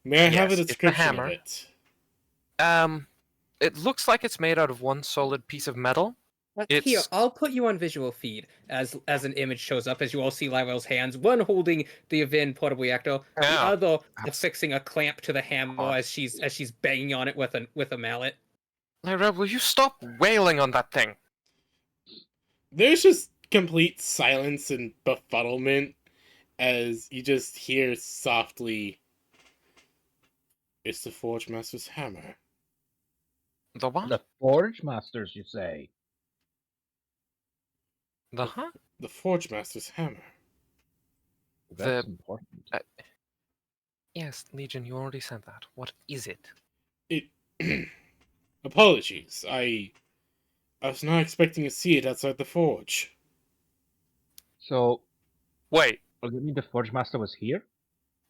May I have a Yes, it's a description hammer. of it? It looks like it's made out of one solid piece of metal. Here, It's- I'll put you on visual feed as an image shows up as you all see Lyrel's hands, one holding the Yavin portable reactor, the Yeah, other abs- affixing a clamp to the hammer God. as she's banging on it with a mallet. Lyra, will you stop wailing on that thing? There's just complete silence and befuddlement as you just hear softly, "It's the Forge Master's hammer." The what? The Forge Masters, you say? The huh? The Forge Master's hammer. That's important. Yes, Legion, you already said that. What is it? It. Apologies. I was not expecting to see it outside the forge. So, Wait, does it mean the Forge Master was here?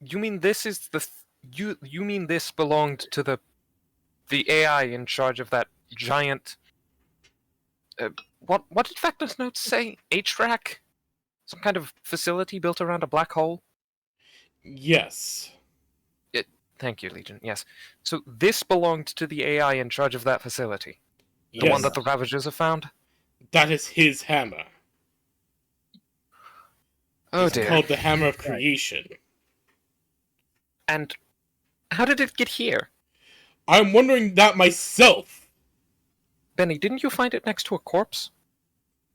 you mean this is the you mean this belonged to the AI in charge of that giant what did Vector's notes say? HRAC? Some kind of facility built around a black hole? Yes. Thank you, Legion. Yes. So this belonged to the AI in charge of that facility. The Yes. one that the Ravagers have found? That is his hammer. Oh It's dear. called the Hammer of Creation. And how did it get here? I'm wondering that myself. Benny, didn't you find it next to a corpse?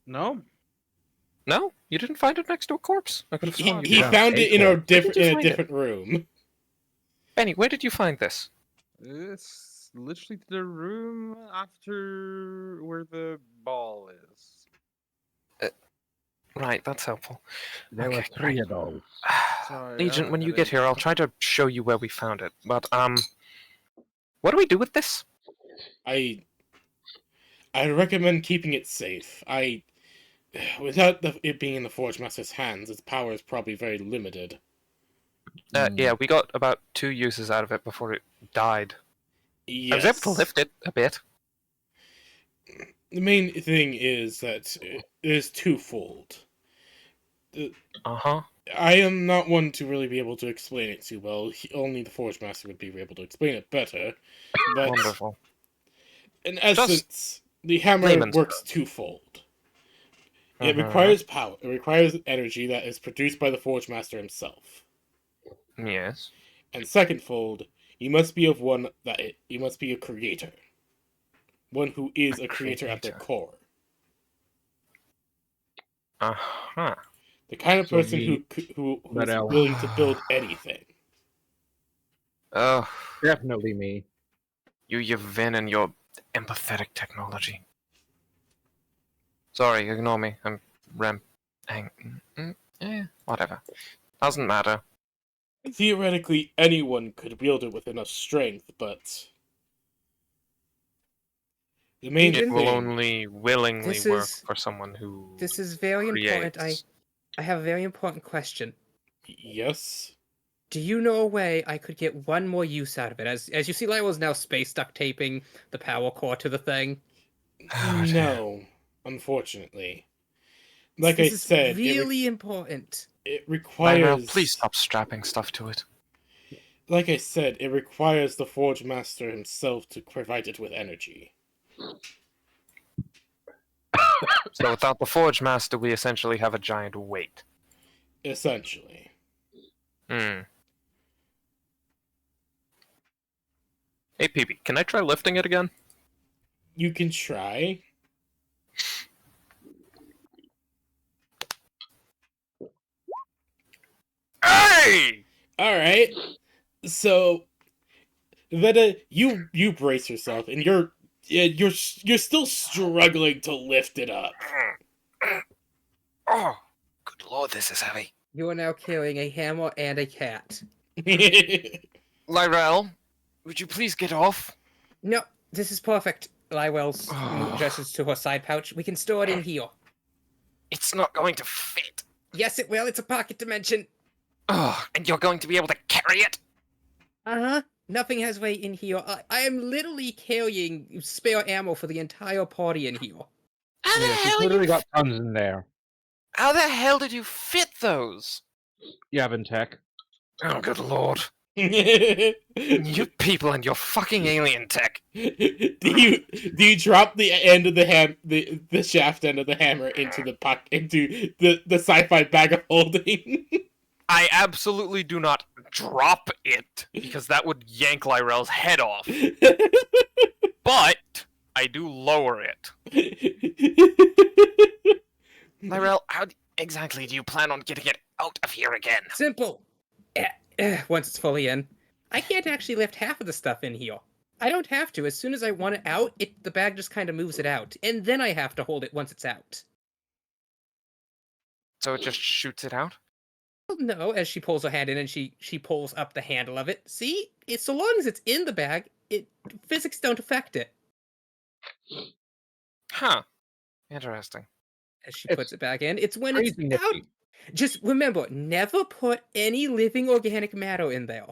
No? No? You didn't find it next to a corpse? I could have He, sworn you he did. Yeah, found it in a acorn. different Where did you in a find it? different room. Benny, where did you find this? It's literally the room after where the ball is. Right, that's helpful. There were Okay, 3 of those. Sorry, Legion, when I you get didn't- here, I'll try to show you where we found it. But, what do we do with this? I recommend keeping it safe. Without it being in the Forge Master's hands, its power is probably very limited. Yeah, we got about 2 uses out of it before it died. Yes. I was able to lift it a bit. The main thing is that it is twofold. Uh-huh. I am not one to really be able to explain it too well. Only the Forge Master would be able to explain it better. But Wonderful. in essence, the hammer layman's works twofold. It Mhm. requires power. It requires energy that is produced by the Forge Master himself. Yes. And secondfold, you must be you must be a creator. One who is a creator at their creator. core. Uh-huh. The kind of So person we- who's But, willing to build anything. Oh, Definitely me. you Vin and your empathetic technology. Sorry, ignore me. I'm whatever. Doesn't matter. Theoretically, anyone could wield it with enough strength, but the main Legion? It will thing. only willingly This work is- for someone who This is very important. creates. I have a very important question. Yes. Do you know a way I could get one more use out of it? As you see, Lionel's now space duct taping the power core to the thing. Oh, dear. No, unfortunately. Like This I is said, really important. it Lionel, requires. please stop strapping stuff to it. Like I said, it requires the Forge Master himself to provide it with energy. So without the Forge Master, we essentially have a giant weight. Essentially. Hmm. Hey, PB, can I try lifting it again? You can try. Hey! Alright. So Veda, you brace yourself and you're still struggling to lift it up. Oh, good lord, this is heavy. You are now carrying a hammer and a cat. Lyrel, would you please get off? No, this is perfect. Lywell's Oh. gestures to her side pouch. We can store it in here. It's not going to fit. Yes, it will. It's a pocket dimension. Oh, and you're going to be able to carry it? Uh-huh. Nothing has weight in here. I am literally carrying spare ammo for the entire party in here. How the Yeah, hell she's literally got tons in there. How the hell did you fit those? Yavin Tech. Oh, good lord. do You people and your fucking alien tech. you drop the end of the shaft end of the hammer into the sci-fi bag of holding? I absolutely do not drop it, because that would yank Lyrel's head off. But I do lower it. Lyrel, how exactly do you plan on getting it out of here again? Simple. Once it's fully in. I can't actually lift half of the stuff in here. I don't have to. As soon as I want it out, the bag just kind of moves it out. And then I have to hold it once it's out. So it just shoots it out? Well, no, as she pulls her hand in and she pulls up the handle of it. See? So long as it's in the bag, physics don't affect it. Huh. Interesting. As she It's puts it back in. It's when it's Crazy out. nifty. Just remember, never put any living organic matter in there.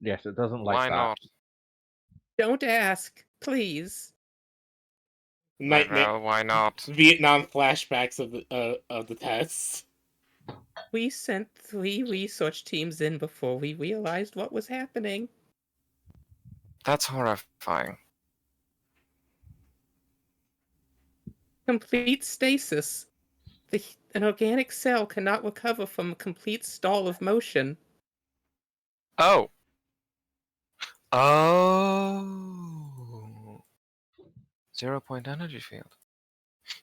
Yes, it doesn't like Why that. not? Don't ask, please. nightmare Well, why not? Vietnam flashbacks of the tests. We sent 3 research teams in before we realized what was happening. That's horrifying. Complete stasis. An organic cell cannot recover from a complete stall of motion. Oh. Oh. 0-point energy field.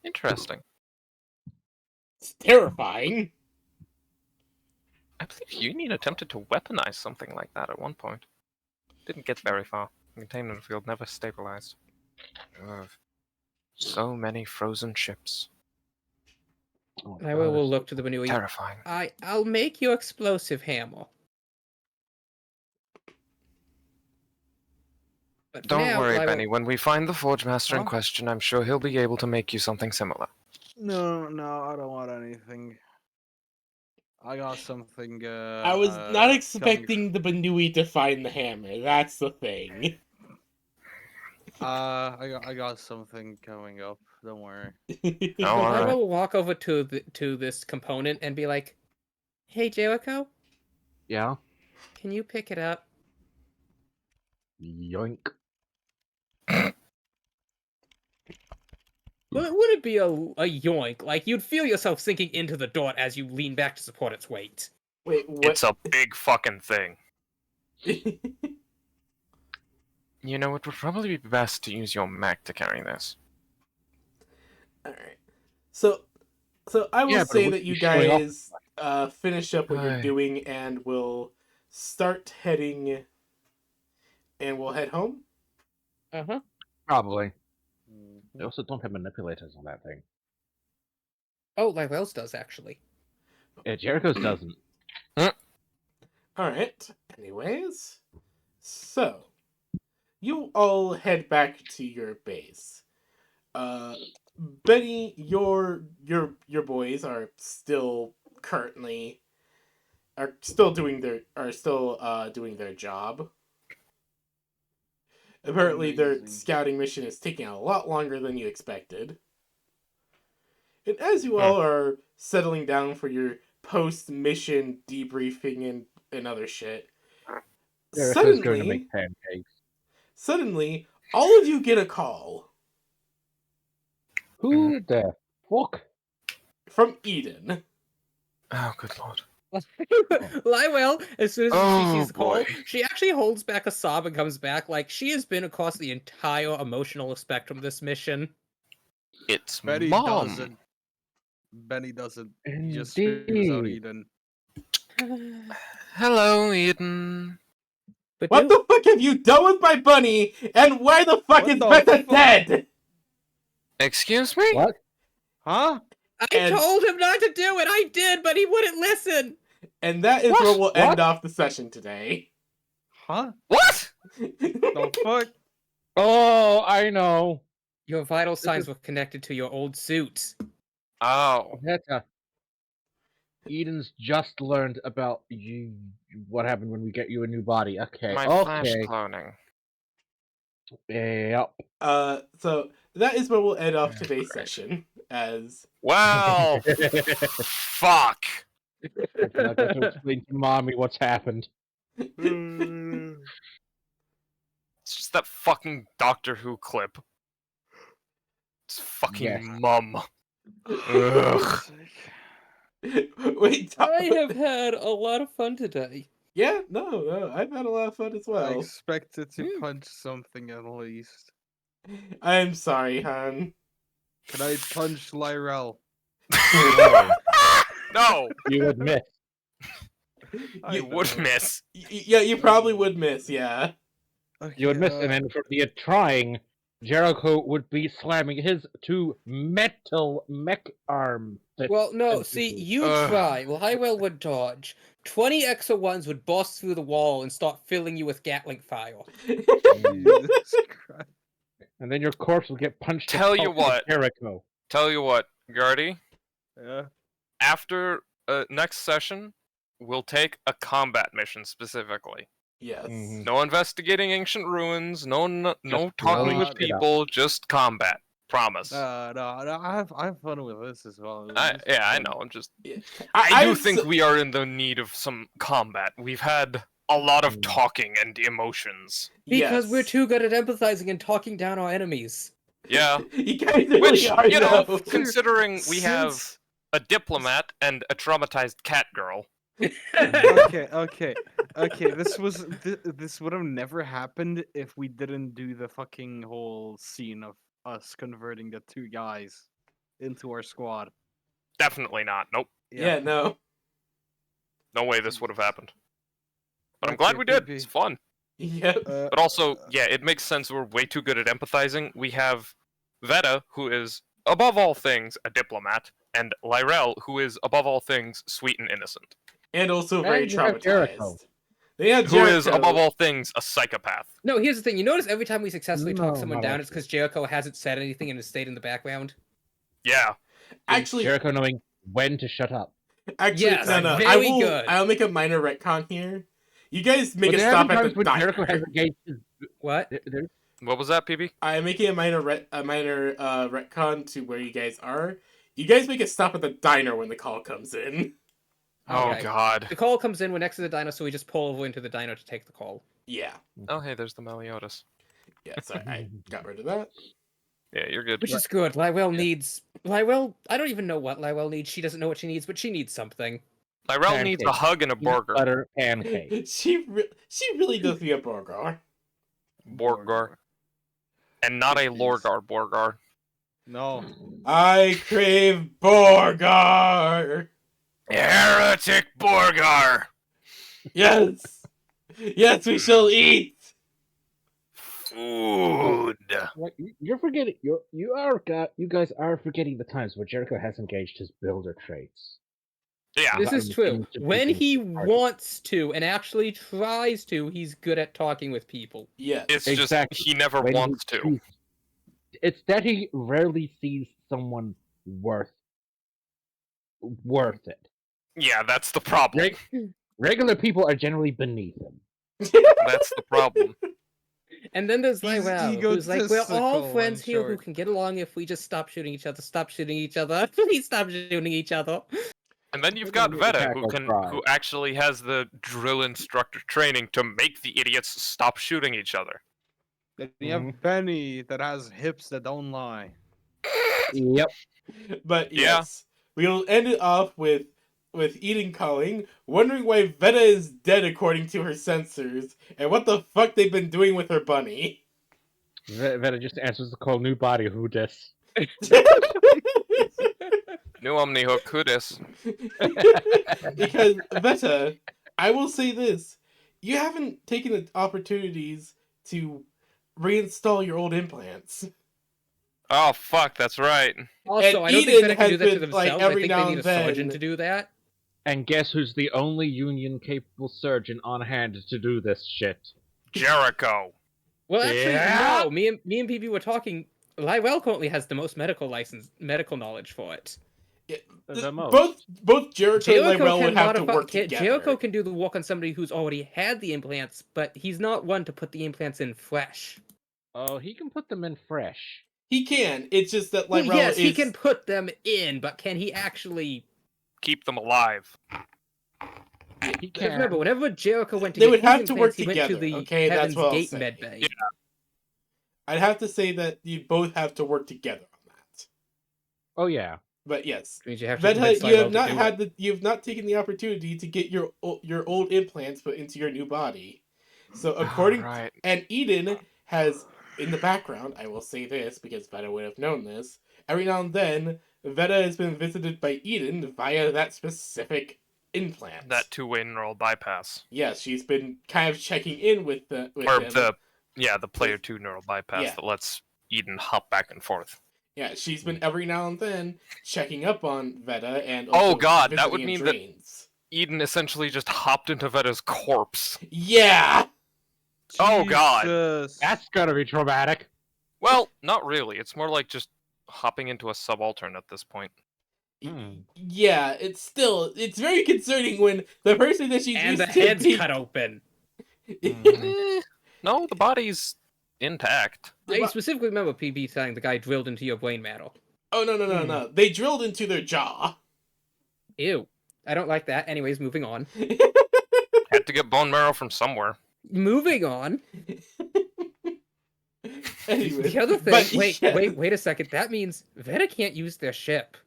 Interesting. It's terrifying. I believe Union attempted to weaponize something like that at one point. Didn't get very far. The containment field never stabilized. Ugh. So many frozen ships. Oh, I God, will it's look to the menu. Terrifying. I'll make you explosive hammer. But for Don't now, worry, I will- Benny. When we find the Forge Master in Huh? question, I'm sure he'll be able to make you something similar. No, I don't want anything. I got something. I was not coming- expecting the Banui to find the hammer. That's the thing. I got something coming up. Don't worry. Oh, all I right. will walk over to this component and be like, "Hey, Jericho, Yeah. can you pick it up?" Yoink. Well, it wouldn't be a yoink. Like, you'd feel yourself sinking into the door as you lean back to support its weight. Wait, what? It's a big fucking thing. You know, it would probably be best to use your mech to carry this. Alright. So I will Yeah, but it say would that you be showing off. guys finish up what you're Aye. doing and we'll start heading and we'll head home. Uh-huh. Probably. They also don't have manipulators on that thing. Oh, Lywell's does, actually. Yeah, Jericho's doesn't. Alright. Anyways. So you all head back to your base. Benny, your boys are still doing their job. Apparently their Amazing. scouting mission is taking a lot longer than you expected. And as you all are settling down for your post-mission debriefing and other shit, Jericho's going to make pancakes. suddenly, all of you get a call Who the fuck? from Eden. Oh, good lord. Lywell, as soon as she Oh, sees the call, boy. she actually holds back a sob and comes back. Like, she has been across the entire emotional spectrum of this mission. It's Benny Mom. doesn't. Benny doesn't. He just screams out Indeed. Eden. Hello, Eden. But What the fuck have you done with my bunny? And why the fuck What is the Becca fuck? dead? Excuse me? What? Huh? I And- told him not to do it. I did, but he wouldn't listen. And that is What? where we'll end What? off the session today. Huh? What? The fuck? Oh, I know. Your vital signs is- were connected to your old suit. Oh. That's Eden's just learned about you. What happened when we get you a new body? Okay. My flash okay. cloning. Yep. So that is where we'll end off today's session. As Well, fuck. I feel like I have to explain to mommy what's happened. It's just that fucking Doctor Who clip. It's fucking Yes. Mum. Ugh. wait, I have had a lot of fun today. yeah, no, I've had a lot of fun as I well. expected to punch something at least. I'm sorry, hon. Can I punch Lyrel? No, You would miss. you would miss. Yeah, you probably would miss. Yeah. You would miss, and then for the trying, Jericho would be slamming his two metal mech arm. Well, no, and see, pieces. you Ugh. try. Lywell would dodge. 20 Exo 1s would bust through the wall and start filling you with Gatling fire. Jesus Christ. And then your corpse will get punched. to Tell you pulp by what. Jericho. Tell you what, Gardy. Yeah. After next session, we'll take a combat mission specifically. Yes. Mhm. No investigating ancient ruins. No talking blowing with shit up. people. Just combat. Promise. No, I have fun with this as well. I know. I'm just. Yeah. I do I'm think so- we are in the need of some combat. We've had a lot of talking and emotions. Because we're yes. too good at empathizing and talking down our enemies. Yeah. You guys really Which, are, you know, though. considering we have Since- a diplomat and a traumatized cat girl. okay. This would have never happened if we didn't do the fucking whole scene of us converting the two guys into our squad. Definitely not. Nope. Yeah, no. No way this would have happened. But I'm Okay, glad we did. PP. It's fun. Yep. But also, yeah, it makes sense we're way too good at empathizing. We have Veta, who is, above all things, a diplomat, and Lyrel, who is, above all things, sweet and innocent. And also very And you have Jericho. traumatized. They have Who is, Jericho. above all things, a psychopath. No, here's the thing. You notice every time we successfully talk No, someone not down, it's because Jericho hasn't said anything and has stayed in the background. Yeah. Actually, Jericho knowing when to shut up. Yes, no. very good. I'll make a minor retcon here. You guys make But a there stop have been at times the when diner. Jericho has engaged his. What? What was that, PB? I'm making a minor retcon to where you guys are. You guys make a stop at the diner when the call comes in. Oh, Okay. God. The call comes in, we're next to the dino, so we just pull over into the dino to take the call. Yeah. Oh, hey, there's the Meliodas. Yeah, so I got rid of that. Yeah, you're good. Which is good. Lywell needs... Lywell... I don't even know what Lywell needs. She doesn't know what she needs, but she needs something. Lyrel needs a Pancake. hug and a Peanut burger. butter pancake. she really does need a burger. Borgar. And not a Please. Lorgar Borgar. No. I crave burger. Heretic Borgar! Yes. Yes, we shall eat. Food! What, you're forgetting. You guys are forgetting the times where Jericho has engaged his builder traits. Yeah, This that is was true. into When picking he party. wants to and actually tries to, he's good at talking with people. Yes. it's Exactly. just he never When he wants to. chooses- It's that he rarely sees someone worth it. Yeah, that's the problem. Regular people are generally beneath him. That's the problem. And then there's He's Lywell, who's like, we're all egotistical, friends in here who short. can get along if we just stop shooting each other. Stop shooting each other. Please stop shooting each other. And then you've We're got gonna make Veta, attack who or can try. who actually has the drill instructor training to make the idiots stop shooting each other. Then you have Benny that has hips that don't lie. Yep. But Yeah. yes, we'll end it off with Eden calling, wondering why Veta is dead according to her sensors, and what the fuck they've been doing with her bunny. Veta just answers the call. New body. Who dis? New Omnihook, who dis? Because Veta, I will say this: you haven't taken the opportunities to reinstall your old implants. Oh, fuck, that's right. Also, I don't Eden think Veta can has do that to been, like, themselves. I every think now they need a and surgeon then- to do that. And guess who's the only union-capable surgeon on hand to do this shit? Jericho. Well, actually, Yeah. no. Me and PB were talking. Lywell currently has the most medical knowledge for it. The most. Both Jericho and Jericho Lyrell can would have to modify. work together. Jericho can do the work on somebody who's already had the implants, but he's not one to put the implants in fresh. Oh, he can put them in fresh. He can. It's just that Well, Lyrell yes, is. he can put them in, but can he actually? Keep them alive. He Because can. remember, whenever Jericho went to They get would his have to work implants, he went to together, the okay? That's Heaven's what I'll Gate say. med bay. Yeah. I'd have to say that you both have to work together on that. Oh yeah. But yes, Which means you have to convince Veta, you Lywell have to not do had it. you have not taken the opportunity to get your old implants put into your new body. So according Right. and Eden has in the background, I will say this because Veta would have known this. Every now and then, Veta has been visited by Eden via that specific implant. That two-way neural bypass. Yes, she's been kind of checking in with the Or him. the player 2 neural bypass Yeah. that lets Eden hop back and forth. Yeah, she's been every now and then checking up on Veta and Oh, also God, that would visiting in mean that- dreams. Eden essentially just hopped into Veta's corpse. Yeah. Oh, God. Jesus. That's gotta be traumatic. Well, not really. It's more like just hopping into a subaltern at this point. Yeah, it's very concerning when the person that she's And used the to head's be- cut open. Eh, no, the body's intact. I specifically remember PB saying the guy drilled into your brain matter. Oh no! They drilled into their jaw. Ew. I don't like that. Anyways, moving on. Had to get bone marrow from somewhere. Moving on. Anyway, The other thing. but Wait, yeah. wait a second. That means Veta can't use their ship.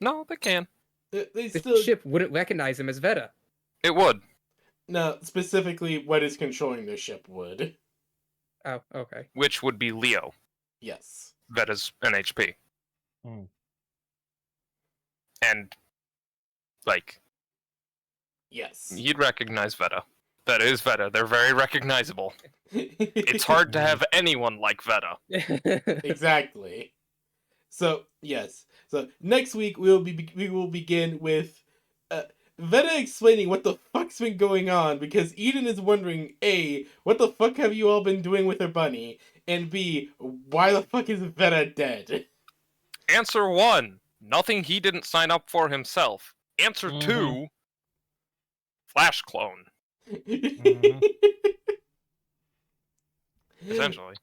No, they can. They The still ship wouldn't recognize him as Veta. It would. no specifically what is controlling their ship would. Oh, okay. Which would be Leo. Yes. Veta's NHP. Hmm. And, like, Yes. you'd recognize Veta. That is Veta. They're very recognizable. It's hard to have anyone like Veta. Exactly. So yes. So next week we will begin with Veta explaining what the fuck's been going on because Eden is wondering A, what the fuck have you all been doing with her bunny, and B, why the fuck is Veta dead? Answer 1. Nothing he didn't sign up for himself. Answer 2. Flash clone. Essentially.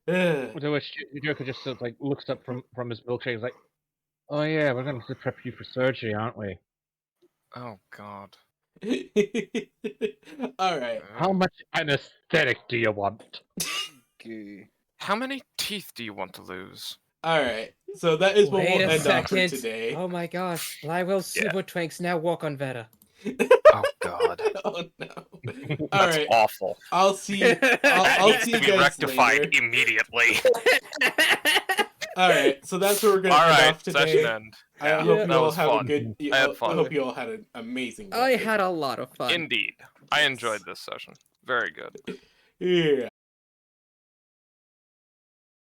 To which Joker just sort of, like looks up from his milkshake. He's like, "Oh yeah, we're gonna prep you for surgery, aren't we? Oh, God. All right. How much anesthetic do you want?" Okay. How many teeth do you want to lose? All right. So that is what Wait we'll a end on for second. today. Oh my gosh. Lywell's super tranks now walk on Veta. Oh, God. Oh no. All That's right. awful. I'll see. That I'll needs see to you be guys rectified later. immediately. All right. So that's where we're gonna All end right, off today. session end. I Yeah, hope Yeah. you that all was have fun. a good. I had I fun. hope you all had an amazing. I day. had a lot of fun. Indeed. I enjoyed this session. Very good. Yeah.